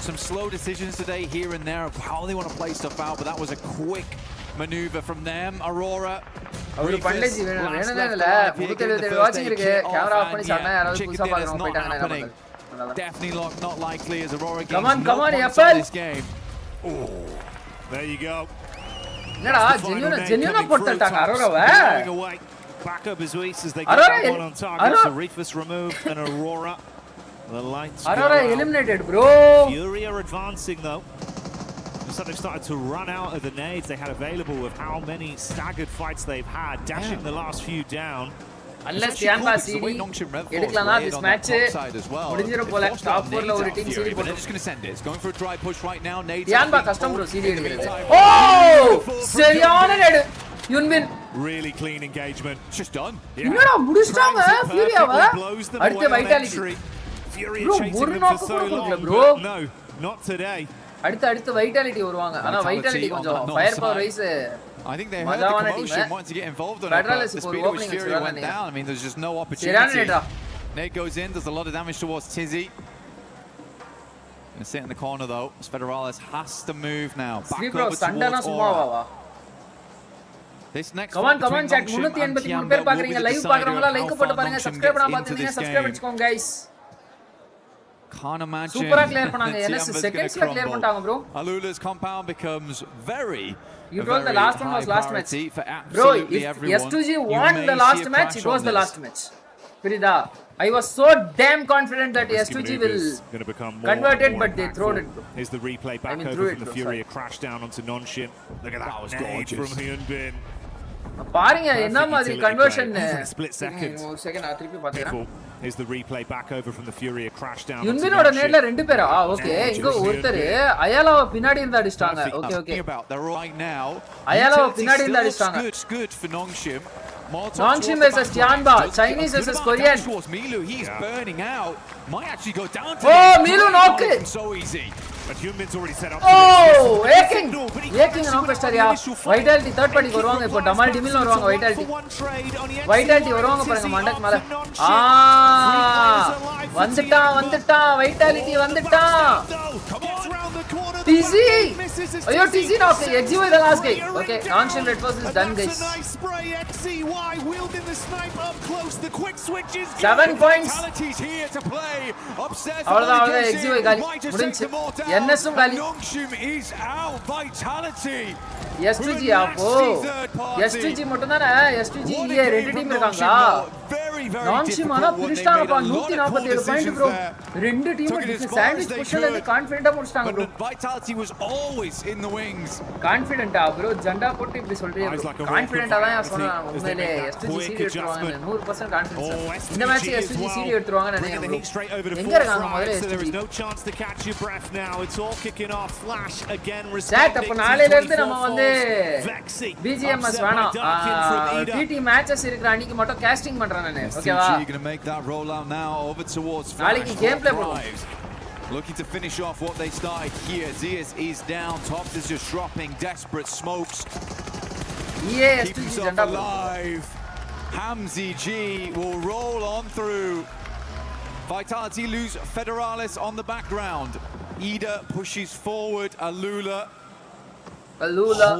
Some slow decisions today here and there of how they want to play stuff out, but that was a quick maneuver from them. Aurora அவரு பண்டேஜ் வேணும்ல 377 வாட்சிங் இருக்கு camera off பண்ணி சொன்னா யாராவது புதுசா பார்க்கறவங்க போய்ட்டாங்க என்ன பண்றது? Definitely not likely as Aurora gains come on FL this game. Oh, there you go. என்னடா ஜென்யூனா போட்டுட்டாங்க அரோராவை. Back up as they get one on target. So Reefus removed and Aurora. The lights. Aurora eliminated, bro. Furia are advancing though. Looks like they've started to run out of the nades they had available with how many staggered fights they've had, dashing the last few down. Unless Tianba CD எடுக்கலனா this match முடிஞ்சிரும் போல top 4 ல ஒரு team CD போட்டு just going to send it. It's going for a dry push right now. Nades Tianba custom bro CD எடுக்கிறது. Oh! சரியான நெடு. Yunbin really clean engagement. Just done. என்னடா முடிச்சிட்டாங்க ஃபியூரியாவை. அடுத்து vitality. Furia chasing them for so long. Bro. No, not today. அடுத்து Vitality வருவாங்க. ஆனா Vitality கொஞ்சம் fire power wise I think they heard the commotion, wanted to get involved on it, but the speed at which Furia went down, I mean, there's just no opportunity. Nate goes in, does a lot of damage towards Tizzy. Gonna sit in the corner though. Federales has to move now. Back over towards Aura. This next come on chat 383 பேர் பாக்குறீங்க live பாக்குறவங்க like போட்டு பாருங்க subscribe பண்ணாம பாத்தீங்கன்னா subscribe பண்ணிக்கோங்க guys. Can't imagine. Super clear பண்ணாங்க NS seconds ல clear பண்ணிட்டாங்க bro. Alula's compound becomes very You told the last one was last match. Bro, if S2G won the last match, it was the last match. Pirida, I was so damn confident that S2G will convert it, but they throw it. Here's the replay back over from the Furia crash down onto Nongshim. Look at that was gorgeous from Hyunbin. பாருங்க என்ன மாதிரி conversion split seconds. ஒரு second நான் திருப்பி பாத்துறேன். Here's the replay back over from the Furia crash down. யுன்பினோட நேட்ல ரெண்டு பேரா? Okay இங்க ஒருத்தர் அயாலாவ பின்னாடி இருந்து அடிச்சாங்க. ஓகே அயாலாவ பின்னாடி இருந்து அடிச்சாங்க. Good for Nongshim. Nongshim versus Tianba, Chinese versus Korean. Milu, he's burning out. Might actually go down to Oh, Milu knock. So easy. But Hyunbin's already set up. Oh, Aking knock ஸ்டாரியா. Vitality third party வருவாங்க. இப்போ டமால் டிமில் வருவாங்க Vitality. Vitality வருவாங்க பாருங்க மண்டக் மேல. வந்துட்டான் Vitality வந்துட்டான். TC. Ayo TC knock. XY the last guy. Okay, Nongshim Red Force is done guys. Nice spray XCY wielding the snipe up close. The quick switches. 7 points. Here to play. Upstairs. அவ்வளவுதான் XY காலி. முடிஞ்சு. NS காலி. Nongshim is out. Vitality. S2G அப்போ S2G மட்டும் தானே S2G இங்க ரெண்டு team இருக்காங்களா? Very very, very Nonshim difficult ana one. They pirishtaanga made pa a lot of 147 cool point decisions bro. there. Rendu team Took it as far sandwich as they position la could. confident ah mudistaanga bro. But Vitality was always in the wings. Confident ah bro. Janda potti இப்படி சொல்றியா bro. Confident ah தான் சொன்னேன் உண்மையிலே STG சீரி எடுத்துவாங்க 100% confidence. இந்த match STG சீரி எடுத்துவாங்க நினைக்கிறேன். எங்க இருக்காங்க முதல்ல So there is STG? no chance to catch your breath now. It's all kicking off. Flash again Chat responding. அப்ப நாளையில இருந்து நம்ம வந்து BGMS வேணாம். TT matches இருக்கிற அன்னைக்கு மட்டும் casting பண்றேன் நானு. ஓகேவா? STG going to make that rollout now over towards Flash. நாளைக்கு gameplay போடுவோம். Looking to finish off what they started here. Zias is down. Tops is just dropping. Desperate smokes. Yeah, keep himself alive. Hamzy G will roll on through. Vitality lose Federalis on the background. Ida pushes forward. Alula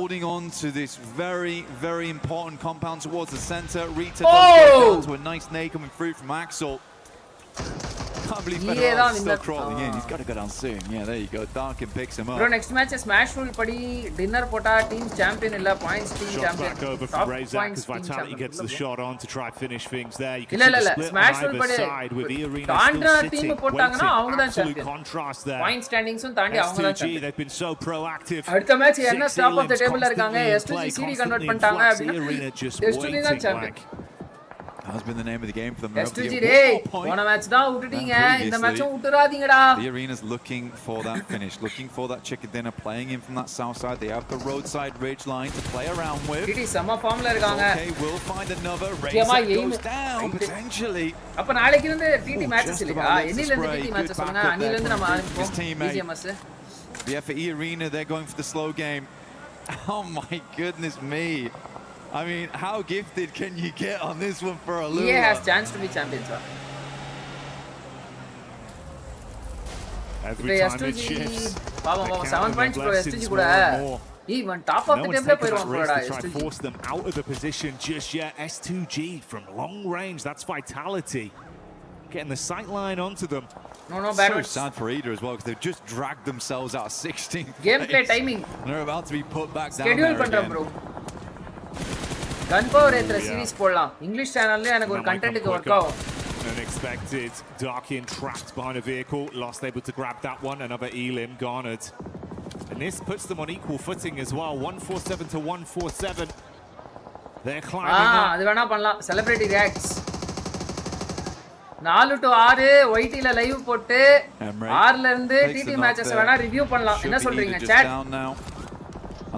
holding on to this very, very important compound towards the center. Rita does go down to a nice nade coming through from Axel. Can't believe Federalis still crawling in. He's got to go down soon. Yeah, there you go. Darkin picks him up. Bro, next match Smash rule padi dinner pota team champion illa points team Shots champion. back over from Razak as Vitality gets the shot on to try finish things there. You can illa see the split Smash on rule either padi side with E-Arena Tandra still team sitting, போட்டாங்கன்னா அவங்க தான் absolute champion. contrast there. Point standings தாண்டி அவங்க தான் S2G, champion. they've been so proactive. அடுத்த match என்ன 6 top of the elims table ல இருக்காங்க. constantly in S2G play, CD convert constantly in பண்ணிட்டாங்க flux. அப்படினா E-Arena just S2G தான் waiting champion. back. That's been the name of the game for them. S2G டேய் போன match தான் விட்டுட்டீங்க. இந்த match-உம் விட்டுறாதீங்கடா. The arena's looking for that finish, looking for that chicken dinner, playing in from that south side. They have the roadside ridge line to play around with. TT சம ஃபார்ம்ல இருக்காங்க. Okay, we'll find another race முக்கியமா that aim goes down potentially. அப்ப நாளைக்கு இருந்து TT matches இல்லையா? என்னில இருந்து TT matches சொல்லுங்க. அன்னில இருந்து நம்ம ஆரம்பிப்போம். BGMS. Yeah, for E-Arena, they're going for the slow game. Oh my goodness me. I mean, how gifted can you get on this one for a Lula? EA has chance to be champions. Every time it shifts, பாவம் 7 points bro STG கூட even top of the table போயிடுவான் போடா STG. Force them out of the position just yet. S2G from long range, that's Vitality. Getting the sight line onto them. No bad. So sad for Ida as well because they've just dragged themselves out of 16th Gameplay place. timing. And they're about to be put back down Schedule there பண்றேன் again. bro. Gun Power ஏத்துற series போடலாம். English channel எனக்கு ஒரு content work ஆகும். Unexpected. Darkin trapped behind a vehicle. Lost able to grab that one. Another elim garnered. And this puts them on equal footing as well. 147 to 147. They're climbing up. அது வேணா பண்ணலாம். Celebrity reacts. 4 to 6 YT ல live போட்டு 6 ல இருந்து TT matches வேணா review பண்ணலாம். என்ன சொல்றீங்க chat?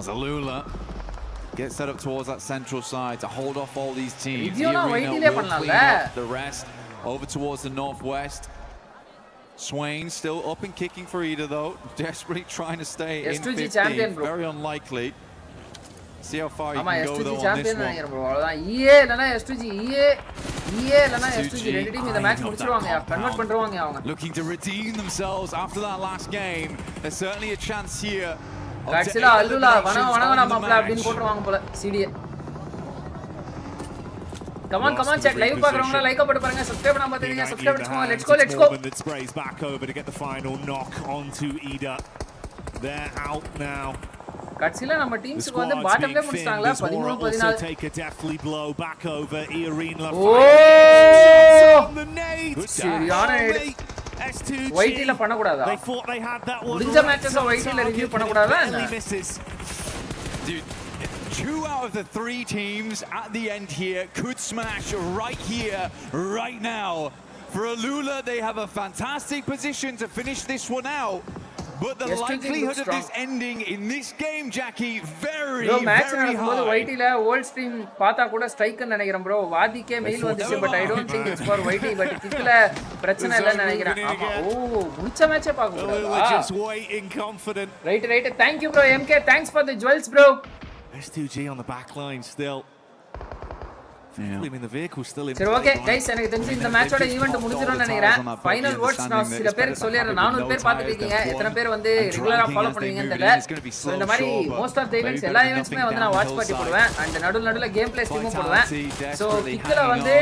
As Alula gets set up towards that central side to hold off all these teams. Review na YT will பண்ணலாம்ல. clean up the rest over towards the northwest. Swain still up and kicking for Ida though, desperately trying to stay in 15th. Champion, bro. Very unlikely. See how far you ஆமா can go S2G though on champion this one. நினைக்கிறேன் bro. அவ்வளவுதான். EA இல்லனா S2G EA இல்லனா S2G ரெண்டு team இந்த match முடிச்சிடுவாங்க. Convert பண்றவாங்க அவங்க. Looking to redeem themselves after that last game. There's certainly a chance here. கட்சில அல்லுலா வணங்க மாப்ள அப்படினு போட்டுருவாங்க போல CD. Come on chat live பாக்குறவங்க லைக் போட்டு பாருங்க subscribe பண்ணாம பாத்தீங்க subscribe பண்ணுங்க. Let's go. That sprays back over to get the final knock onto Ida. They're out now. கட்சில நம்ம டீம்ஸ்க்கு வந்து பாட்டம்ல முடிச்சாங்களா 13-14. Take a deathly blow back over E-Arena. Oh! The nade. சரியான nade. S2G. YT ல பண்ண கூடாதா? They thought they had that one. முடிஞ்ச matches YT ல review பண்ண கூடாதா? Dude, 2 out of the 3 teams at the end here could smash right here, right now. For Alula, they have a fantastic position to finish this one out. But the likelihood of this ending in this game, Jackie, very high. YT ல old stream பார்த்தா கூட strike நினைக்கிறேன் bro. வாதிக்கே mail வந்துச்சு but I don't think it's for YT but கிக்ல பிரச்சனை இல்ல நினைக்கிறேன். ஆமா. ஓ முடிச்ச மேட்சே பாக்குறோம். Just waiting confident. Right. Thank you bro MK. Thanks for the jewels bro. S2G on the back line still. In the vehicle still in. சரி okay guys எனக்கு தெரிஞ்சு இந்த மேட்சோட ஈவென்ட் முடிஞ்சிரும்னு நினைக்கிறேன். ஃபைனல் வேர்ட்ஸ் நான் சில பேருக்கு சொல்லிறேன். 400 பேர் பார்த்துட்டு இருக்கீங்க. எத்தனை பேர் வந்து ரெகுலரா ஃபாலோ பண்ணுவீங்கன்னு தெரியல. சோ இந்த மாதிரி மோஸ்ட் ஆஃப் தி ஈவென்ட்ஸ் எல்லா ஈவென்ட்ஸ்மே வந்து நான் வாட்ச் பார்ட்டி போடுவேன் and நடுவுல கேம் ப்ளே ஸ்ட்ரீமும் போடுவேன். சோ கிக்ல வந்து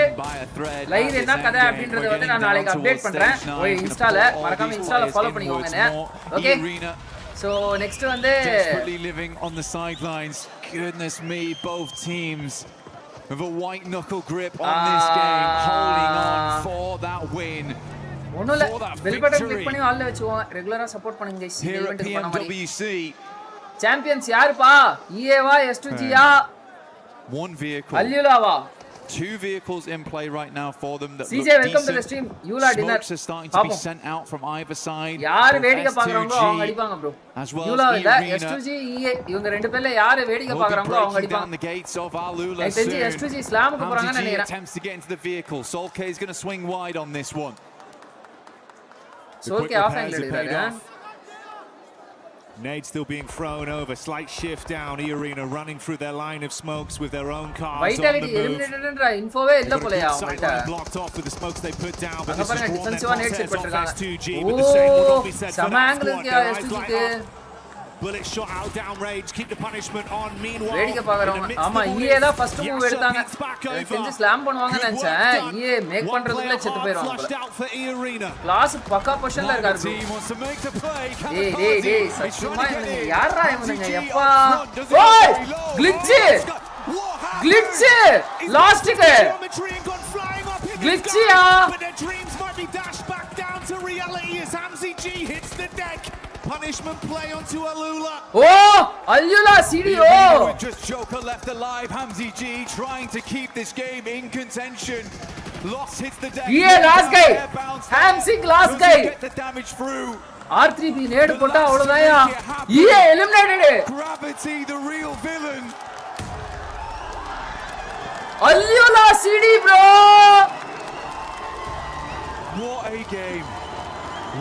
லைவ் என்ன கதை அப்படிங்கறது வந்து நான் நாளைக்கு அப்டேட் பண்றேன். ஓய் இன்ஸ்டால மறக்காம இன்ஸ்டால ஃபாலோ பண்ணிக்கோங்க. ஓகே So next வந்து desperately living on the sidelines. Goodness me, both teams with a white knuckle grip on this game, holding on for that win. ஒண்ணுல பெல் பட்டன் கிளிக் பண்ணி ஆல்ல வெச்சுவோம். ரெகுலரா சப்போர்ட் பண்ணுங்க guys. Here at PMWC. Champions யாருப்பா? EA வா S2G yeah? One vehicle. அல்யுலாவா? Two vehicles in play right now for them that CJ, look welcome decent. to the stream. Yula dinner. Smokes are starting to be sent out from either side. யார் வேடிக்கை பாக்குறாங்களோ அவங்க அடிப்பாங்க bro. As well Yula as இல்ல Irina. S2G EA இவங்க ரெண்டு பேர்ல யார் வேடிக்கை பாக்குறாங்களோ அவங்க அடிப்பாங்க. The gates of Alula எனக்கு தெரிஞ்சு S2G ஸ்லாமுக்கு போறாங்கன்னு நினைக்கிறேன். Attempts to get into the vehicle. Solk is going to swing wide on this one. Solk off angle எடுக்குறாரு. Nade still being thrown over. Slight shift down. E-Arena running through their line of smokes with their own cars Vitality on the move. eliminated infove illa polaya avangata. Blocked off with the smokes they put down. But this is defensive one hit S2G. But the same will not be said for that squad. S2G bullet shot out down range. Keep the punishment on. Meanwhile, வேடிக்கை பாக்குறவங்க ஆமா EA தான் first move எடுத்தாங்க. செஞ்சு slam பண்ணுவாங்கன்னு நினைச்சேன். EA make பண்றதுக்குள்ள செத்து போயிடுவாங்க. கிளாஸ் பக்கா பொசிஷன்ல இருக்காரு. டேய் சச்சுமா இவனுங்க யாரா இவனுங்க எப்பா? ஓய் glitch லாஸ்ட்க்கு கிளிட்சியா? But their dreams might be dashed back down to reality as Hamzy G hits the deck. Punishment play onto Alula. Oh, Alula CDO. Just Joker left alive. Hamzy G trying to keep this game in contention. Lost hits the deck. Yeah, last guy. Hamzy last guy. Get the damage through. R3B நேடு போட்டா அவ்வளவுதான்யா. EA eliminated. Gravity, the real villain. Alula CD bro. What a game.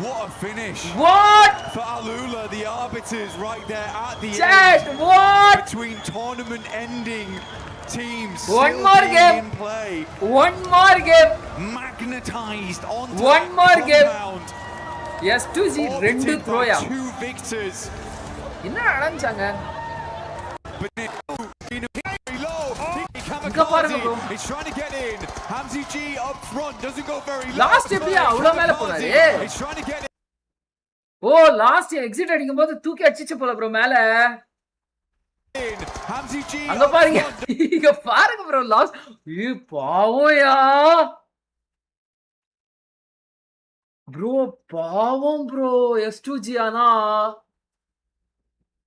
What a finish. What? For Alula, the arbiters right there at the Chat, end. what? Between tournament ending teams. One more game. In play. One more game. Magnetized onto one more game. S2G ரெண்டு த்ரோயா. Two victors. என்ன நடந்துச்சாங்க? He's trying to get in. Hamzy G up front doesn't go very low. Last எப்படியா அவ்வளவு மேல போறாரு? He's trying to get in. ஓ last exit அடிக்கும்போது தூக்கி அடிச்சிச்சு போல ப்ரோ மேல. Hamzy G அங்க பாருங்க. இங்க பாருங்க ப்ரோ லாஸ்ட். ஏ பாவோயா. ப்ரோ பாவம் ப்ரோ S2G ஆனா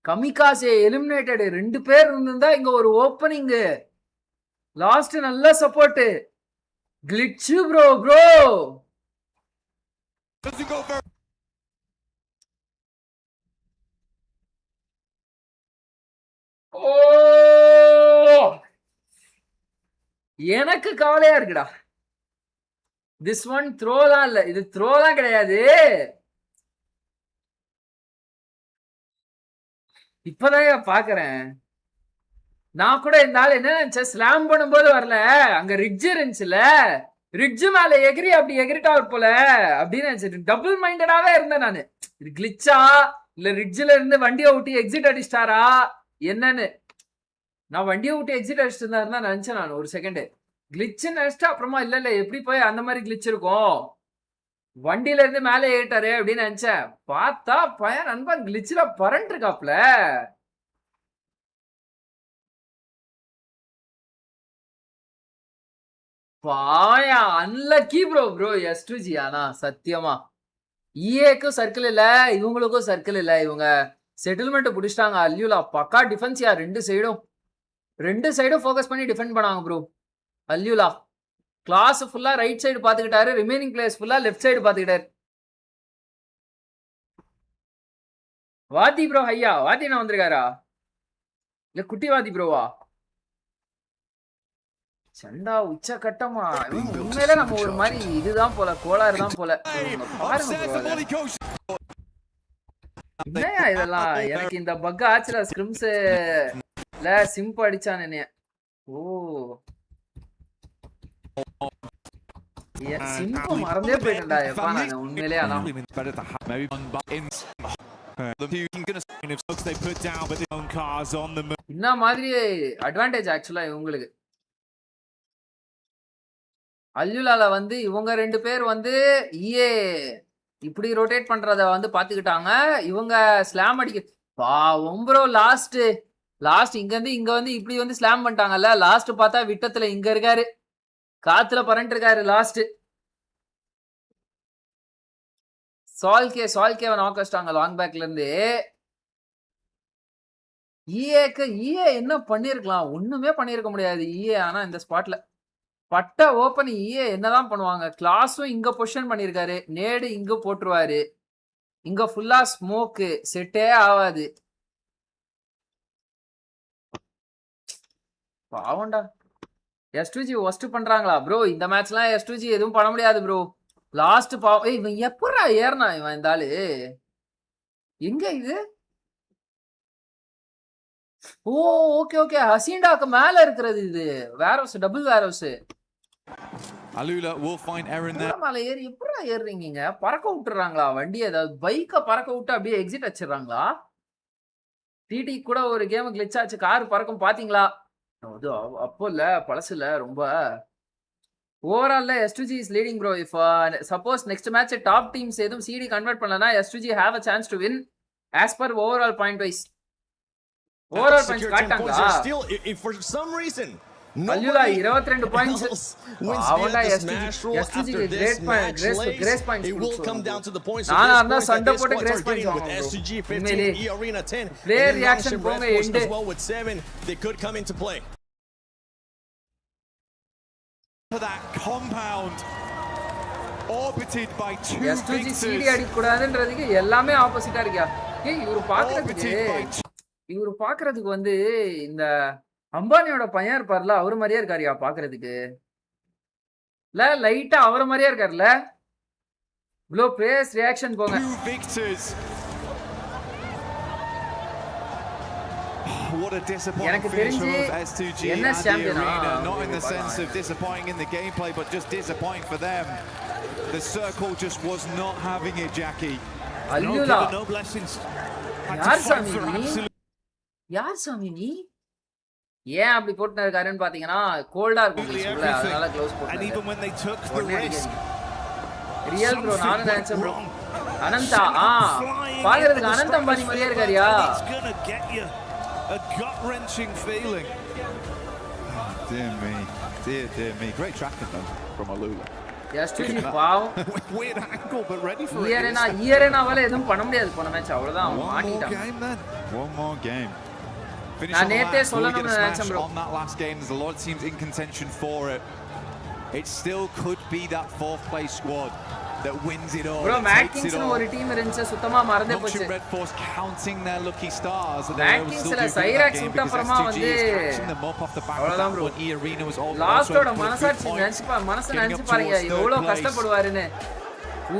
கமிகாசே எலிமினேட்டட். ரெண்டு பேர் இருந்தா இங்க ஒரு ஓப்பனிங். லாஸ்ட் நல்ல சப்போர்ட். கிளிட்ச் ப்ரோ ஓ எனக்கு கவலையா இருக்குடா. திஸ் ஒன் த்ரோலாம் இல்ல, இது த்ரோலாம் கிடையாது. இப்பதான் பாக்குறேன். நான் கூட இந்த ஆள் என்ன நினைச்சேன், ஸ்லாம் பண்ணும்போது வரல, அங்க ரிட்ஜ் இருந்துச்சுல, ரிட்ஜ் மேல எகிரி அப்படி எகிரிட்டா போல அப்படின்னு நினைச்சிட்டு டபுள் மைண்டடாவே இருந்தேன் நானு. இது கிளிச்சா இல்ல ரிட்ஜ்ல இருந்து வண்டியை விட்டு எக்ஸிட் அடிச்சிட்டாரா என்னன்னு. நான் வண்டியை விட்டு எக்ஸிட் அடிச்சிட்டு இருந்தாருன்னு நினைச்சேன் நான் ஒரு செகண்ட். கிளிச்சு நினைச்சிட்டு அப்புறமா இல்ல எப்படி போய் அந்த மாதிரி கிளிச் இருக்கும், வண்டியில இருந்து மேலே ஏறிட்டாரு அப்படின்னு நினைச்சேன். பார்த்தா பையன் நண்பன் கிளிச்சில பரண்ட் இருக்காப்ல. பாயா அன்லக்கி ப்ரோ S2G. ஆனா சத்தியமா EAக்கும் சர்க்கிள் இல்ல, இவங்களுக்கும் சர்க்கிள் இல்ல. இவங்க செட்டில்மெண்ட் புடிச்சிட்டாங்க. அல்யூலா பக்கா டிஃபென்ஸ்யா. ரெண்டு சைடும் ஃபோக்கஸ் பண்ணி டிஃபெண்ட் பண்ணாங்க ப்ரோ. அல்யூலா கிளாஸ் ஃபுல்லா ரைட் சைடு பாத்துக்கிட்டாரு, ரிமைனிங் பிளேயர்ஸ் ஃபுல்லா லெஃப்ட் சைடு பாத்துக்கிட்டாரு. வாதி ப்ரோ ஐயா, வாதி நான் வந்திருக்காரா இல்ல குட்டி வாதி ப்ரோவா? சண்டா உச்ச கட்டமா. உண்மையில நம்ம ஒரு மாதிரி இதுதான் போல, கோளாறு தான் போல. என்னையா இதெல்லாம்? எனக்கு இந்த பக் ஆச்சுல ஸ்கிரிம்ஸ்ல சிம்ப் அடிச்சான் என்னைய. ஓ சிம்பு மறந்தே போயிட்டேன்டா எப்பா நான் உண்மையிலே. அதான் இந்த மாதிரி அட்வான்டேஜ் ஆக்சுவலா இவங்களுக்கு. அல்யூலால வந்து இவங்க ரெண்டு பேர் வந்து EA இப்படி ரொட்டேட் பண்றத வந்து பாத்துக்கிட்டாங்க. இவங்க ஸ்லாம் அடிக்க பாவம் ப்ரோ. லாஸ்ட் லாஸ்ட் இங்க இருந்து இங்க வந்து இப்படி வந்து ஸ்லாம் பண்ணிட்டாங்கல்ல. லாஸ்ட் பார்த்தா விட்டத்துல இங்க இருக்காரு, காத்துல பறந்து இருக்காரு. லாஸ்ட் சால்கேவை நாக் வச்சிட்டாங்க லாங் பேக்ல இருந்து. EA என்ன பண்ணிருக்கலாம்? ஒண்ணுமே பண்ணிருக்க முடியாது EA. ஆனா இந்த ஸ்பாட்ல பட்ட ஓப்பன் EA என்னதான் பண்ணுவாங்க? கிளாஸும் இங்க பொசிஷன் பண்ணிருக்காரு, நேடு இங்க போட்டுருவாரு, இங்க ஃபுல்லா ஸ்மோக்கு, செட்டே ஆகாது. பாவண்டா. S2G ஒஸ்ட் பண்றாங்களா ப்ரோ? இந்த மேட்ச்லாம் S2G எதுவும் பண்ண முடியாது ப்ரோ. லாஸ்ட் இவன் எப்படா ஏறினா இவன்? இந்த ஆளு எங்க இது? ஓ ஓகே ஹசீண்டாக்கு மேல இருக்கிறது இது. Warehouse, double warehouse. Alula will find Aaron there. மேல ஏறி எப்படா ஏறுறீங்க? பறக்க விட்டுறாங்களா வண்டி? ஏதாவது பைக்கை பறக்க விட்டு அப்படியே எக்ஸிட் வச்சிடறாங்களா? டிடி கூட ஒரு கேம் கிளிச் ஆச்சு, கார் பறக்கும் பாத்தீங்களா? அது அப்போ இல்ல, பழசு இல்ல ரொம்ப. ஓவரால்ல S2G is leading bro. If suppose next match top teams எதுவும் CD convert பண்ணலனா S2G have a chance to win as per overall point wise. Overall points காட்டாங்களா? Still, if for some reason Alula 22 points. அவண்டா S2G great point, grace points. It will come down to the points. நான் சண்டை போட்டு grace points வாங்குறேன். SRINATH G 15, E-Arena 10. Player reaction போங்க end. As well with 7, they could come into play. To that compound orbited by two S2G victors. CD அடிக்க கூடாதுன்றதுக்கு எல்லாமே ஆப்போசிட்டா இருக்கியா? இவரு பாக்குறதுக்கு வந்து இந்த அம்பானியோட பையன் இருப்பார்ல, அவரு மாதிரியே இருக்காருயா பாக்குறதுக்கு. இல்ல லைட்டா அவர மாதிரியே இருக்காருல்ல. ப்ளோ பேஸ் ரியாக்ஷன் போங்க. Two victors. What a disappointing finish from S2G and the arena. Not in the sense of disappointing in the gameplay, but just disappointing for them. The circle just was not having it, Jackie. No blessings. யார் சாமி நீ? ஏன் அப்படி போட்டு இருக்காருன்னு பாத்தீங்கன்னா கோல்டா இருக்கும், அதனால க்ளோஸ் போட்டாரு. ரியல் ப்ரோ, நானும் நினைச்சேன் ப்ரோ. அனந்தா பாக்குறதுக்கு அனந்த அம்பானி மாதிரியே இருக்காரியா? A gut-wrenching feeling. Oh, dear me. Great tracking though from Alula. S2G பாவம். Weird angle, but ready for it. ERNAவால எதுவும் பண்ண முடியாது போன மேட்ச், அவ்வளவுதான் மாட்டிட்டான். One more game. நான் நேத்தே சொல்லணும்னு நினைச்சேன் bro. On that last game, there's a lot of teams in contention for it. It still could be that fourth place squad that wins it all. Bro, Matkins ஒரு team இருந்துச்சு, சுத்தமா மறந்தே போச்சு. Red Force counting their lucky stars. Matkinsல Syrax விட்ட அப்புறமா வந்து அவ்வளவுதான் bro. லாஸ்டோட மனசாட்சி நினைச்சு பாருங்க எவ்வளவு கஷ்டப்படுவாருன்னு.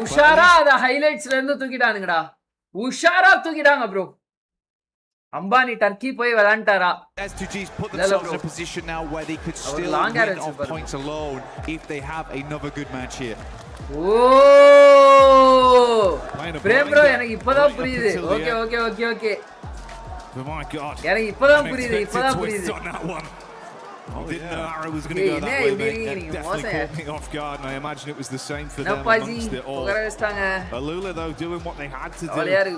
உஷாரா அத ஹைலைட்ஸ்ல இருந்து தூக்கிட்டானுங்கடா, உஷாரா தூக்கிட்டாங்க ப்ரோ. அம்பானி டர்க்கி போய் விளையாண்டாரா? S2G's put themselves in a position now where they could still win on points alone if they have another good match here. ஓ பிரேம் ப்ரோ, எனக்கு இப்பதான் புரியுது. ஓகே எனக்கு இப்பதான் புரியுது. I didn't know Arrow was going to go that way, mate. It definitely caught me off guard, and I imagine it was the same for them amongst it all. Alula, though, doing what they had to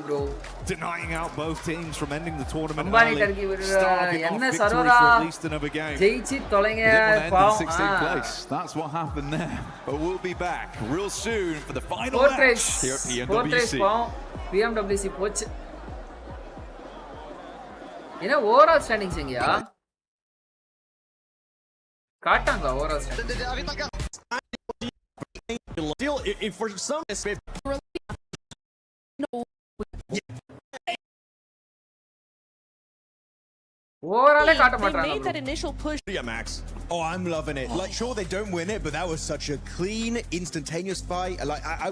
do, denying out both teams from ending the tournament early, starting off victory for at least another game. They didn't want to end in 16th place. That's what happened there. But we'll be back real soon for the final match here at PMWC. PMWC போச்சு. என்ன overall standings எங்கயா காட்டாங்க? Overall still if for some ஓவராலே காட்ட மாட்டாங்க. They made that initial push. Yeah, Max. Oh, I'm loving it. Like, sure, they don't win it, but that was such a clean, instantaneous fight. Like, I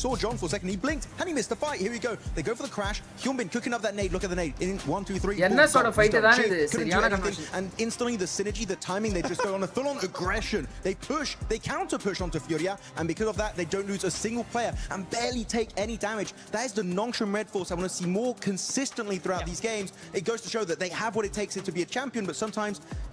saw John for a second. He blinked and he missed the fight. Here we go. They go for the crash. Hyunbin cooking up that nade. Look at the nade. In 1, 2, 3. என்ன sort of fight தான் இது? சரியான conversion. And instantly the synergy, the timing, they just go on a full-on aggression. They push, they counter-push onto Furia, and because of that, they don't lose a single player and barely take any damage. That is the Nongshim Red Force I want to see more consistently throughout these games. It goes to show that they have what it takes to be a champion, but sometimes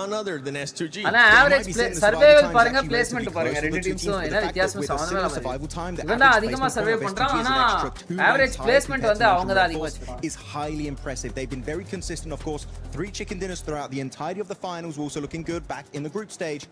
none other than S2G. ஆனா average survival பாருங்க placement பாருங்க ரெண்டு டீம்ஸும் என்ன வித்தியாசம் சமந்தமே இல்லாம இவன் தான் அதிகமா சர்வே பண்றான் ஆனா average placement வந்து அவங்க தான் அதிகமா வச்சிருக்காங்க. Is highly impressive. They've been very consistent, of course. 3 chicken dinners throughout the entirety of the finals, also looking good back in the group stage.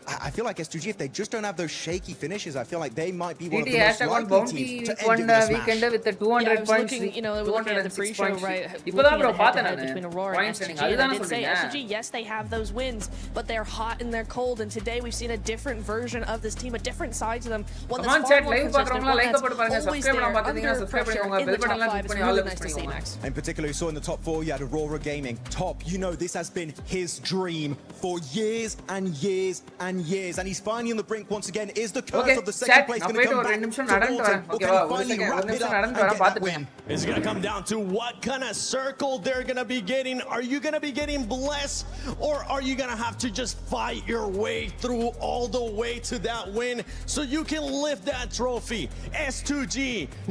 I feel like S2G, if they just don't have those shaky finishes, I feel like they might be one of the TT most hashtag on likely bounty teams to won end it with a weekend smash. with the 200 I was points. looking, you know, we're looking at the pre-show, right? இப்போதான் bro பார்த்தேன் head-to-head நானு between Aurora and points STG, standing and I அதுதான did say சொல்றீங்க STG, yes, they have those wins, but they're hot and they're cold, and today we've seen a different version of this team, a different side to them, one Come on, that's far chat, more live consistent, பார்க்கறவங்க one like that's போட்டு பாருங்க always subscribe there, பண்ணாம பார்த்தீங்கன்னா under subscribe pressure, பண்ணிக்கோங்க in the bell button top எல்லாம் 5. click It's பண்ணி all really click nice to see, பண்ணிக்கோங்க Max. In particular, you saw in the top 4, you had Aurora Gaming. Top, you know this has been his dream for years and years and years, and he's finally on the brink once again. Is the curse Okay, of the second chat, place நான் going to போயிட்டு come ஒரு back 2 நிமிஷம் to நடந்து Orangutan, வரேன் or ஓகேவா can he ஒரு finally second ஒரு wrap it நிமிஷம் up நடந்து and வரேன் get that பார்த்துட்டு win? It's going to come down to what kind of circle they're going to be getting. Are you going to be getting blessed, or are you going to have to just fight your way through all the way to that win so you can lift that trophy? S2G,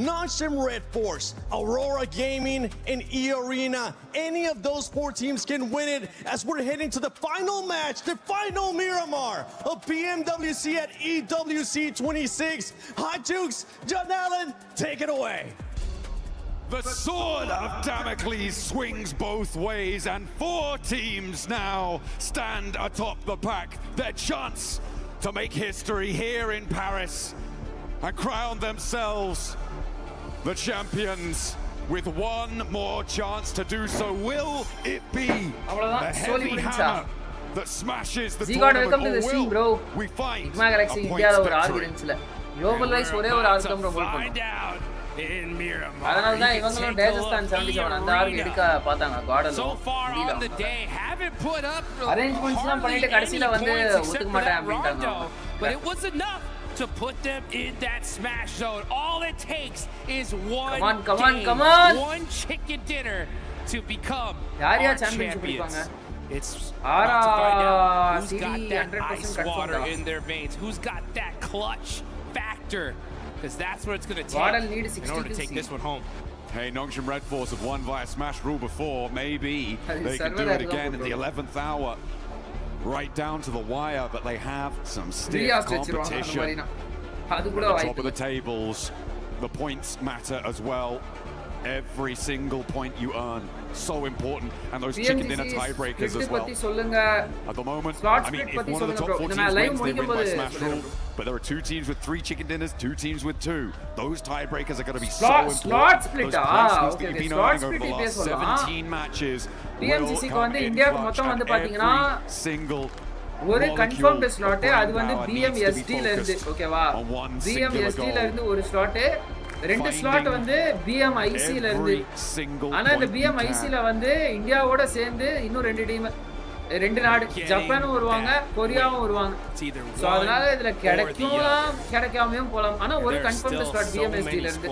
Nonshim Red Force, Aurora Gaming, and E Arena. Any of those 4 teams can win it as we're heading to the final match, the final Miramar of PMWC at EWC 26. Hot Jukes, John Allen, take it away. The sword of Damocles swings both ways, and 4 teams now stand atop the pack. Their chance to make history here in Paris and crown themselves the champions with one more chance to do so. Will it be the heavy hammer that smashes the tournament, welcome to the stream, bro. we find Sigma Galaxy a India points ஒரு ஆர்கு victory? இருந்துச்சுல global wise ஒரே ஒரு ஆர்கு தான் bro hold பண்ணோம் In Miramar, அதனால தான் இவங்களும் டேஜஸ்தான் 77 அந்த ஆர்கு எடுக்க பார்த்தாங்க caudal so far on the day haven't put up அரேஞ்ச்மென்ட்ஸ்லாம் பண்ணிட்டு கடைசில வந்து ஒத்துக்க மாட்டேன் அப்படிட்டாங்க but it was enough to put them in that smash zone. All it takes is one come on. one chicken dinner to become யார் our championship champions. எடுப்பாங்க It's about to find out who's got that 100% ice water in their veins, who's got that clutch factor, because that's what it's going to take in order to take this one home. Hey, Nongshim Red Force have won via Smash Rule before. Maybe they can do it again at the 11th hour. Right down to the wire, but they have some stiff competition. At the top of the tables, the points matter as well. Every single point you earn, so important. And those chicken dinner tiebreakers as well. At the moment, I mean, if one of the top 4 teams wins, they win by Smash Rule. But there are 2 teams with 3 chicken dinners, 2 teams with 2. Those tiebreakers are going to be so important. Slot split. Those placements that you've been Slot earning over the last 17 matches PMWC க்கு வந்து will இந்தியாக்கு come மொத்தம் in வந்து clutch பாத்தீங்கன்னா at every single ஒரு molecule confirmed of slot brain அது வந்து power needs to be BMSD ல இருந்து focused ஓகேவா on one singular BMSD ல goal. இருந்து ஒரு ஸ்லாட் 2 ஸ்லாட் வந்து BMIC ல இருந்து Every single ஆனா இந்த point you BMIC can. ல வந்து இந்தியாவோட சேர்ந்து இன்னும் 2 டீம் 2 நாடு ஜப்பானும் வருவாங்க கொரியாவும் வருவாங்க சோ அதனால இதுல கிடைக்கலாம் கிடைக்காமயும் போலாம் ஆனா ஒரு கன்ஃபர்ம்டு ஸ்லாட் BMSD ல இருந்து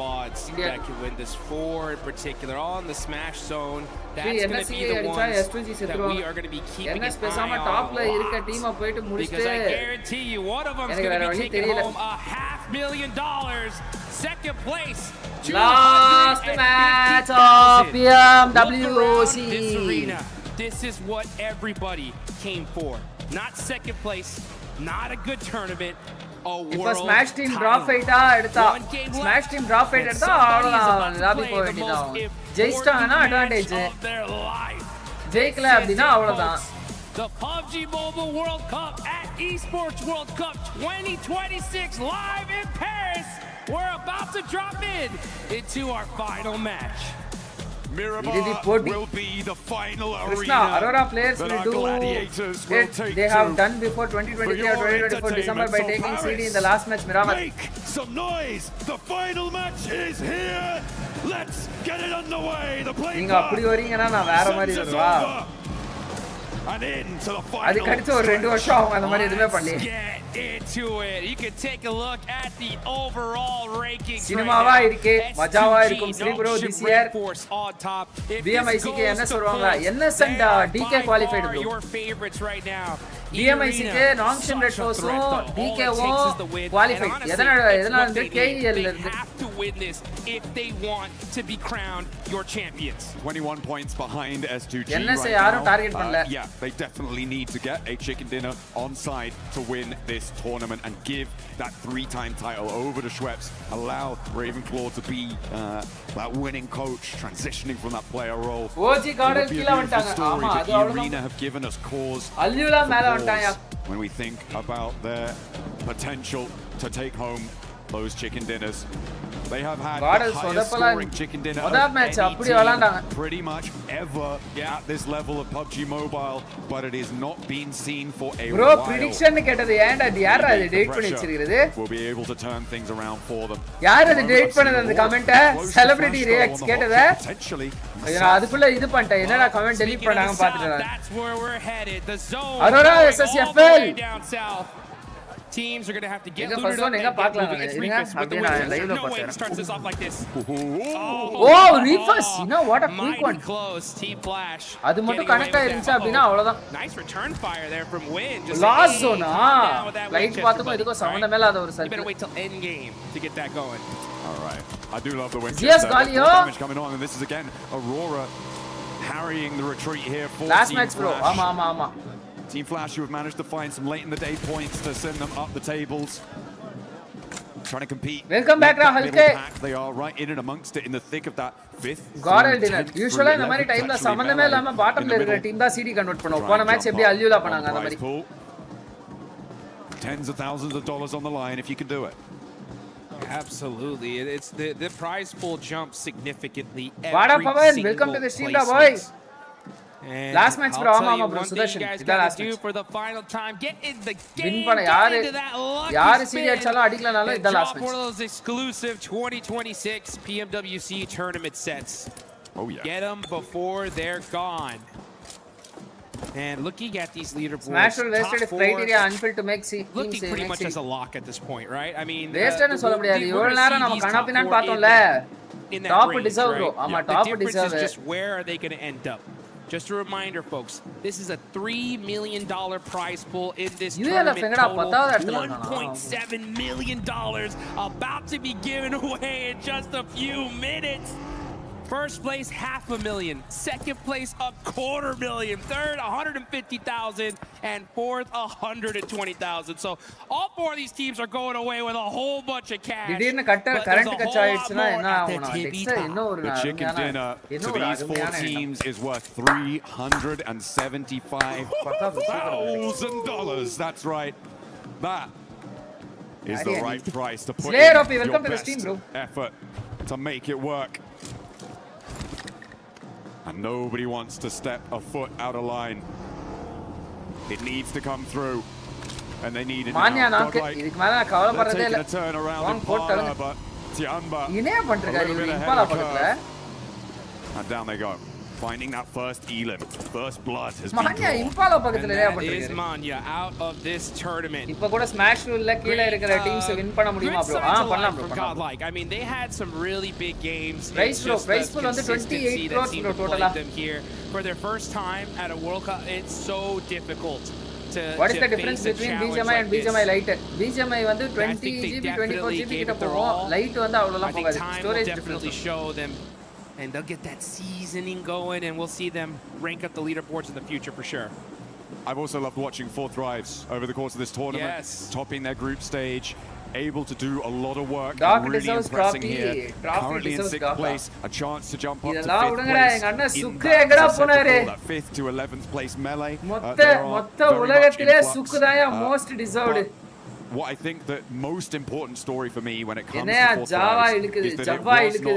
India that can win this 4 in particular on the smash zone. That's going to be the அடிச்சா ones S2G that we are going to be keeping an பேசாம eye டாப்ல on இருக்க டீமை போயிட்டு because முடிச்சிட்டு I guarantee you one of them is going to be taking home $500,000. Second place, last match of PMWC. this arena. This is what everybody came for. Not second place, not a good tournament. இப்ப smash team drop ஃபைட்டா எடுத்தா smash team drop fight எடுத்தா அவ்வளவுதான் lobby போக வேண்டியதான் ஜெயிச்சிட்டாங்கன்னா advantage ஜெயிக்கல அப்படின்னா அவ்வளவுதான் The PUBG Mobile World Cup at Esports World Cup 2026 live in Paris. We're about to drop into our final match. Miramar will be the final Krishna, arena Aurora players that will our do gladiators will it take they have to. done before 2023 or 2024 December by taking CD in the last match Miramar. Make some noise! The final match is here! Let's get it underway! The play நீங்க அப்படி வரீங்கன்னா நான் வேற மாதிரி வருவா and into the final. அதுக்கு அடுத்து ஒரு 2 வருஷம் அவங்க அந்த மாதிரி எதுவுமே பண்ணல Into it. You can take a look at the overall rankings. சினிமாவா இருக்கு மஜாவா இருக்கும் Sri bro this year on top. BMIC க்கு என்ன சொல்வாங்க NS and DK qualified bro your favorites right now. BMIC க்கு Nongshim Red Force DK qualified எதனால இந்த KEL ல இருந்து have to win this if they want to be crowned your champions. 21 points behind S2G NS right யாரும் now. Target பண்ணல Yeah, they definitely need to get a chicken dinner on side to win this tournament and give that 3-time title over to Schweppes. Allow Ravenclaw to be that winning coach, transitioning from that player role. OG கார்டல் கீழ வந்துட்டாங்க ஆமா அது Arena have given us cause. அல்லுலா மேல வந்துட்டாங்க when we think about their potential to take home those chicken dinners. They have had the highest scoring chicken dinner of any team pretty much ever at this level of PUBG Mobile, but it has not been seen for a while. Bro, prediction கேட்டது ஏன்டா அது யாரா அது date பண்ணி வச்சிருக்கிறது? We'll be able to turn things around for them. யார் அது date பண்ணது அந்த கமெண்ட்? செலிபிரிட்டி ரியாக்ட்ஸ் கேட்டதா? ஐயா அதுக்குள்ள இது பண்ணிட்டேன். என்னடா கமெண்ட் டெலீட் பண்ணாங்க பாத்துட்டேன். That's where we're headed. The zone. Aurora SSFL. Down south. Teams are going to have to get looted up and get moving. It's Reefus with the win. There's no way it starts this off like this. Oh, Reefus! You know what a quick one. Close. Team Flash. அது மட்டும் connect ஆயிருச்சு அப்படினா அவ்வளவுதான். Nice return fire there from Win. Just last zone. Light பாத்துக்கோ இதுக்கு சம்பந்தமே இல்லாத ஒரு You better wait till end game to get that going. All right. I do love the win. Yes, Galio. Damage coming on, and this is again Aurora harrying the retreat here for last match, bro. Ama. Team Flash, who have managed to find some late in the day points to send them up the tables. Trying to compete. Welcome back, Rahul. They are right in and amongst it in the thick of that fifth. Godal dinner. Usually இந்த மாதிரி டைம்ல சம்பந்தமே இல்லாம பாட்டம்ல இருக்கிற team தான் CD convert பண்ணுவோம். போன match எப்படி அல்யூலா பண்ணாங்க அந்த மாதிரி. Tens of thousands of dollars on the line if you can do it. Absolutely. It's the prize pool jumps significantly. What up, Pavan? Welcome to the stream, boys. And last match, bro. Ama, bro. Sudarshan. This last do match. for the final time. Get in the game. Win பண்ண யாரு CD அடிச்சாலும் அடிக்கலனாலும் இத last match. One of those exclusive 2026 PMWC tournament sets. Oh yeah. Get them before they're gone. And looking at these leaderboards, Smash will wasted criteria unfilled to make teams looking pretty much as a lock at this point, right? I mean, wasted சொல்ல முடியாது. இவ்வளவு நேரம் நம்ம கண்ணாபின்னான்னு பார்த்தோம்ல. Top deserve bro. ஆமா top deserve. Just where are they going to end up? Just a reminder, folks, this is a $3 million prize pool in this tournament total. $1.7 million about to be given away in just a few minutes. First place, $500,000. Second place, $250,000. Third, $150,000. And fourth, $120,000. So all four of these teams are going away with a whole bunch of cash. The chicken dinner to these four teams is worth $375,000. That's right. That is the right price to put in your best effort to make it work. And nobody wants to step a foot out of line. It needs to come through. And they need it now. They're taking a turn around in Para, but Tianba, a little bit ahead of the curve. And down they go. Finding that first elim. First blood has been drawn. And that is Manya out of this tournament. இப்போ கூட smash ரூல்ல கீழ இருக்கிற teams win பண்ண முடியுமா bro? பண்ணலாம் bro. GodLike. I mean, they had some really big games. Price pool வந்து 28 crores bro total. Here for their first time at a World Cup. It's so difficult. What is the difference between BGMI and BGMI Lite? BGMI வந்து 20 GB 24 GB கிட்ட போகும். Lite வந்து அவ்வளவுலாம் போகாது. Storage definitely show them. And they'll get that seasoning going, and we'll see them rank up the leaderboards in the future for sure. I've also loved watching Four Thrives over the course of this tournament. Yes. Topping their group stage, able to do a lot of work. Dark really deserves impressing trophy. here. Trophy Currently in deserves 6th place, a chance to jump up to 5th place. place. That 5th to 11th place melee. மொத்த உலகத்திலே சுக்குதாயா most deserved. What I think the most important story for me when it comes to Four Thrives is that it was not a flash in the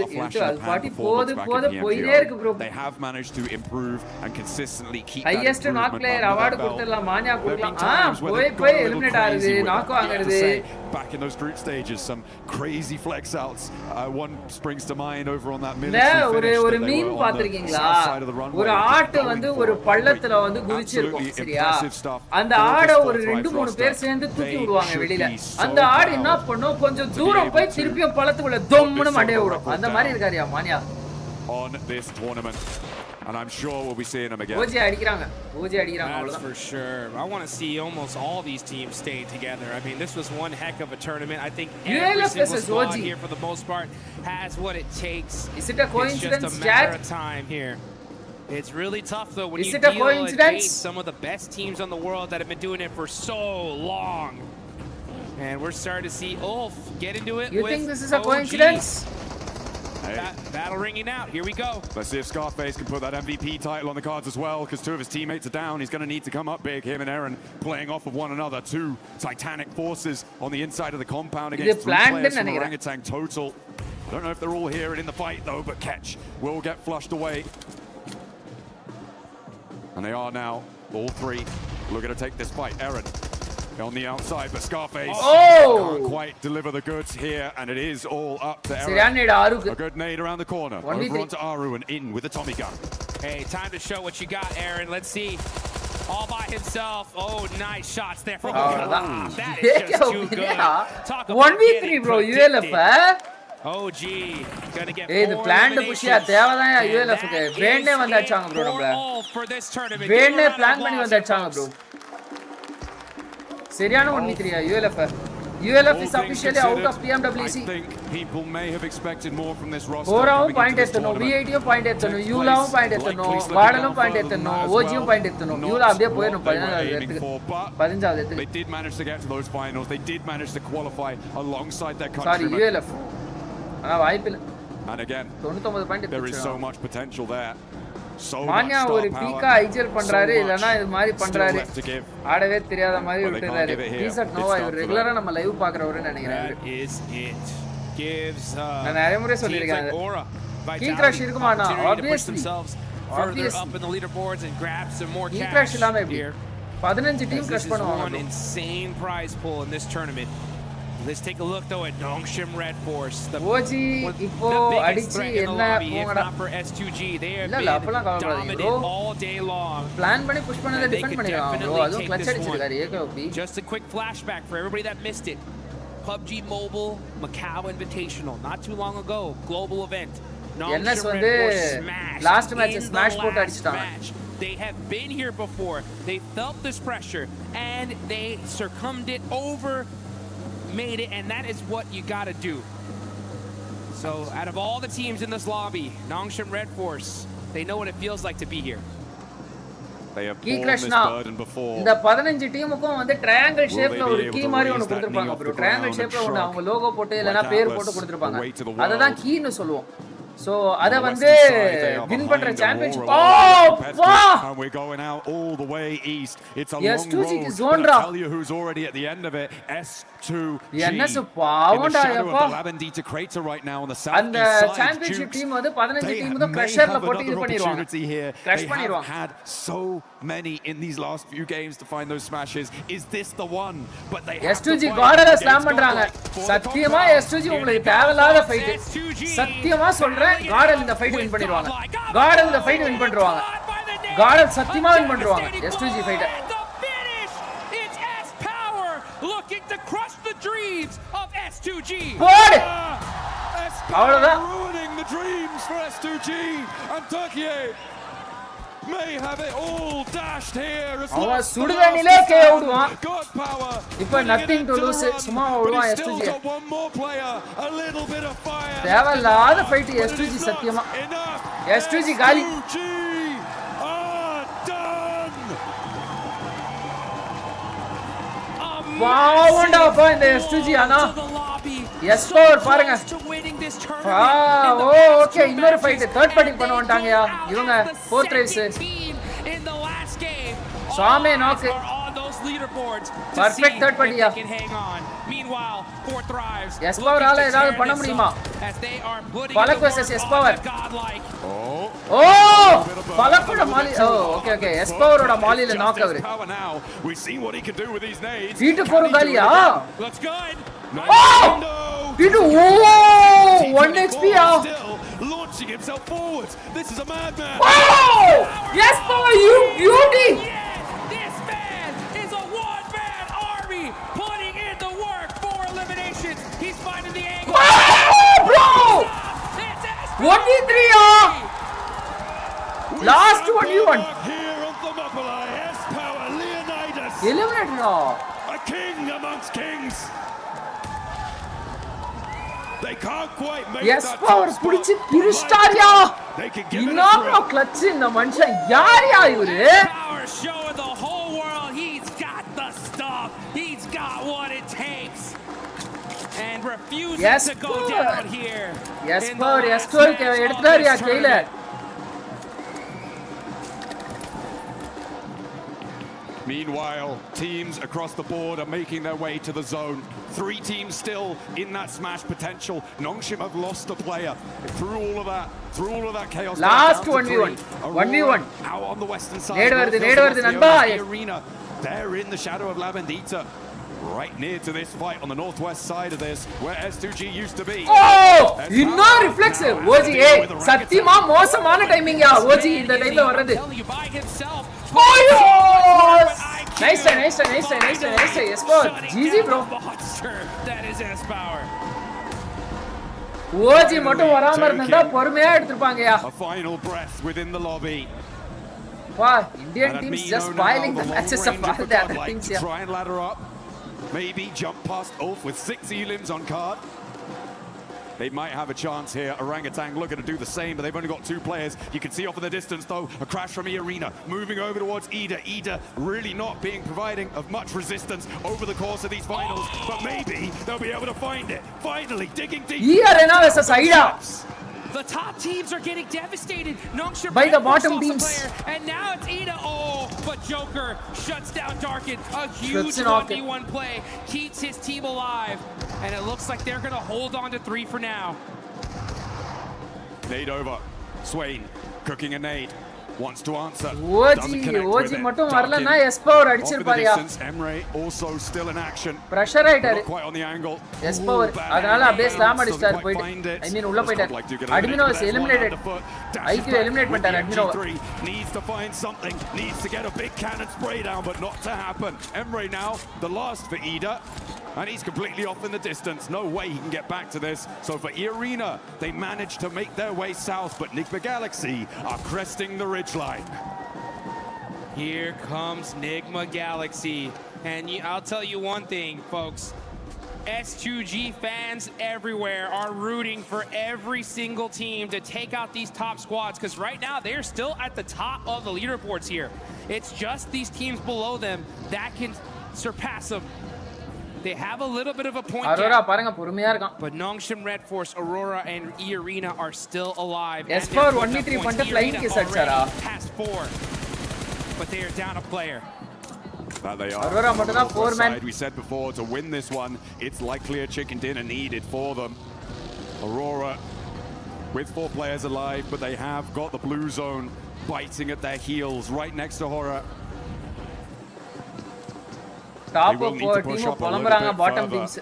pan performance back in the MPO. They have managed to improve and consistently keep that improvement under their belt. There have been times where they've gone a little crazy with it. I have to say, back in those group stages, some crazy flex outs. One springs to mind over on that military finish that they were on the south side of the runway. ஒரு ஆட்டு வந்து ஒரு பள்ளத்துல வந்து குதிச்சிருக்கும் சரியா அந்த ஆட ஒரு 2-3 பேர் சேர்ந்து தூக்கி விடுவாங்க வெளியில அந்த ஆடு என்ன பண்ணும் கொஞ்சம் தூரம் போய் திருப்பியும் பள்ளத்துக்குள்ள தொம்முன்னு மண்டைய விடும் அந்த மாதிரி இருக்காரியா mania on this tournament. And I'm sure we'll be seeing them again. OG அடிக்குறாங்க That's for sure. I want to see almost all these teams staying together. I mean, this was one heck of a tournament. I think every single squad here, for the most part, has what it takes. Is it a coincidence, it's just a matter of time here. It's really tough though when you deal against some of the best teams in the world that have been doing it for so long. And we're starting to see Ulf get into it. You think this is a coincidence? Battle ringing out. Here we go. Let's see if Scarface can put that MVP title on the cards as well, because 2 of his teammates are down. He's going to need to come up big. Him and Aaron playing off of one another. 2 titanic forces on the inside of the compound against 3 players from Orangutan total. I don't know if they're all here and in the fight though, but Catch will get flushed away. And they are now, all 3, looking to take this fight. Aaron on the outside, but Scarface can't quite deliver the goods here, and it is all up to Aaron. A good nade around the corner. Over onto Aru and in with the Tommy gun. Hey, time to show what you got, Aaron. Let's see. All by himself. Oh, nice shots there from that is just too good. Talk about 1v3, bro. ULF. OG gonna get the plan to push ya தேவதான் ULF க்கு வேணே வந்தாச்சாங்க bro நம்மள வேணே plan பண்ணி வந்தாச்சாங்க bro சரியான 1v3 ULF is officially out of PMWC. I think people may have expected more from this roster. Oraum point ettano V8 point ettano Yulaum point ettano Vadalum point ettano OGum point ettano Yula அப்படியே போயிடும் 15வது இடத்துக்கு. They did manage to get to those finals. They did manage to qualify alongside their countrymen. Sorry ULF. ஆனா வாய்ப்பில்லை. And again, 99 point there is so much potential there. மான்யா ஒரு பீக்கா IGL பண்றாரு இல்லனா இது மாதிரி பண்றாரு ஆடவே தெரியாத மாதிரி விட்டுறாரு டீசர்ட் நோவா இவர் ரெகுலரா நம்ம லைவ் பாக்குறவரன்னு நினைக்கிறேன் நான் நிறைய முறை சொல்லிருக்கேன் கீ கிராஷ் இருக்குமானா obviously கீ கிராஷ் இல்லாம எப்படி 15 டீம் கிராஷ் பண்ணுவாங்க insane prize pool in this tournament. Let's take a look though at Nongshim Red Force. The இப்போ அடிச்சி என்ன போங்கடா for S2G. They have been dominant all day long. Plan பண்ணி push பண்ணத defend பண்ணிடுவாங்க bro. அதுவும் clutch அடிச்சிருக்காரு EWC. Just a quick flashback for everybody that missed it. PUBG Mobile Macau Invitational not too long ago, global event. Nongshim Red Force last match smash போட்டு அடிச்சிட்டாங்க. They have been here before. They felt this pressure and they succumbed it over made it, and that is what you got to do. So out of all the teams in this lobby, Nongshim Red Force, they know what it feels like to be here. They have borne this burden before. இந்த 15 டீமுக்கும் வந்து triangle ஷேப்ல ஒரு key மாதிரி ஒன்னு கொடுத்திருப்பாங்க bro. Triangle ஷேப்ல ஒன்னு அவங்க லோகோ போட்டு இல்லனா பேர் போட்டு கொடுத்திருப்பாங்க. அததான் கீன்னு சொல்லுவோம். So அத வந்து வின் பண்ற championship and we're going out all the way east. It's a long road. I'll tell you who's already at the end of it. S2G. என்ன பாவம்டா அப்பா. Labendita crater right now on the south and championship team வந்து 15 team வந்து பிரஷர்ல போட்டு இது பண்ணிடுவாங்க. Crash பண்ணிடுவாங்க. Had so many in these last few games to find those smashes. Is this the one? But they S2G கார்டல slam பண்றாங்க. சத்தியமா S2G உங்களுக்கு தேவையில்லாத ஃபைட். சத்தியமா சொல்றேன் கார்டல் இந்த ஃபைட் வின் பண்ணிடுவாங்க. கார்டல் இந்த ஃபைட் வின் பண்ணிடுவாங்க. கார்டல் சத்தியமா வின் பண்ணிடுவாங்க S2G fight. It's S Power looking to crush the dreams of S2G. போடு. அவ்வளவுதான். Ruining the dreams for S2G and Turkey may have it all dashed here as அவ சுடுதண்ணிலே K ஓடுவான். இப்போ நதிங் டு லூஸ் சும்மா ஓடுவான் S2G. தேவலாத fight S2G சத்தியமா. S2G காலி. வாவுண்டா அப்பா இந்த S2G ஆனா. எஸ் பவர் பாருங்க. ஓகே இன்னொரு ஃபைட் தேர்ட் பார்ட்டி பண்ண வந்துட்டாங்கயா இவங்க ஃபோர்த் ரேஸ் சாமே நாக் பர்ஃபெக்ட் தேர்ட் பார்ட்டியா எஸ் பவர் ஆல ஏதாவது பண்ண முடியுமா பலக் வெர்சஸ் எஸ் பவர் ஓ பலக்கோட மாலி ஓகே ஓகே எஸ் பவரோட மாலில நாக் அவரு T2 4 காலியா T2 1 HP launching himself forwards. This is a madman. Wow! Yes, boy, you beauty. This man is a one-man army putting in the work for eliminations. He's finding the angle. Wow, bro! 1v3 last 1v1 here on Thermopylae. S Power Leonidas. Eliminated a king amongst kings. They can't quite make yes power புடிச்சு பிரிஸ்டாரியா இன்னொரு clutch இந்த மனுஷன் யாரியா இவரு power showing the whole world he's got the stuff he's got what it takes and refuses to go down here. Yes, எடுத்துட்டாரியா கையில. Meanwhile, teams across the board are making their way to the zone. 3 teams still in that smash potential. Nongshim have lost a player. Through all of that chaos. Last 1v1. 1v1. Now on the western side. Ned வருது நண்பா. Arena. They're in the shadow of Labandita. Right near to this fight on the northwest side of this, where S2G used to be. Oh! Inna reflex. OG சத்தியமா மோசமான timing யா. OG இந்த டைம்ல வர்றது. Oh! Nice try. Yes, bro. GG, bro. That is S-Power. OG மட்டும் வராம இருந்தா பொறுமையா எடுத்துப்பாங்கயா. A final breath within the lobby. Wow, Indian teams just spoiling the matches of all the other teams here. Try and ladder up. Maybe jump past Ulf with 6 elims on card. They might have a chance here. Orangutan looking to do the same, but they've only got 2 players. You can see off in the distance, though, a crash from E-Arena. Moving over towards Ida. Ida really not providing of much resistance over the course of these finals, but maybe they'll be able to find it. Finally, digging deep. E-Arena versus Ida. The top teams are getting devastated. Nongshim by the bottom teams. And now it's Ida. Oh, but Joker shuts down Darkin. A huge 1v1 play. Keeps his team alive. And it looks like they're going to hold on to 3 for now. Nade over. Swain cooking a nade. Wants to answer. OG மட்டும் வரலனா S-Power அடிச்சிருப்பாரியா. Emre also still in action. Pressure ஆயிட்டாரு. Quite on the angle. S-Power அதனால அப்படியே slam அடிச்சார் போயிடு. I mean உள்ள போயிட்டார். Admino is eliminated. IQ eliminate பண்ணிட்டார் Admino. Needs to find something. Needs to get a big cannon spray down, but not to happen. Emre now the last for Ida. And he's completely off in the distance. No way he can get back to this. So for E-Arena, they managed to make their way south, but Nigma Galaxy are cresting the ridgeline. Here comes Nigma Galaxy. And I'll tell you one thing, folks. S2G fans everywhere are rooting for every single team to take out these top squads, because right now they're still at the top of the leaderboards here. It's just these teams below them that can surpass them. They have a little bit of a point Aurora பாருங்க பொறுமையா இருக்கான். But Nongshim Red Force, Aurora and E-Arena are still alive. S-Power 1v3 பண்ணிட்டு flying kiss அடிச்சாரா. Past 4. But they are down a player. That they are. Aurora மட்டும் தான் 4 man. We said before, to win this one, it's likely a chicken dinner needed for them. Aurora with 4 players alive, but they have got the blue zone biting at their heels right next to Horror. Top of 4 team புலம்பறாங்க bottom teams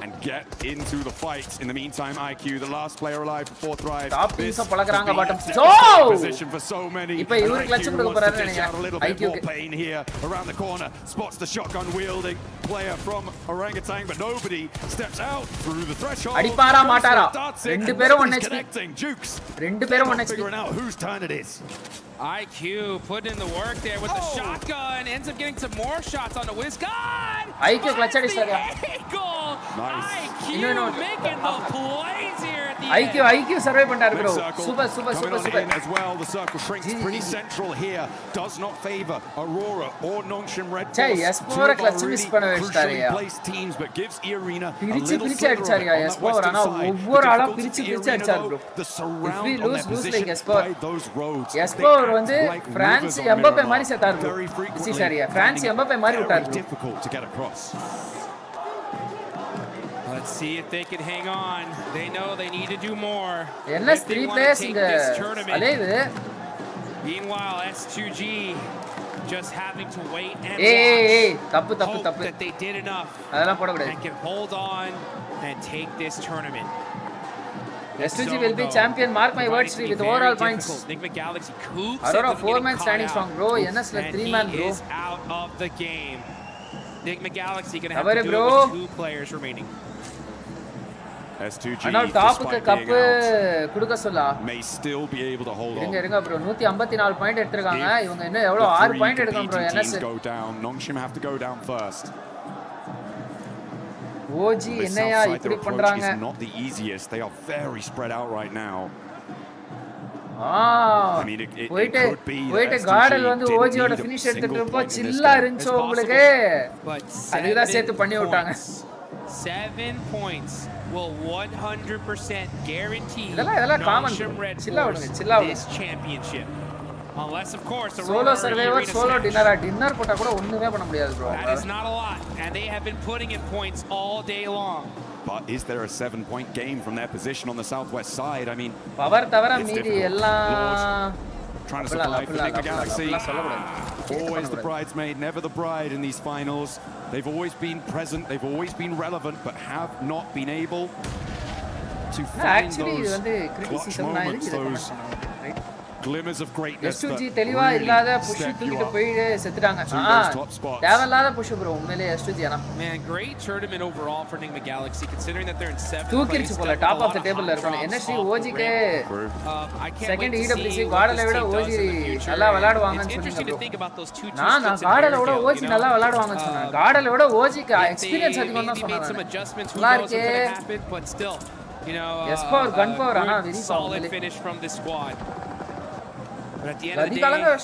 and get into the fight. In the meantime, IQ, the last player alive for 4th drive. Top teams பலகறாங்க bottom teams. Oh! Position for so many. இப்போ இவரு clutch கொடுக்க போறாரு நினைக்கிறேன். IQ pain here around the corner. Spots the shotgun wielding player from Orangutan, but nobody steps out through the threshold. அடிப்பாரா மாட்டாரா? ரெண்டு பேரும் 1 HP. Jukes. ரெண்டு பேரும் 1 HP. Figuring out whose turn it is. IQ putting in the work there with the shotgun. Ends up getting some more shots on the whiz. God! IQ clutch அடிச்சாரியா. Nice. IQ making the plays here at the IQ survive பண்ணிட்டாரு bro. Super. As well, the circle shrinks pretty central here. Does not favor Aurora or Nongshim Red Force. Hey, S-Power clutch miss பண்ண வச்சிட்டாரியா. Place teams, but gives E-Arena பிரிச்சு அடிச்சாரியா S-Power. ஆனா ஒவ்வொரு ஆளா பிரிச்சு அடிச்சாரு bro. If we lose like S-Power. S-Power வந்து France எம்பப்பே மாதிரி செத்தாரு bro. இது சரியா. பிரான்ஸ் எம்பப்பே மாதிரி விட்டாரு. Difficult to get across. Let's see if they can hang on. They know they need to do more. NS 3 players இங்க அலேது. Meanwhile, S2G just having to wait and தப்பு that they did enough. அதெல்லாம் போட கூடாது. And can hold on and take this tournament. S2G will be champion. Mark my words with overall points. Nigma Galaxy coops. Aurora 4 man standing strong bro. NS like 3 man bro. Is out of the game. Nigma Galaxy gonna have to do with 2 players remaining. S2G ஆனால் டாப்புக்கு cup கொடுக்க சொல்லா. May still be able to hold on. இருங்க bro 154 point எடுத்துறாங்க. இவங்க இன்னும் எவ்வளவு 6 point எடுக்கணும் bro. NS go down. Nongshim have to go down first. OG என்னையா இப்படி பண்றாங்க? It's not the easiest. They are very spread out right now. I mean போயிட்டு கார்டல் வந்து ஓஜியோட ஃபினிஷ் எடுத்துட்டு இருப்போ சில்லா இருந்துச்சு உங்களுக்கு. அதுதான் சேர்த்து பண்ணி விட்டாங்க. 7 points will 100% guarantee Nongshim Red Force this championship. Unless, of course, solo survivor, solo dinner போட்டா கூட ஒண்ணுமே பண்ண முடியாது bro. That is not a lot, and they have been putting in points all day long. But is there a 7-point game from their position on the southwest side? I mean, power தவிர மீதி எல்லாம் trying to survive for Enigma Galaxy. Always the bridesmaid, never the bride in these finals. They've always been present, they've always been relevant, but have not been able to find those clutch moments, those glimmers of greatness. S2G தெளிவா இல்லாத push தூக்கிட்டு போய் செத்துட்டாங்க. தேவையில்லாத push bro உண்மையிலே S2G ஆனா. Man, great tournament overall for Enigma Galaxy considering that they're in 7th place. தூக்கிருச்சு போல top of the டேபிள்ல இருக்கணும். NSG OG க்கு செகண்ட் EWC காடலை விட OG நல்லா விளையாடுவாங்கன்னு சொன்னீங்க. நான் காடலை விட OG நல்லா விளையாடுவாங்கன்னு சொன்னேன். காடலை விட OG க்கு எக்ஸ்பீரியன்ஸ் அதிகமா தான் சொன்னாங்க. நல்லா இருக்கே. But still, you know, S4 gun power ஆனா very solid finish from this squad. But at the end of the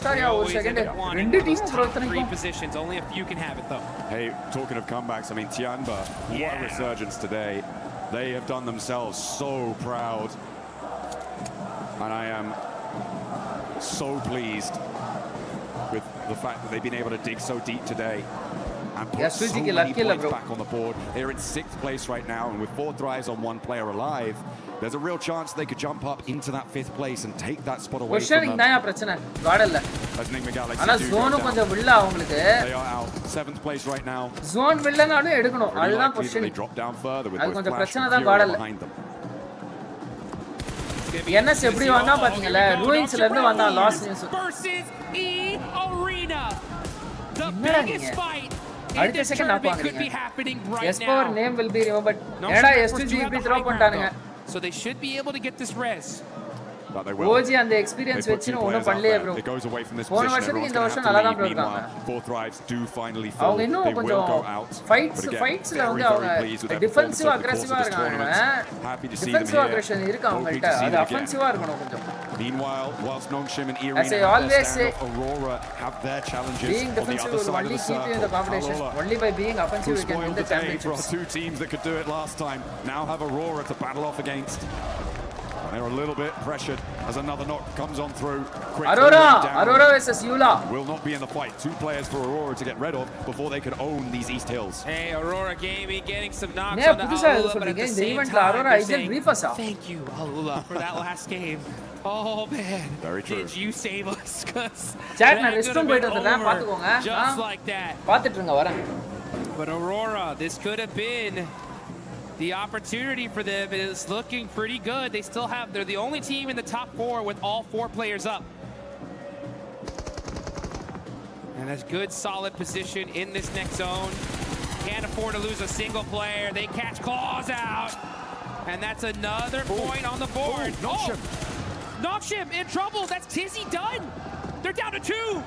day, you always end up wanting those top 3 positions. Only a few can have it, though. Hey, talking of comebacks, I mean, Tianba, what a resurgence today. They have done themselves so proud. And I am so pleased with the fact that they've been able to dig so deep today. And put so many points back on the board. They're in 6th place right now, and with 4 drives on 1 player alive, there's a real chance they could jump up into that 5th place and take that spot away from them. என்ன பிரச்சனை காடல்ல As Enigma Galaxy ஆனா zone கொஞ்சம் வில்ல அவங்களுக்கு. They are out 7th place right now. Zone வில்லனாலும் எடுக்கணும். அதுதான் question. They drop down further with கொஞ்சம் பிரச்சனை தான் காடல்ல. NS எப்படி வந்தா பாத்தீங்களா? ரூயின்ஸ்ல இருந்து வந்தா loss news. Versus E Arena. The biggest fight. அடுத்த செகண்ட் நான் பாக்குறேன். S4 name will be remembered. ஏடா S2G இப்படி throw பண்ணிட்டானுங்க. So they should be able to get this res. OG அந்த எக்ஸ்பீரியன்ஸ் வெச்சு ஒண்ணும் பண்ணலையே bro. போன வருஷத்துக்கு இந்த வருஷம் நல்லா தான் bro இருக்காங்க. அவங்க இன்னும் கொஞ்சம் ஃபைட்ஸ்ல வந்து அவங்க டிஃபென்சிவ் அக்ரெசிவா இருக்காங்க. டிஃபென்சிவ் அக்ரெஷன் இருக்கு அவங்கள்ட்ட. அது அஃபென்சிவா இருக்கணும் கொஞ்சம். Meanwhile, whilst Nongshim and Irina as I always say, Aurora have their challenges being on the other side of the circle. In the competition. Only by being offensive we can win the championship. For 2 teams that could do it last time, now have Aurora to battle off against. They're a little bit pressured as another knock comes on through. Aurora versus Yula. Will not be in the fight. 2 players for Aurora to get rid of before they can own these East Hills. Hey, Aurora Gaming getting some knocks on the Alula, but at the same time, Aurora saying, thank you, Alula, for that last game. Oh man, very true. Did you save us? Chat na restroom போயிட்டு வந்தேன் பாத்துக்கோங்க. Just like that. பாத்துட்டு இருங்க வரேன். But Aurora, this could have been the opportunity for them. Is looking pretty good. They still have, they're the only team in the top 4 with all 4 players up. And that's good solid position in this next zone. Can't afford to lose a single player. They catch claws out. And that's another point on the board. Nongshim. Nongshim in trouble. That's Tizzy done. They're down to 2.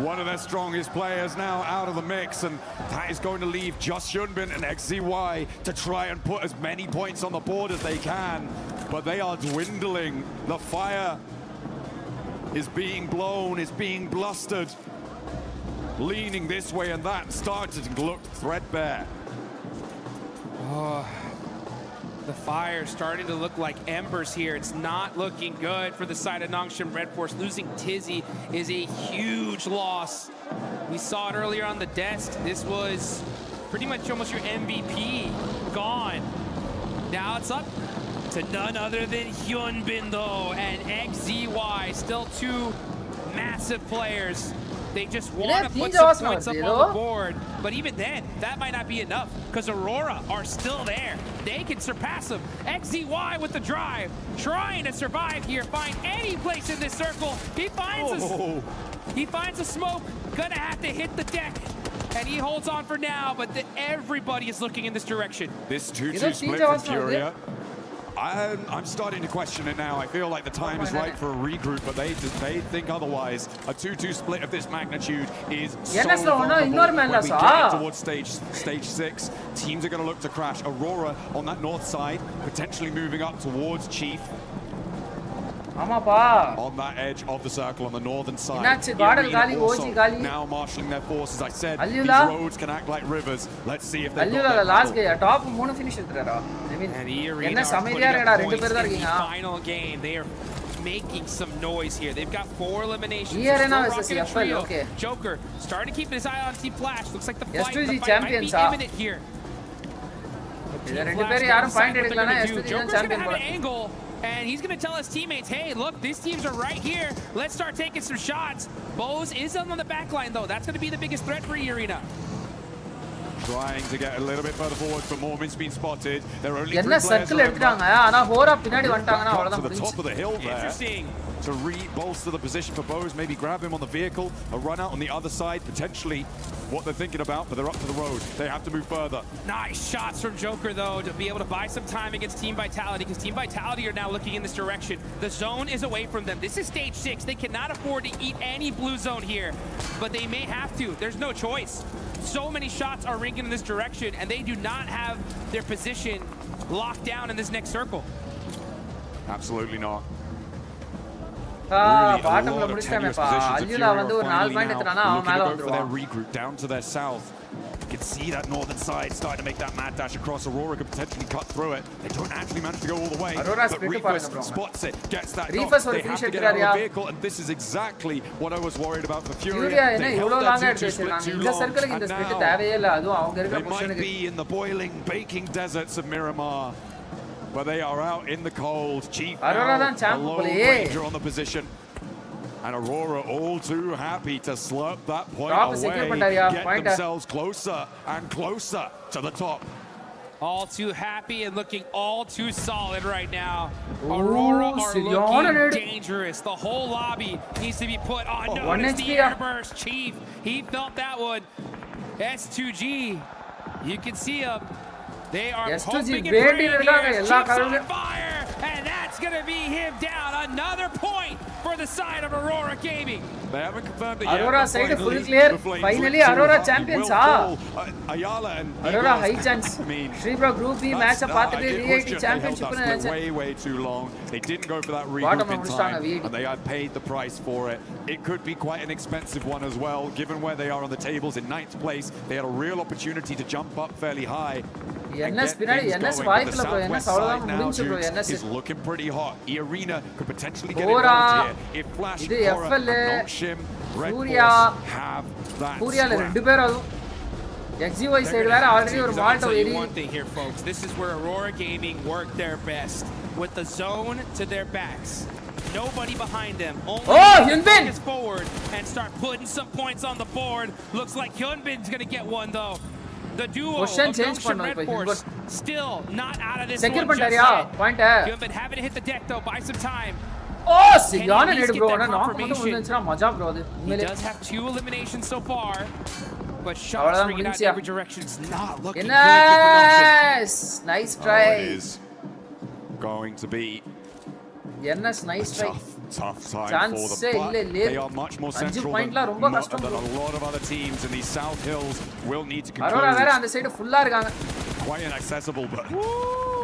One of their strongest players now out of the mix, and that is going to leave just Hyunbin and XZY to try and put as many points on the board as they can, but they are dwindling. The fire is being blown, is being blustered, leaning this way and that, starting to look threadbare. Oh. The fire starting to look like embers here. It's not looking good for the side of Nongshim Red Force. Losing Tizzy is a huge loss. We saw it earlier on the desk. This was pretty much almost your MVP gone. Now it's up to none other than Hyunbin though, and XZY, still 2 massive players. They just want to put some points up on the board. But even then, that might not be enough because Aurora are still there. They can surpass them. XZY with the drive, trying to survive here, find any place in this circle. He finds a smoke, gonna have to hit the deck. And he holds on for now, but everybody is looking in this direction. This 2-2 split from Furia. I'm starting to question it now. I feel like the time is right for a regroup, but they think otherwise. A 2-2 split of this magnitude is so vulnerable. When we get towards stage 6, teams are going to look to crash. Aurora on that north side, potentially moving up towards Chief. ஆமாப்பா. On that edge of the circle on the northern side. என்னாச்சு caudal காலி OG காலி. Now marshalling their forces. I said Aliyula. these roads can act like rivers. Let's see if they Aliyula last game top 3 finish எடுத்துறாரா. I mean என்ன சமைதியா இருக்கடா ரெண்டு பேர் தான் இருக்கீங்க. Final game they are making some noise here. They've got 4 eliminations. Arena versus FL, okay. Joker starting to keep his eye on Team Flash. Looks like the fight S2G might be champions imminent here. ரெண்டு பேர் யாரும் point எடுக்கலனா S2G தான் champion போல. Angle and he's going to tell his teammates, hey, look, these teams are right here. Let's start taking some shots. Bose is on the back line, though. That's going to be the biggest threat for Arena. Trying to get a little bit further forward, but Mormon's been spotted. They're only என்ன circle எடுத்துட்டாங்க. ஆனா ஹோரா பின்னாடி வந்துட்டாங்கனா அவ்வளவுதான் to the top of the hill there. Interesting. To re-bolster the position for Bose, maybe grab him on the vehicle, a run out on the other side, potentially what they're thinking about, but they're up to the road. They have to move further. Nice shots from Joker, though, to be able to buy some time against Team Vitality, because Team Vitality are now looking in this direction. The zone is away from them. This is stage 6. They cannot afford to eat any blue zone here, but they may have to. There's no choice. So many shots are ringing in this direction, and they do not have their position locked down in this next circle. Absolutely not. பாட்டம்ல முடிச்சிட்டாமேப்பா. அல்யூலா வந்து ஒரு 4 point எடுத்துறானா அவன் மேல வந்துருவான். Regroup down to their south. You can see that northern side starting to make that mad dash across. Aurora could potentially cut through it. They don't actually manage to go all the way. Aurora but Reefus spots it, gets that knock. They have to get out of the vehicle, and this is exactly what I was worried about for Fury. They held that to split too long, and now they might be in the boiling, baking deserts of Miramar. But they are out in the cold. Chief now, a low ranger on the position. And Aurora all too happy to slurp that point away, get themselves closer and closer to the top. All too happy and looking all too solid right now. Aurora are looking dangerous. The whole lobby needs to be put on notice. The airburst, Chief, he felt that one. S2G, you can see him. They are hoping and praying here. Chief's on fire, and that's going to be him down. Another point for the side of Aurora Gaming. They haven't confirmed it yet. Aurora side full clear. Finally, Aurora champions. Ayala and Aurora high chance. SriBro Group B match up பார்த்துட்டு V80 championship way too long. They didn't go for that regroup in time, and they had paid the price for it. It could be quite an expensive one as well, given where they are on the tables in 9th place. They had a real opportunity to jump up fairly high. NS பின்னாடி NS வாய்ப்பில்லை bro. NS அவ்வளவுதான் முடிஞ்சு bro. NS is looking pretty hot. Arena could potentially get involved here if Flash, Cora, and Nongshim, Red Force have that Puriyaல ரெண்டு பேர் அதுவும் XGY side வேற already ஒரு malt ஏறி. One thing here folks, this is where Aurora Gaming work their best with the zone to their backs. Nobody behind them. Only focus forward and start putting some points on the board. Looks like Hyunbin's going to get one though. The duo of Nongshim Red Force still not out of this one just yet. Hyunbin having to hit the deck though, buy some time. Oh, Siyan and bro, na knock மட்டும் முடிஞ்சா மஜா bro அது. He does have 2 eliminations so far, but shots ringing out in every direction. It's not looking good for Nongshim. Nice try. It is going to be NS nice try. Tough time for them, but they are much more central than a lot of other teams, and these South Hills will need to conclude. Aurora வேற அந்த side ஃபுல்லா இருக்காங்க. Quite inaccessible, but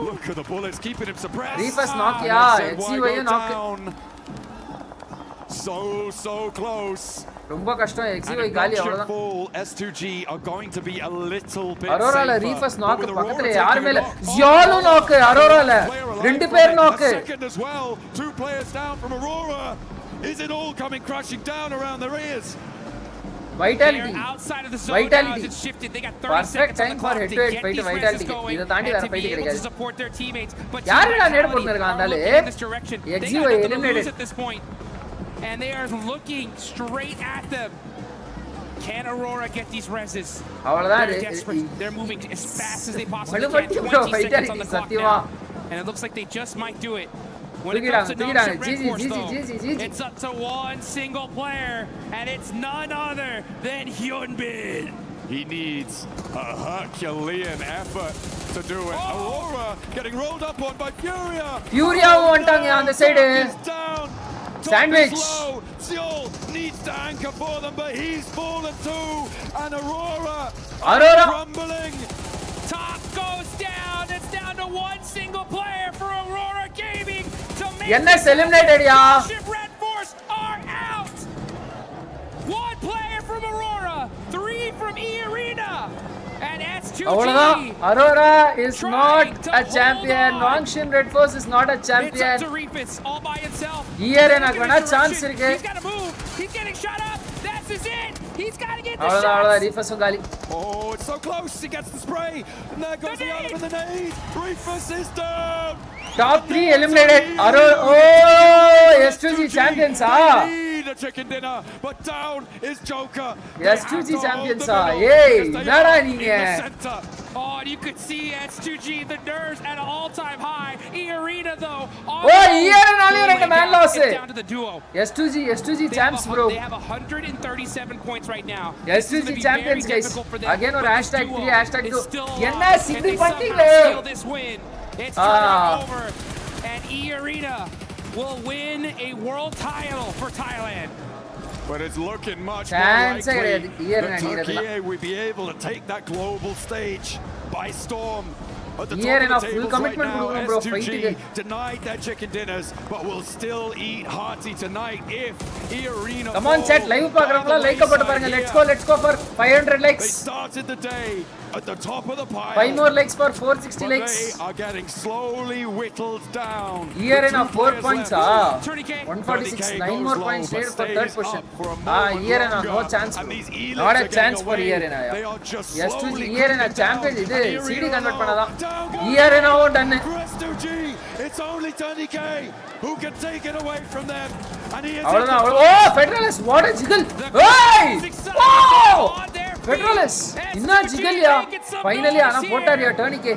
look at the bullets keeping him suppressed. Reefus knock ya, XGY knock. So close. ரொம்ப கஷ்டம் XGY காலி அவ்வளவுதான். S2G are going to be a little bit Aurora la Reefus knock பக்கத்துல யாருமே இல்ல. Ziyalo knock Aurora la. ரெண்டு பேர் knock. Second as well. 2 players down from Aurora. Is it all coming crashing down around their ears? Vitality. Outside of the zone Vitality. It's shifted. They got 30 perfect time for head to head fight Vitality. இத தாண்டி வேற fight கிடைக்காது. Support their teammates, but யாரடா நேடு போட்டுறாங்க அந்தாலே? XGY eliminated at this point. And they are looking straight at them. Can Aurora get these reses? They're desperate. They're moving as fast as they possibly can. 20 seconds on the clock now. And it looks like they just might do it. When it comes to Nongshim Red Force, though, it's up to one single player, and it's none other than Hyunbin. He needs a Herculean effort to do it. Aurora getting rolled up on by Furia. Furia வந்துட்டாங்க அந்த side. Sandwich. Seoul needs to anchor for them, but he's fallen too. And Aurora crumbling. Top goes down. It's down to one single player for Aurora Gaming to NS eliminated ya. Red Force are out. 1 player from Aurora, 3 from E Arena, and S2G. Aurora is not a champion. Nongshin Red Force is not a champion. It's up to Reefus all by himself. Here in a chance irke. He's got to move. He's getting shot up. That's his it. He's got to get the shot. Reefus ungali. Oh, it's so close. He gets the spray. And there goes the other with the nade. Reefus is down. Top 3 eliminated. Oh, S2G champions The chicken dinner, but down is Joker. S2G champions Hey, nada neenga. Oh, and you could see S2G, the nerves at an all-time high. E Arena though. Here and man loss. It's down to the duo. S2G champs bro. They have 137 points right now. S2G champions guys. Again or hashtag 3 hashtag 2. Enna single punting this win. It's turning over, and E Arena will win a world title for Thailand. But it's looking much more likely that Turkey will be able to take that global stage by storm. At the top of the tables right now, S2G denied their chicken dinners, but will still eat hearty tonight if E Arena. Come on, chat live paakravanga like potu parunga. Let's go for 500 likes. They started the day at the top of the pile. 5 more likes for 460 likes. They are getting slowly whittled down. Here in 4 points 146, 9 more points needed for third position. Here in no chance. Not a chance for here in S2G here in a champion idu CD convert pannada. Here in done. S2G, it's only Tony K who can take it away from them. And he is Oh, Federalist, what a jiggle. Hey! Wow! Federalist, inna jiggle ya. Finally ana potar ya Tony K.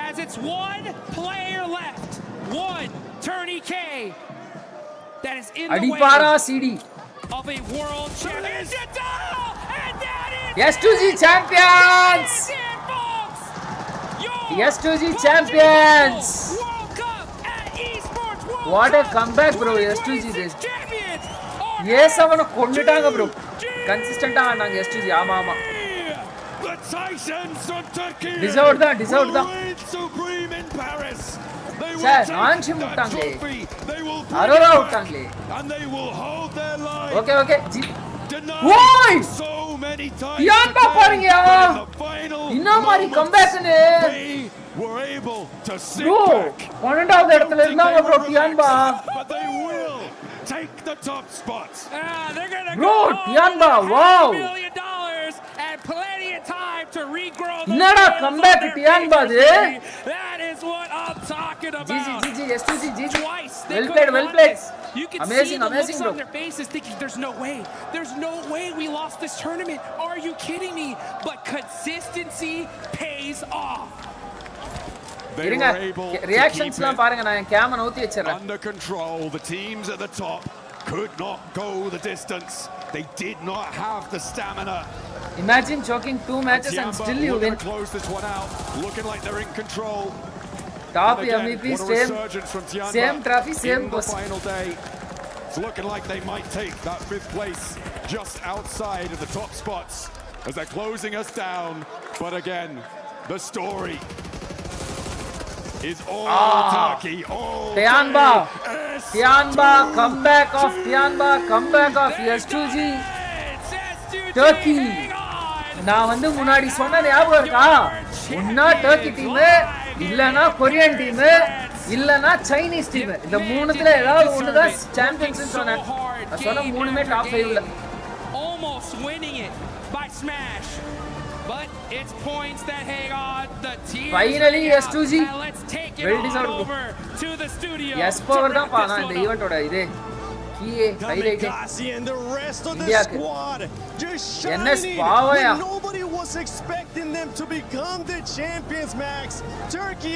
As it's 1 player left. 1 Tony K. That is in the Adipara CD of a world championship title. And that is S2G champions. S2G champions. World Cup at Esports World What a comeback bro. S2G this. Yes, avana konnitaanga bro. Consistent ah naanga S2G ama. The Titans from Turkey. Deserved da. Supreme in Paris. Sir, Nongshin uttangle. Aurora uttangle. And they will hold their line. Okay. Why? So many times. Yamba parunga. Inna mari comeback ne. Were able to sit bro, back. 12th இடத்துல இருந்தாங்க bro Tianba. But they will take the top spots. They're gonna bro, Tianba, wow. $1 million and plenty of time to regrow. Innada comeback Tianba de. That is what I'm talking about. GG S2G GG. Twice. Well played. You can amazing, see the looks bro. on their faces thinking there's no way we lost this tournament. Are you kidding me? But consistency pays off. They were able reactions to keep it under control. The teams at the top could not go the distance. They did not have the stamina. Imagine choking 2 matches and still you win. Close this one out. Looking like they're in control. Top MVP, same trophy, same post. Final day. It's looking like they might take that 5th place just outside of the top spots as they're closing us down. But again, the story is all Turkey. All Tianba, comeback of S2G Turkey. நான் வந்து முன்னாடி சொன்னது ஞாபகம் இருக்கா? ஒன்னா Turkey team, இல்லனா Korean team, இல்லனா Chinese team. இந்த மூணுத்துல ஏதாவது ஒன்னு தான் சாம்பியன்ஸ் சொன்னேன். நான் சொன்ன மூணுமே top 5ல. Almost winning it by smash. But it's points that hang on the team. Finally S2G. Let's take it well deserved over to the studio. Yes power தான் பானா இந்த ஈவென்ட் ஓட இது. Kamikaze and the rest of the squad just shining when nobody was expecting them to become the champions. Max, Turkey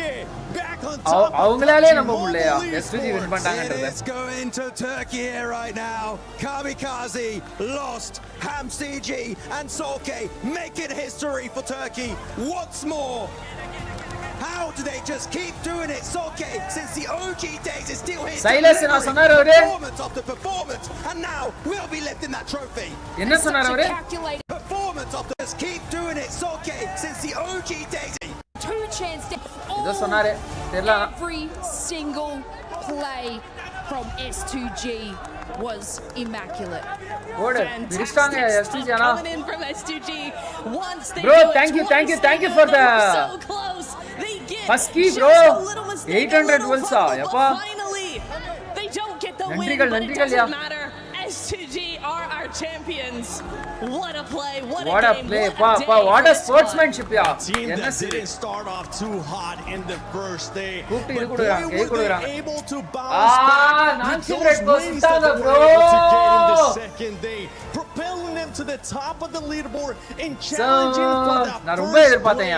back on top. அவங்களாலே நம்ம புள்ளையா S2G win பண்ணிட்டாங்கன்றது. Let's go into Turkey here right now. Kamikaze lost. HamCG and Solke making history for Turkey once more. How do they just keep doing it? Solke, since the OG days, is still here. Silas and Asanaro, performance after performance, and now we'll be lifting that trophy. Enna Sonaro, performance after just keep doing it. Solke, since the OG days. 2 chance Ido sonare. every single play. from S2G was immaculate. Fantastic stuff coming in from S2G. Once they bro, do it, thank you so the close. They get Husky, just bro. a little mistake, 800 volts, but yappa. finally they don't get the win, Nandrigal, but it Nandrigal, doesn't yeah. matter. S2G are our champions. What a play, what a game, play, what a day what for a this sportsmanship, A team that didn't start off too hot in the first day, but boy, were they able to bounce back with those wins that they were able to get in the second day, propelling them to the top of the leaderboard and challenging for that first place.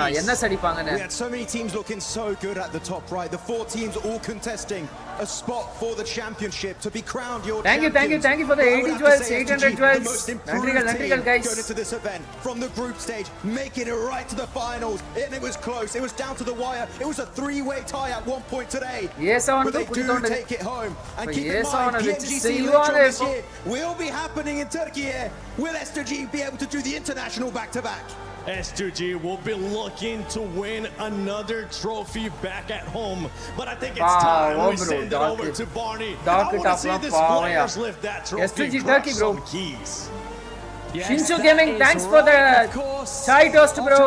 We had so many teams looking so good at the top right. The 4 teams all contesting a spot for the championship to be crowned your champions. Thank you for the 80 12s, 800 12s. Nandrigal, guys. Going into this event from the group stage, making it right to the finals, and it was close. It was down to the wire. It was a 3-way tie at one point today. But they do take it home. And keep in mind, PMGC later on this year will be happening in Turkey here. Will S2G be able to do the international back-to-back? S2G will be looking to win another trophy back at home, but I think it's time we send it over to Barney. I want to see the players lift that trophy. S2G Turkey, bro. Some keys. Shinchu Gaming, thanks for the chai toast, bro.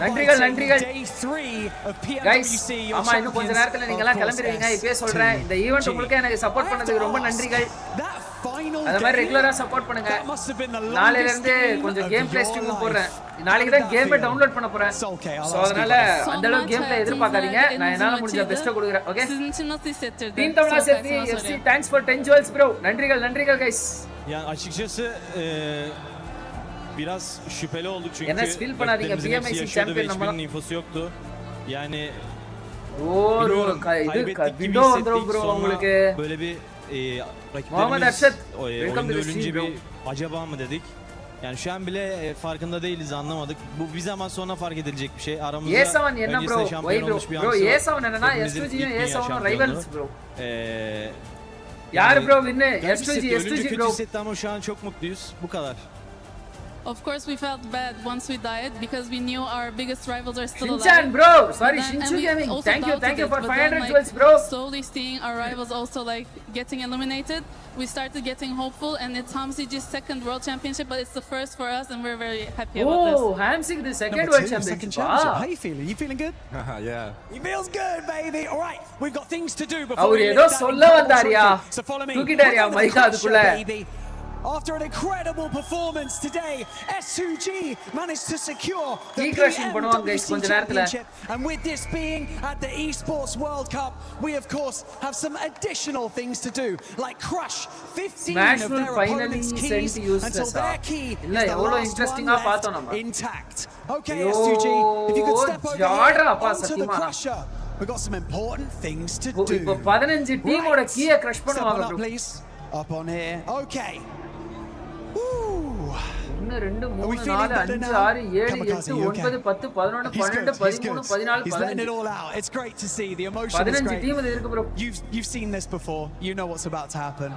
Nandrigal. Day 3 of PMWC. Guys, ஆமா இன்னும் கொஞ்ச நேரத்துல நீங்க எல்லாம் கிளம்பிடுவீங்க. இப்பவே சொல்றேன், இந்த event உங்களுக்கு எனக்கு சப்போர்ட் பண்ணதுக்கு ரொம்ப நன்றிகள். அந்த மாதிரி ரெகுலரா சப்போர்ட் பண்ணுங்க. நாளையில இருந்து கொஞ்சம் கேம் பிளே ஸ்ட்ரீம் போடுறேன். நாளைக்கு தான் கேம் டவுன்லோட் பண்ண போறேன். சோ அதனால அந்த அளவுக்கு கேம் பிளே எதிர்பார்க்காதீங்க. நான் என்னால முடிஞ்ச பெஸ்ட் கொடுக்கிறேன். Okay. Team Tamil Nadu FC, thanks for 10 jewels, bro. நன்றிகள் guys. Yani açıkçası biraz şüpheli olduk çünkü rakibimizin hepsi yaşıyordu ve hiçbirinin infosu yoktu. Yani kaybettik gibi hissettik. Sonra böyle bir rakiplerimiz oyunda ölünce bir acaba mı dedik. Yani şu an bile farkında değiliz, anlamadık. Bu bir zaman sonra fark edilecek bir şey. Aramızda öncesinde şampiyon olmuş bir hangisi var. Hepimizin ilk dünya şampiyonu. Yaar bro winne S2G bro. Kötü hissetti ama şu an çok mutluyuz. Bu kadar. Of course, we felt bad once we died because we knew our biggest rivals are still alive. Shinchan, bro. Sorry, Shinchu Gaming. Thank you for 500 jewels, bro. Slowly seeing our rivals also like getting eliminated, we started getting hopeful, and it's Hamsi's second world championship, but it's the first for us, and we're very happy about this. Oh, Hamsi the second world championship. How you feeling? You feeling good? Yeah. He feels good, baby. All right, we've got things to do before we lift that incredible so follow me. Baby. After an incredible performance today, S2G managed to secure the PMWC championship. And with this being at the Esports World Cup, we of course have some additional things to do, like crush 15 of their opponents' keys until their key is the last one left intact. Okay, S2G, if you could step over here onto the crusher. We've got some important things to do. Step on up, please. Up on here. Okay. Are we feeling better now? Kamikaze, you okay? He's letting it all out. It's great to see. The emotion is great. You've seen this before. You know what's about to happen.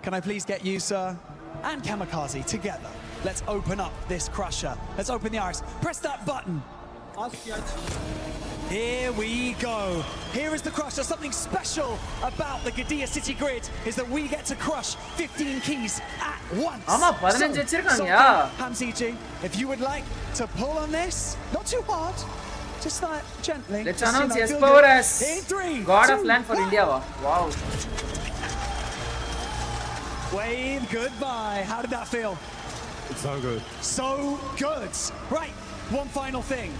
Can I please get you, sir, and Kamikaze together? Let's open up this crusher. Let's open the iris. Press that button. Here we go. Here is the crusher. Something special about the Gadia City Grid is that we get to crush 15 keys at once. Hamsi G, if you would like to pull on this, not too hard, just like gently. Let's announce yes power as God of Land for India. Wow. Wave goodbye. How did that feel? It's so good. So good. Right. One final thing.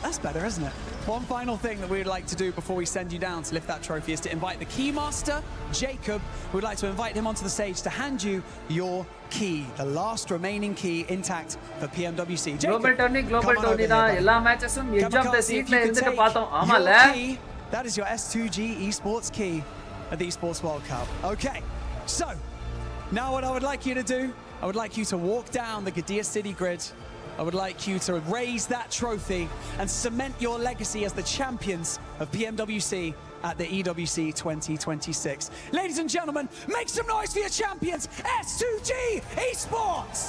That's better, isn't it? One final thing that we'd like to do before we send you down to lift that trophy is to invite the Keymaster, Jacob. We'd like to invite him onto the stage to hand you your key, the last remaining key intact for PMWC. Jacob, global Tony da ella matches edge of the seat la irundittu paathom aamala. That is your S2G Esports key at the Esports World Cup. Okay, so now what I would like you to do, I would like you to walk down the Gadia City Grid. I would like you to raise that trophy and cement your legacy as the champions of PMWC at the EWC 2026. Ladies and gentlemen, make some noise for your champions, S2G Esports!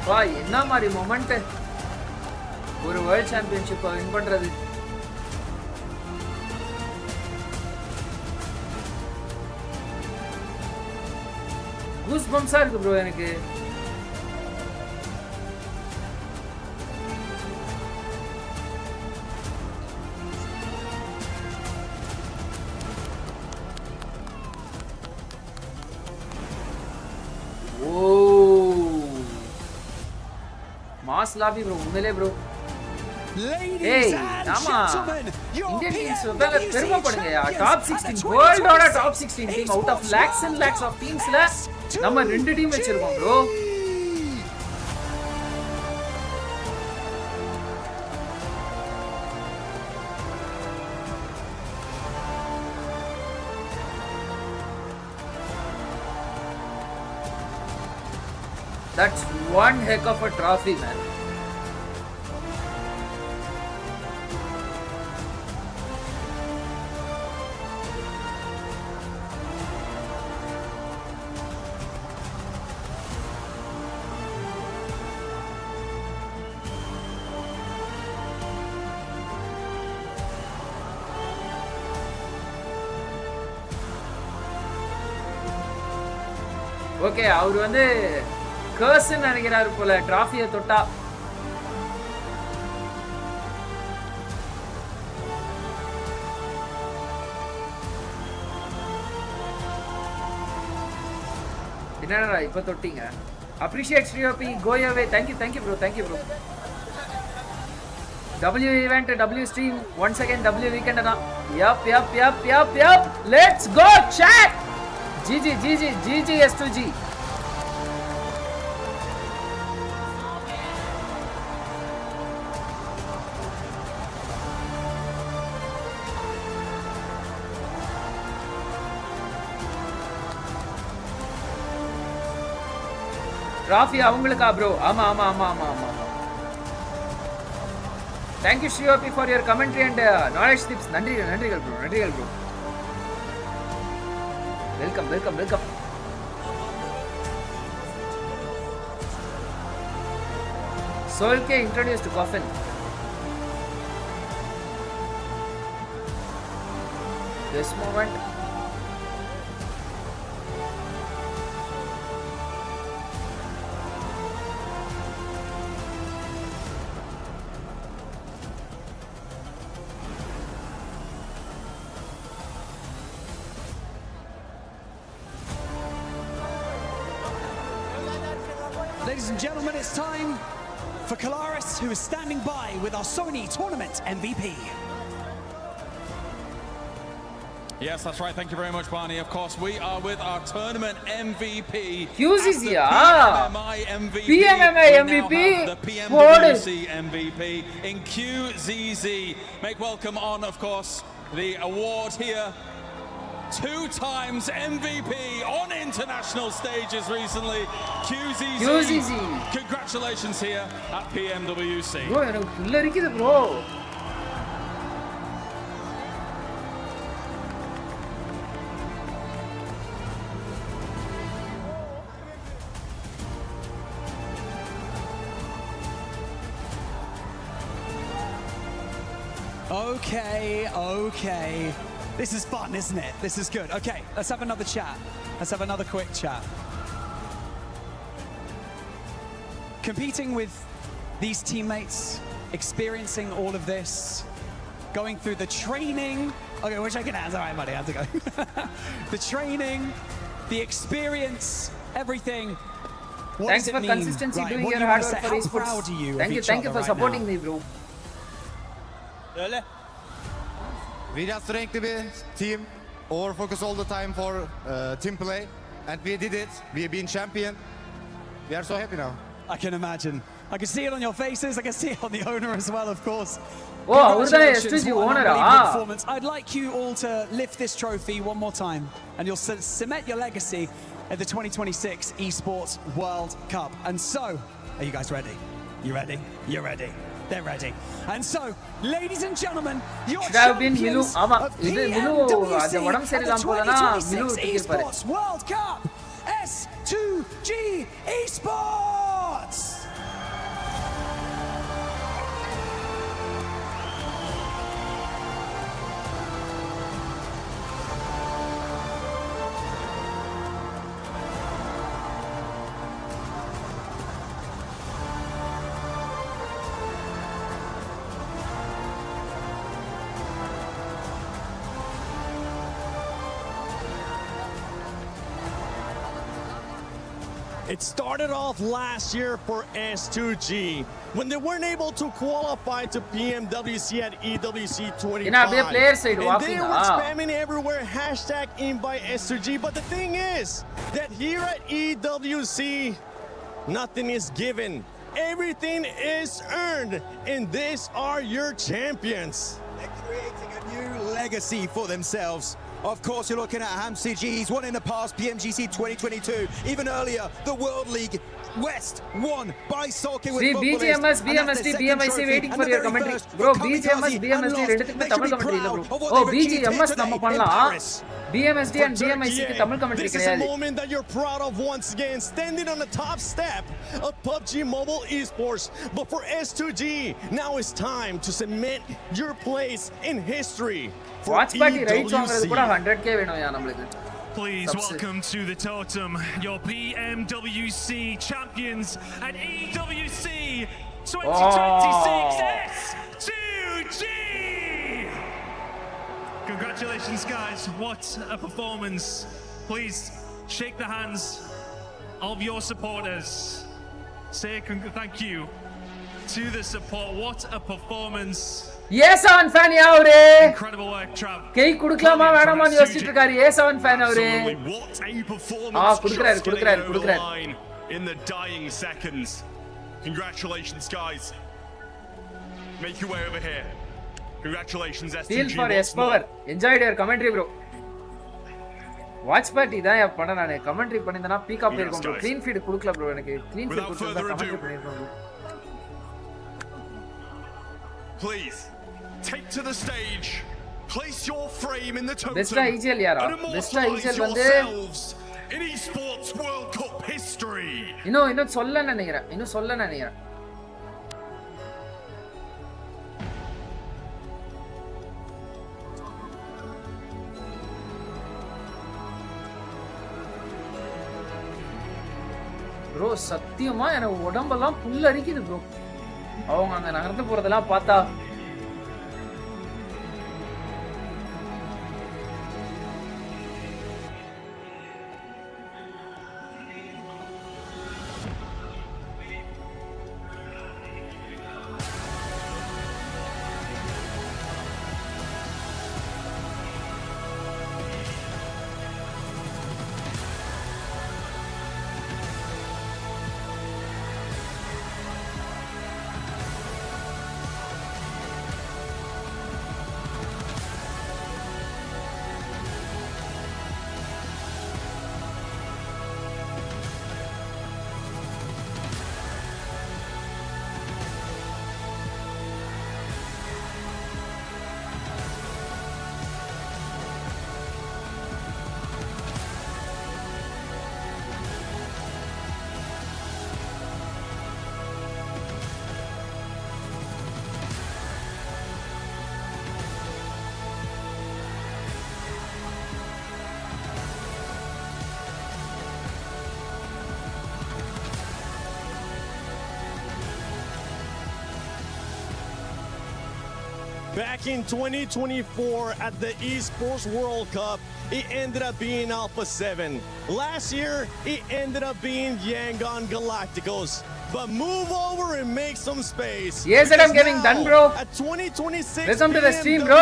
Wow, enna mari moment. ஒரு world championship win பண்றது goose பம்ப்ஸா இருக்கு bro எனக்கு. Mass lobby bro உண்மையிலே bro. ஏய் ஆமா Indian teams பெருமைப்படுங்கயா. டாப் 16 வேர்ல்டோட top 16 team out of lakhs and lakhs of டீம்ஸ்ல நம்ம 2 டீம் வச்சிருக்கோம் bro. That's one heck of a trophy, man. Okay அவர் வந்து கர்ஸ் நினைக்கிறாரு போல டிராஃபியை தொட்டா. என்னடா இப்ப தொட்டீங்க. Appreciate SriOP go away. thank you bro. W event W stream once again W weekend da. Yup. Let's go chat. GG S2G. Rafi avungalukka bro. Ama. Thank you SriOP for your commentary and knowledge tips. நன்றிகள் bro. Welcome. Solke introduced to Coffin. This moment. Ladies and gentlemen, it's time for Kalaris, who is standing by with our Sony Tournament MVP. Yes, that's right. Thank you very much, Barney. Of course, we are with our tournament MVP. QZZ, PMWC MVP. The PMWC MVP in QZZ. Make welcome on, of course, the award here. 2 times MVP on international stages recently. QZZ. Congratulations here at PMWC. Bro, எனக்கு full இருக்குது bro. Okay. This is fun, isn't it? This is good. Okay, let's have another chat. Let's have another quick chat. Competing with these teammates, experiencing all of this, going through the training. Okay, we're shaking hands. All right, buddy, I have to go. The training, the experience, everything. What Thanks for consistency doing your hard work for esports. How proud are you? Thank you for supporting me, bro. We just strengthen the team, or focus all the time for team play, and we did it. We have been champion. We are so happy now. I can imagine. I can see it on your faces. I can see it on the owner as well, of course. Oh, congratulations, what an unbelievable performance. I'd like you all to lift this trophy one more time, and you'll cement your legacy at the 2026 Esports World Cup. And so, are you guys ready? You ready? You're ready. They're ready. And so, ladies and gentlemen, your champions of PMWC at the 2026 Esports World Cup, S2G Esports! It started off last year for S2G when they weren't able to qualify to PMWC at EWC 25. And they were spamming everywhere #invite S2G. But the thing is that here at EWC, nothing is given. Everything is earned, and these are your champions. They're creating a new legacy for themselves. Of course, you're looking at Hamsi G. He's won in the past PMGC 2022. Even earlier, the World League West won by sulking with BGMS, BMSD, BMIC waiting for your commentary. Bro, BGMS, BMSD ரெண்டுத்துக்குமே Tamil commentary இல்ல bro. Oh, BGMS நம்ம பண்ணலாம். BMSD and BMIC க்கு Tamil commentary கிடையாது. This is a moment that you're proud of once again, standing on the top step of PUBG Mobile Esports. But for S2G, now it's time to cement your place in history. Watch party rights வாங்குறது கூட 100k வேணும்யா நமக்கு. Please welcome to the totem your PMWC champions at EWC 2026 S2G. Congratulations, guys. What a performance. Please shake the hands of your supporters. Say thank you to the support. What a performance. A7 fan அவரே. Incredible work, Trav. கை குடுக்கலாமா வேணாமான்னு யோசிச்சிட்டு இருக்காரு A7 fan அவரே. What a performance. குடுக்குறாரு. In the dying seconds. Congratulations, guys. Make your way over here. Congratulations, S2G. Feel for S-Power. Enjoyed your commentary, bro. Watch party தான் பண்ண நானே commentary பண்ணிந்தனா peak அப் இருக்கும் bro. Clean feed குடுக்கல bro எனக்கு. Clean feed கொடுத்தா commentary பண்ணிருப்பேன் bro. Please take to the stage. Place your frame in the totem. Best IGL யாரா? Best IGL வந்து in esports World Cup history. இன்னும் சொல்ல நினைக்கிறேன். ப்ரோ சத்தியமா எனக்கு உடம்பெல்லாம் புல்லரிக்குது ப்ரோ. அவங்க அங்க நகர்ந்து போறதெல்லாம் பார்த்தா Back in 2024 at the Esports World Cup, it ended up being Alpha 7. Last year, it ended up being Yangon Galacticos. But move over and make some space. Yes, I'm getting done, bro. At 2026, listen to the stream, bro.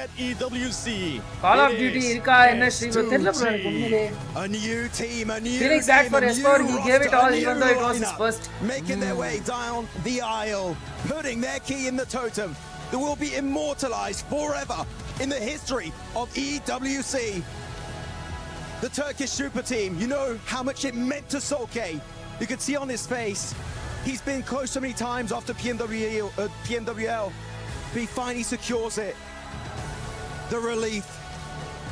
At EWC. Call of Duty irka enna stream therilla bro unnile. A new team, a new feeling sad for S4. He gave it all even though it was his first. Making their way down the aisle, putting their key in the totem that will be immortalized forever in the history of EWC. The Turkish super team, you know how much it meant to Solke. You can see on his face, he's been close so many times after PMWL, but he finally secures it. The relief,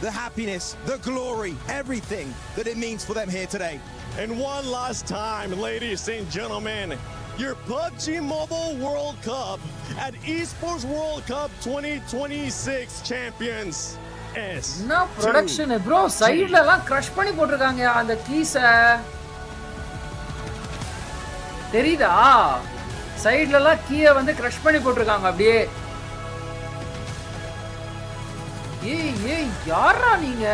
the happiness, the glory, everything that it means for them here today. And one last time, ladies and gentlemen, your PUBG Mobile World Cup at Esports World Cup 2026 champions. No production, bro. Side la crush பண்ணி போட்டுருக்காங்க அந்த கீஸ. தெரியுதா? சைடுல எல்லாம் கீயை வந்து crush பண்ணி போட்டுருக்காங்க அப்படியே. ஏய் யாரா நீங்க?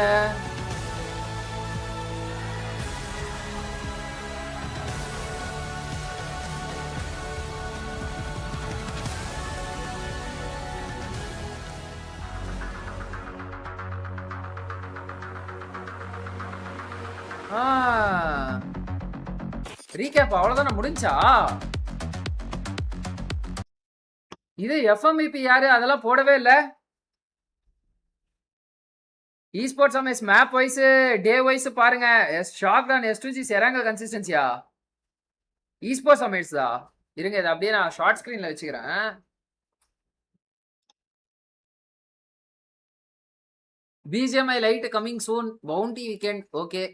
ரீகேப் அவ்வளவுதானே முடிஞ்சா? இது FMVP யாரு அதெல்லாம் போடவே இல்ல. esports சமேஸ் மேப் வைஸ் டே வைஸ் பாருங்க. ஷாக்டான் S2G செராங்க கன்சிஸ்டன்சியா esports சமேஸ் தான். இருங்க இதை அப்படியே நான் ஷார்ட் ஸ்கிரீன்ல வச்சுக்கிறேன். BGMI light coming soon. Bounty weekend. Okay.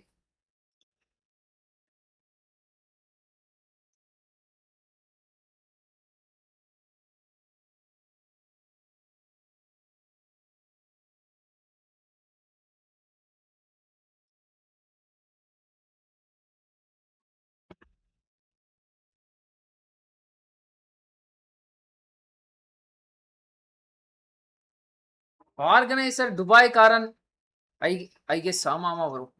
Organizer Dubai Karan. I guess ஆமாமா வரும்.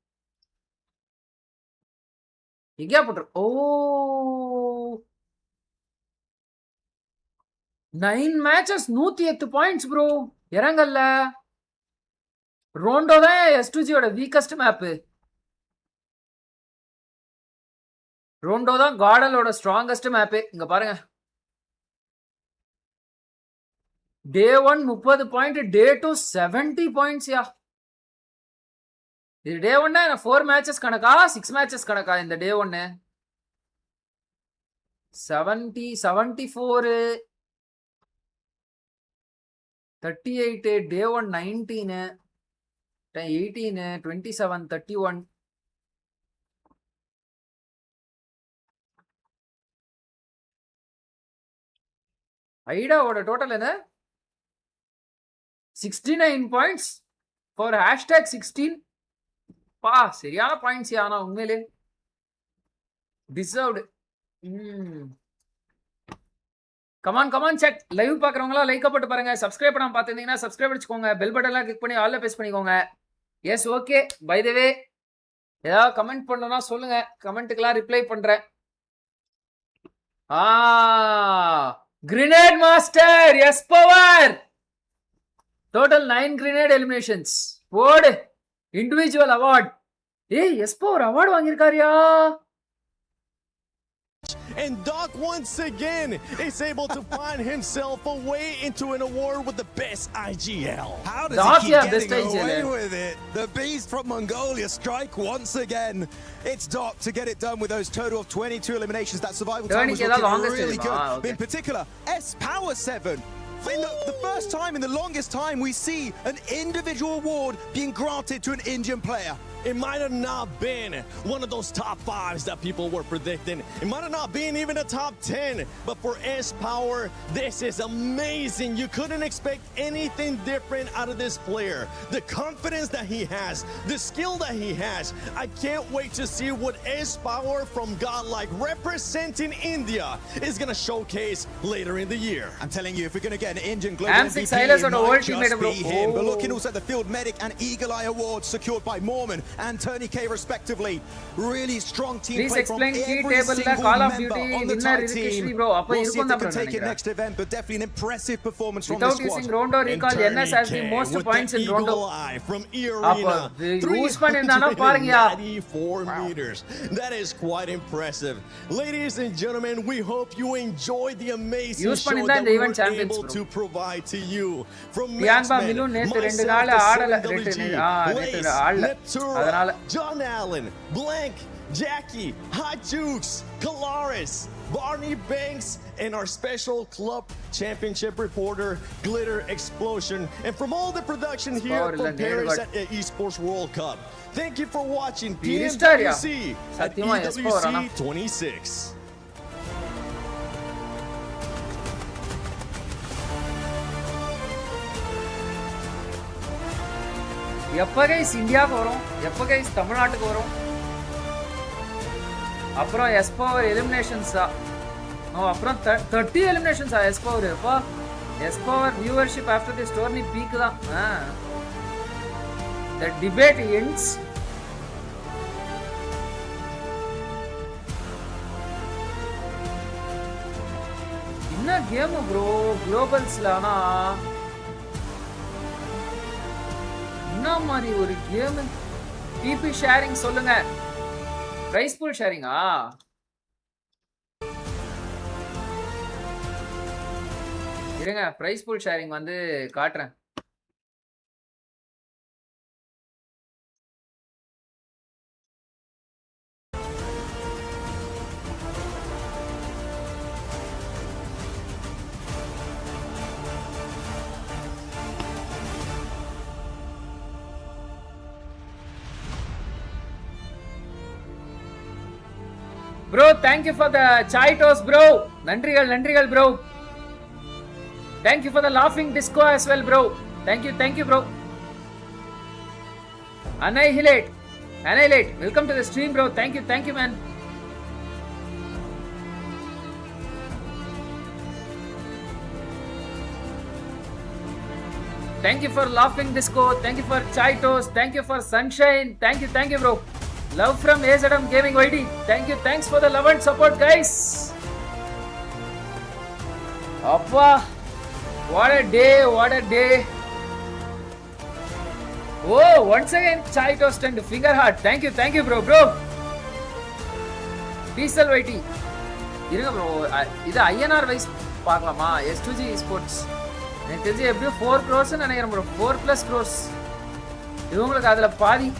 எங்கயா போட்டு? ஓ 9 மேட்சஸ் 108 பாயிண்ட்ஸ் ப்ரோ. இறங்கல்ல. ரோண்டோ தான் S2G ஓட வீக்கஸ்ட் மேப். ரோண்டோ தான் காடலோட ஸ்ட்ராங்கஸ்ட் மேப். இங்க பாருங்க. Day 1 30 பாயிண்ட், Day 2 70 பாயிண்ட்ஸ் யா. இது Day 1 என்ன 4 மேட்சஸ் கணக்கா 6 மேட்சஸ் கணக்கா இந்த Day 1? 70 74 38 Day 1 19 18 27 31. ஐடாவோட டோட்டல் என்ன? 69 பாயிண்ட்ஸ் ஃபார் #16. பா சரியான பாயிண்ட்ஸ் ஆனா உண்மையிலே டிசர்வ்டு. Come on check. லைவ் பாக்குறவங்களா லைக் போட்டு பாருங்க. சப்ஸ்கிரைப் பண்ணாம பாத்துட்டீங்கன்னா சப்ஸ்கிரைப் அடிச்சுக்கோங்க. பெல் பட்டன்லாம் கிளிக் பண்ணி ஆல்ல பிரஸ் பண்ணிக்கோங்க. Yes okay. By the way ஏதாவது கமெண்ட் பண்ணனும்னா சொல்லுங்க. கமெண்ட்டுக்கெல்லாம் ரிப்ளை பண்றேன். Grenade master S power. Total 9 grenade eliminations. What? Individual award. Hey, S4 award வாங்கிருக்காரியா? And Doc once again is able to find himself a way into an award with the best IGL. How does he keep getting away with it? The beast from Mongolia strike once again. It's Doc to get it done with those total of 22 eliminations. That survival time was looking really good. Okay. In particular, S Power 7. The first time in the longest time we see an individual award being granted to an Indian player. It might have not been one of those top 5s that people were predicting. It might have not been even a top 10. But for S Power, this is amazing. You couldn't expect anything different out of this player. The confidence that he has, the skill that he has. I can't wait to see what S Power from GodLike representing India is going to showcase later in the year. I'm telling you, if we're going to get an Indian global MVP, it might just be him. But looking also at the Field Medic and Eagle Eye awards secured by Mormon and Tony K respectively. Really strong team play from every single member on the Thai team. We'll see if they can take it next event, but definitely an impressive performance from the squad. Without using Rondo, recall NS has the most points in Rondo. From E-Arena, 394 meters. That is quite impressive. Ladies and gentlemen, we hope you enjoyed the amazing show that we were able to provide to you. From Maxman, myself, Neptura, John Allen, Blank, Jackie, Hot Jukes, Kalaris, Barney Banks, and our special club championship reporter, Glitter Explosion. And from all the production here from Paris at Esports World Cup. Thank you for watching PMWC at EWC 26. எப்போ guys இந்தியாவுக்கு வரும்? எப்போ guys தமிழ்நாட்டுக்கு வரும்? அப்புறம் S power எலிமினேஷன்ஸா? அப்புறம் 30 எலிமினேஷன்ஸா எஸ் பவர்? எப்போ S power viewership after this tourney peak தான். The debate ends. என்ன கேம் ப்ரோ குளோபல்ஸ்ல? ஆனா என்ன மாதிரி ஒரு கேம்? பிபி ஷேரிங் சொல்லுங்க. பிரைஸ் பூல் ஷேரிங்கா? இருங்க பிரைஸ் பூல் ஷேரிங் வந்து காட்டுறேன். Bro, thank you for the chai toast, bro. Nandrigal, bro. Thank you for the laughing disco as well, bro. Thank you, bro. Annihilate. Welcome to the stream, bro. Thank you, man. Thank you for laughing disco. Thank you for chai toast. Thank you for sunshine. Thank you, bro. Love from AZM Gaming YD. Thanks for the love and support, guys. Appa, what a day. Oh, once again, chai toast and finger heart. Thank you, bro. Peace YT. இருங்க bro, இது INR wise பார்க்கலாமா? S2G Esports. எனக்கு தெரிஞ்சு எப்படியும் 4 crores நினைக்கிறேன் bro. 4+ crores. இவங்களுக்கு அதுல பாதி.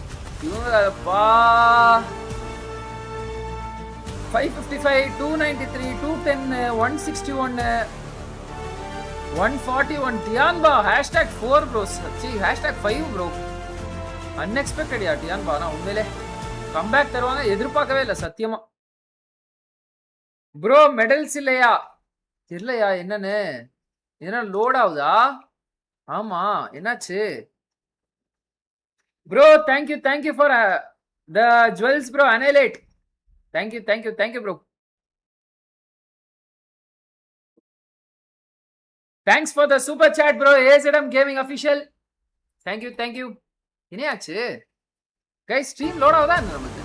555, 293, 210, 161, 141. Tianba #4 bros. #5 bro. Unexpected யா Tianba. நான் உண்மையிலே கம்பேக் தருவாங்க எதிர்பார்க்கவே இல்லை சத்தியமா. ப்ரோ மெடல்ஸ் இல்லையா? தெரியலையா என்னன்னு. என்ன லோட் ஆகுதா? ஆமா என்னாச்சு? Bro, thank you for the jewels, bro. Annihilate. Thank you, bro. Thanks for the super chat, bro. AZM Gaming Official. Thank you. என்னாச்சு? Guys, stream load ஆகுதா நம்மளுக்கு?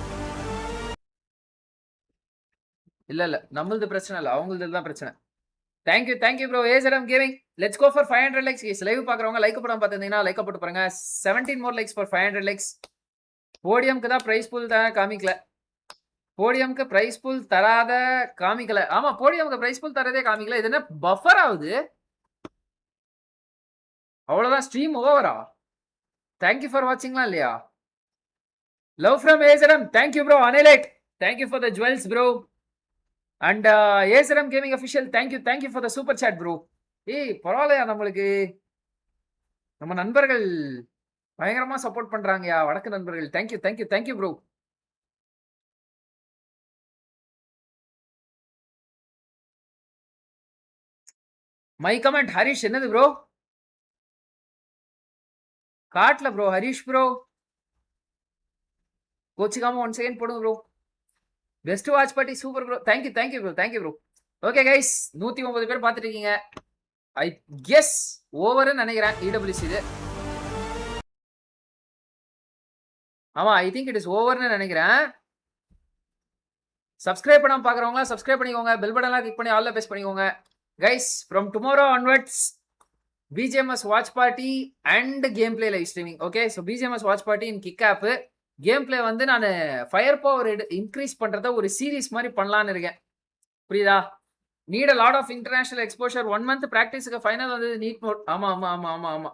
இல்ல நம்மளுது பிரச்சனை இல்ல, அவங்களுது தான் பிரச்சனை. Thank you, bro. AZM Gaming. Let's go for 500 likes. Guys, live பார்க்கறவங்க லைக் போடாம பார்த்தீங்கன்னா லைக் போட்டு பாருங்க. 17 more likes for 500 likes. போடியம்க்கு தான் பிரைஸ் பூல் தான் காமிக்கல. போடியம்க்கு பிரைஸ் பூல் தராத காமிக்கல. ஆமா, போடியம்க்கு பிரைஸ் பூல் தரதே காமிக்கல. இது என்ன பஃபர் ஆகுது? அவ்வளவுதான், ஸ்ட்ரீம் ஓவரா? Thank you for watchingலாம் இல்லையா? Love from AZM. Thank you, bro. Annihilate. Thank you for the jewels, bro. And AZM Gaming Official, thank you for the super chat, bro. பரவாயில்லையா, நம்மளுக்கு நம்ம நண்பர்கள் பயங்கரமா சப்போர்ட் பண்றாங்கயா, வடக்கு நண்பர்கள். Thank you, bro. My comment Harish என்னது bro? காட்டல bro Harish bro, கோச்சிக்காம 1 second போடுங்க bro. Best watch party super bro. Thank you bro. Okay guys, 109 பேர் பார்த்துட்டு இருக்கீங்க. ஐ கெஸ் ஓவர்னு நினைக்கிறேன் EWC இது. ஆமா, ஐ திங்க் இட் இஸ் ஓவர்னு நினைக்கிறேன். சப்ஸ்கிரைப் பண்ணாம பார்க்குறவங்க சப்ஸ்கிரைப் பண்ணிக்கோங்க, பெல் பட்டன்லாம் கிளிக் பண்ணி ஆல்ல பேஸ் பண்ணிக்கோங்க. Guys, from tomorrow onwards BGMS watch party and game play live streaming. Okay, so BGMS watch party in kick off game play வந்து நான் ஃபயர் பவர் இன்க்ரீஸ் பண்றத ஒரு சீரீஸ் மாதிரி பண்ணலான்னு இருக்கேன். புரியுதா? Need a lot of international exposure. 1 month ப்ராக்டிஸுக்கு final வந்து நீட் மோட். ஆமா.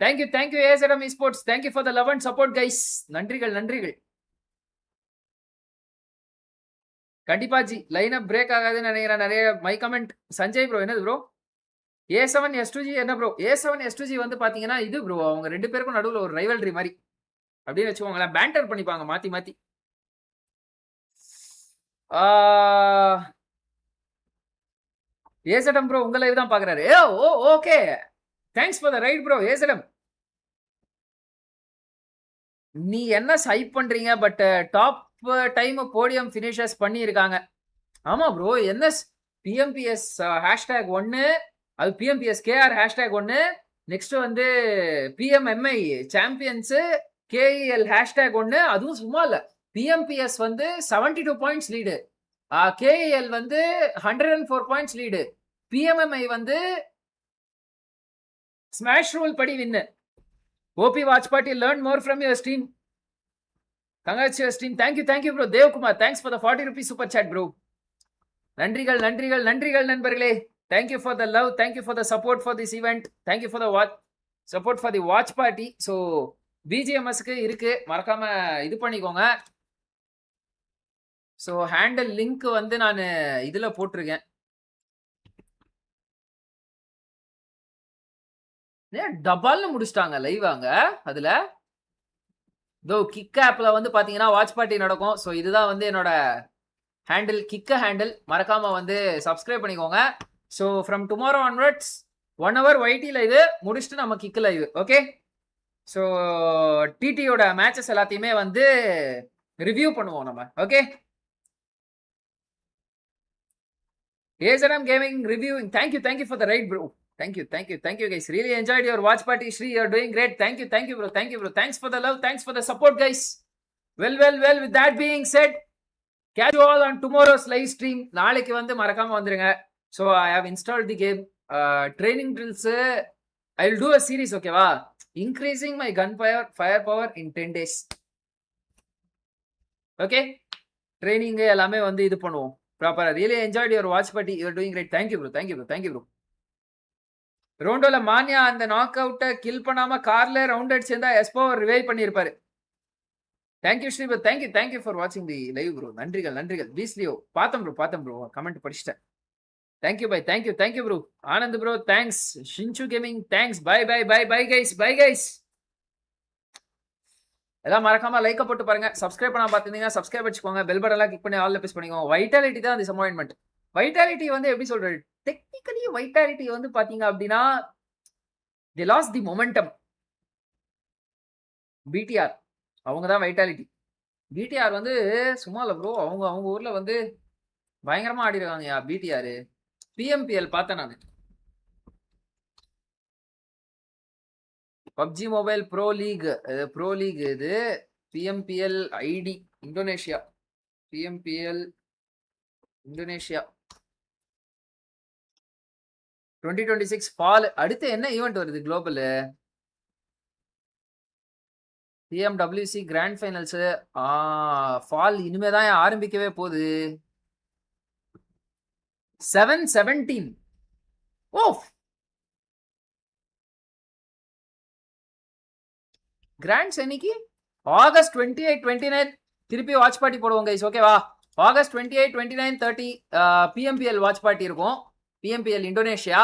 Thank you AZM Esports. Thank you for the love and support guys. நன்றிகள். கண்டிப்பா ஜி, லைன் அப் பிரேக் ஆகாதுன்னு நினைக்கிறேன். நிறைய மை கமெண்ட். சஞ்சய் ப்ரோ என்னது ப்ரோ? A7 S2G என்ன ப்ரோ? A7 S2G வந்து பாத்தீங்கன்னா இது ப்ரோ, அவங்க 2 பேருக்கும் நடுவில் ஒரு ரைவல்ரி மாதிரி அப்படின்னு வச்சுக்கோங்களேன். பேண்டர் பண்ணிப்பாங்க மாத்தி. AZM ப்ரோ உங்க லைவ் தான் பாக்குறாரு. Okay, thanks for the right bro. AZM நீ என்ன ஹைப் பண்றீங்க? But top time podium finishers பண்ணி இருக்காங்க. ஆமா ப்ரோ, NS PMPS #1, அது PMPS KR #1, நெக்ஸ்ட் வந்து PMMI சாம்பியன்ஸ் KEL #1. அதுவும் சும்மா இல்ல, PMPS வந்து 72 பாயிண்ட்ஸ் லீடு, KEL வந்து 104 பாயிண்ட்ஸ் லீடு, PMMI வந்து ஸ்மாஷ் ரூல் படி வின்னு. OP watch party, learn more from your stream. Congrats your stream. Thank you bro. Dev Kumar, thanks for the 40 rupees super chat bro. நன்றிகள் நண்பர்களே. Thank you for the love. Thank you for the support for this event. Thank you for the support for the watch party. So BGMSக்கு இருக்கு, மறக்காம இது பண்ணிக்கோங்க. So handle link வந்து நான் இதில் போட்டிருக்கேன். டபால்னு முடிச்சிட்டாங்க லைவ் அங்க. அதில் இதோ கிக் ஆப்பில் வந்து பார்த்தீங்கன்னா வாட்ச் பார்ட்டி நடக்கும். ஸோ இதுதான் வந்து என்னோட ஹேண்டில், கிக்க ஹேண்டில். மறக்காமல் வந்து சப்ஸ்கிரைப் பண்ணிக்கோங்க. So from tomorrow onwards 1 hour YT live முடிச்சுட்டு நம்ம கிக் லைவ். ஓகே, ஸோ டிடியோட மேட்சஸ் எல்லாத்தையுமே வந்து ரிவ்யூ பண்ணுவோம் நம்ம. Okay, AZM Gaming reviewing. Thank you for the raid, bro. Thank you guys. Really enjoyed your watch party, Shri. You're doing great. Thank you bro. Thanks for the love. Thanks for the support, guys. Well. With that being said, catch you all on tomorrow's live stream. நாளைக்கு வந்து மறக்காம வந்துருங்க. So I have installed the game. Training drills. I'll do a series, okay va? Increasing my firepower in 10 days. Okay? Training எல்லாமே வந்து இது பண்ணுவோம். Proper. I really enjoyed your watch party. You're doing great. Thank you bro. ரோண்டோல மானியா அந்த knock அவுட்டை kill பண்ணாம கார்ல ரவுண்ட் அடிச்சு இருந்தா எஸ்போ ரிவைவ் பண்ணியிருப்பாரு. Thank you Sri bro. Thank you for வாட்சிங் தி லைவ் ப்ரோ. நன்றிகள் பீஸ்லியோ. பார்த்தேன் ப்ரோ கமெண்ட் படிச்சிட்டேன். Thank you bye. Thank you bro. Anand bro thanks. ஷின்சு கேமிங் தேங்க்ஸ். Bye guys. எல்லாம் மறக்காம லைக் போட்டு பாருங்க. சப்ஸ்கிரைப் பண்ணாம பார்த்துருந்தீங்கன்னா சப்ஸ்கிரைப் வச்சுக்கோங்க. பெல் பட்டன் எல்லாம் கிளிக் பண்ணி ஆல்ல பிரஸ் பண்ணிக்கோங்க. வைட்டாலிட்டி தான் அந்த டிசப்பாயின்மெண்ட். வைட்டாலிட்டி வந்து எப்படி சொல்றது, டெக்னிக்கலி வைட்டாலிட்டி வந்து பாத்தீங்க அப்படின்னா they lost the momentum. BTR அவங்க தான் வைட்டாலிட்டி. பிடிஆர் வந்து சும்மா இல்லை ப்ரோ, அவங்க ஊர்ல வந்து பயங்கரமா ஆடி இருக்காங்க பிடிஆர். பிஎம்பிஎல் பார்த்தேன் நான். PUBG மொபைல் ப்ரோ லீக் இது. PMPL ID Indonesia. PMPL Indonesia 2026 fall. அடுத்து என்ன ஈவெண்ட் வருது global? PMWC grand finals. Fall இனிமே தான் ஆரம்பிக்கவே போகுது. 7/17. ஓ, கிராண்ட்ஸ் என்னைக்கு? ஆகஸ்ட் 28, 29. திருப்பி வாட்ச் பார்ட்டி போடுவோம் கைஸ். ஓகேவா? ஆகஸ்ட் 28, 29, 30 PMPL வாட்ச் பார்ட்டி இருக்கும். PMPL Indonesia.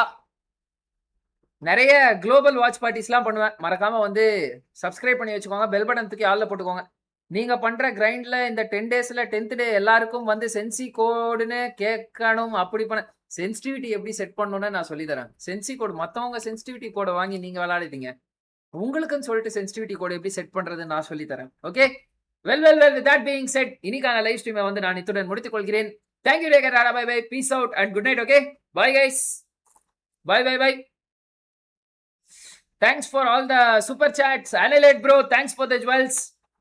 நிறைய குளோபல் வாட்ச் பார்ட்டிஸ்லாம் பண்ணுவேன். மறக்காம வந்து சப்ஸ்கிரைப் பண்ணி வச்சுக்கோங்க. பெல் பட்டன் தூக்கி ஆல்ல போட்டுக்கோங்க. நீங்க பண்ற கிரைண்ட்ல இந்த 10 டேஸ்ல 10th டே எல்லாருக்கும் வந்து சென்சி கோடுன்னு கேட்கணும். அப்படி பண்ண சென்சிட்டிவிட்டி எப்படி செட் பண்ணணும்னு நான் சொல்லி தரேன். சென்சி கோடு மற்றவங்க சென்சிட்டிவிட்டி கோடை வாங்கி நீங்க விளையாடுறீங்க. உங்களுக்குன்னு சொல்லிட்டு சென்சிட்டிவிட்டி கோட் எப்படி செட் பண்றதுன்னு நான் சொல்லி தரேன். Okay, well with that being said, இன்னைக்கான லைவ் ஸ்ட்ரீமை வந்து நான் இத்துடன் முடித்துக் கொள்கிறேன். தேங்க்யூ டேகர். Bye. Peace out and good night. Okay, bye guys. Bye. Thanks for all the super chats. Analyst bro, thanks for the jewels.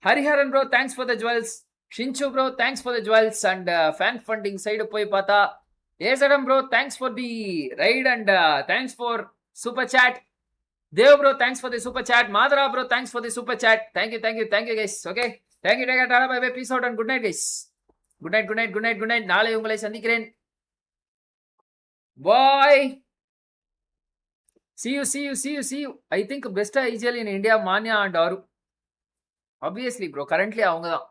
Hariharan bro, thanks for the jewels. Shinchu bro, thanks for the jewels. And fan funding side போய் பார்த்தா AZM bro, thanks for the ride and thanks for super chat. Dev bro, thanks for the super chat. Madhura bro, thanks for the super chat. Thank you guys. Okay, thank you. Bye. Peace out and good night guys. Good night. நாளை உங்களை சந்திக்கிறேன். Bye. See you. I think best IGL in India, Manya and Aru. Obviously bro, currently avanga dhaan.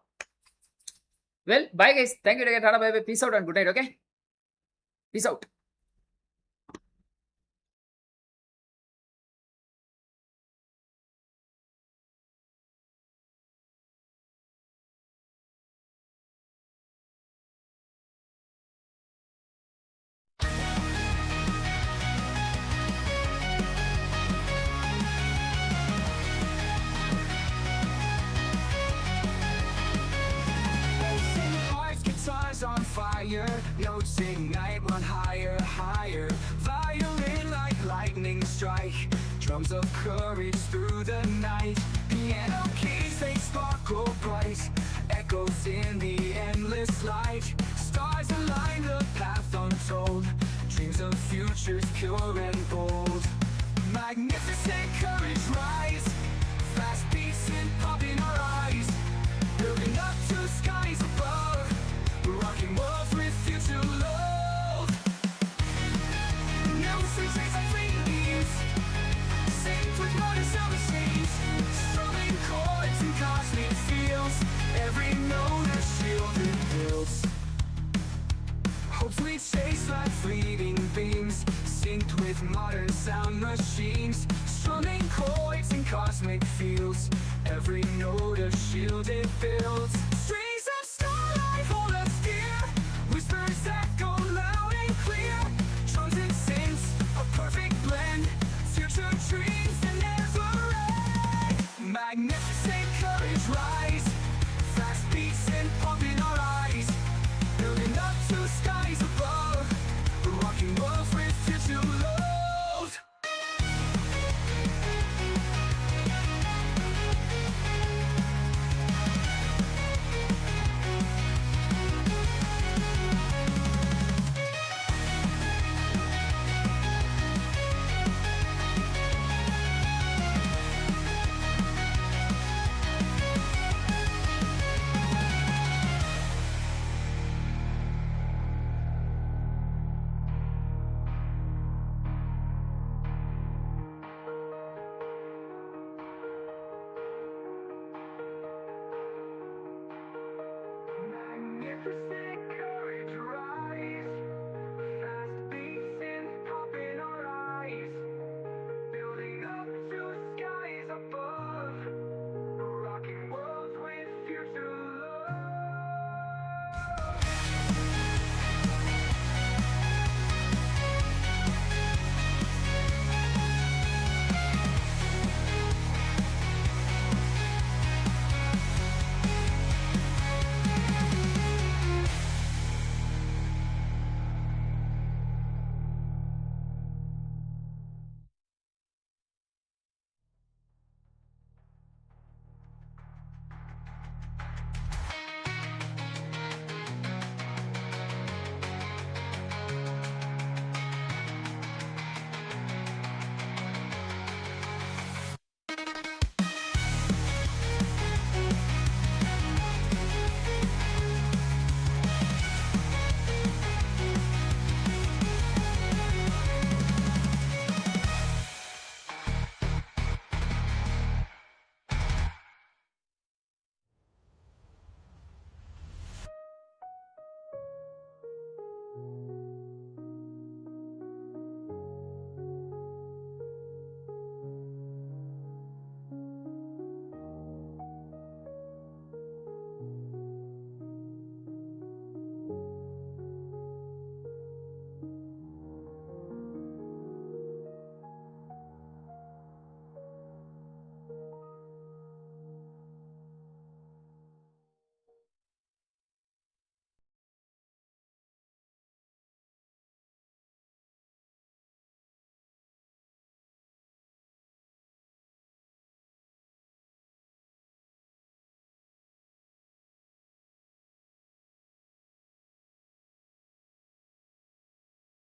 Well, bye guys. Thank you. Bye. Peace out and good night. Okay, peace out. On fire, notes ignite, run higher. Violin like lightning strike, drums of courage through the night. Piano keys, they sparkle bright, echoes in the endless light. Stars align, the path untold, dreams of futures pure and bold. Magnificent courage rise, fast beating pop in our eyes, building up to skies above, rocking worlds with future love. synced with modern sound machines, strumming chords in cosmic fields. Every note a shield it builds.